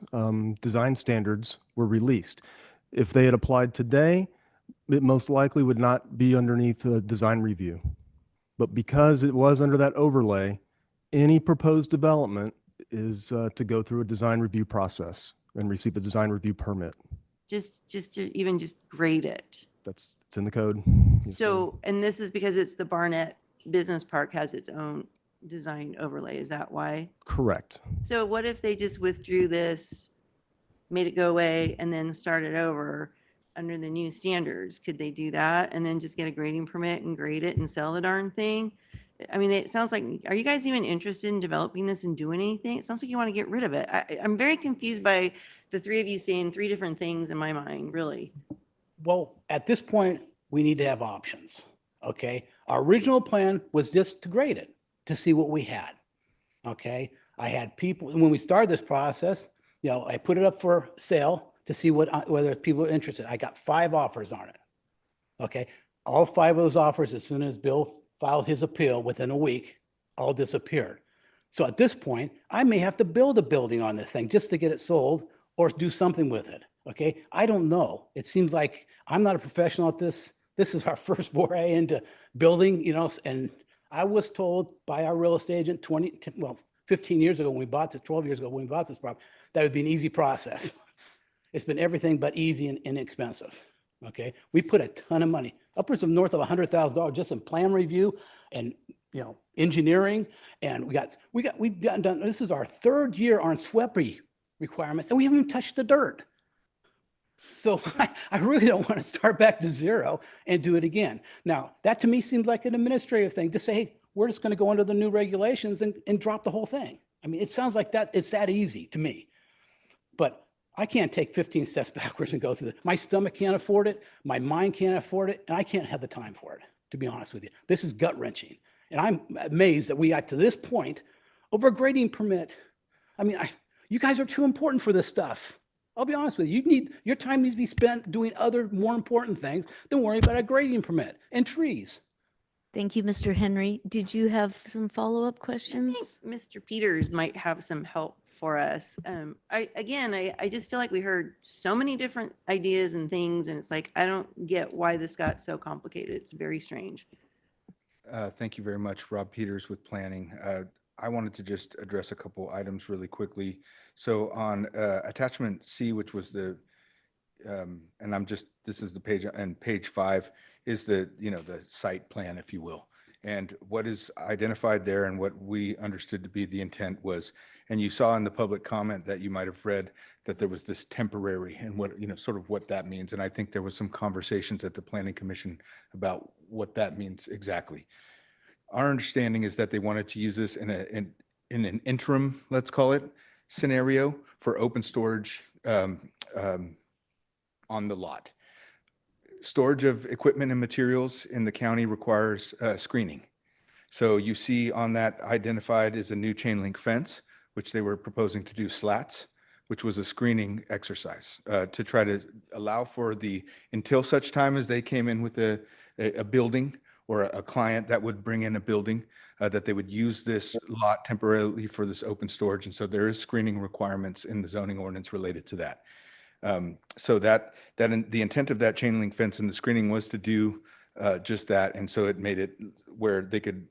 design standards were released. If they had applied today, it most likely would not be underneath a design review. But because it was under that overlay, any proposed development is to go through a design review process and receive a design review permit. Just to even just grade it. It's in the code. So, and this is because it's the Barnett Business Park has its own design overlay. Is that why? Correct. So what if they just withdrew this, made it go away, and then started over under the new standards? Could they do that and then just get a grading permit and grade it and sell the darn thing? I mean, it sounds like, are you guys even interested in developing this and doing anything? It sounds like you want to get rid of it. I'm very confused by the three of you saying three different things in my mind, really. Well, at this point, we need to have options, okay? Our original plan was just to grade it, to see what we had, okay? I had people, when we started this process, I put it up for sale to see whether people are interested. I got 5 offers on it, okay? All 5 of those offers, as soon as Bill filed his appeal within a week, all disappeared. So at this point, I may have to build a building on this thing just to get it sold or do something with it, okay? I don't know. It seems like I'm not a professional at this. This is our first foray into building, and I was told by our real estate agent 15 years ago when we bought this, 12 years ago when we bought this property, that would be an easy process. It's been everything but easy and inexpensive, okay? We put a ton of money, upwards of north of $100,000 just in plan review and, engineering. And we've done, this is our 3rd year on SWEPI requirements, and we haven't even touched the dirt. So I really don't want to start back to zero and do it again. Now, that to me seems like an administrative thing. Just say, hey, we're just going to go under the new regulations and drop the whole thing. I mean, it sounds like it's that easy to me. But I can't take 15 steps backwards and go through it. My stomach can't afford it. My mind can't afford it. And I can't have the time for it, to be honest with you. This is gut wrenching. And I'm amazed that we got to this point over a grading permit. I mean, you guys are too important for this stuff. I'll be honest with you. Your time needs to be spent doing other more important things than worrying about a grading permit and trees. Thank you, Mr. Henry. Did you have some follow-up questions? I think Mr. Peters might have some help for us. I just feel like we heard so many different ideas and things, and it's like, I don't get why this got so complicated. It's very strange. Thank you very much, Rob Peters with Planning. I wanted to just address a couple items really quickly. So on attachment C, which was the, this is the page, and page 5 is the site plan, if you will. And what is identified there and what we understood to be the intent was, and you saw in the public comment that you might have read that there was this temporary and what, sort of what that means. And I think there was some conversations at the Planning Commission about what that means exactly. Our understanding is that they wanted to use this in an interim, let's call it, scenario for open storage on the lot. Storage of equipment and materials in the county requires screening. So you see on that identified is a new chain link fence, which they were proposing to do slats, which was a screening exercise to try to allow for until such time as they came in with a building or a client that would bring in a building, that they would use this lot temporarily for this open storage. And so there is screening requirements in the zoning ordinance related to that. So the intent of that chain link fence and the screening was to do just that. And so it made it where they could,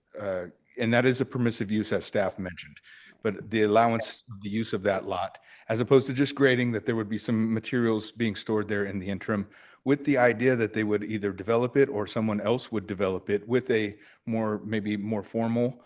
and that is a permissive use as staff mentioned, but the allowance of the use of that lot, as opposed to just grading, that there would be some materials being stored there in the interim, with the idea that they would either develop it or someone else would develop it with a maybe more formal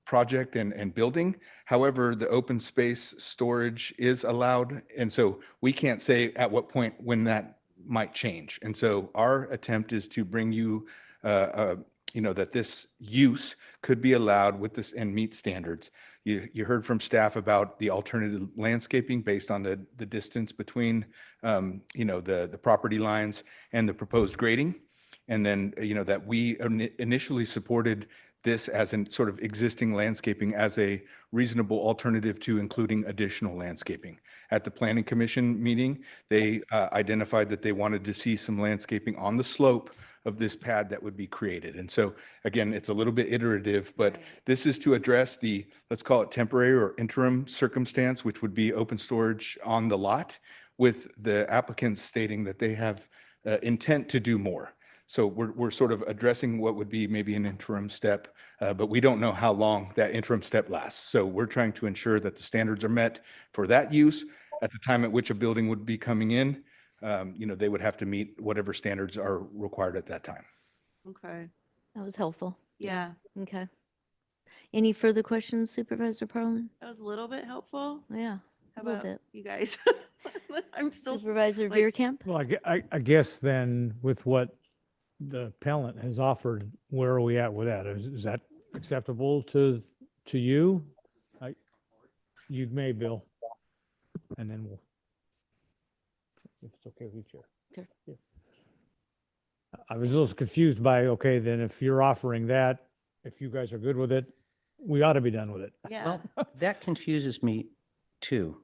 project and building. However, the open space storage is allowed. And so we can't say at what point when that might change. And so our attempt is to bring you, that this use could be allowed with this and meet standards. You heard from staff about the alternative landscaping based on the distance between, the property lines and the proposed grading. And then, that we initially supported this as an sort of existing landscaping as a reasonable alternative to including additional landscaping. At the Planning Commission meeting, they identified that they wanted to see some landscaping on the slope of this pad that would be created. And so again, it's a little bit iterative, but this is to address the, let's call it temporary or interim circumstance, which would be open storage on the lot, with the applicants stating that they have intent to do more. So we're sort of addressing what would be maybe an interim step, but we don't know how long that interim step lasts. So we're trying to ensure that the standards are met for that use at the time at which a building would be coming in. They would have to meet whatever standards are required at that time. Okay. That was helpful. Yeah, Okay. Any further questions, Supervisor Parlin? that was a little bit helpful. Yeah, How a little about bit. you guys? I'm still Supervisor like- Veerkamp? Well, I guess then with what the appellant has offered, where are we at with that? Is that acceptable to you? You may, Bill. And then we'll, if it's okay with you, Chair. Sure. Yeah. I was a little confused by, okay, then if you're offering that, if you guys are good with it, we ought to be done with it. Yeah. Well, that confuses me too,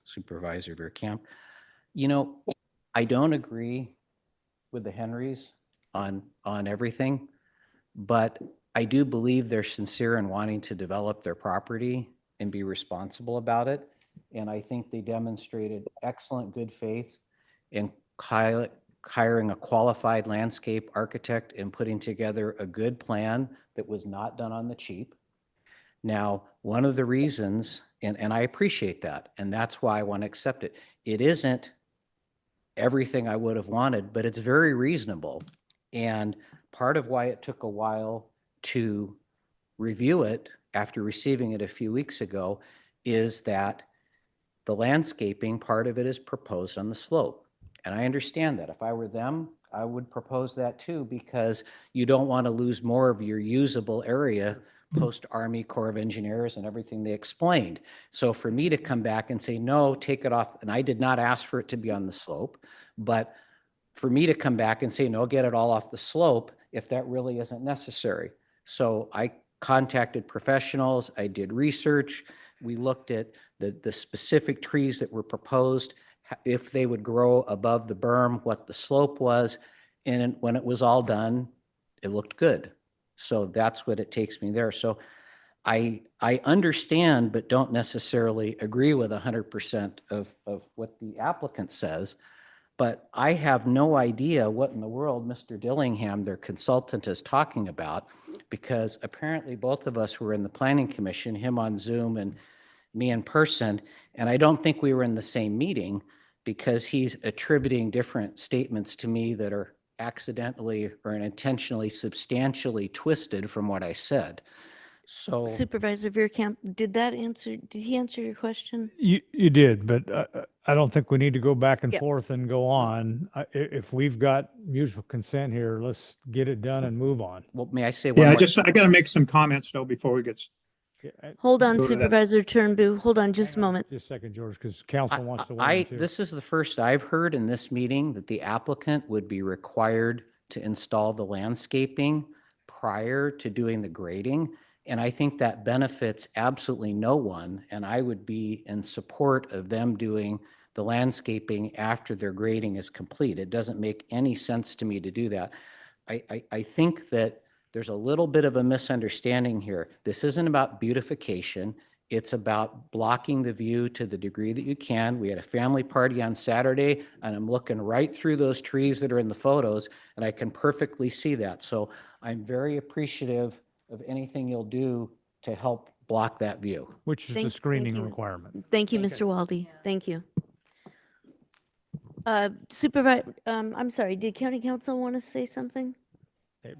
Supervisor Veerkamp. I don't agree with the Henrys on everything, but I do believe they're sincere in wanting to develop their property and be responsible about it. And I think they demonstrated excellent good faith in hiring a qualified landscape architect and putting together a good plan that was not done on the cheap. Now, one of the reasons, and I appreciate that, and that's why I want to accept it, it isn't everything I would have wanted, but it's very reasonable. And part of why it took a while to review it after receiving it a few weeks ago is that the landscaping part of it is proposed on the slope. And I understand that. If I were them, I would propose that too, because you don't want to lose more of your usable area post-Army Corps of Engineers and everything they explained. So for me to come back and say, no, take it off, and I did not ask for it to be on the slope, but for me to come back and say, no, get it all off the slope, if that really isn't necessary. So I contacted professionals, I did research, we looked at the specific trees that were proposed, if they would grow above the berm, what the slope was, and when it was all done, it looked good. So that's what it takes me there. So I understand, but don't necessarily agree with 100% of what the applicant says. But I have no idea what in the world Mr. Dillingham, their consultant, is talking about, because apparently both of us were in the Planning Commission, him on Zoom and me in person, and I don't think we were in the same meeting, because he's attributing different statements to me that are accidentally or intentionally substantially twisted from what I said. So Supervisor Veerkamp, did he answer your question? You did, but I don't think we need to go back and Yep. forth and go on. If we've got mutual consent here, let's get it done and move on. Well, may I say one Yeah, more? I got to make some comments though before we get. Hold on, Go to that. Supervisor Turnbull. Hold on just a moment. Just a second, George, because council wants to weigh in too. This is the first I've heard in this meeting that the applicant would be required to install the landscaping prior to doing the grading. And I think that benefits absolutely no one. And I would be in support of them doing the landscaping after their grading is complete. It doesn't make any sense to me to do that. I think that there's a little bit of a misunderstanding here. This isn't about beautification. It's about blocking the view to the degree that you can. We had a family party on Saturday, and I'm looking right through those trees that are in the photos, and I can perfectly see that. So I'm very appreciative of anything you'll do to help block that view. Which is the Thank screening you. requirement. Thank you, Mr. Walde. Thank you. Supervisor, I'm sorry, did County Council want to say something?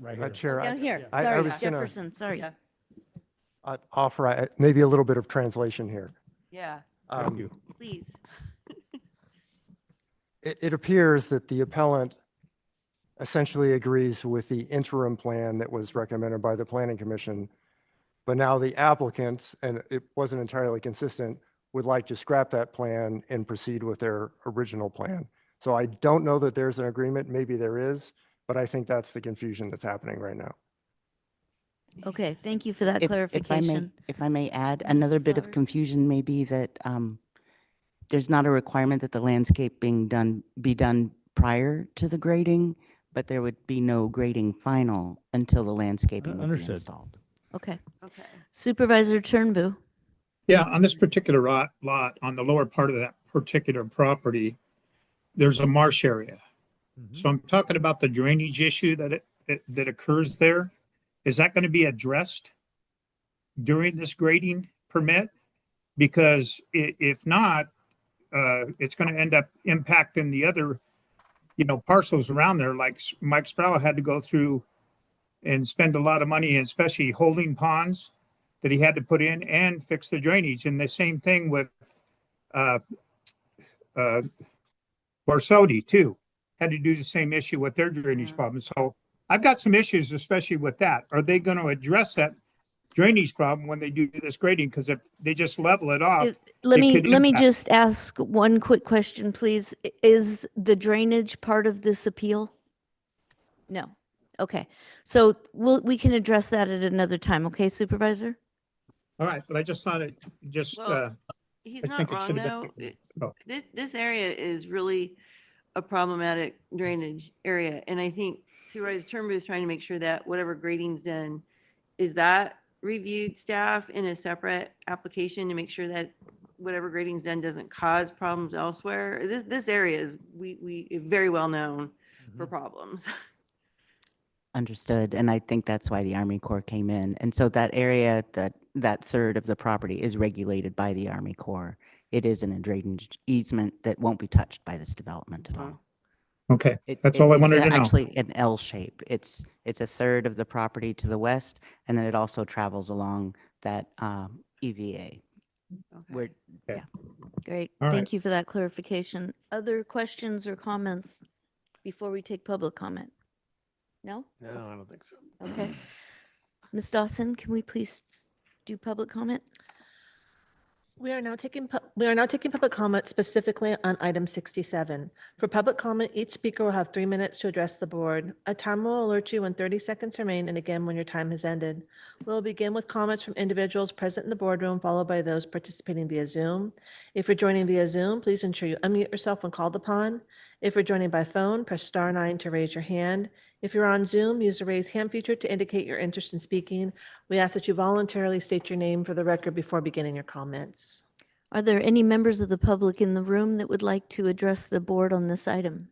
Right here. Chair, Down here. I Sorry, was gonna Jefferson, sorry. offer maybe a little bit of translation here. Yeah, Thank you. please. It appears that the appellant essentially agrees with the interim plan that was recommended by the Planning Commission, but now the applicant, and it wasn't entirely consistent, would like to scrap that plan and proceed with their original plan. So I don't know that there's an agreement, maybe there is, but I think that's the confusion that's happening right now. Okay, thank you for that If I may, clarification. if I may add, another bit of Flowers? confusion may be that there's not a requirement that the landscaping be done prior to the grading, but there would be no grading final until the landscaping would be Understood. installed. Okay. Okay. Supervisor Turnbull. Yeah, on this particular lot, on the lower part of that particular property, there's a marsh area. So I'm talking about the drainage issue that occurs there. Is that going to be addressed during this grading permit? Because if not, it's going to end up impacting the other, parcels around there. Like Mike Sproul had to go through and spend a lot of money, especially holding ponds that he had to put in and fix the drainage. And the same thing with Barsodi too. Had to do the same issue with their drainage problem. So I've got some issues, especially with that. Are they going to address that drainage problem when they do this grading? Because if they just level it off, Let me could impact. just ask one quick question, please. Is the drainage part of this appeal? No. Okay. So we can address that at another time. Okay, Supervisor? All right, but I just thought it just. Well, he's I not think it wrong should have though. been. This area is really a problematic drainage area. And I think Supervisor Turnbull is trying to make sure that whatever grading's done, is that reviewed staff in a separate application to make sure that whatever grading's done doesn't cause problems elsewhere? This area is, we very well known for problems. Understood. And I think that's why the Army Corps came in. And so that area, that third of the property is regulated by the Army Corps. It is in a drainage easement that won't be touched by this development at all. Okay, that's all I wanted to know. It's actually an L shape. It's a third of the property to the west, and then it also travels along that EVA. Where, yeah. Great. All Thank right. you for that clarification. Other questions or comments before we take public comment? No? No, I don't think so. Okay. Ms. Dawson, can we please do public comment? We are now taking public comment specifically on item 67. For public comment, each speaker will have 3 minutes to address the board. A timer will alert you when 30 seconds remain, and again when your time has ended. We'll begin with comments from individuals present in the boardroom, followed by those participating via Zoom. If you're joining via Zoom, please ensure you unmute yourself when called upon. If you're joining by phone, press *9 to raise your hand. If you're on Zoom, use the raise hand feature to indicate your interest in speaking. We ask that you voluntarily state your name for the record before beginning your comments. Are there any members of the public in the room that would like to address the board on this item?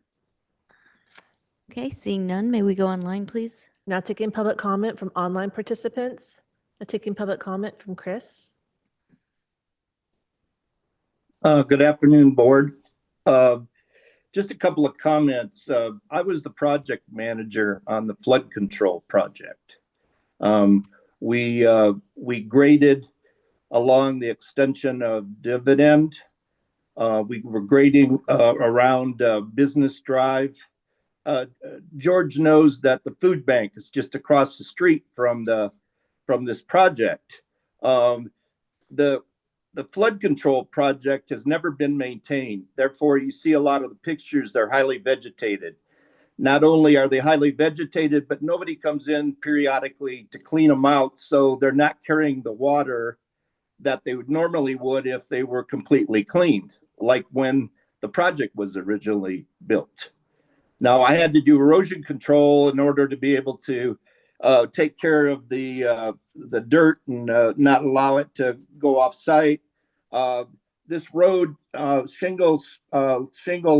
Okay, seeing none, may we go online, please? Now taking public comment from online participants. Taking public comment from Chris. Good afternoon, board. Just a couple of comments. I was the project manager on the flood control project. We graded along the extension of Dividend. We were grading around Business Drive. George knows that the food bank is just across the street from this project. The flood control project has never been maintained. Therefore, you see a lot of the pictures, they're highly vegetated. Not only are they highly vegetated, but nobody comes in periodically to clean them out. So they're not carrying the water that they would normally would if they were completely cleaned, like when the project was originally built. Now, I had to do erosion control in order to be able to take care of the dirt and not allow it to go off site. This road, Shingle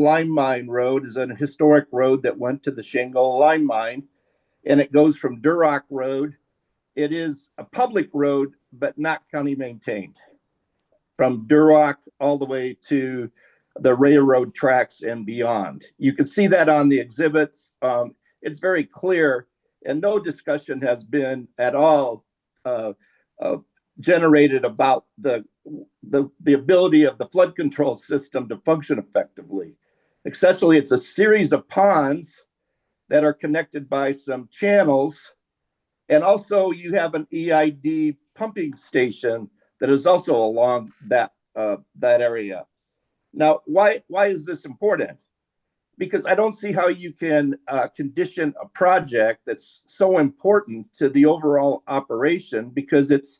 Lime Mine Road, is a historic road that went to the Shingle Lime Mine, and it goes from Duroc Road. It is a public road, but not county maintained, from Duroc all the way to the railroad tracks and beyond. You can see that on the exhibits. It's very clear, and no discussion has been at all generated about the ability of the flood control system to function effectively. Essentially, it's a series of ponds that are connected by some channels. And also you have an EID pumping station that is also along that area. Now, why is this important? because I don't see how you can condition a project that's so important to the overall operation, because it's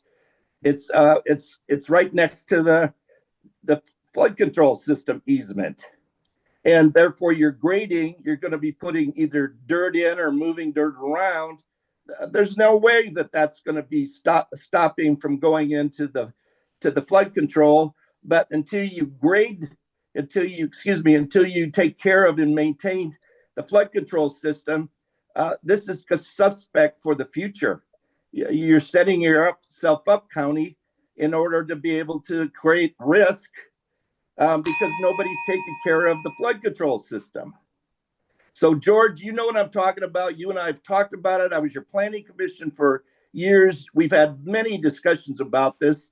right next to the flood control system easement. And therefore you're grading, you're going to be putting either dirt in or moving dirt around. There's no way that that's going to be stopping from going into the flood control. But until you take care of and maintain the flood control system, this is a suspect for the future. You're setting yourself up, county, in order to be able to create risk, because nobody's taking care of the flood control system. So George, you know what I'm talking about. You and I have talked about it. I was your planning commission for years. We've had many discussions about this.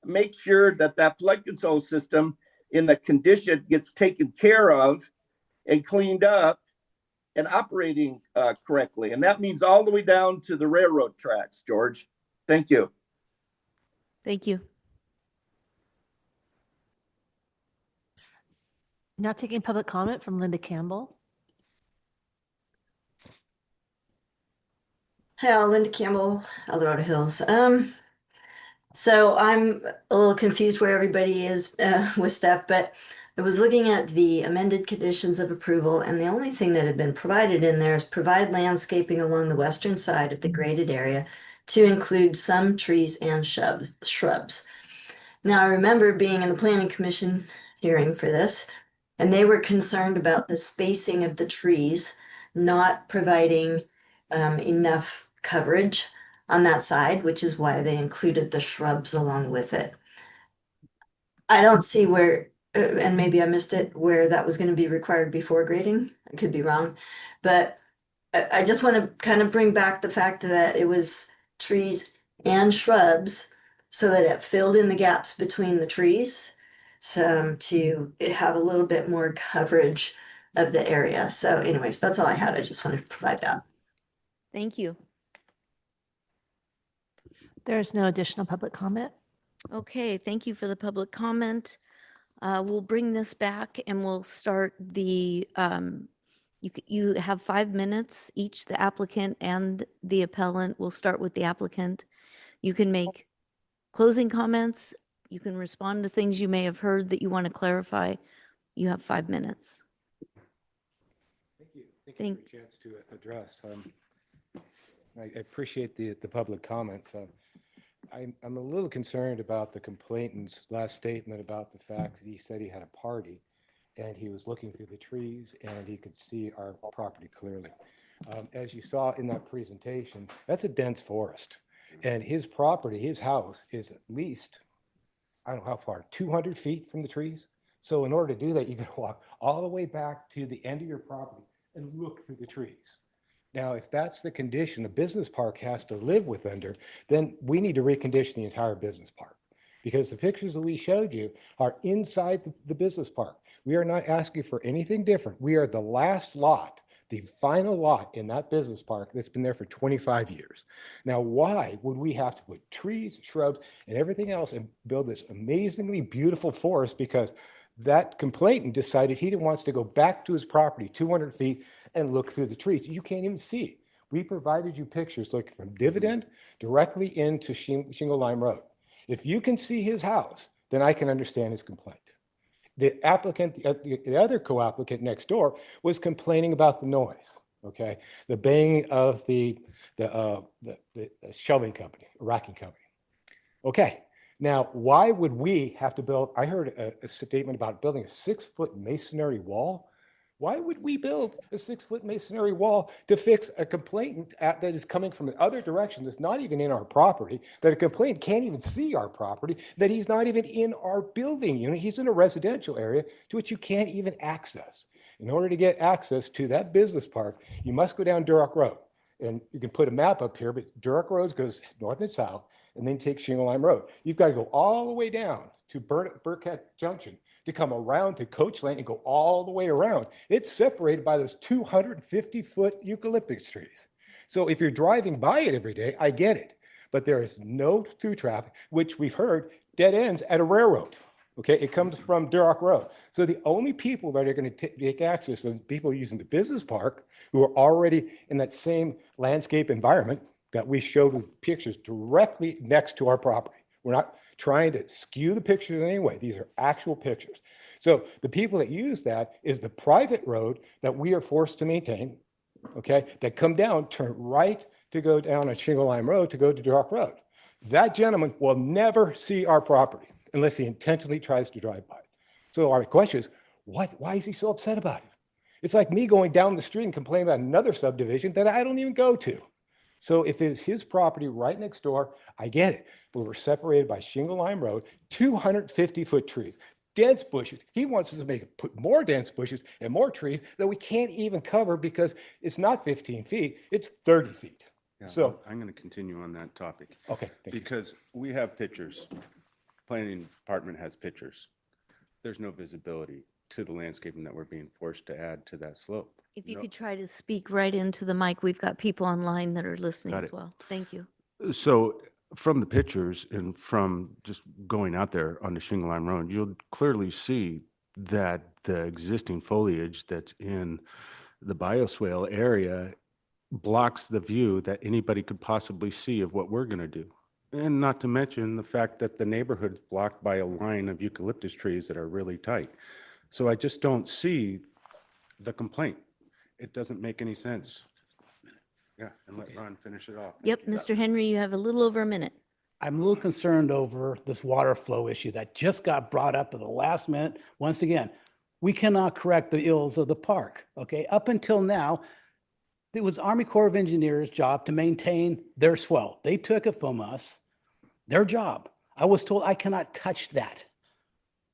Make sure that flood control system in the condition gets taken care of and cleaned up and operating correctly. And that means all the way down to the railroad tracks, George. Thank you. Thank you. Now taking public comment from Linda Campbell. Hi, Linda Campbell, El Dorado Hills. So I'm a little confused where everybody is with stuff, but I was looking at the amended conditions of approval, and the only thing that had been provided in there is provide landscaping along the western side of the graded area to include some trees and shrubs. Now, I remember being in the Planning Commission hearing for this, and they were concerned about the spacing of the trees, not providing enough coverage on that side, which is why they included the shrubs along with it. I don't see where, and maybe I missed it, where that was going to be required before grading. I could be wrong, but I just want to kind of bring back the fact that it was trees and shrubs so that it filled in the gaps between the trees, so to have a little bit more coverage of the area. So anyways, that's all I had. I just wanted to provide that. Thank you. There's no additional public comment. Okay, thank you for the public comment. We'll bring this back and we'll start the, you have 5 minutes each, the applicant and the appellant. We'll start with the applicant. You can make closing comments. You can respond to things you may have heard that you want to clarify. You have 5 minutes. Thank you. Thank you for the chance to address. I appreciate the public comments. I'm a little concerned about the complainant's last statement about the fact that he said he had a party and he was looking through the trees and he could see our property clearly. As you saw in that presentation, that's a dense forest, and his property, his house, is at least, I don't know how far, 200 feet from the trees. So in order to do that, you got to walk all the way back to the end of your property and look through the trees. Now, if that's the condition a business park has to live with under, then we need to recondition the entire business park, because the pictures that we showed you are inside the business park. We are not asking for anything different. We are the last lot, the final lot in that business park that's been there for 25 years. Now, why would we have to put trees, shrubs, and everything else and build this amazingly beautiful forest? Because that complainant decided he wants to go back to his property 200 feet and look through the trees. You can't even see. We provided you pictures looking from Dividend directly into Shingle Lime Road. If you can see his house, then I can understand his complaint. The applicant, the other co-applicant next door, was complaining about the noise, okay? The banging of the shelving company, racking company. Okay, now why would we have to build, I heard a statement about building a 6-foot masonry wall. Why would we build a 6-foot masonry wall to fix a complainant that is coming from the other direction that's not even in our property, that a complainant can't even see our property, that he's not even in our building unit, he's in a residential area to which you can't even access. In order to get access to that business park, you must go down Duroc Road. And you can put a map up here, but Duroc Road goes north and south, and then take Shingle Lime Road. You've got to go all the way down to Burkett Junction to come around to Coach Lane and go all the way around. It's separated by those 250-foot eucalyptus trees. So if you're driving by it every day, I get it. But there is no through traffic, which we've heard dead ends at a railroad. Okay, it comes from Durock Road. So the only people that are going to take access are people using the business park who are already in that same landscape environment that we showed with pictures directly next to our property. We're not trying to skew the pictures in any way. These are actual pictures. So the people that use that is the private road that we are forced to maintain, okay, that come down, turn right to go down a Shingle Lime Road to go to Durock Road. That gentleman will never see our property unless he intentionally tries to drive by it. So our question is, why is he so upset about it? It's like me going down the street and complaining about another subdivision that I don't even go to. So if it's his property right next door, I get it. But we're separated by Shingle Lime Road, 250-foot trees, dense bushes. He wants us to put more dense bushes and more trees that we can't even cover because it's not 15 feet, it's 30 feet. Yeah, So I'm going to continue on that topic. Okay, thank you. Because we have pictures. Planning department has pictures. There's no visibility to the landscaping that we're being forced to add to that slope. If you could try to speak right into the mic, we've got people online that are listening Got as it. well. Thank you. So from the pictures and from just going out there on the Shingle Lime Road, you'll clearly see that the existing foliage that's in the bioswale area blocks the view that anybody could possibly see of what we're going to do. And not to mention the fact that the neighborhood's blocked by a line of eucalyptus trees that are really tight. So I just don't see the complaint. It doesn't make any sense. Yeah, and let Ron finish it off. Yep, Mr. Henry, you have a little over a minute. I'm a little concerned over this water flow issue that just got brought up at the last minute. Once again, we cannot correct the ills of the park, okay? Up until now, it was Army Corps of Engineers' job to maintain their swell. They took it from us, their job. I was told I cannot touch that.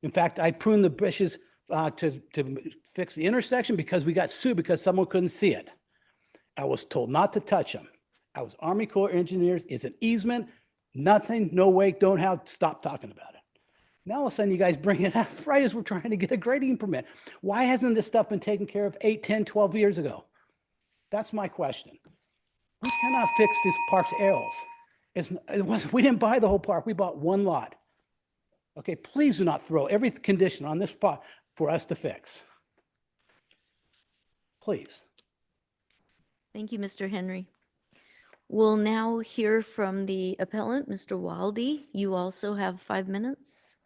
In fact, I pruned the bushes to fix the intersection because we got sued because someone couldn't see it. I was told not to touch them. I was Army Corps Engineers. It's an easement. Nothing, no way, don't have, stop talking about it. Now all of a sudden you guys bring it up right as we're trying to get a grading permit. Why hasn't this stuff been taken care of 8, 10, 12 years ago? That's my question. We cannot fix this park's ills. We didn't buy the whole park. We bought one lot. Okay, please do not throw every condition on this spot for us to fix. Please. Thank you, Mr. Henry. We'll now hear from the appellant, Mr. Wildy. You also have 5 minutes.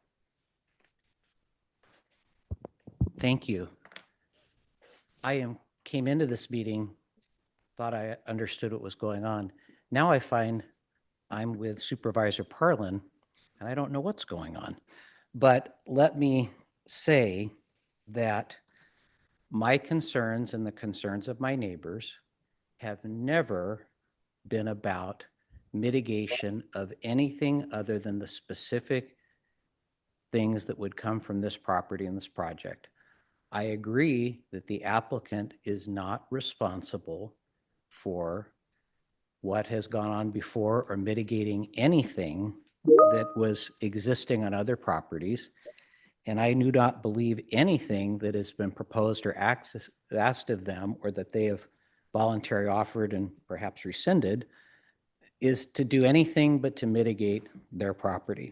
Thank you. Came into this meeting, thought I understood what was going on. Now I find I'm with Supervisor Parlin, and I don't know what's going on. But let me say that my concerns and the concerns of my neighbors have never been about mitigation of anything other than the specific things that would come from this property and this project. I agree that the applicant is not responsible for what has gone on before or mitigating anything that was existing on other properties. And I do not believe anything that has been proposed or asked of them or that they have voluntarily offered and perhaps rescinded is to do anything but to mitigate their property.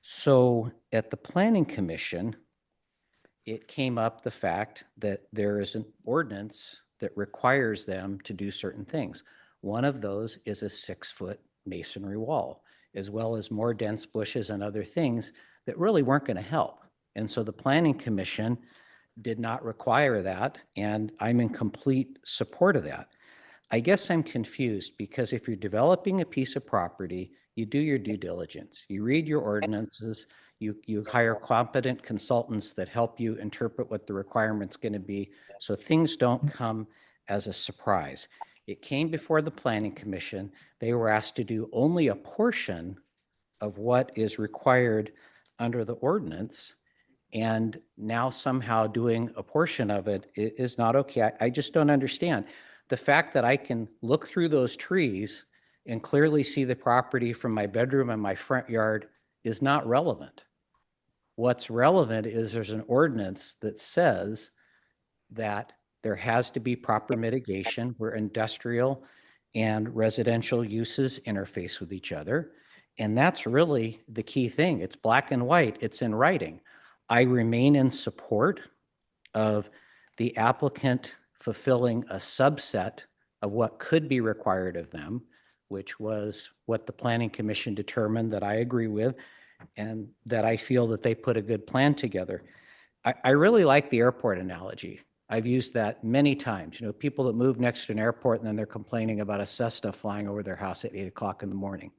So at the Planning Commission, it came up the fact that there is an ordinance that requires them to do certain things. One of those is a 6-foot masonry wall, as well as more dense bushes and other things that really weren't going to help. And so the Planning Commission did not require that, and I'm in complete support of that. I guess I'm confused because if you're developing a piece of property, you do your due diligence. You read your ordinances, you hire competent consultants that help you interpret what the requirement's going to be, so things don't come as a surprise. It came before the Planning Commission. They were asked to do only a portion of what is required under the ordinance, and now somehow doing a portion of it is not okay. I just don't understand. The fact that I can look through those trees and clearly see the property from my bedroom and my front yard is not relevant. What's relevant is there's an ordinance that says that there has to be proper mitigation where industrial and residential uses interface with each other. And that's really the key thing. It's black and white. It's in writing. I remain in support of the applicant fulfilling a subset of what could be required of them, which was what the Planning Commission determined that I agree with, and that I feel that they put a good plan together. I really like the airport analogy. I've used that many times. You know, people that move next to an airport and then they're complaining about a Cessna flying over their house at 8 o'clock in the morning.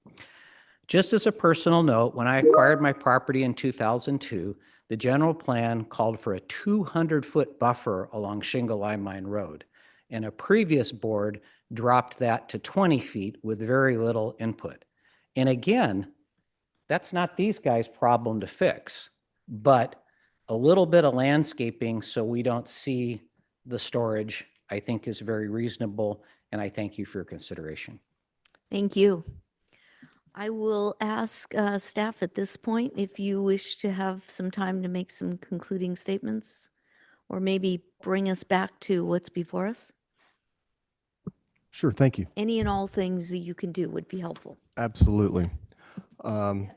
Just as a personal note, when I acquired my property in 2002, the general plan called for a 200-foot buffer along Shingle Lime Mine Road. And a previous board dropped that to 20 feet with very little input. And again, that's not these guys' problem to fix, but a little bit of landscaping so we don't see the storage, I think is very reasonable. And I thank you for your consideration. Thank you. I will ask staff at this point if you wish to have some time to make some concluding statements or maybe bring us back to what's before us. Sure, thank you. Any and all things that you can do would be helpful. Absolutely. Well,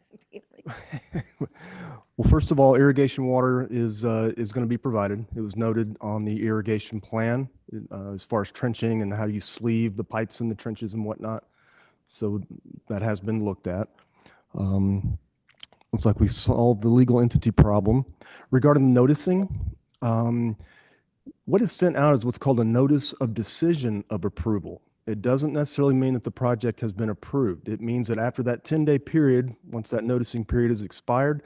first of all, irrigation water is going to be provided. It was noted on the irrigation plan as far as trenching and how you sleeve the pipes in the trenches and whatnot. So that has been looked at. Looks like we solved the legal entity problem. Regarding noticing, what is sent out is what's called a notice of decision of approval. It doesn't necessarily mean that the project has been approved. It means that after that 10-day period, once that noticing period is expired,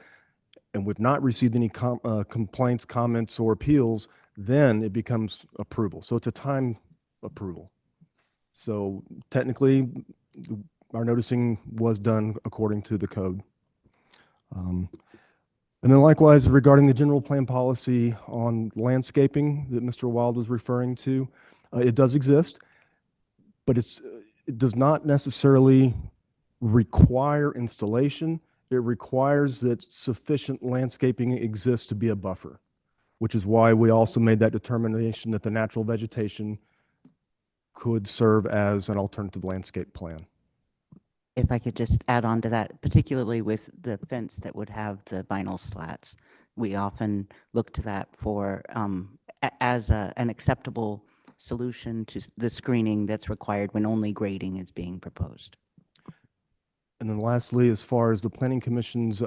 and we've not received any complaints, comments, or appeals, then it becomes approval. So it's a time approval. So technically, our noticing was done according to the code. And then likewise, regarding the general plan policy on landscaping that Mr. Wild was referring to, it does exist, but it does not necessarily require installation. It requires that sufficient landscaping exists to be a buffer, which is why we also made that determination that the natural vegetation could serve as an alternative landscape plan. If I could just add on to that, particularly with the fence that would have the vinyl slats, we often look to that for as an acceptable solution to the screening that's required when only grading is being proposed. And then lastly, as far as the Planning Commission's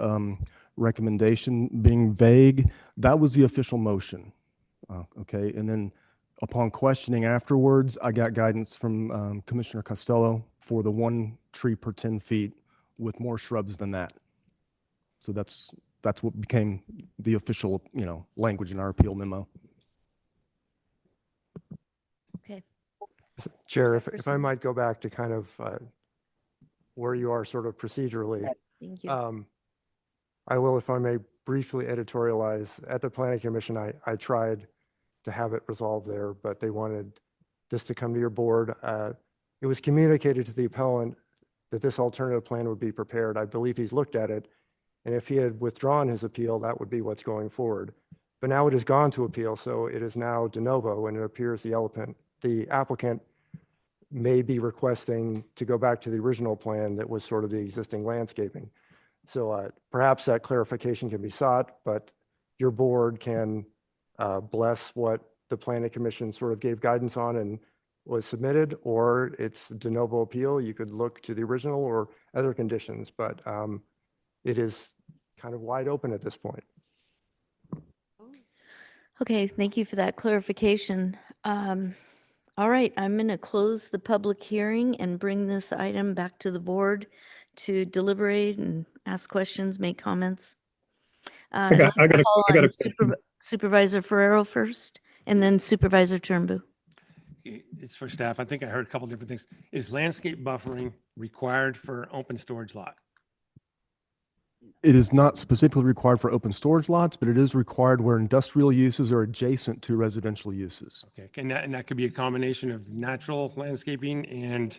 recommendation being vague, that was the official motion. Okay, and then upon questioning afterwards, I got guidance from Commissioner Costello for the 1 tree per 10 feet with more shrubs than that. So that's what became the official, language in our appeal memo. Okay. Chair, if I might go back to kind of where you are sort of procedurally. Thank you. I will, if I may briefly editorialize, at the Planning Commission, I tried to have it resolved there, but they wanted this to come to your board. It was communicated to the appellant that this alternative plan would be prepared. I believe he's looked at it, and if he had withdrawn his appeal, that would be what's going forward. But now it has gone to appeal, so it is now de novo, and it appears the applicant may be requesting to go back to the original plan that was sort of the existing landscaping. So perhaps that clarification can be sought, but your board can bless what the Planning Commission sort of gave guidance on and was submitted, or it's de novo appeal. You could look to the original or other conditions, but it is kind of wide open at this point. Okay, thank you for that clarification. All right, I'm going to close the public hearing and bring this item back to the board to deliberate and ask questions, make comments. I got a question. Supervisor Ferrero first, and then Supervisor Turnbull. It's for staff. I think I heard a couple different things. Is landscape buffering required for open storage lot? It is not specifically required for open storage lots, but it is required where industrial uses are adjacent to residential uses. Okay, and that could be a combination of natural landscaping and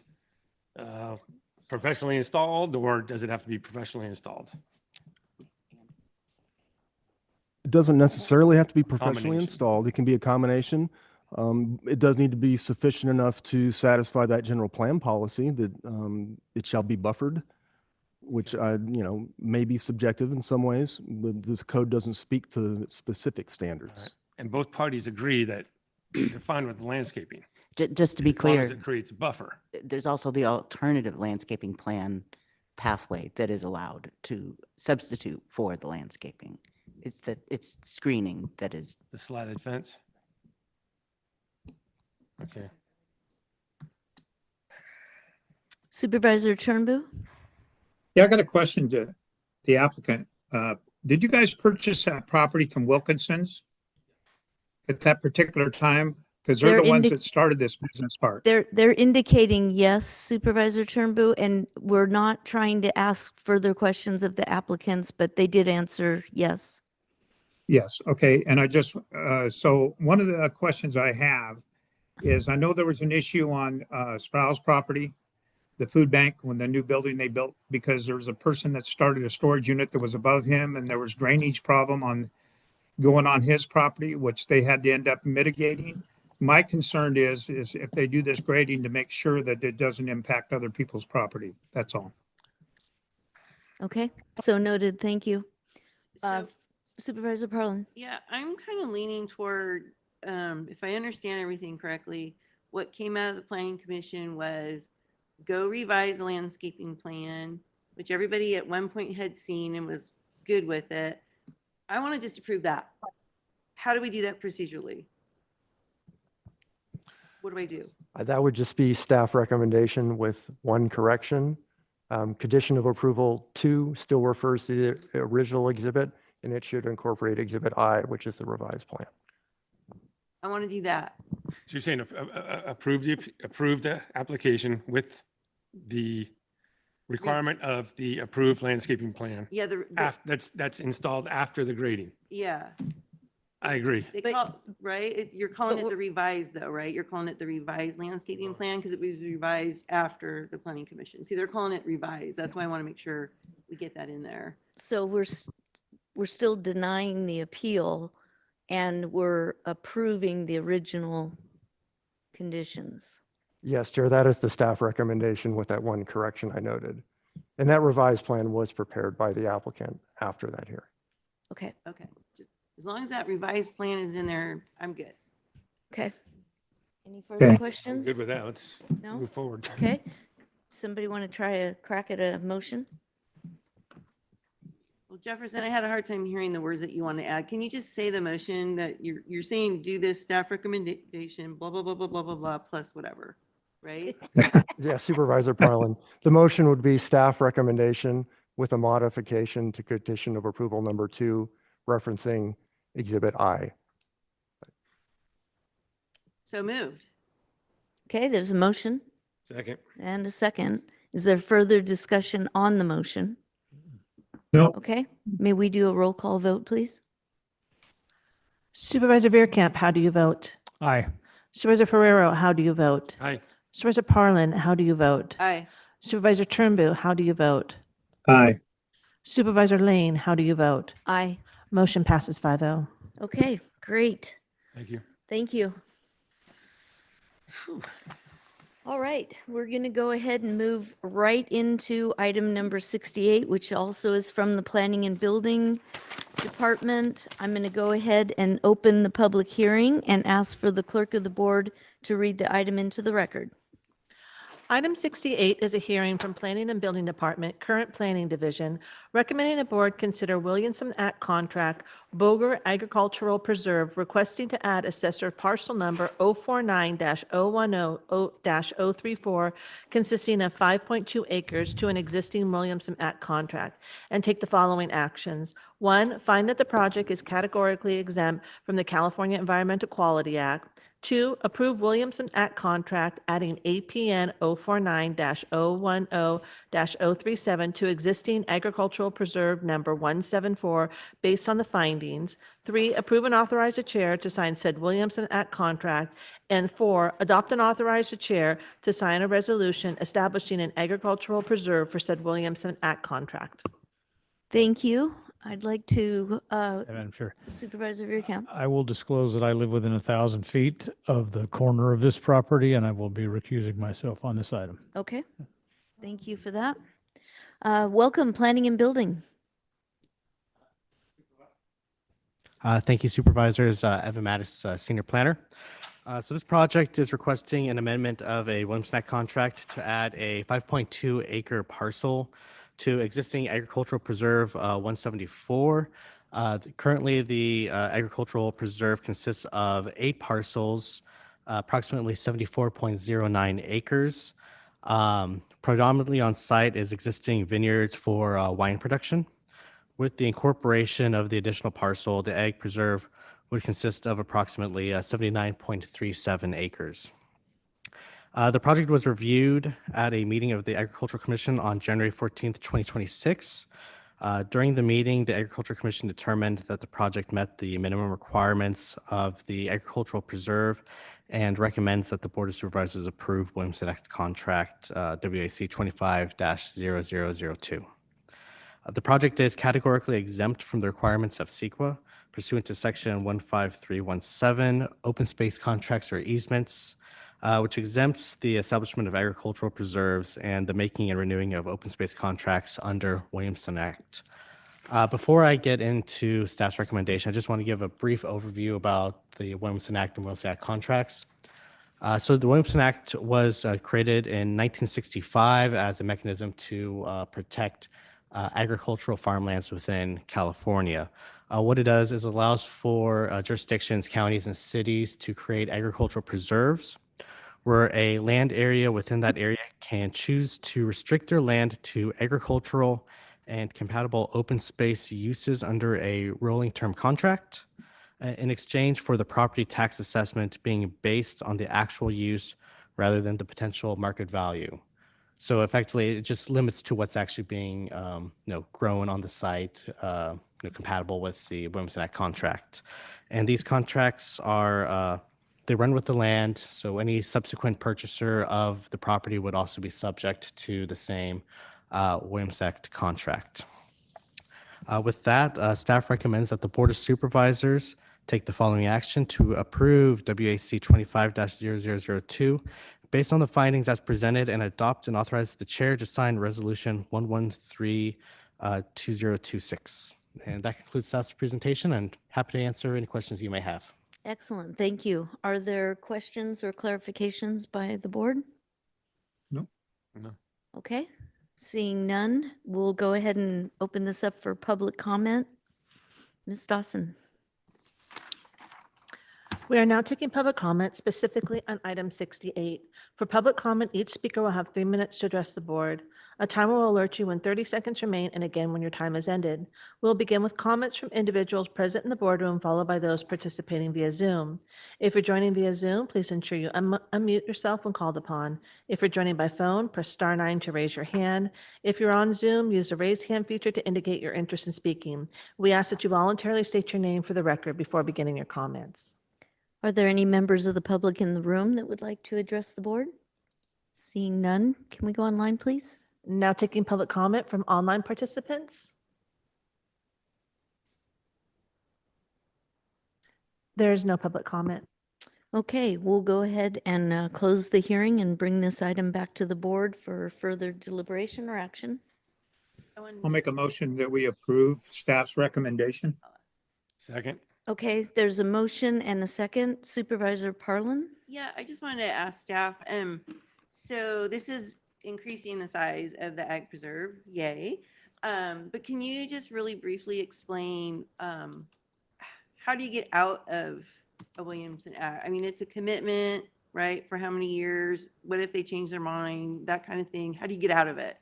professionally installed, or does it have to be professionally installed? It doesn't necessarily have to be professionally Combination. installed. It can be a combination. It does need to be sufficient enough to satisfy that general plan policy that it shall be buffered. which may be subjective in some ways. This code doesn't speak to specific standards. And both parties agree that they're fine with the landscaping. Just to be as long as clear, it creates a buffer. there's also the alternative landscaping plan pathway that is allowed to substitute for the landscaping. It's screening that is. The slatted fence? Okay. Supervisor Turnbull? Yeah, I got a question to the applicant. Did you guys purchase that property from Wilkinson's at that particular time? Because they're the ones that started this business part. They're indicating yes, Supervisor Turnbull, and we're not trying to ask further questions of the applicants, but they did answer yes. Yes, okay. And I just, so one of the questions I have is, I know there was an issue on Sproul's property, the food bank, when the new building they built, because there was a person that started a storage unit that was above him, and there was drainage problem going on his property, which they had to end up mitigating. My concern is if they do this grading to make sure that it doesn't impact other people's property. That's all. Okay, so noted. Thank you. So, Supervisor Parlin? yeah, I'm kind of leaning toward, if I understand everything correctly, what came out of the planning commission was go revise the landscaping plan, which everybody at one point had seen and was good with it. I want to just approve that. How do we do that procedurally? What do I do? That would just be staff recommendation with one correction. Condition of approval 2 still refers to the original exhibit, and it should incorporate exhibit I, which is the revised plan. I want to do that. So you're saying approve the application with the requirement of the approved landscaping plan. Yeah, That's installed after the grading. yeah. I agree. They call, right? You're calling it the revised though, right? You're calling it the revised landscaping plan because it was revised after the planning commission. See, they're calling it revised. That's why I want to make sure we get that in there. So we're still denying the appeal and we're approving the original conditions. Yes, Chair, that is the staff recommendation with that one correction I noted. And that revised plan was prepared by the applicant after that hearing. Okay. Okay. Just as long as that revised plan is in there, I'm good. Okay. Any further questions? Good with that. Let's No? move forward. Okay. Somebody want to try a crack at a motion? Well, Jefferson, I had a hard time hearing the words that you want to add. Can you just say the motion that you're saying, do this staff recommendation, blah, blah, blah, blah, blah, blah, blah, plus whatever, right? Yeah, Supervisor Parlin. The motion would be staff recommendation with a modification to condition of approval number 2, referencing exhibit I. So moved. Okay, there's a motion Second. and a second. Is there further discussion on the motion? No. Okay, may we do a roll call vote, please? Supervisor Veerkamp, how do you vote? Aye. Supervisor Ferrero, how do you vote? Aye. Supervisor Parlin, how do you vote? Aye. Supervisor Turnbull, how do you vote? Aye. Supervisor Lane, how do you vote? Aye. Motion passes 5-0. Okay, great. Thank you. Thank you. Phew. All right, we're going to go ahead and move right into item number 68, which also is from the Planning and Building Department. I'm going to go ahead and open the public hearing and ask for the clerk of the board to read the item into the record. Item 68 is a hearing from Planning and Building Department, Current Planning Division, recommending the board consider Williamson Act contract, Boger Agricultural Preserve, requesting to add assessor parcel number 049-010-034, consisting of 5.2 acres to an existing Williamson Act contract, and take the following actions. 1, find that the project is categorically exempt from the California Environmental Quality Act. 2, approve Williamson Act contract adding APN 049-010-037 to existing agricultural preserve number 174 based on the findings. 3, approve and authorize the chair to sign said Williamson Act contract. And 4, adopt and authorize the chair to sign a resolution establishing an agricultural preserve for said Williamson Act contract. Thank you. I'd like to, Madam Chair, Supervisor Veerkamp. I will disclose that I live within 1,000 feet of the corner of this property, and I will be recusing myself on this item. Okay, thank you for that. Welcome, Planning and Building. Thank you, Supervisors. Evan Mattis, Senior Planner. So this project is requesting an amendment of a Williamson Act contract to add a 5.2 acre parcel to existing agricultural preserve 174. Currently, the agricultural preserve consists of 8 parcels, approximately 74.09 acres. Predominantly on site is existing vineyards for wine production. With the incorporation of the additional parcel, the ag preserve would consist of approximately 79.37 acres. The project was reviewed at a meeting of the Agricultural Commission on January 14th, 2026. During the meeting, the Agricultural Commission determined that the project met the minimum requirements of the agricultural preserve and recommends that the Board of Supervisors approve Williamson Act contract WAC 25-0002. The project is categorically exempt from the requirements of CEQA pursuant to Section 15317, open space contracts or easements, which exempts the establishment of agricultural preserves and the making and renewing of open space contracts under Williamson Act. Before I get into staff's recommendation, I just want to give a brief overview about the Williamson Act and Williamson Act contracts. So the Williamson Act was created in 1965 as a mechanism to protect agricultural farmlands within California. What it does is allows for jurisdictions, counties, and cities to create agricultural preserves where a land area within that area can choose to restrict their land to agricultural and compatible open space uses under a rolling term contract in exchange for the property tax assessment being based on the actual use rather than the potential market value. So effectively, it just limits to what's actually being grown on the site, compatible with the Williamson Act contract. And these contracts are, they run with the land, so any subsequent purchaser of the property would also be subject to the same Williamson Act contract. With that, staff recommends that the Board of Supervisors take the following action to approve WAC 25-0002 based on the findings as presented and adopt and authorize the chair to sign resolution 113-2026. And that concludes staff's presentation, and happy to answer any questions you may have. Excellent, thank you. Are there questions or clarifications by the board? No. No. Okay, seeing none, we'll go ahead and open this up for public comment. Ms. Dawson. We are now taking public comment specifically on item 68. For public comment, each speaker will have 3 minutes to address the board. A timer will alert you when 30 seconds remain and again when your time has ended. We'll begin with comments from individuals present in the boardroom, followed by those participating via Zoom. If you're joining via Zoom, please ensure you unmute yourself when called upon. If you're joining by phone, press *9 to raise your hand. If you're on Zoom, use the raise hand feature to indicate your interest in speaking. We ask that you voluntarily state your name for the record before beginning your comments. Are there any members of the public in the room that would like to address the board? Seeing none, can we go online, please? Now taking public comment from online participants. There is no public comment. Okay, we'll go ahead and close the hearing and bring this item back to the board for further deliberation or action. I'll make a motion that we approve staff's recommendation. Second. Okay, there's a motion and a second. Supervisor Parlin? Yeah, I just wanted to ask staff, so this is increasing the size of the ag preserve, yay. But can you just really briefly explain, how do you get out of a Williamson Act? I mean, it's a commitment, right? For how many years? What if they change their mind? That kind of thing. How do you get out of it?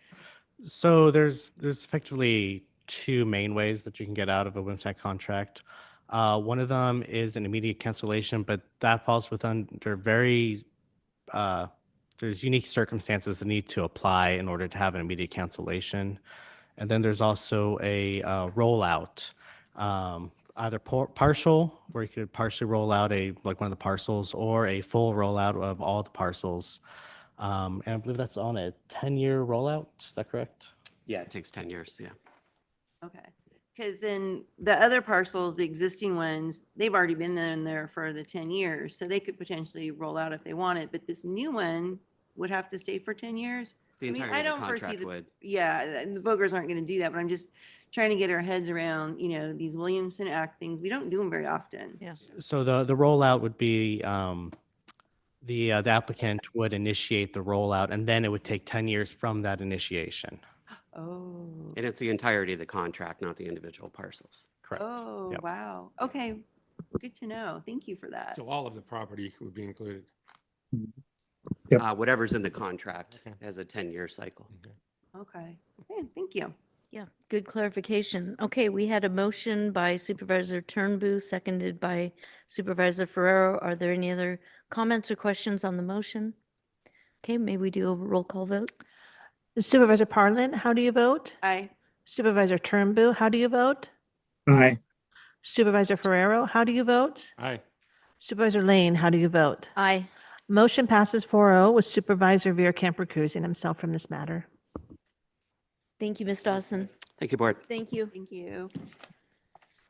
So there's effectively 2 main ways that you can get out of a Williamson Act contract. One of them is an immediate cancellation, but that falls under very, there's unique circumstances that need to apply in order to have an immediate cancellation. And then there's also a rollout, either partial, where you could partially roll out one of the parcels, or a full rollout of all the parcels. And I believe that's on a 10-year rollout. Is that correct? Yeah, it takes 10 years. Yeah. Okay. Because then the other parcels, the existing ones, they've already been in there for the 10 years. So they could potentially roll out if they wanted. But this new one would have to stay for 10 years? The I mean, entirety I of the don't foresee contract the, would. yeah, and the Vogers aren't going to do that, but I'm just trying to get our heads around, these Williamson Act things. We don't do them very often. Yeah. So the rollout would be, the applicant would initiate the rollout, and then it would take 10 years from that initiation. Oh, And it's the entirety of the contract, not the individual parcels. Correct. oh, Yep. wow. Okay, good to know. Thank you for that. So all of the property would be included. Yep. Whatever's in the contract Okay. has a 10-year cycle. Okay, thank you. Yeah, good clarification. Okay, we had a motion by Supervisor Turnbull, seconded by Supervisor Ferrero. Are there any other comments or questions on the motion? Okay, may we do a roll call vote? Supervisor Parlin, how do you vote? Aye. Supervisor Turnbull, how do you vote? Aye. Supervisor Ferrero, how do you vote? Aye. Supervisor Lane, how do you vote? Aye. Motion passes 4-0 with Supervisor Veer-Camp recusing himself from this matter. Thank you, Ms. Dawson. Thank you, Board. Thank you. Thank you.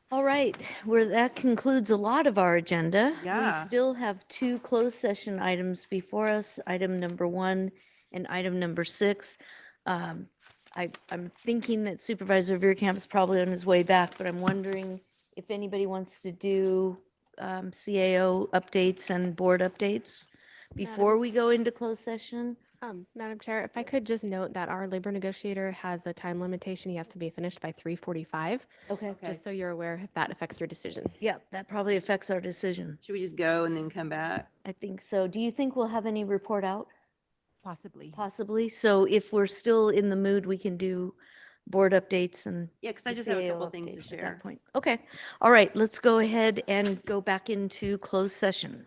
All right, that concludes a lot of our agenda. Yeah. We still have 2 closed session items before us, item number 1 and item number 6. I'm thinking that Supervisor Veerkamp is probably on his way back, but I'm wondering if anybody wants to do CAO updates and board updates before we go into closed session. Madam Chair, if I could just note that our labor negotiator has a time limitation. He has to be finished by 3:45. Okay. Just so you're aware if that affects your decision. Yeah, that probably affects our decision. Should we just go and then come back? I think so. Do you think we'll have any report out? Possibly. Possibly. So if we're still in the mood, we can do board updates and. Yeah, because I the just have a CAO couple things to update at share. that point. Okay. All right, let's go ahead and go back into closed session.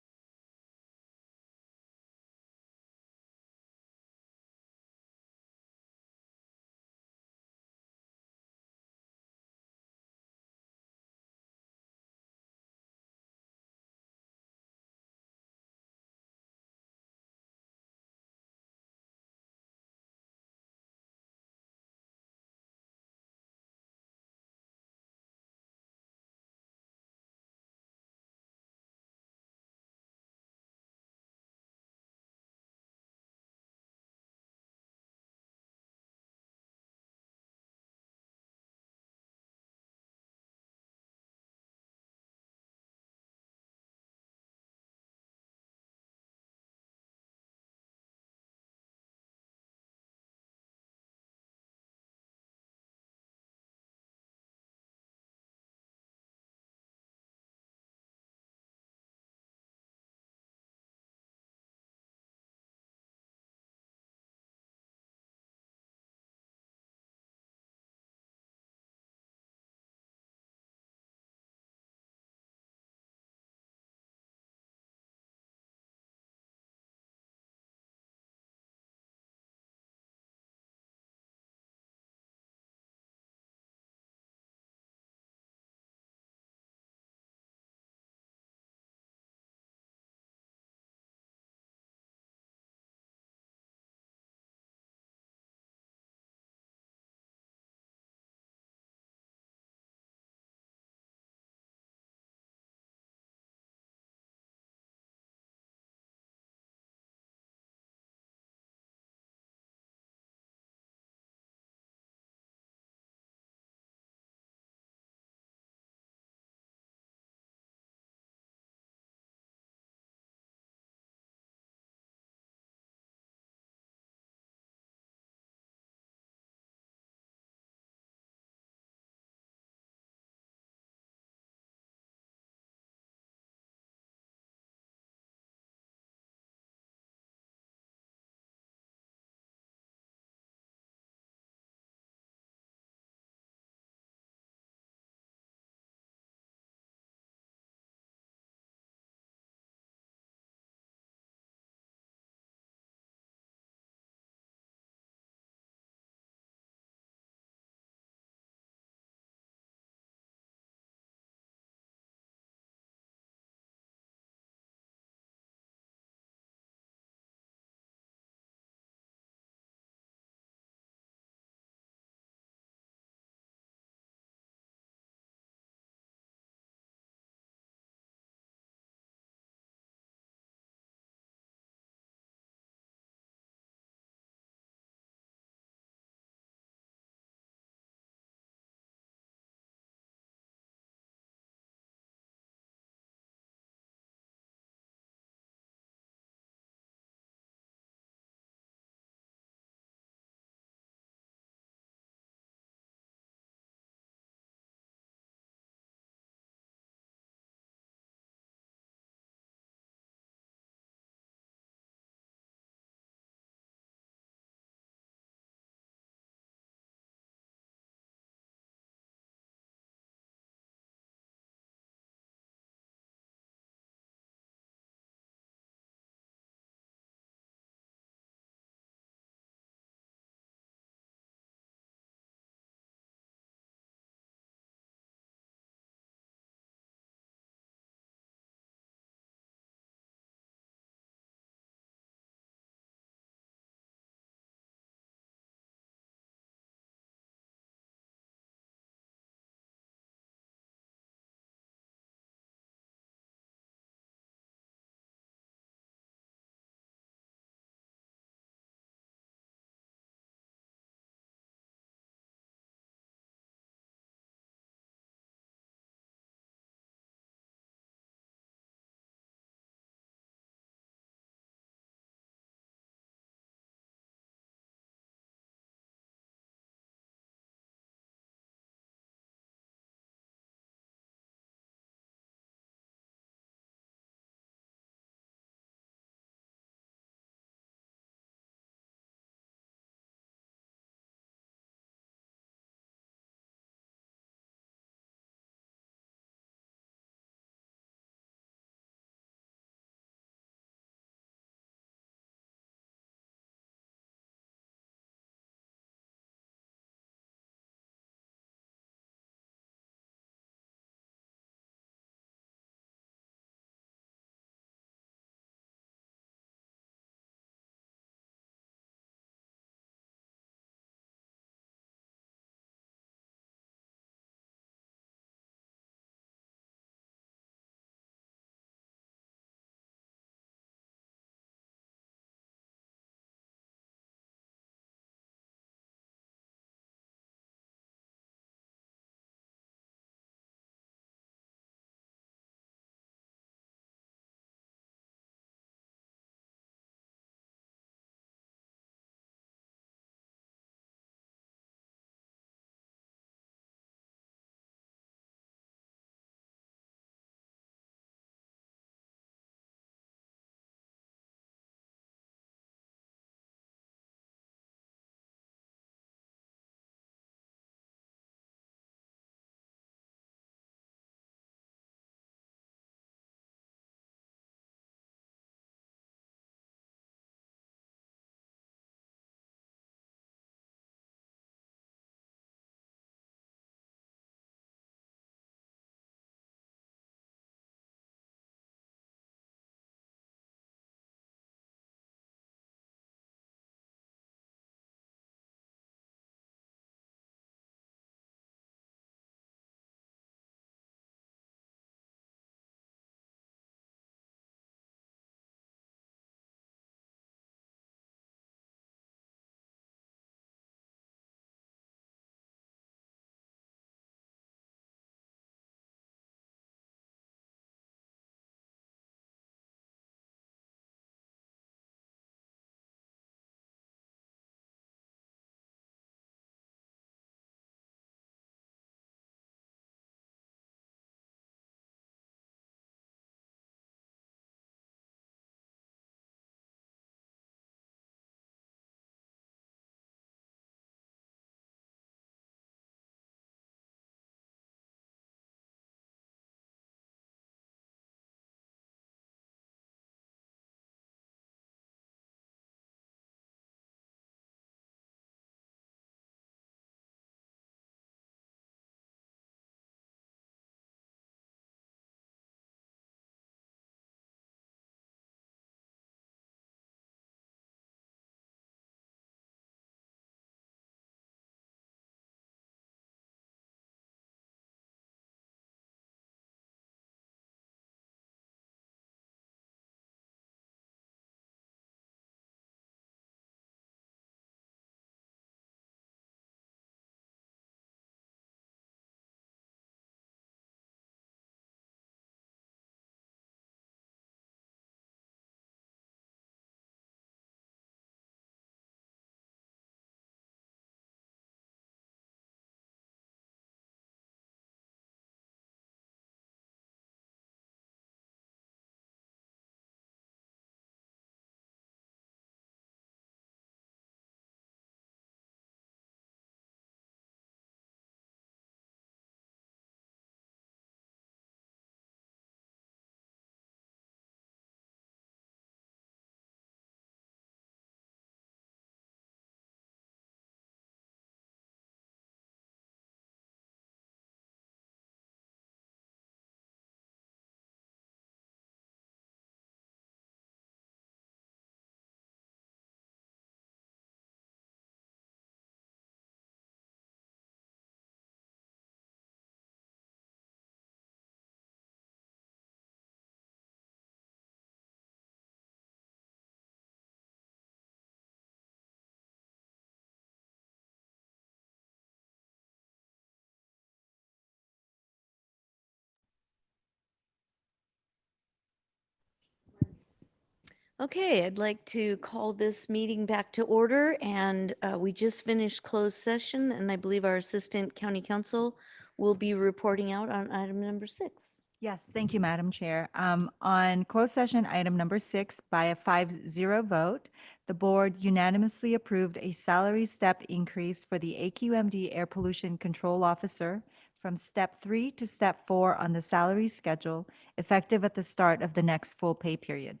Okay, I'd like to call this meeting back to order, and we just finished closed session, and I believe our Assistant County Counsel will be reporting out on item number 6. Yes, thank you, Madam Chair. On closed session item number 6, by a 5-0 vote, the board unanimously approved a salary step increase for the AQMD Air Pollution Control Officer from step 3 to step 4 on the salary schedule, effective at the start of the next full pay period.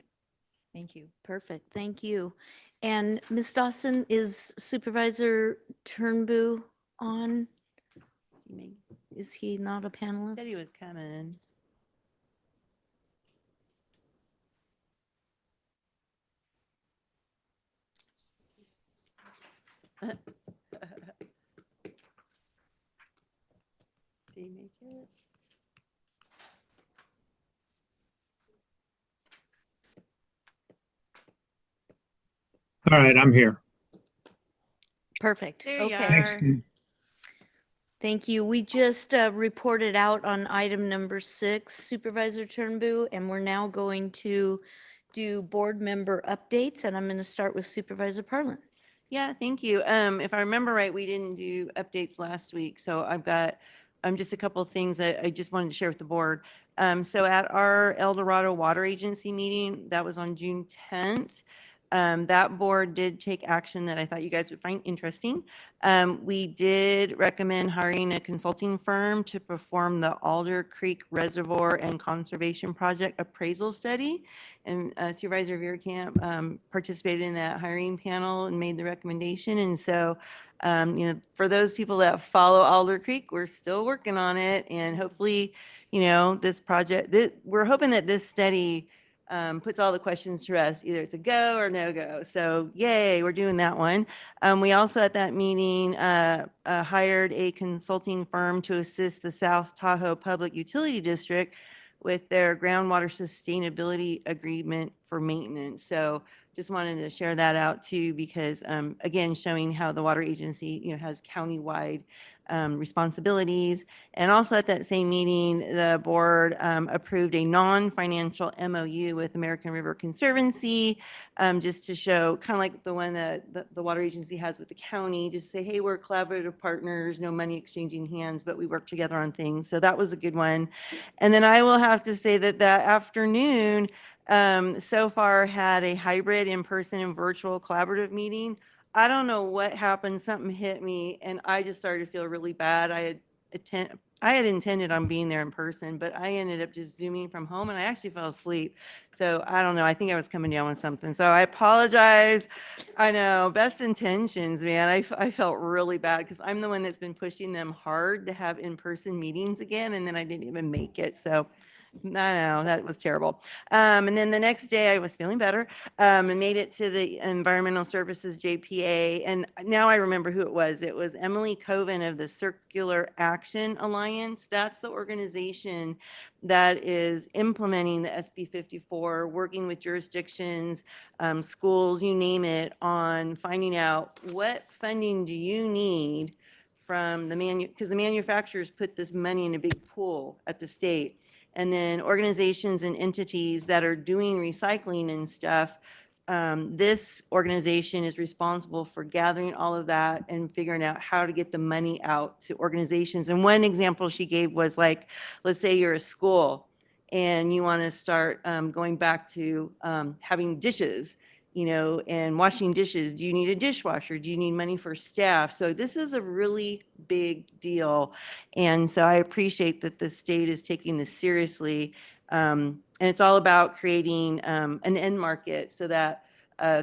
Thank you. Perfect, thank you. And Ms. Dawson, is Supervisor Turnbull on? Is he not a panelist? Said he was coming. Did he make it? All right, I'm here. Perfect, There you okay. Thanks. are. Thank you. We just reported out on item number 6, Supervisor Turnbull, and we're now going to do board member updates, and I'm going to start with Supervisor Parlin. Yeah, thank you. If I remember right, we didn't do updates last week, so I've got just a couple of things that I just wanted to share with the board. So at our El Dorado Water Agency meeting, that was on June 10th, that board did take action that I thought you guys would find interesting. We did recommend hiring a consulting firm to perform the Alder Creek Reservoir and Conservation Project appraisal study. And Supervisor Veerkamp participated in that hiring panel and made the recommendation. And so, for those people that follow Alder Creek, we're still working on it. And hopefully, this project, we're hoping that this study puts all the questions to rest. Either it's a go or no go. So yay, we're doing that one. We also at that meeting hired a consulting firm to assist the South Tahoe Public Utility District with their groundwater sustainability agreement for maintenance. So just wanted to share that out too, because again, showing how the water agency, has countywide responsibilities. And also at that same meeting, the board approved a non-financial MOU with American River Conservancy, just to show kind of like the one that the water agency has with the county, just say, hey, we're collaborative partners, no money exchanging hands, but we work together on things. So that was a good one. And then I will have to say that afternoon, so far had a hybrid in-person and virtual collaborative meeting. I don't know what happened. Something hit me and I just started to feel really bad. I had intended on being there in person, but I ended up just zooming from home and I actually fell asleep. So I don't know. I think I was coming down with something. So I apologize. I know, best intentions, man. I felt really bad because I'm the one that's been pushing them hard to have in-person meetings again. And then I didn't even make it. So I know that was terrible. And then the next day I was feeling better and made it to the Environmental Services JPA. And now I remember who it was. It was Emily Coven of the Circular Action Alliance. That's the organization that is implementing the SB 54, working with jurisdictions, schools, you name it, on finding out what funding do you need from because the manufacturers put this money in a big pool at the state. And then organizations and entities that are doing recycling and stuff, this organization is responsible for gathering all of that and figuring out how to get the money out to organizations. And one example she gave was like, let's say you're a school and you want to start going back to having dishes, and washing dishes. Do you need a dishwasher? Do you need money for staff? So this is a really big deal. And so I appreciate that the state is taking this seriously. And it's all about creating an end market so that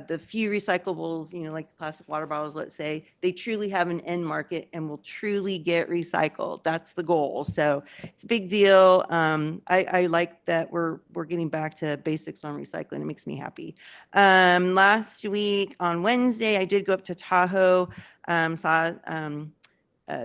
the few recyclables, like the plastic water bottles, let's say, they truly have an end market and will truly get recycled. That's the goal. So it's a big deal. I like that we're getting back to basics on recycling. It makes me happy. Last week on Wednesday, I did go up to Tahoe, saw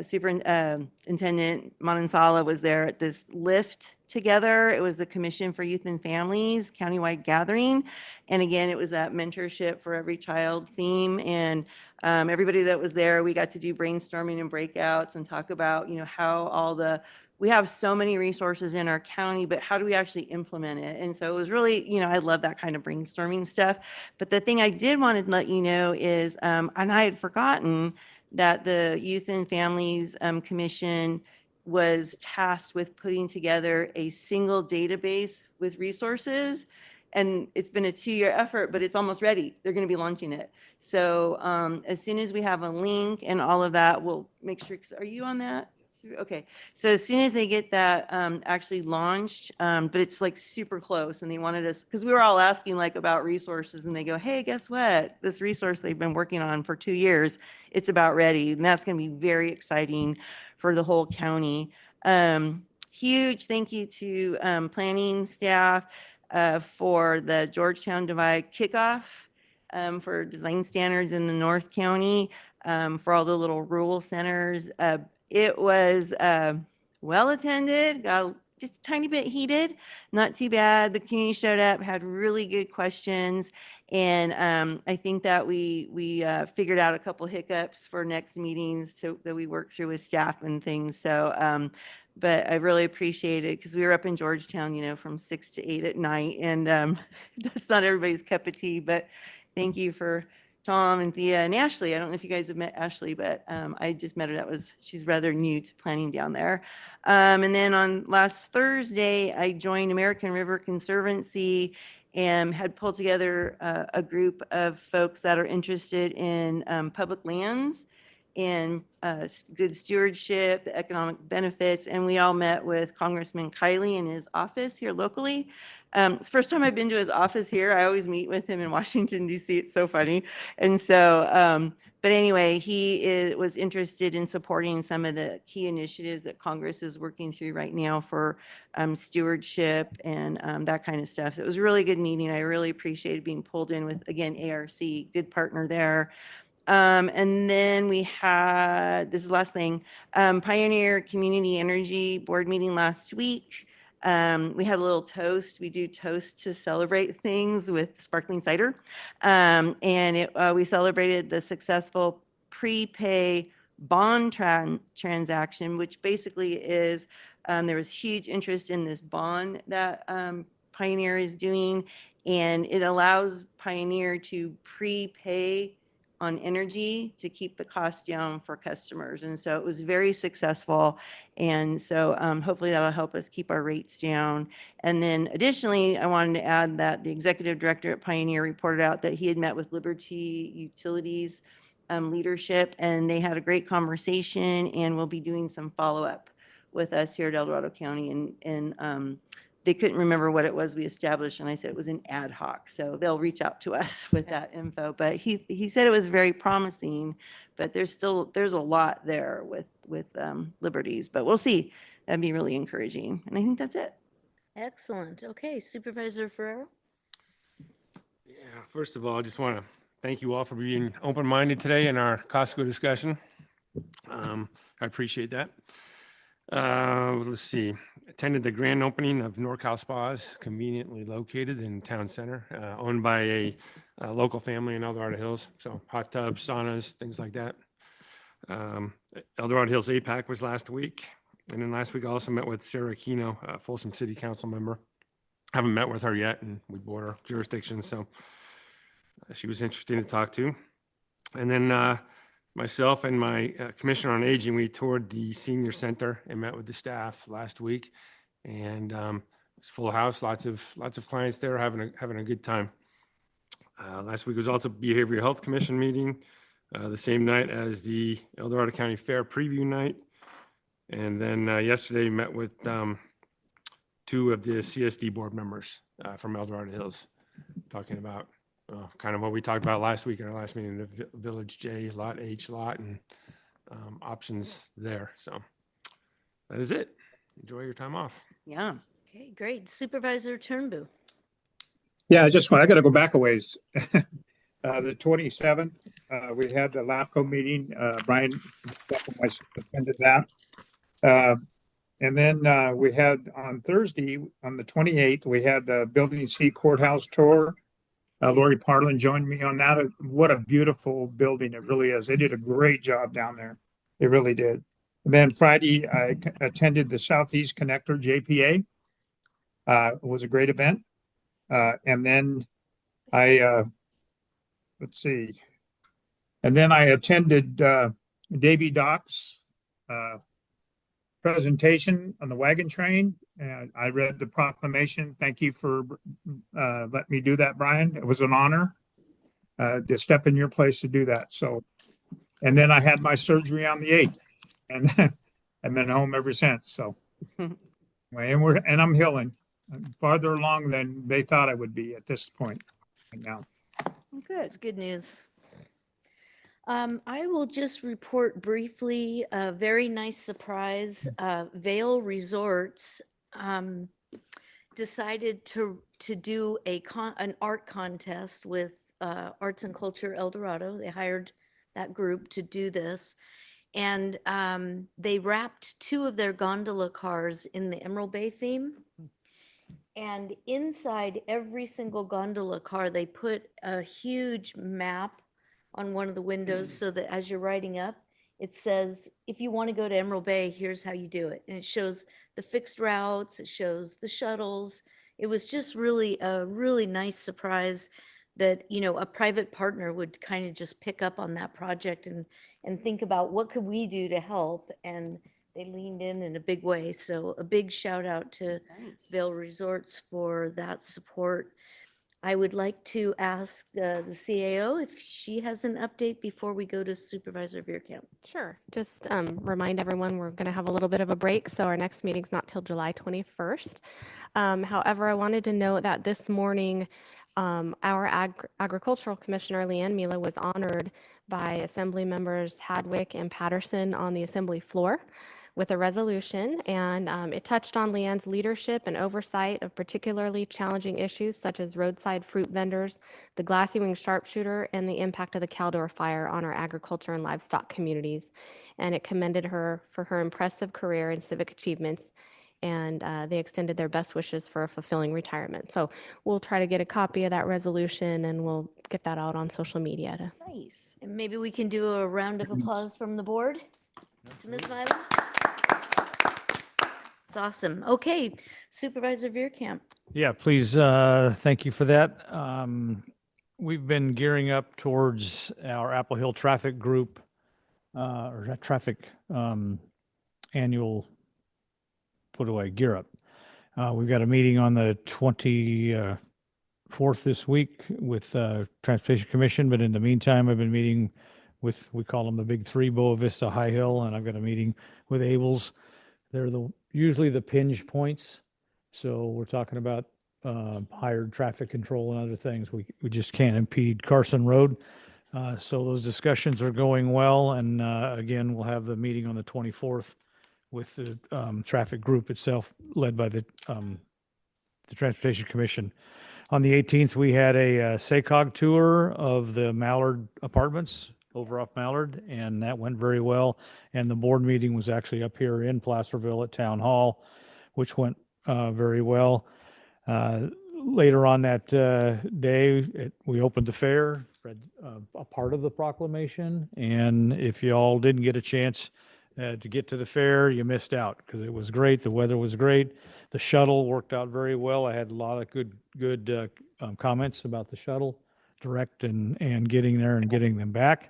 Superintendent Manansala was there at this lift together. It was the Commission for Youth and Families countywide gathering. And again, it was that mentorship for every child theme. And everybody that was there, we got to do brainstorming and breakouts and talk about, how all the we have so many resources in our county, but how do we actually implement it? And so it was really, I love that kind of brainstorming stuff. But the thing I did want to let you know is, and I had forgotten that the Youth and Families Commission was tasked with putting together a single database with resources. And it's been a 2-year effort, but it's almost ready. They're going to be launching it. So as soon as we have a link and all of that, we'll make sure, are you on that? Okay. So as soon as they get that actually launched, but it's like super close, and they wanted us, because we were all asking like about resources, and they go, hey, guess what? This resource they've been working on for 2 years, it's about ready. And that's going to be very exciting for the whole county. Huge thank you to planning staff for the Georgetown Divide kickoff, for design standards in the North County, for all the little rural centers. It was well attended, got just a tiny bit heated, not too bad. The community showed up, had really good questions, and I think that we figured out a couple hiccups for next meetings that we work through with staff and things. So, but I really appreciate it, because we were up in Georgetown, from 6 to 8 at night, and that's not everybody's cup of tea. But thank you for Tom and Thea and Ashley. I don't know if you guys have met Ashley, but I just met her. She's rather new to planning down there. And then on last Thursday, I joined American River Conservancy and had pulled together a group of folks that are interested in public lands and good stewardship, the economic benefits. And we all met with Congressman Kiley in his office here locally. It's the first time I've been to his office here. I always meet with him in Washington, D.C. It's so funny. And so, but anyway, he was interested in supporting some of the key initiatives that Congress is working through right now for stewardship and that kind of stuff. So it was a really good meeting. I really appreciated being pulled in with, again, ARC, good partner there. And then we had, this is the last thing, Pioneer Community Energy Board meeting last week. We had a little toast. We do toast to celebrate things with sparkling cider. And we celebrated the successful prepay bond transaction, which basically is, there was huge interest in this bond that Pioneer is doing, and it allows Pioneer to prepay on energy to keep the cost down for customers. And so it was very successful. And so hopefully that'll help us keep our rates down. And then additionally, I wanted to add that the executive director at Pioneer reported out that he had met with Liberty Utilities leadership, and they had a great conversation, and we'll be doing some follow-up with us here at El Dorado County. And they couldn't remember what it was we established, and I said it was an ad hoc. So they'll reach out to us with that info. But he said it was very promising, but there's a lot there with Liberties. But we'll see. That'd be really encouraging. And I think that's it. Excellent. Okay, Supervisor Ferrero. Yeah, first of all, I just want to thank you all for being open-minded today in our Costco discussion. I appreciate that. Let's see. Attended the grand opening of NorCal Spas, conveniently located in town center, owned by a local family in El Dorado Hills. So hot tubs, saunas, things like that. El Dorado Hills APAC was last week. And then last week I also met with Sarah Aquino, a Folsom City Council member. Haven't met with her yet, and we border jurisdiction, so she was interesting to talk to. And then myself and my commissioner on aging, we toured the senior center and met with the staff last week, and it's full house, lots of clients there having a good time. Last week was also Behavioral Health Commission meeting, the same night as the El Dorado County Fair preview night. And then yesterday met with 2 of the CSD board members from El Dorado Hills, talking about kind of what we talked about last week in our last meeting, the Village J, Lot H lot, and options there. So that is it. Enjoy your time off. Yeah. Okay, great. Supervisor Turnbull. Yeah, I got to go back a ways. The 27th, we had the LAFCO meeting. Brian attended that. And then we had on Thursday, on the 28th, we had the Building C courthouse tour. Lori Parlin joined me on that. What a beautiful building it really is. They did a great job down there. They really did. Then Friday, I attended the Southeast Connector JPA. It was a great event. And then let's see. And then I attended Davy Doc's presentation on the wagon train. And I read the proclamation. Thank you for letting me do that, Brian. It was an honor to step in your place to do that. So, and then I had my surgery on the 8th, and I've been home ever since. So, and I'm healing. I'm farther along than they thought I would be at this point right now. Good. It's good news. I will just report briefly a very nice surprise. Vail Resorts decided to do an art contest with Arts and Culture El Dorado. They hired that group to do this. And they wrapped 2 of their gondola cars in the Emerald Bay theme. And inside every single gondola car, they put a huge map on one of the windows so that as you're riding up, it says, if you want to go to Emerald Bay, here's how you do it. And it shows the fixed routes, it shows the shuttles. It was just really a really nice surprise that, you know, a private partner would kind of just pick up on that project and think about what could we do to help. And they leaned in a big way. So a big shout out to Vail Resorts for that support. I would like to ask the CAO if she has an update before we go to Supervisor Veerkamp. Sure. Just remind everyone we're going to have a little bit of a break, so our next meeting's not till July 21st. However, I wanted to note that this morning, our Agricultural Commissioner Leanne Mila was honored by Assembly members Hadwick and Patterson on the Assembly floor with a resolution, and it touched on Leanne's leadership and oversight of particularly challenging issues such as roadside fruit vendors, the glassy wing sharpshooter, and the impact of the Caldor fire on our agriculture and livestock communities. And it commended her for her impressive career and civic achievements, and they extended their best wishes for a fulfilling retirement. So we'll try to get a copy of that resolution, and we'll get that out on social media. Nice. And maybe we can do a round of applause from the board to Ms. Mila. It's awesome. Okay, Supervisor Veerkamp. Yeah, please, thank you for that. We've been gearing up towards our Apple Hill Traffic Group, or that traffic annual, what do I, gear up. We've got a meeting on the 24th this week with Transportation Commission, but in the meantime, I've been meeting with, we call them the big 3, Boa Vista, High Hill, and I've got a meeting with Abels. They're usually the pinch points. So we're talking about hired traffic control and other things. We just can't impede Carson Road. So those discussions are going well. And again, we'll have the meeting on the 24th with the traffic group itself, led by the Transportation Commission. On the 18th, we had a SACOG tour of the Mallard Apartments over off Mallard, and that went very well. And the board meeting was actually up here in Placerville at Town Hall, which went very well. Later on that day, we opened the fair, read a part of the proclamation, and if you all didn't get a chance to get to the fair, you missed out because it was great. The weather was great. The shuttle worked out very well. I had a lot of good comments about the shuttle, direct and getting there and getting them back.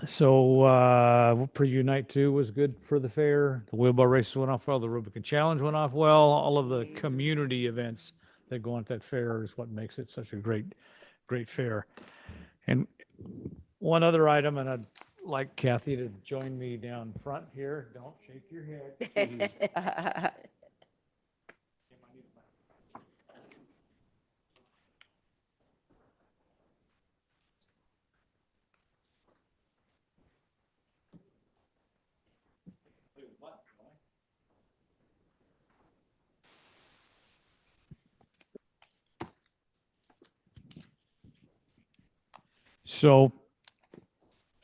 So preview night 2 was good for the fair. The wheelbarrow races went off well. The Rubicon Challenge went off well. All of the community events that go on at that fair is what makes it such a great fair. And one other item, and I'd like Kathy to join me down front here. Don't shake your head. So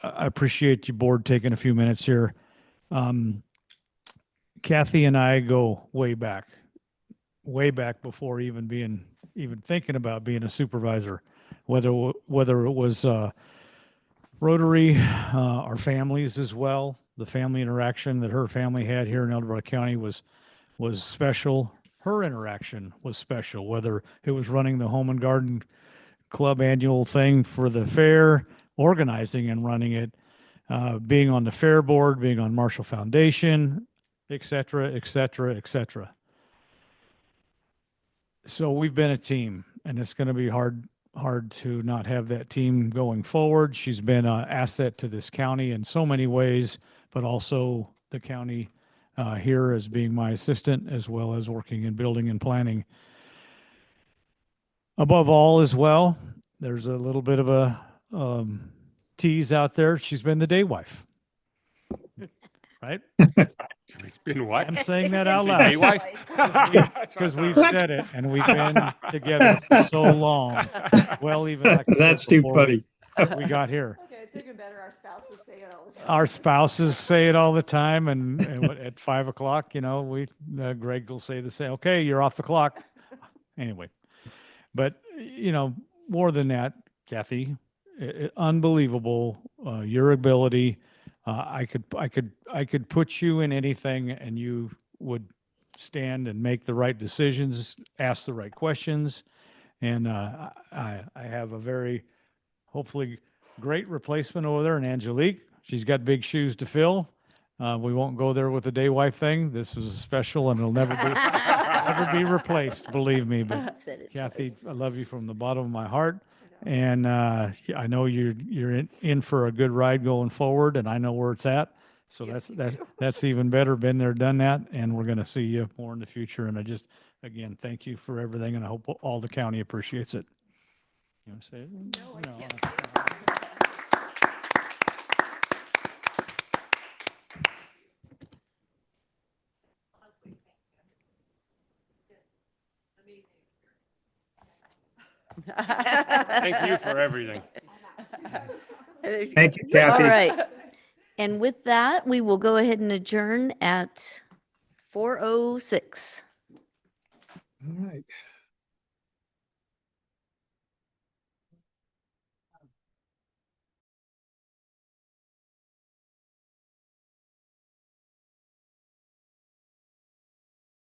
I appreciate you board taking a few minutes here. Kathy and I go way back before even thinking about being a supervisor, whether it was Rotary, our families as well. The family interaction that her family had here in El Dorado County was special. Her interaction was special, whether it was running the Home and Garden Club annual thing for the fair, organizing and running it, being on the fair board, being on Marshall Foundation, et cetera, et cetera, et cetera. So we've been a team, and it's going to be hard to not have that team going forward. She's been an asset to this county in so many ways, but also the county here as being my assistant, as well as working in building and planning. Above all as well, there's a little bit of a tease out there. She's been the day wife, right? It's been what? I'm saying that out Say loud. day wife? Because we've said it, and we've been together for so long. Well, even like I said That's too before funny. we got here. Okay, it's even better. Our spouses say it all the time. Our spouses say it all the time, and at 5 o'clock, Greg will say the same. Okay, you're off the clock. Anyway, but more than that, Kathy, unbelievable your ability. I could put you in anything, and you would stand and make the right decisions, ask the right questions, and I have a very hopefully great replacement over there in Angelique. She's got big shoes to fill. We won't go there with the day wife thing. This is special, and it'll never be replaced. Believe me. But Kathy, I love you from the bottom of my heart, and I know you're in for a good ride going forward, and I know where it's at. So that's even better. Been there, done that, and we're going to see you more in the future. And I just again thank you for everything, and I hope all the county appreciates it. You want to say it? No, I can't. Thank you for everything. Thank you, Kathy. All right. And with that, we will go ahead and adjourn at 4:06. All right.